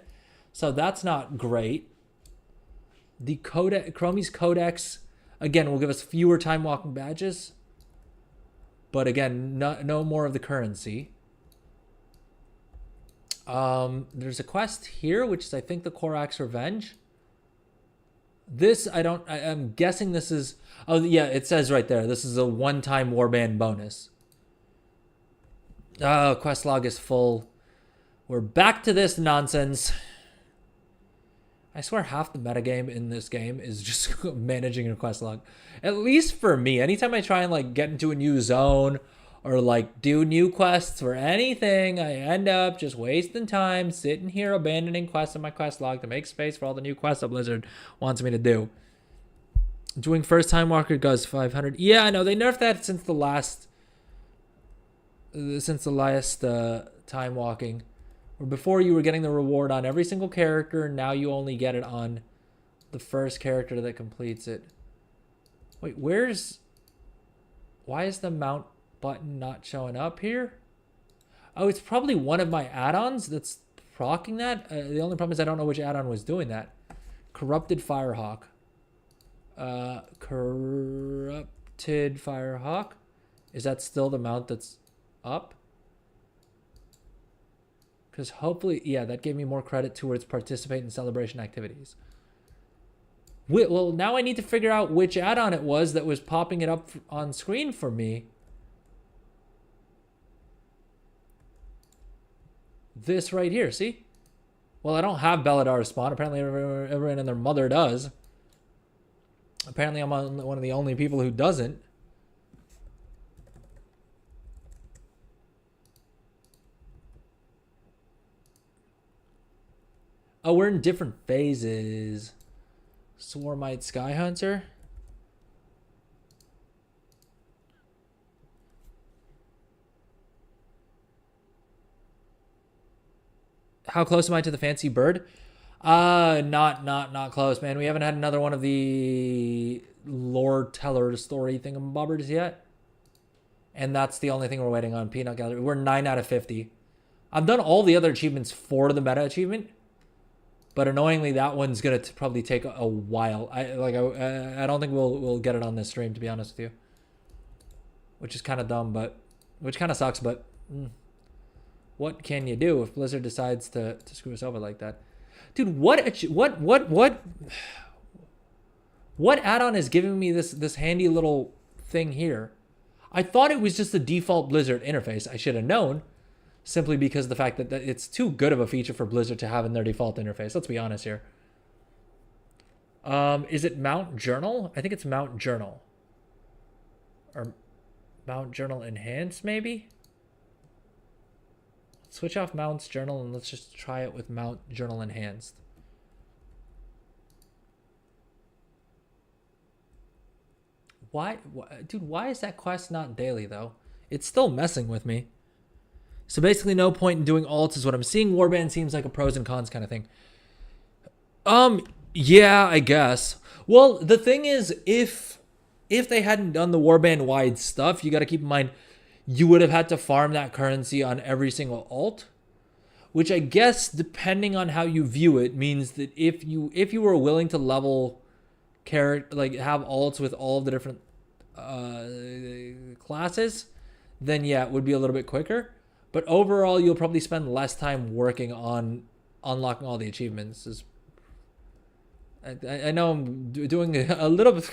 So that's not great. The Chromie's Codex, again, will give us fewer time walking badges. But again, no more of the currency. There's a quest here, which is, I think, the Korak's Revenge. This, I'm guessing this is... Oh, yeah, it says right there. This is a one-time warband bonus. Oh, quest log is full. We're back to this nonsense. I swear half the metagame in this game is just managing a quest log. At least for me. Anytime I try and like get into a new zone or like do new quests or anything, I end up just wasting time sitting here abandoning quests in my quest log to make space for all the new quests that Blizzard wants me to do. Doing first time walker does 500. Yeah, I know they nerfed that since the last time walking. Where before you were getting the reward on every single character, now you only get it on the first character that completes it. Wait, where's... Why is the mount button not showing up here? Oh, it's probably one of my add-ons that's procking that. The only problem is I don't know which add-on was doing that. Corrupted Firehawk. Corrupted Firehawk. Is that still the mount that's up? Because hopefully, yeah, that gave me more credit towards participate in celebration activities. Well, now I need to figure out which add-on it was that was popping it up on screen for me. This right here, see? Well, I don't have Belladar spawn. Apparently everyone and their mother does. Apparently I'm one of the only people who doesn't. Oh, we're in different phases. Swarmite Sky Hunter. How close am I to the fancy bird? Not close, man. We haven't had another one of the lore teller story thingamabobbers yet. And that's the only thing we're waiting on. Peanut Gallery. We're 9 out of 50. I've done all the other achievements for the meta achievement. But annoyingly, that one's gonna probably take a while. I don't think we'll get it on this stream, to be honest with you. Which is kind of dumb, which kind of sucks. But what can you do if Blizzard decides to screw us over like that, dude? What add-on is giving me this handy little thing here? I thought it was just the default Blizzard interface. I should have known. Simply because of the fact that it's too good of a feature for Blizzard to have in their default interface. Let's be honest here. Is it Mount Journal? I think it's Mount Journal. Or Mount Journal Enhanced, maybe? Switch off Mount's Journal and let's just try it with Mount Journal Enhanced. Why, dude, why is that quest not daily, though? It's still messing with me. So basically no point in doing alts is what I'm seeing. Warband seems like a pros and cons kind of thing. Yeah, I guess. Well, the thing is, if they hadn't done the Warband wide stuff, you got to keep in mind, you would have had to farm that currency on every single alt, which I guess, depending on how you view it, means that if you were willing to level character, like have alts with all the different classes, then yeah, it would be a little bit quicker. But overall, you'll probably spend less time working on unlocking all the achievements. I know I'm doing a little bit.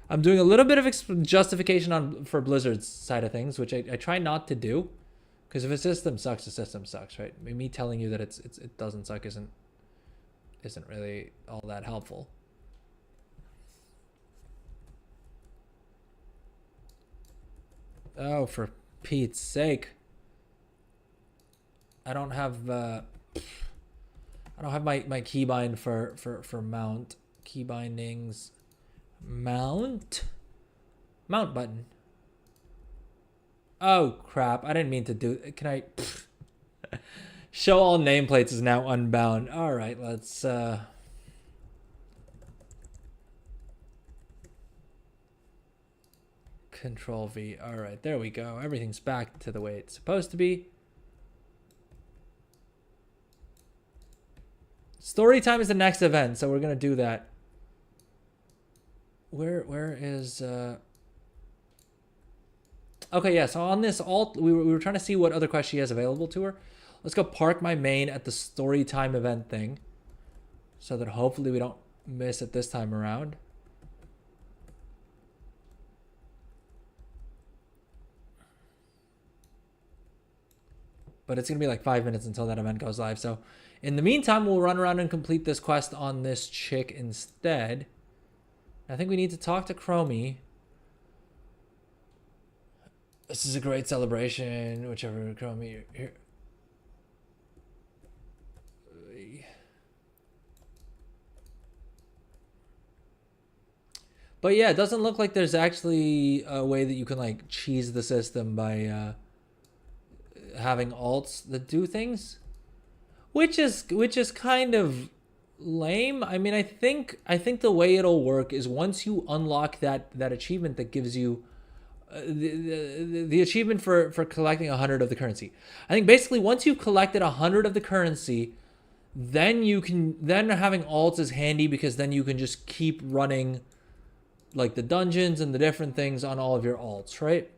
I'm doing a little bit of justification for Blizzard's side of things, which I try not to do, because if a system sucks, the system sucks, right? I mean, me telling you that it doesn't suck isn't really all that helpful. Oh, for Pete's sake! I don't have my keybind for mount. Key bindings. Mount button. Oh crap, I didn't mean to do. Can I show all nameplates is now unbound. All right, let's Control V. All right, there we go. Everything's back to the way it's supposed to be. Story time is the next event, so we're gonna do that. Where is okay, yeah, so on this alt we were trying to see what other quests she has available to her. Let's go park my main at the story time event thing, so that hopefully we don't miss it this time around. But it's gonna be like 5 minutes until that event goes live, so in the meantime, we'll run around and complete this quest on this chick instead. I think we need to talk to Chromie. This is a great celebration, whichever Chromie here. But yeah, it doesn't look like there's actually a way that you can like cheese the system by having alts that do things. Which is kind of lame. I mean, I think the way it'll work is once you unlock that achievement that gives you the achievement for collecting 100 of the currency. I think basically once you've collected 100 of the currency, then having alts is handy because then you can just keep running like the dungeons and the different things on all of your alts, right?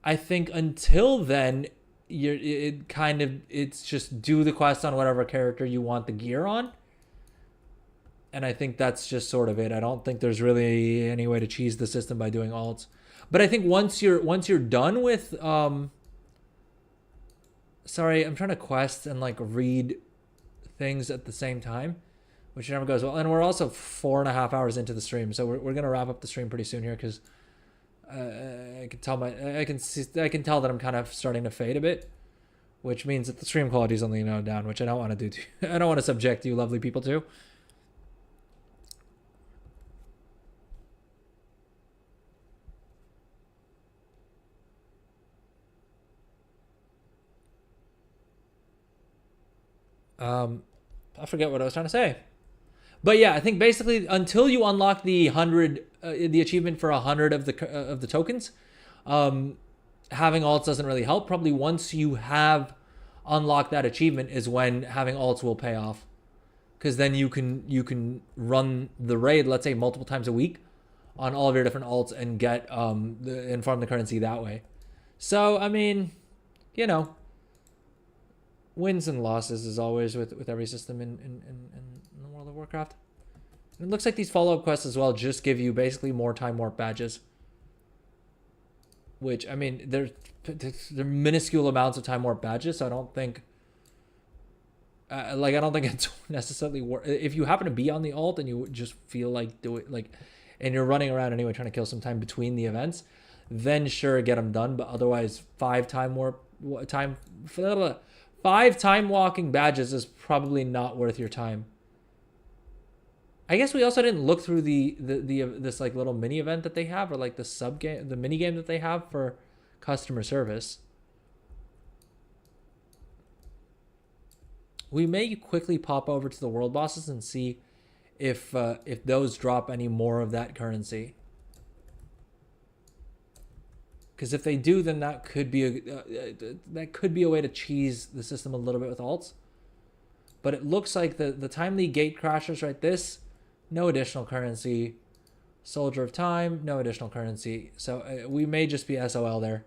I think until then, it's just do the quest on whatever character you want the gear on. And I think that's just sort of it. I don't think there's really any way to cheese the system by doing alts. But I think once you're done with sorry, I'm trying to quest and like read things at the same time, which never goes well. And we're also 4.5 hours into the stream, so we're gonna wrap up the stream pretty soon here because I can tell that I'm kind of starting to fade a bit, which means that the stream quality is only down, which I don't want to do. I don't want to subject you lovely people to. I forget what I was trying to say. But yeah, I think basically until you unlock the achievement for 100 of the tokens, having alts doesn't really help. Probably once you have unlocked that achievement is when having alts will pay off, because then you can run the raid, let's say multiple times a week, on all of your different alts and get and farm the currency that way. So I mean, wins and losses as always with every system in the World of Warcraft. And it looks like these follow-up quests as well just give you basically more time warp badges, which I mean they're minuscule amounts of time warp badges, so I don't think it's necessarily worth. If you happen to be on the alt and you just feel like and you're running around anyway trying to kill some time between the events, then sure, get them done. But otherwise, 5 time walking badges is probably not worth your time. I guess we also didn't look through this like little mini event that they have, or like the mini game that they have for customer service. We may quickly pop over to the world bosses and see if those drop any more of that currency. Because if they do, then that could be a way to cheese the system a little bit with alts. But it looks like the timely gate crashers, right? This, no additional currency. Soldier of Time, no additional currency. So we may just be SOL there.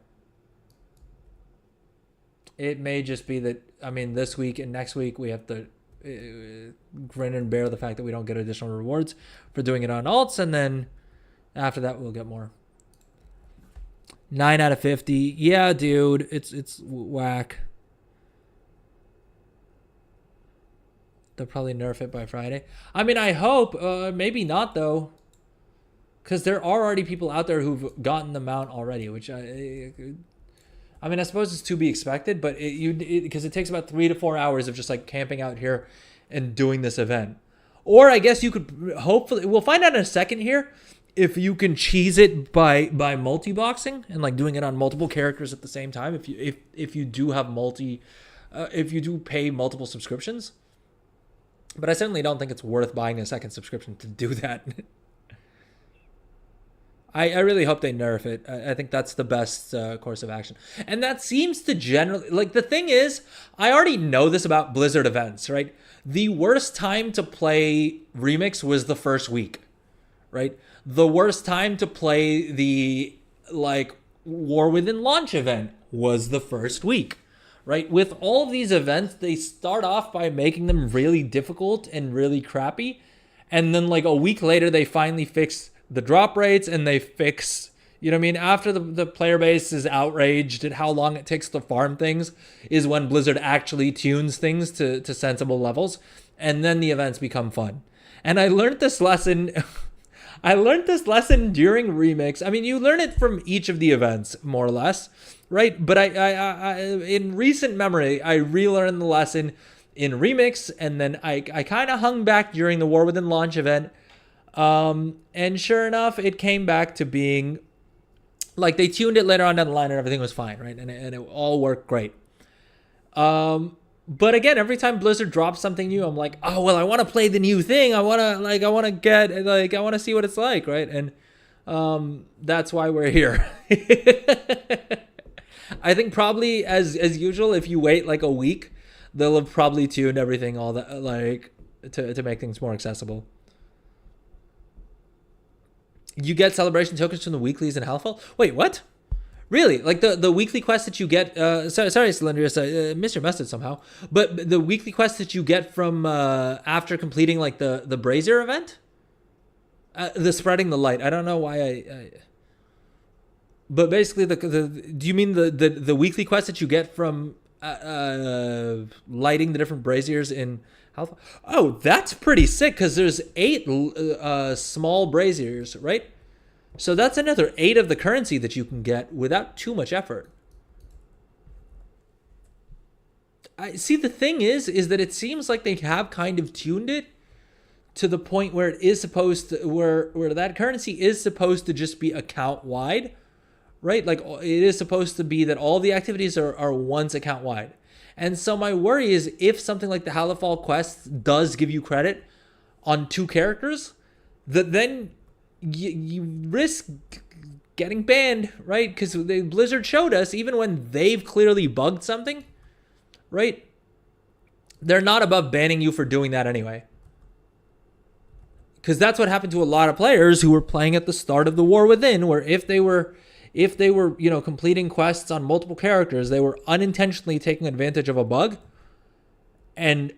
It may just be that, I mean, this week and next week we have to grin and bear the fact that we don't get additional rewards for doing it on alts, and then after that we'll get more. 9 out of 50. Yeah, dude, it's whack. They'll probably nerf it by Friday. I mean, I hope. Maybe not though, because there are already people out there who've gotten the mount already, which I mean, I suppose it's to be expected, but because it takes about 3 to 4 hours of just like camping out here and doing this event. Or I guess you could hopefully, we'll find out in a second here, if you can cheese it by multi-boxing and like doing it on multiple characters at the same time. If you do have if you do pay multiple subscriptions, but I certainly don't think it's worth buying a second subscription to do that. I really hope they nerf it. I think that's the best course of action. And that seems to generally, like, the thing is, I already know this about Blizzard events, right? The worst time to play Remix was the first week, right? The worst time to play the, like, War Within launch event was the first week, right? With all of these events, they start off by making them really difficult and really crappy. And then, like, a week later, they finally fix the drop rates, and they fix, you know what I mean? After the player base is outraged at how long it takes to farm things is when Blizzard actually tunes things to sensible levels. And then the events become fun. And I learned this lesson. I learned this lesson during Remix. I mean, you learn it from each of the events, more or less, right? But I in recent memory, I relearned the lesson in Remix, and then I kind of hung back during the War Within launch event. And sure enough, it came back to being like they tuned it later on down the line and everything was fine, right? And it all worked great. But again, every time Blizzard drops something new, I'm like, oh well, I want to play the new thing. I want to see what it's like, right? And that's why we're here. I think probably as usual, if you wait like a week, they'll have probably tuned everything all that like to make things more accessible. You get celebration tokens from the weeklies in Hellfall. Wait, what? Really? Like the weekly quest that you get? Sorry, Cylindrius, I missed your message somehow. But the weekly quest that you get from after completing like the Brazier event, the spreading the light. I don't know why but basically the do you mean the weekly quest that you get from lighting the different braziers in Alpha? Oh, that's pretty sick because there's 8 small braziers, right? So that's another 8 of the currency that you can get without too much effort. I see. The thing is that it seems like they have kind of tuned it to the point where it is supposed to, where that currency is supposed to just be account wide, right? Like it is supposed to be that all the activities are once account wide. And so my worry is if something like the Halifal quest does give you credit on 2 characters, that then you risk getting banned, right? Because Blizzard showed us, even when they've clearly bugged something, right? They're not above banning you for doing that anyway. Because that's what happened to a lot of players who were playing at the start of the War Within, where if they were completing quests on multiple characters, they were unintentionally taking advantage of a bug and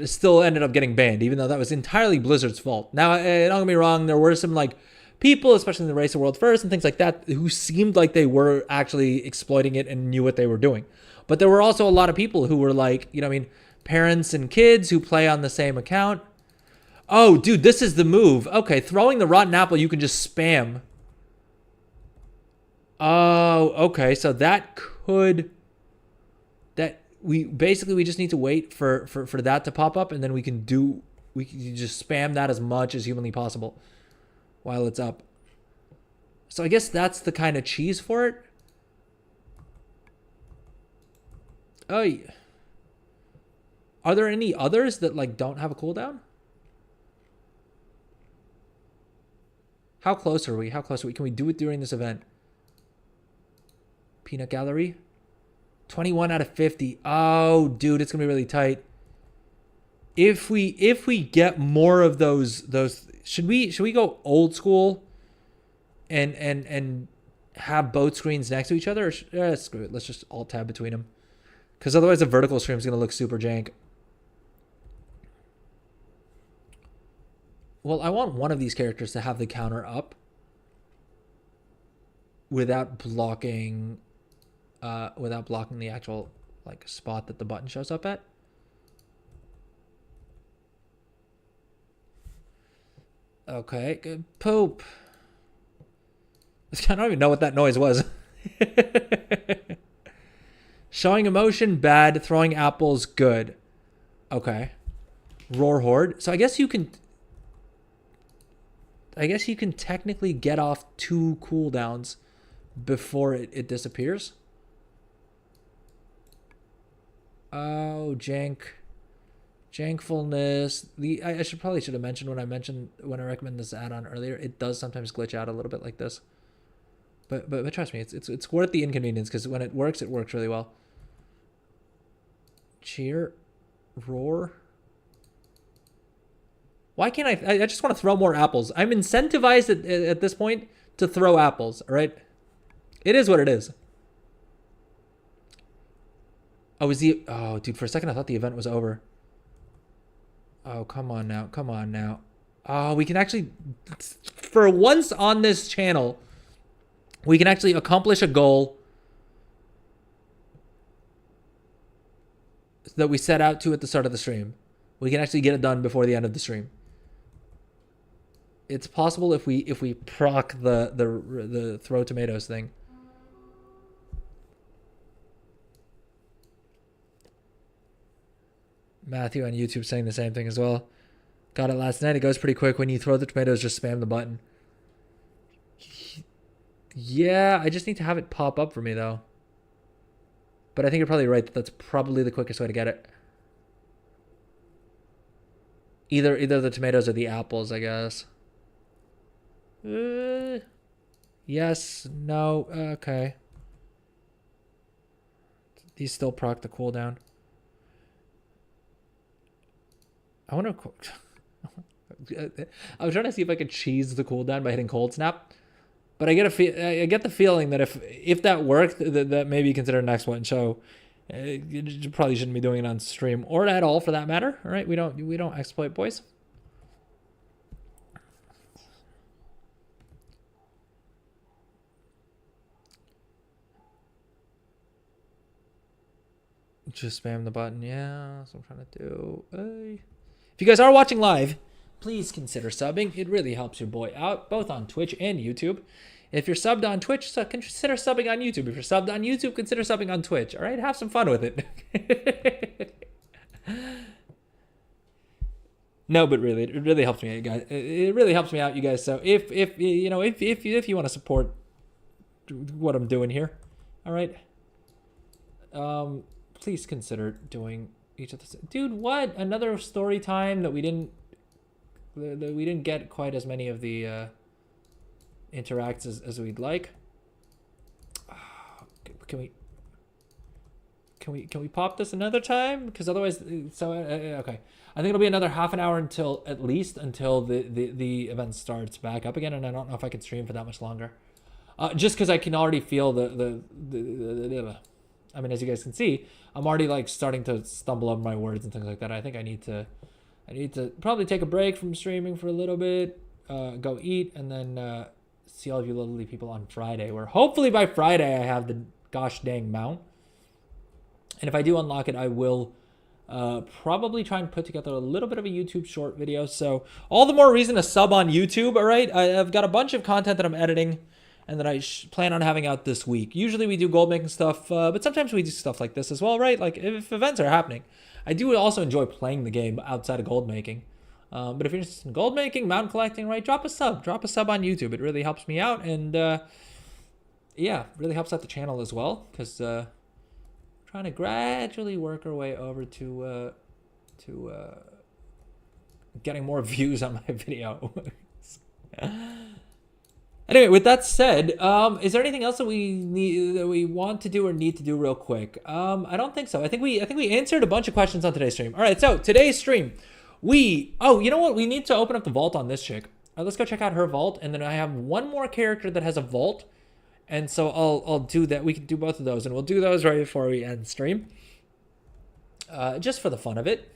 still ended up getting banned, even though that was entirely Blizzard's fault. Now, don't get me wrong, there were some like people, especially in the Race of World First and things like that, who seemed like they were actually exploiting it and knew what they were doing. But there were also a lot of people who were like, parents and kids who play on the same account. Oh, dude, this is the move. Okay, throwing the rotten apple, you can just spam. Oh, okay. So we just need to wait for that to pop up, and then we can just spam that as much as humanly possible while it's up. So I guess that's the kind of cheese for it. Oh, yeah. Are there any others that like don't have a cooldown? How close are we? Can we do it during this event? Peanut Gallery. 21 out of 50. Oh, dude, it's gonna be really tight. If we get more of those, should we go old school and have both screens next to each other? Or screw it. Let's just alt tab between them, because otherwise the vertical stream is gonna look super jank. Well, I want one of these characters to have the counter up without blocking the actual like spot that the button shows up at. Okay, good. Poop. I don't even know what that noise was. Showing emotion, bad. Throwing apples, good. Okay. Roar Horde. So I guess you can technically get off 2 cooldowns before it disappears. Oh, jankfulness. I should have mentioned when I recommended this add-on earlier. It does sometimes glitch out a little bit like this, but trust me, it's worth the inconvenience, because when it works really well. Cheer, roar. Why can't I just want to throw more apples. I'm incentivized at this point to throw apples, all right? It is what it is. Oh, dude, for a second I thought the event was over. Oh, come on now. Oh, we can actually, for once on this channel, we can actually accomplish a goal that we set out to at the start of the stream. We can actually get it done before the end of the stream. It's possible if we proc the throw tomatoes thing. Matthew on YouTube saying the same thing as well. Got it last night. It goes pretty quick. When you throw the tomatoes, just spam the button. Yeah, I just need to have it pop up for me though. But I think you're probably right that that's probably the quickest way to get it. Either the tomatoes or the apples, I guess. Yes, no, okay. These still proc the cooldown. I wonder I was trying to see if I could cheese the cooldown by hitting cold snap. But I get the feeling that if that worked, that maybe consider next one. So you probably shouldn't be doing it on stream or at all for that matter. All right, we don't exploit, boys. Just spam the button. Yeah, that's what I'm trying to do. If you guys are watching live, please consider subbing. It really helps your boy out, both on Twitch and YouTube. If you're subbed on Twitch, so consider subbing on YouTube. If you're subbed on YouTube, consider subbing on Twitch. All right, have some fun with it. No, but really, it really helps me out, guys. It really helps me out, you guys. So if you know if you want to support what I'm doing here, all right. Please consider doing each of the. Dude, what? Another story time that we didn't get quite as many of the interacts as we'd like. Can we pop this another time? Because otherwise, so okay. I think it'll be another half an hour until the event starts back up again, and I don't know if I can stream for that much longer. Just because I can already feel the I mean, as you guys can see, I'm already like starting to stumble over my words and things like that. I think I need to probably take a break from streaming for a little bit, go eat, and then see all of you lovely people on Friday, where hopefully by Friday I have the gosh dang mount. And if I do unlock it, I will probably try and put together a little bit of a YouTube short video. So all the more reason to sub on YouTube, all right? I've got a bunch of content that I'm editing and that I plan on having out this week. Usually we do gold making stuff, but sometimes we do stuff like this as well, right? Like if events are happening. I do also enjoy playing the game outside of gold making. But if you're interested in gold making, mountain collecting, right, drop a sub on YouTube. It really helps me out, and yeah, really helps out the channel as well, because trying to gradually work our way over to getting more views on my video. Anyway, with that said, is there anything else that we want to do or need to do real quick? I don't think so. I think we answered a bunch of questions on today's stream. All right, so today's stream, you know what? We need to open up the vault on this chick. All right, let's go check out her vault, and then I have one more character that has a vault, and so I'll do that. We can do both of those, and we'll do those right before we end stream, just for the fun of it.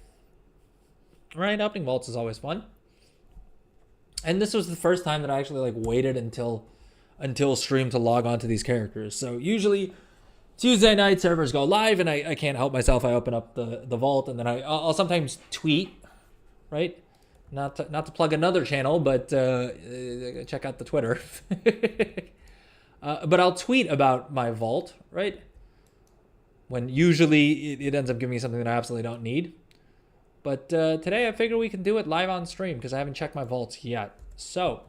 All right, opening vaults is always fun. And this was the first time that I actually like waited until stream to log on to these characters. So usually Tuesday night servers go live, and I can't help myself. I open up the vault, and then I'll sometimes tweet, right? Not to plug another channel, but check out the Twitter. But I'll tweet about my vault, right? When usually it ends up giving me something that I absolutely don't need. But today I figure we can do it live on stream because I haven't checked my vaults yet. So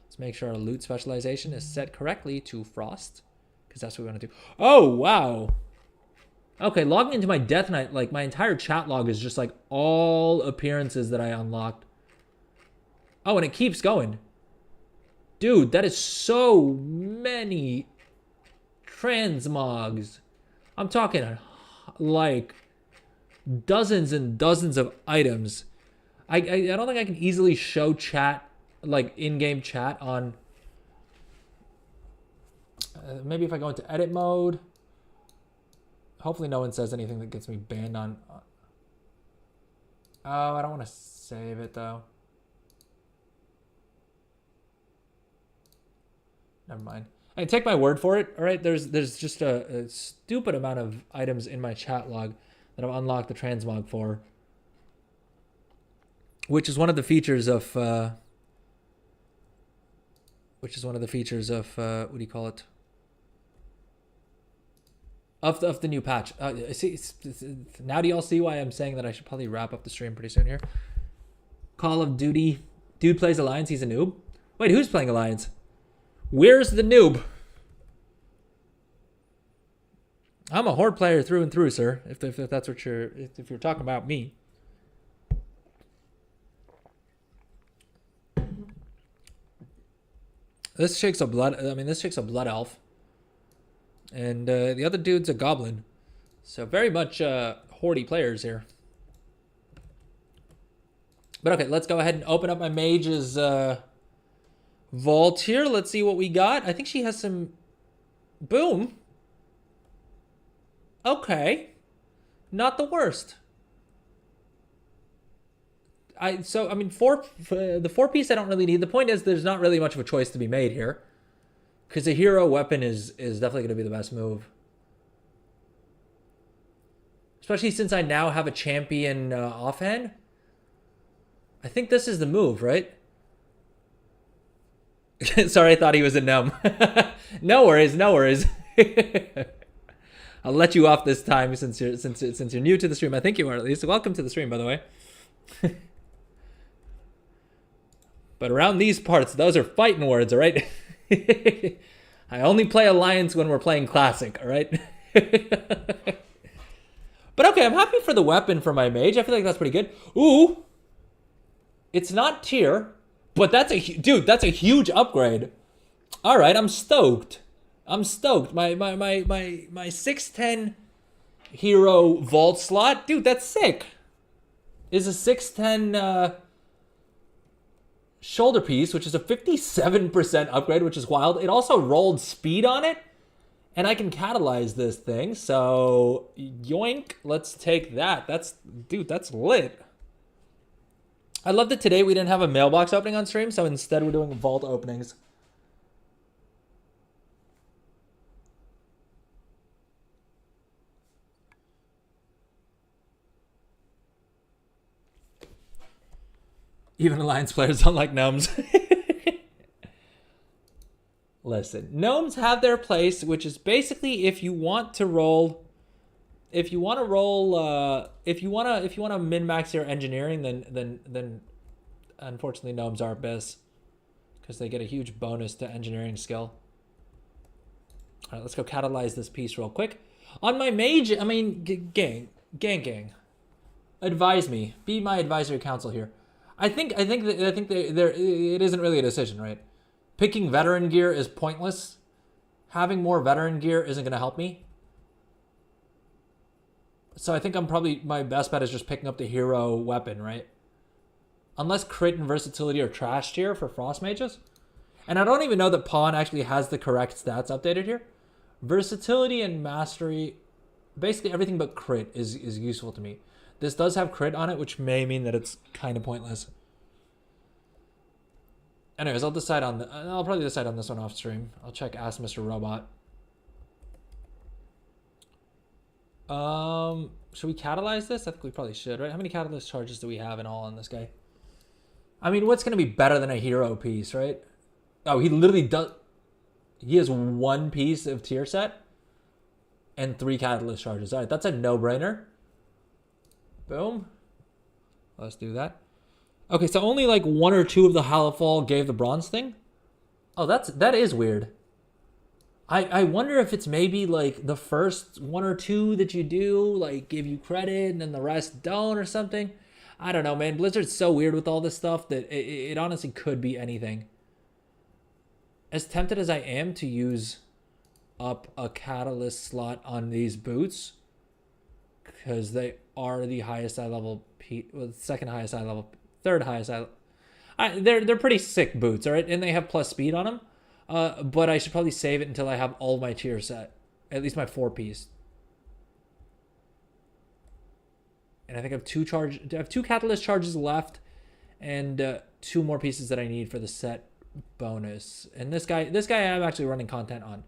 let's make sure our loot specialization is set correctly to Frost, because that's what we want to do. Oh, wow. Okay, logging into my Death Knight, like my entire chat log is just like all appearances that I unlocked. Oh, and it keeps going. Dude, that is so many transmogs. I'm talking like dozens and dozens of items. I don't think I can easily show chat, like in-game chat on maybe if I go into edit mode. Hopefully no one says anything that gets me banned on. Oh, I don't want to save it though. Never mind. I take my word for it. All right, there's just a stupid amount of items in my chat log that I've unlocked the transmog for, which is one of the features of what do you call it? Of the new patch. See, now do y'all see why I'm saying that I should probably wrap up the stream pretty soon here? Call of Duty. Dude plays Alliance. He's a noob. Wait, who's playing Alliance? Where's the noob? I'm a horde player through and through, sir. If that's what if you're talking about me. This chick's a blood. I mean, this chick's a blood elf, and the other dude's a goblin. So very much hordy players here. But okay, let's go ahead and open up my mage's vault here. Let's see what we got. I think she has some. Boom. Okay, not the worst. I mean, the 4-piece I don't really need. The point is there's not really much of a choice to be made here, because a hero weapon is definitely going to be the best move, especially since I now have a champion offhand. I think this is the move, right? Sorry, I thought he was a gnome. No worries, no worries. I'll let you off this time since you're new to the stream. I think you are, at least. Welcome to the stream, by the way. But around these parts, those are fighting words, all right? I only play Alliance when we're playing Classic, all right? But okay, I'm happy for the weapon for my mage. I feel like that's pretty good. Ooh. It's not tier, but that's a huge upgrade. All right, I'm stoked. I'm stoked. My 610 hero vault slot, dude, that's sick. Is a 610 shoulder piece, which is a 57% upgrade, which is wild. It also rolled speed on it, and I can catalyze this thing. So yoink, let's take that. That's lit. I love that today we didn't have a mailbox opening on stream, so instead we're doing vault openings. Even Alliance players don't like gnomes. Listen, gnomes have their place, which is basically if you want to min-max your engineering, then unfortunately gnomes are best, because they get a huge bonus to engineering skill. All right, let's go catalyze this piece real quick. On my mage, I mean, gang. Advise me. Be my advisory council here. I think it isn't really a decision, right? Picking veteran gear is pointless. Having more veteran gear isn't going to help me. So I think my best bet is just picking up the hero weapon, right? Unless crit and versatility are trash tier for frost mages. And I don't even know that pawn actually has the correct stats updated here. Versatility and mastery, basically everything but crit is useful to me. This does have crit on it, which may mean that it's kind of pointless. Anyways, I'll probably decide on this one off stream. I'll check Ask Mr. Robot. Should we catalyze this? I think we probably should, right? How many catalyst charges do we have in all on this guy? I mean, what's going to be better than a hero piece, right? Oh, he literally does. He has 1 piece of tier set and 3 catalyst charges. All right, that's a no-brainer. Boom. Let's do that. Okay, so only like 1 or 2 of the Halifal gave the bronze thing. Oh, that is weird. I wonder if it's maybe like the first 1 or 2 that you do like give you credit and then the rest don't or something. I don't know, man. Blizzard's so weird with all this stuff that it honestly could be anything. As tempted as I am to use up a catalyst slot on these boots, because they are the highest eye level, second highest eye level, third highest eye level. They're pretty sick boots, all right? And they have plus speed on them. But I should probably save it until I have all my tier set. At least my 4-piece. And I think I have 2 catalyst charges left. And 2 more pieces that I need for the set bonus. And this guy I'm actually running content on.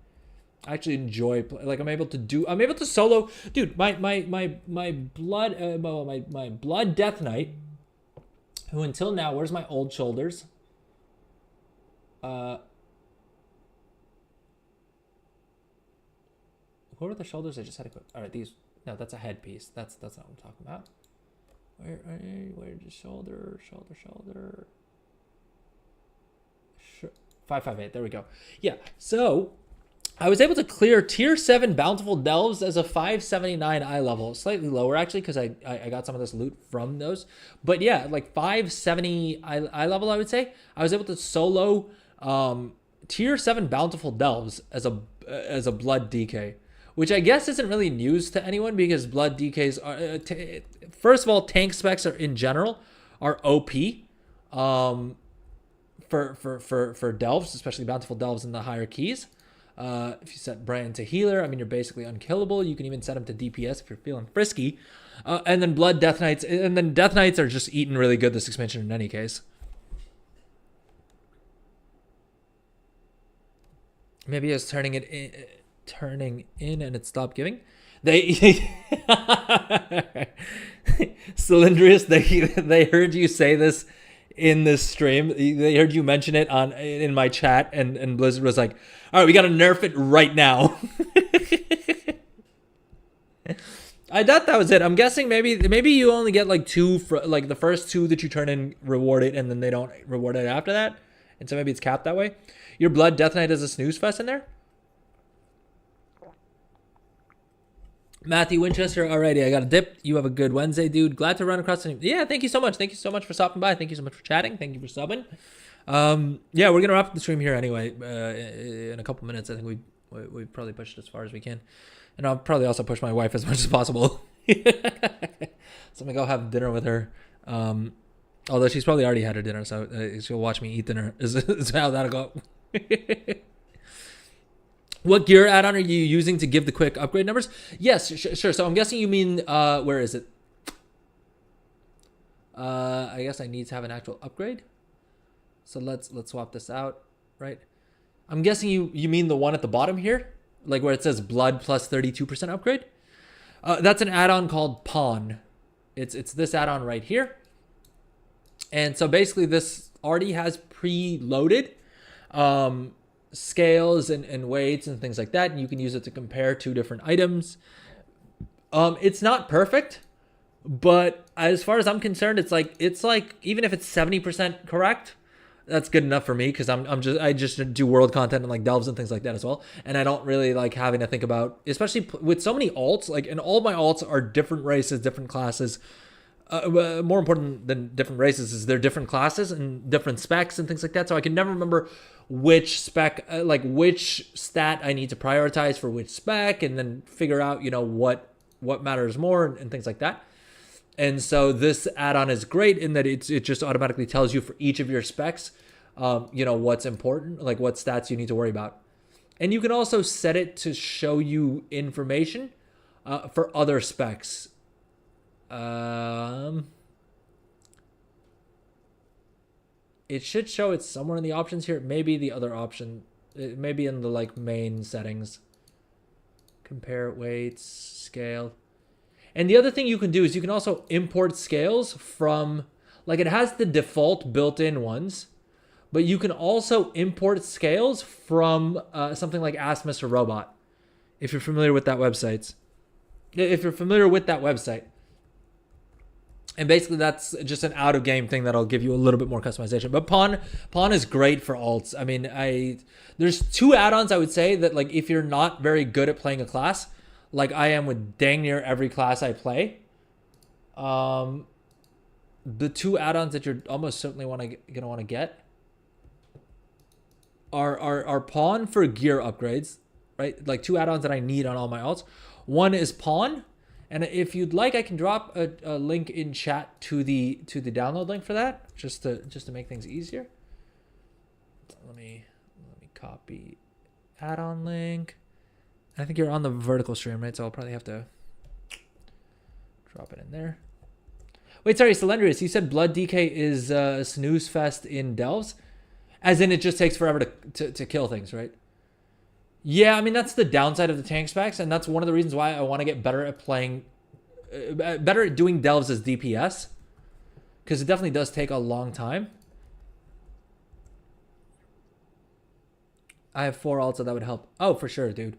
I actually enjoy, like I'm able to solo. Dude, my blood Death Knight, who until now, where's my old shoulders? What were the shoulders I just had to put? All right, no, that's a headpiece. That's not what I'm talking about. Where's the shoulder? 558, there we go. Yeah, so I was able to clear tier 7 bountiful delves as a 579 eye level, slightly lower actually because I got some of this loot from those. But yeah, like 570 eye level, I would say. I was able to solo tier 7 bountiful delves as a blood DK, which I guess isn't really news to anyone because blood DKs are first of all, tank specs are in general are OP. For delves, especially bountiful delves in the higher keys. If you set Brian to healer, I mean, you're basically unkillable. You can even set him to DPS if you're feeling frisky. And then blood death knights, and then death knights are just eating really good this expansion in any case. Maybe it's turning in and it stopped giving. Cylindrius, they heard you say this in this stream. They heard you mention it in my chat, and Blizzard was like, all right, we gotta nerf it right now. I thought that was it. I'm guessing maybe you only get like 2 for like the first 2 that you turn in rewarded, and then they don't reward it after that, and so maybe it's capped that way. Your blood death knight is a snooze fest in there. Matthew Winchester, alrighty, I got a dip. You have a good Wednesday, dude. Glad to run across the... Yeah, thank you so much. Thank you so much for stopping by. Thank you so much for chatting. Thank you for subbing. Yeah, we're going to wrap up the stream here anyway. In a couple minutes, I think we probably pushed as far as we can. And I'll probably also push my wife as much as possible. So I'm going to go have dinner with her. Although she's probably already had her dinner, so she'll watch me eat dinner is how that'll go. What gear add-on are you using to give the quick upgrade numbers? Yes, sure. So I'm guessing you mean, where is it? I guess I need to have an actual upgrade. So let's swap this out, right? I'm guessing you mean the one at the bottom here? Like where it says blood plus 32% upgrade? That's an add-on called Pawn. It's this add-on right here. And so basically this already has preloaded scales and weights and things like that, and you can use it to compare 2 different items. It's not perfect, but as far as I'm concerned, it's like even if it's 70% correct, that's good enough for me because I just do world content and like delves and things like that as well, and I don't really like having to think about, especially with so many alts, like, and all my alts are different races, different classes. More important than different races is they're different classes and different specs and things like that. So I can never remember which spec, like which stat I need to prioritize for which spec, and then figure out, what matters more and things like that. And so this add-on is great in that it just automatically tells you for each of your specs, what's important, like what stats you need to worry about. And you can also set it to show you information for other specs. It should show it somewhere in the options here. Maybe the other option, maybe in the like main settings. Compare weights, scale. And the other thing you can do is you can also import scales from, like, it has the default built-in ones, but you can also import scales from something like Ask Mr. Robot, if you're familiar with that website. And basically that's just an out-of-game thing that'll give you a little bit more customization. But Pawn is great for alts. I mean, there's 2 add-ons I would say that, like, if you're not very good at playing a class, like I am with dang near every class I play, the 2 add-ons that you're almost certainly gonna want to get are Pawn for gear upgrades, right? Like 2 add-ons that I need on all my alts. One is Pawn. And if you'd like, I can drop a link in chat to the download link for that, just to make things easier. Let me copy add-on link. I think you're on the vertical stream, right? So I'll probably have to drop it in there. Wait, sorry, Cylindrius, you said Blood DK is snooze fest in delves, as in it just takes forever to kill things, right? Yeah, I mean, that's the downside of the tank specs, and that's one of the reasons why I want to get better at playing, better at doing delves as DPS, because it definitely does take a long time. I have 4 alts, so that would help. Oh, for sure, dude.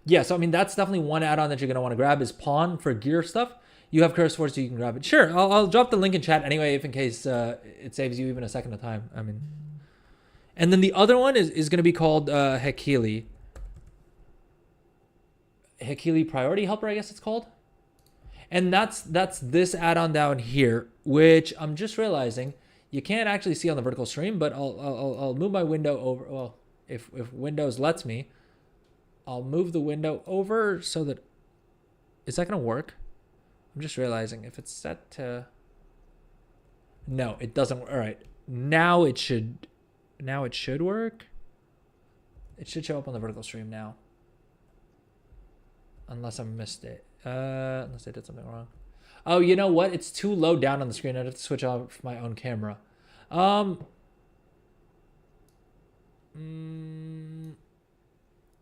Yeah, so I mean, that's definitely one add-on that you're going to want to grab is Pawn for gear stuff. You have Curse Force, so you can grab it. Sure, I'll drop the link in chat anyway, if in case it saves you even a second of time. I mean, and then the other one is going to be called Hekili. Hikili Priority Helper, I guess it's called. And that's this add-on down here, which I'm just realizing you can't actually see on the vertical stream, but I'll move my window over. Well, if Windows lets me, I'll move the window over so that, is that going to work? I'm just realizing if it's set to, no, it doesn't. All right. Now it should work. It should show up on the vertical stream now. Unless I missed it. Unless I did something wrong. Oh, you know what? It's too low down on the screen. I'd have to switch off my own camera. All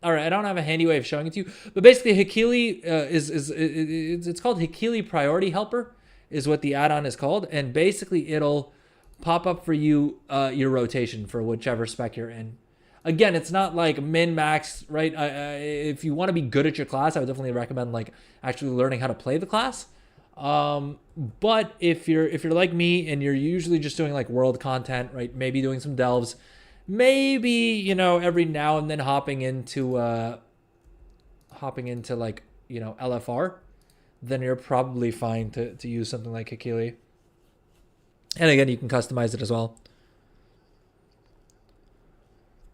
right, I don't have a handy way of showing it to you, but basically Hikili it's called Hikili Priority Helper is what the add-on is called, and basically it'll pop up for you your rotation for whichever spec you're in. Again, it's not like min-max, right? If you want to be good at your class, I would definitely recommend like actually learning how to play the class. But if you're like me and you're usually just doing like world content, right? Maybe doing some delves, maybe, you know, every now and then hopping into like, you know, LFR, then you're probably fine to use something like Hikili. And again, you can customize it as well.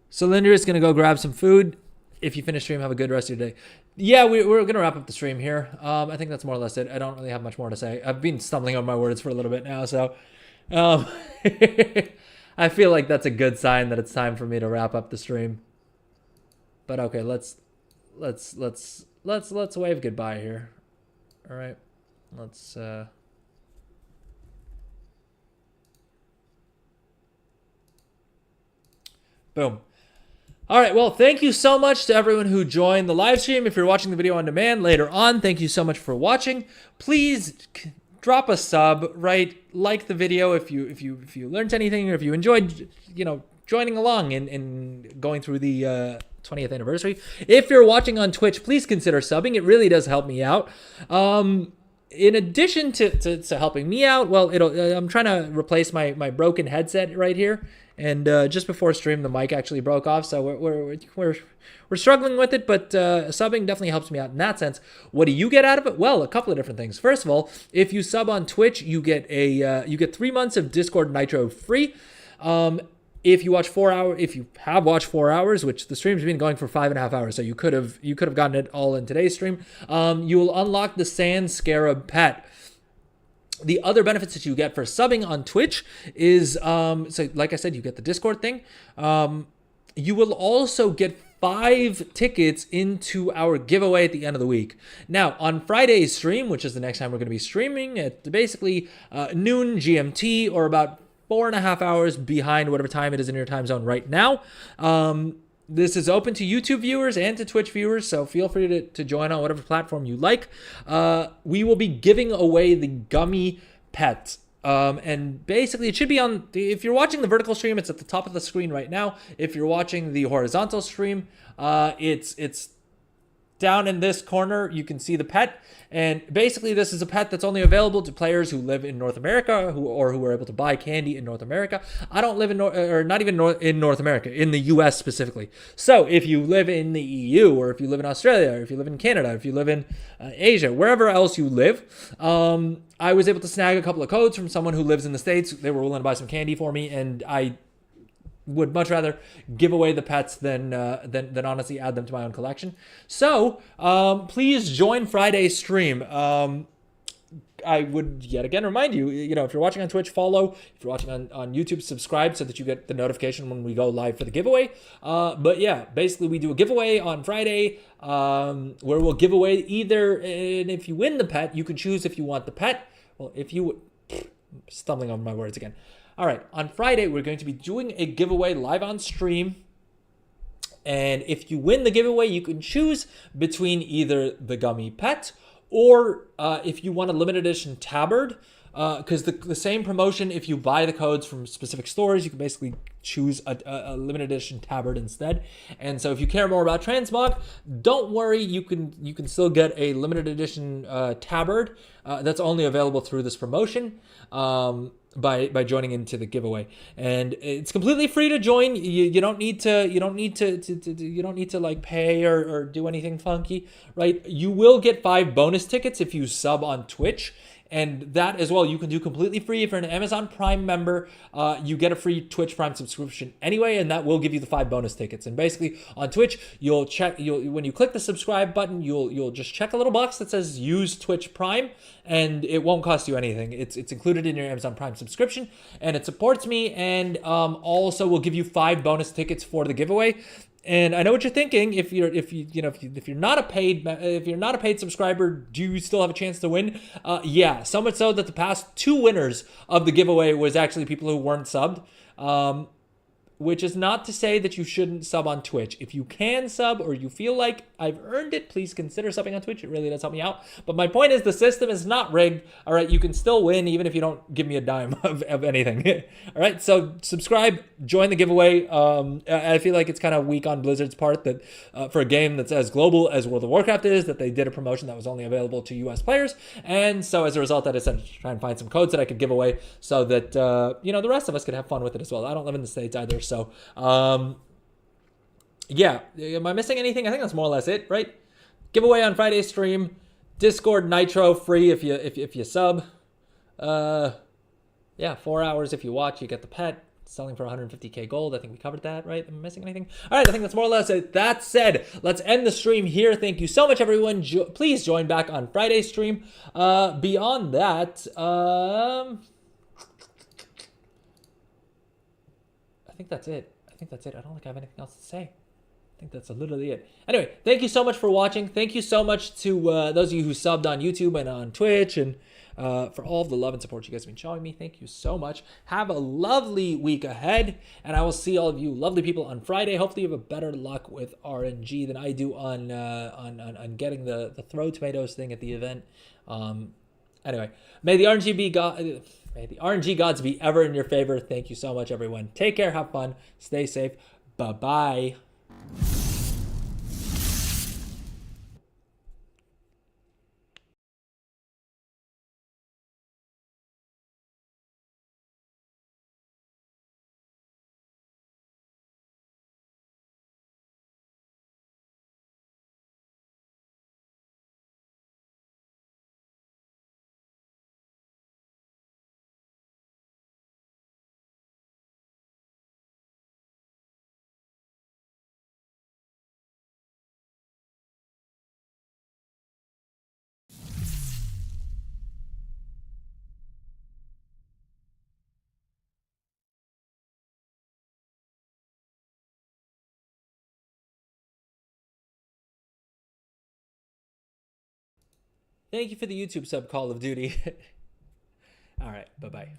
So Linder is going to go grab some food. If you finish stream, have a good rest of your day. Yeah, we're going to wrap up the stream here. I think that's more or less it. I don't really have much more to say. I've been stumbling on my words for a little bit now, so I feel like that's a good sign that it's time for me to wrap up the stream. But okay, let's wave goodbye here. All right, let's. Boom. All right, well, thank you so much to everyone who joined the live stream. If you're watching the video on demand later on, thank you so much for watching. Please drop a sub, right? Like the video if you learned anything, or if you enjoyed, you know, joining along in going through the 20th anniversary. If you're watching on Twitch, please consider subbing. It really does help me out. In addition to helping me out, well, I'm trying to replace my broken headset right here. And just before stream, the mic actually broke off, so we're struggling with it. But subbing definitely helps me out in that sense. What do you get out of it? Well, a couple of different things. First of all, if you sub on Twitch, you get 3 months of Discord Nitro free. If you watch 4 hours, if you have watched 4 hours, which the stream's been going for 5.5 hours, so you could have gotten it all in today's stream. You will unlock the Sand Scarab pet. The other benefits that you get for subbing on Twitch is, so like I said, you get the Discord thing. You will also get 5 tickets into our giveaway at the end of the week. Now, on Friday's stream, which is the next time we're going to be streaming at basically noon GMT, or about 4.5 hours behind whatever time it is in your time zone right now. This is open to YouTube viewers and to Twitch viewers, so feel free to join on whatever platform you like. We will be giving away the gummy pet. And basically, it should be on, if you're watching the vertical stream, it's at the top of the screen right now. If you're watching the horizontal stream, it's down in this corner. You can see the pet. And basically, this is a pet that's only available to players who live in North America who are able to buy candy in North America. I don't live in in North America, in the US specifically. So if you live in the EU, or if you live in Australia, or if you live in Canada, if you live in Asia, wherever else you live, I was able to snag a couple of codes from someone who lives in the States. They were willing to buy some candy for me, and I would much rather give away the pets than honestly add them to my own collection. So please join Friday's stream. I would yet again remind you, if you're watching on Twitch, follow. If you're watching on YouTube, subscribe so that you get the notification when we go live for the giveaway. But yeah, basically we do a giveaway on Friday where we'll give away either, and if you win the pet, you can choose if you want the pet. Well, stumbling over my words again. All right, on Friday, we're going to be doing a giveaway live on stream. And if you win the giveaway, you can choose between either the gummy pet or if you want a limited edition tabard. Because the same promotion, if you buy the codes from specific stores, you can basically choose a limited edition tabard instead. And so if you care more about Transmog, don't worry, you can still get a limited edition tabard that's only available through this promotion. by joining into the giveaway, and it's completely free to join. You don't need to you don't need to like pay or do anything funky, right? You will get 5 bonus tickets if you sub on Twitch. And that as well, you can do completely free. If you're an Amazon Prime member, you get a free Twitch Prime subscription anyway, and that will give you the 5 bonus tickets. And basically, on Twitch, when you click the subscribe button, you'll just check a little box that says use Twitch Prime, and it won't cost you anything. It's included in your Amazon Prime subscription, and it supports me, and also will give you 5 bonus tickets for the giveaway. And I know what you're thinking. If you're not a paid subscriber, do you still have a chance to win? Yeah, so much so that the past 2 winners of the giveaway was actually people who weren't subbed. Which is not to say that you shouldn't sub on Twitch. If you can sub or you feel like I've earned it, please consider subbing on Twitch. It really does help me out. But my point is the system is not rigged. All right, you can still win even if you don't give me a dime of anything. All right, so subscribe, join the giveaway. I feel like it's kind of weak on Blizzard's part that for a game that's as global as World of Warcraft is, that they did a promotion that was only available to US players. And so as a result, I decided to try and find some codes that I could give away so that, the rest of us could have fun with it as well. I don't live in the States either. So, yeah, am I missing anything? I think that's more or less it, right? Giveaway on Friday's stream, Discord Nitro free if you sub. Yeah, 4 hours if you watch, you get the pet. Selling for 150k gold. I think we covered that, right? Am I missing anything? All right, I think that's more or less it. That said, let's end the stream here. Thank you so much, everyone. Please join back on Friday's stream. Beyond that, I think that's it. I don't think I have anything else to say. I think that's literally it. Anyway, thank you so much for watching. Thank you so much to those of you who subbed on YouTube and on Twitch, and for all of the love and support you guys have been showing me. Thank you so much. Have a lovely week ahead, and I will see all of you lovely people on Friday. Hopefully you have a better luck with RNG than I do on getting the throw tomatoes thing at the event. Anyway, may the RNG gods be ever in your favor. Thank you so much, everyone. Take care, have fun, stay safe. Bye-bye. Thank you for the YouTube sub, Call of Duty. All right, bye-bye.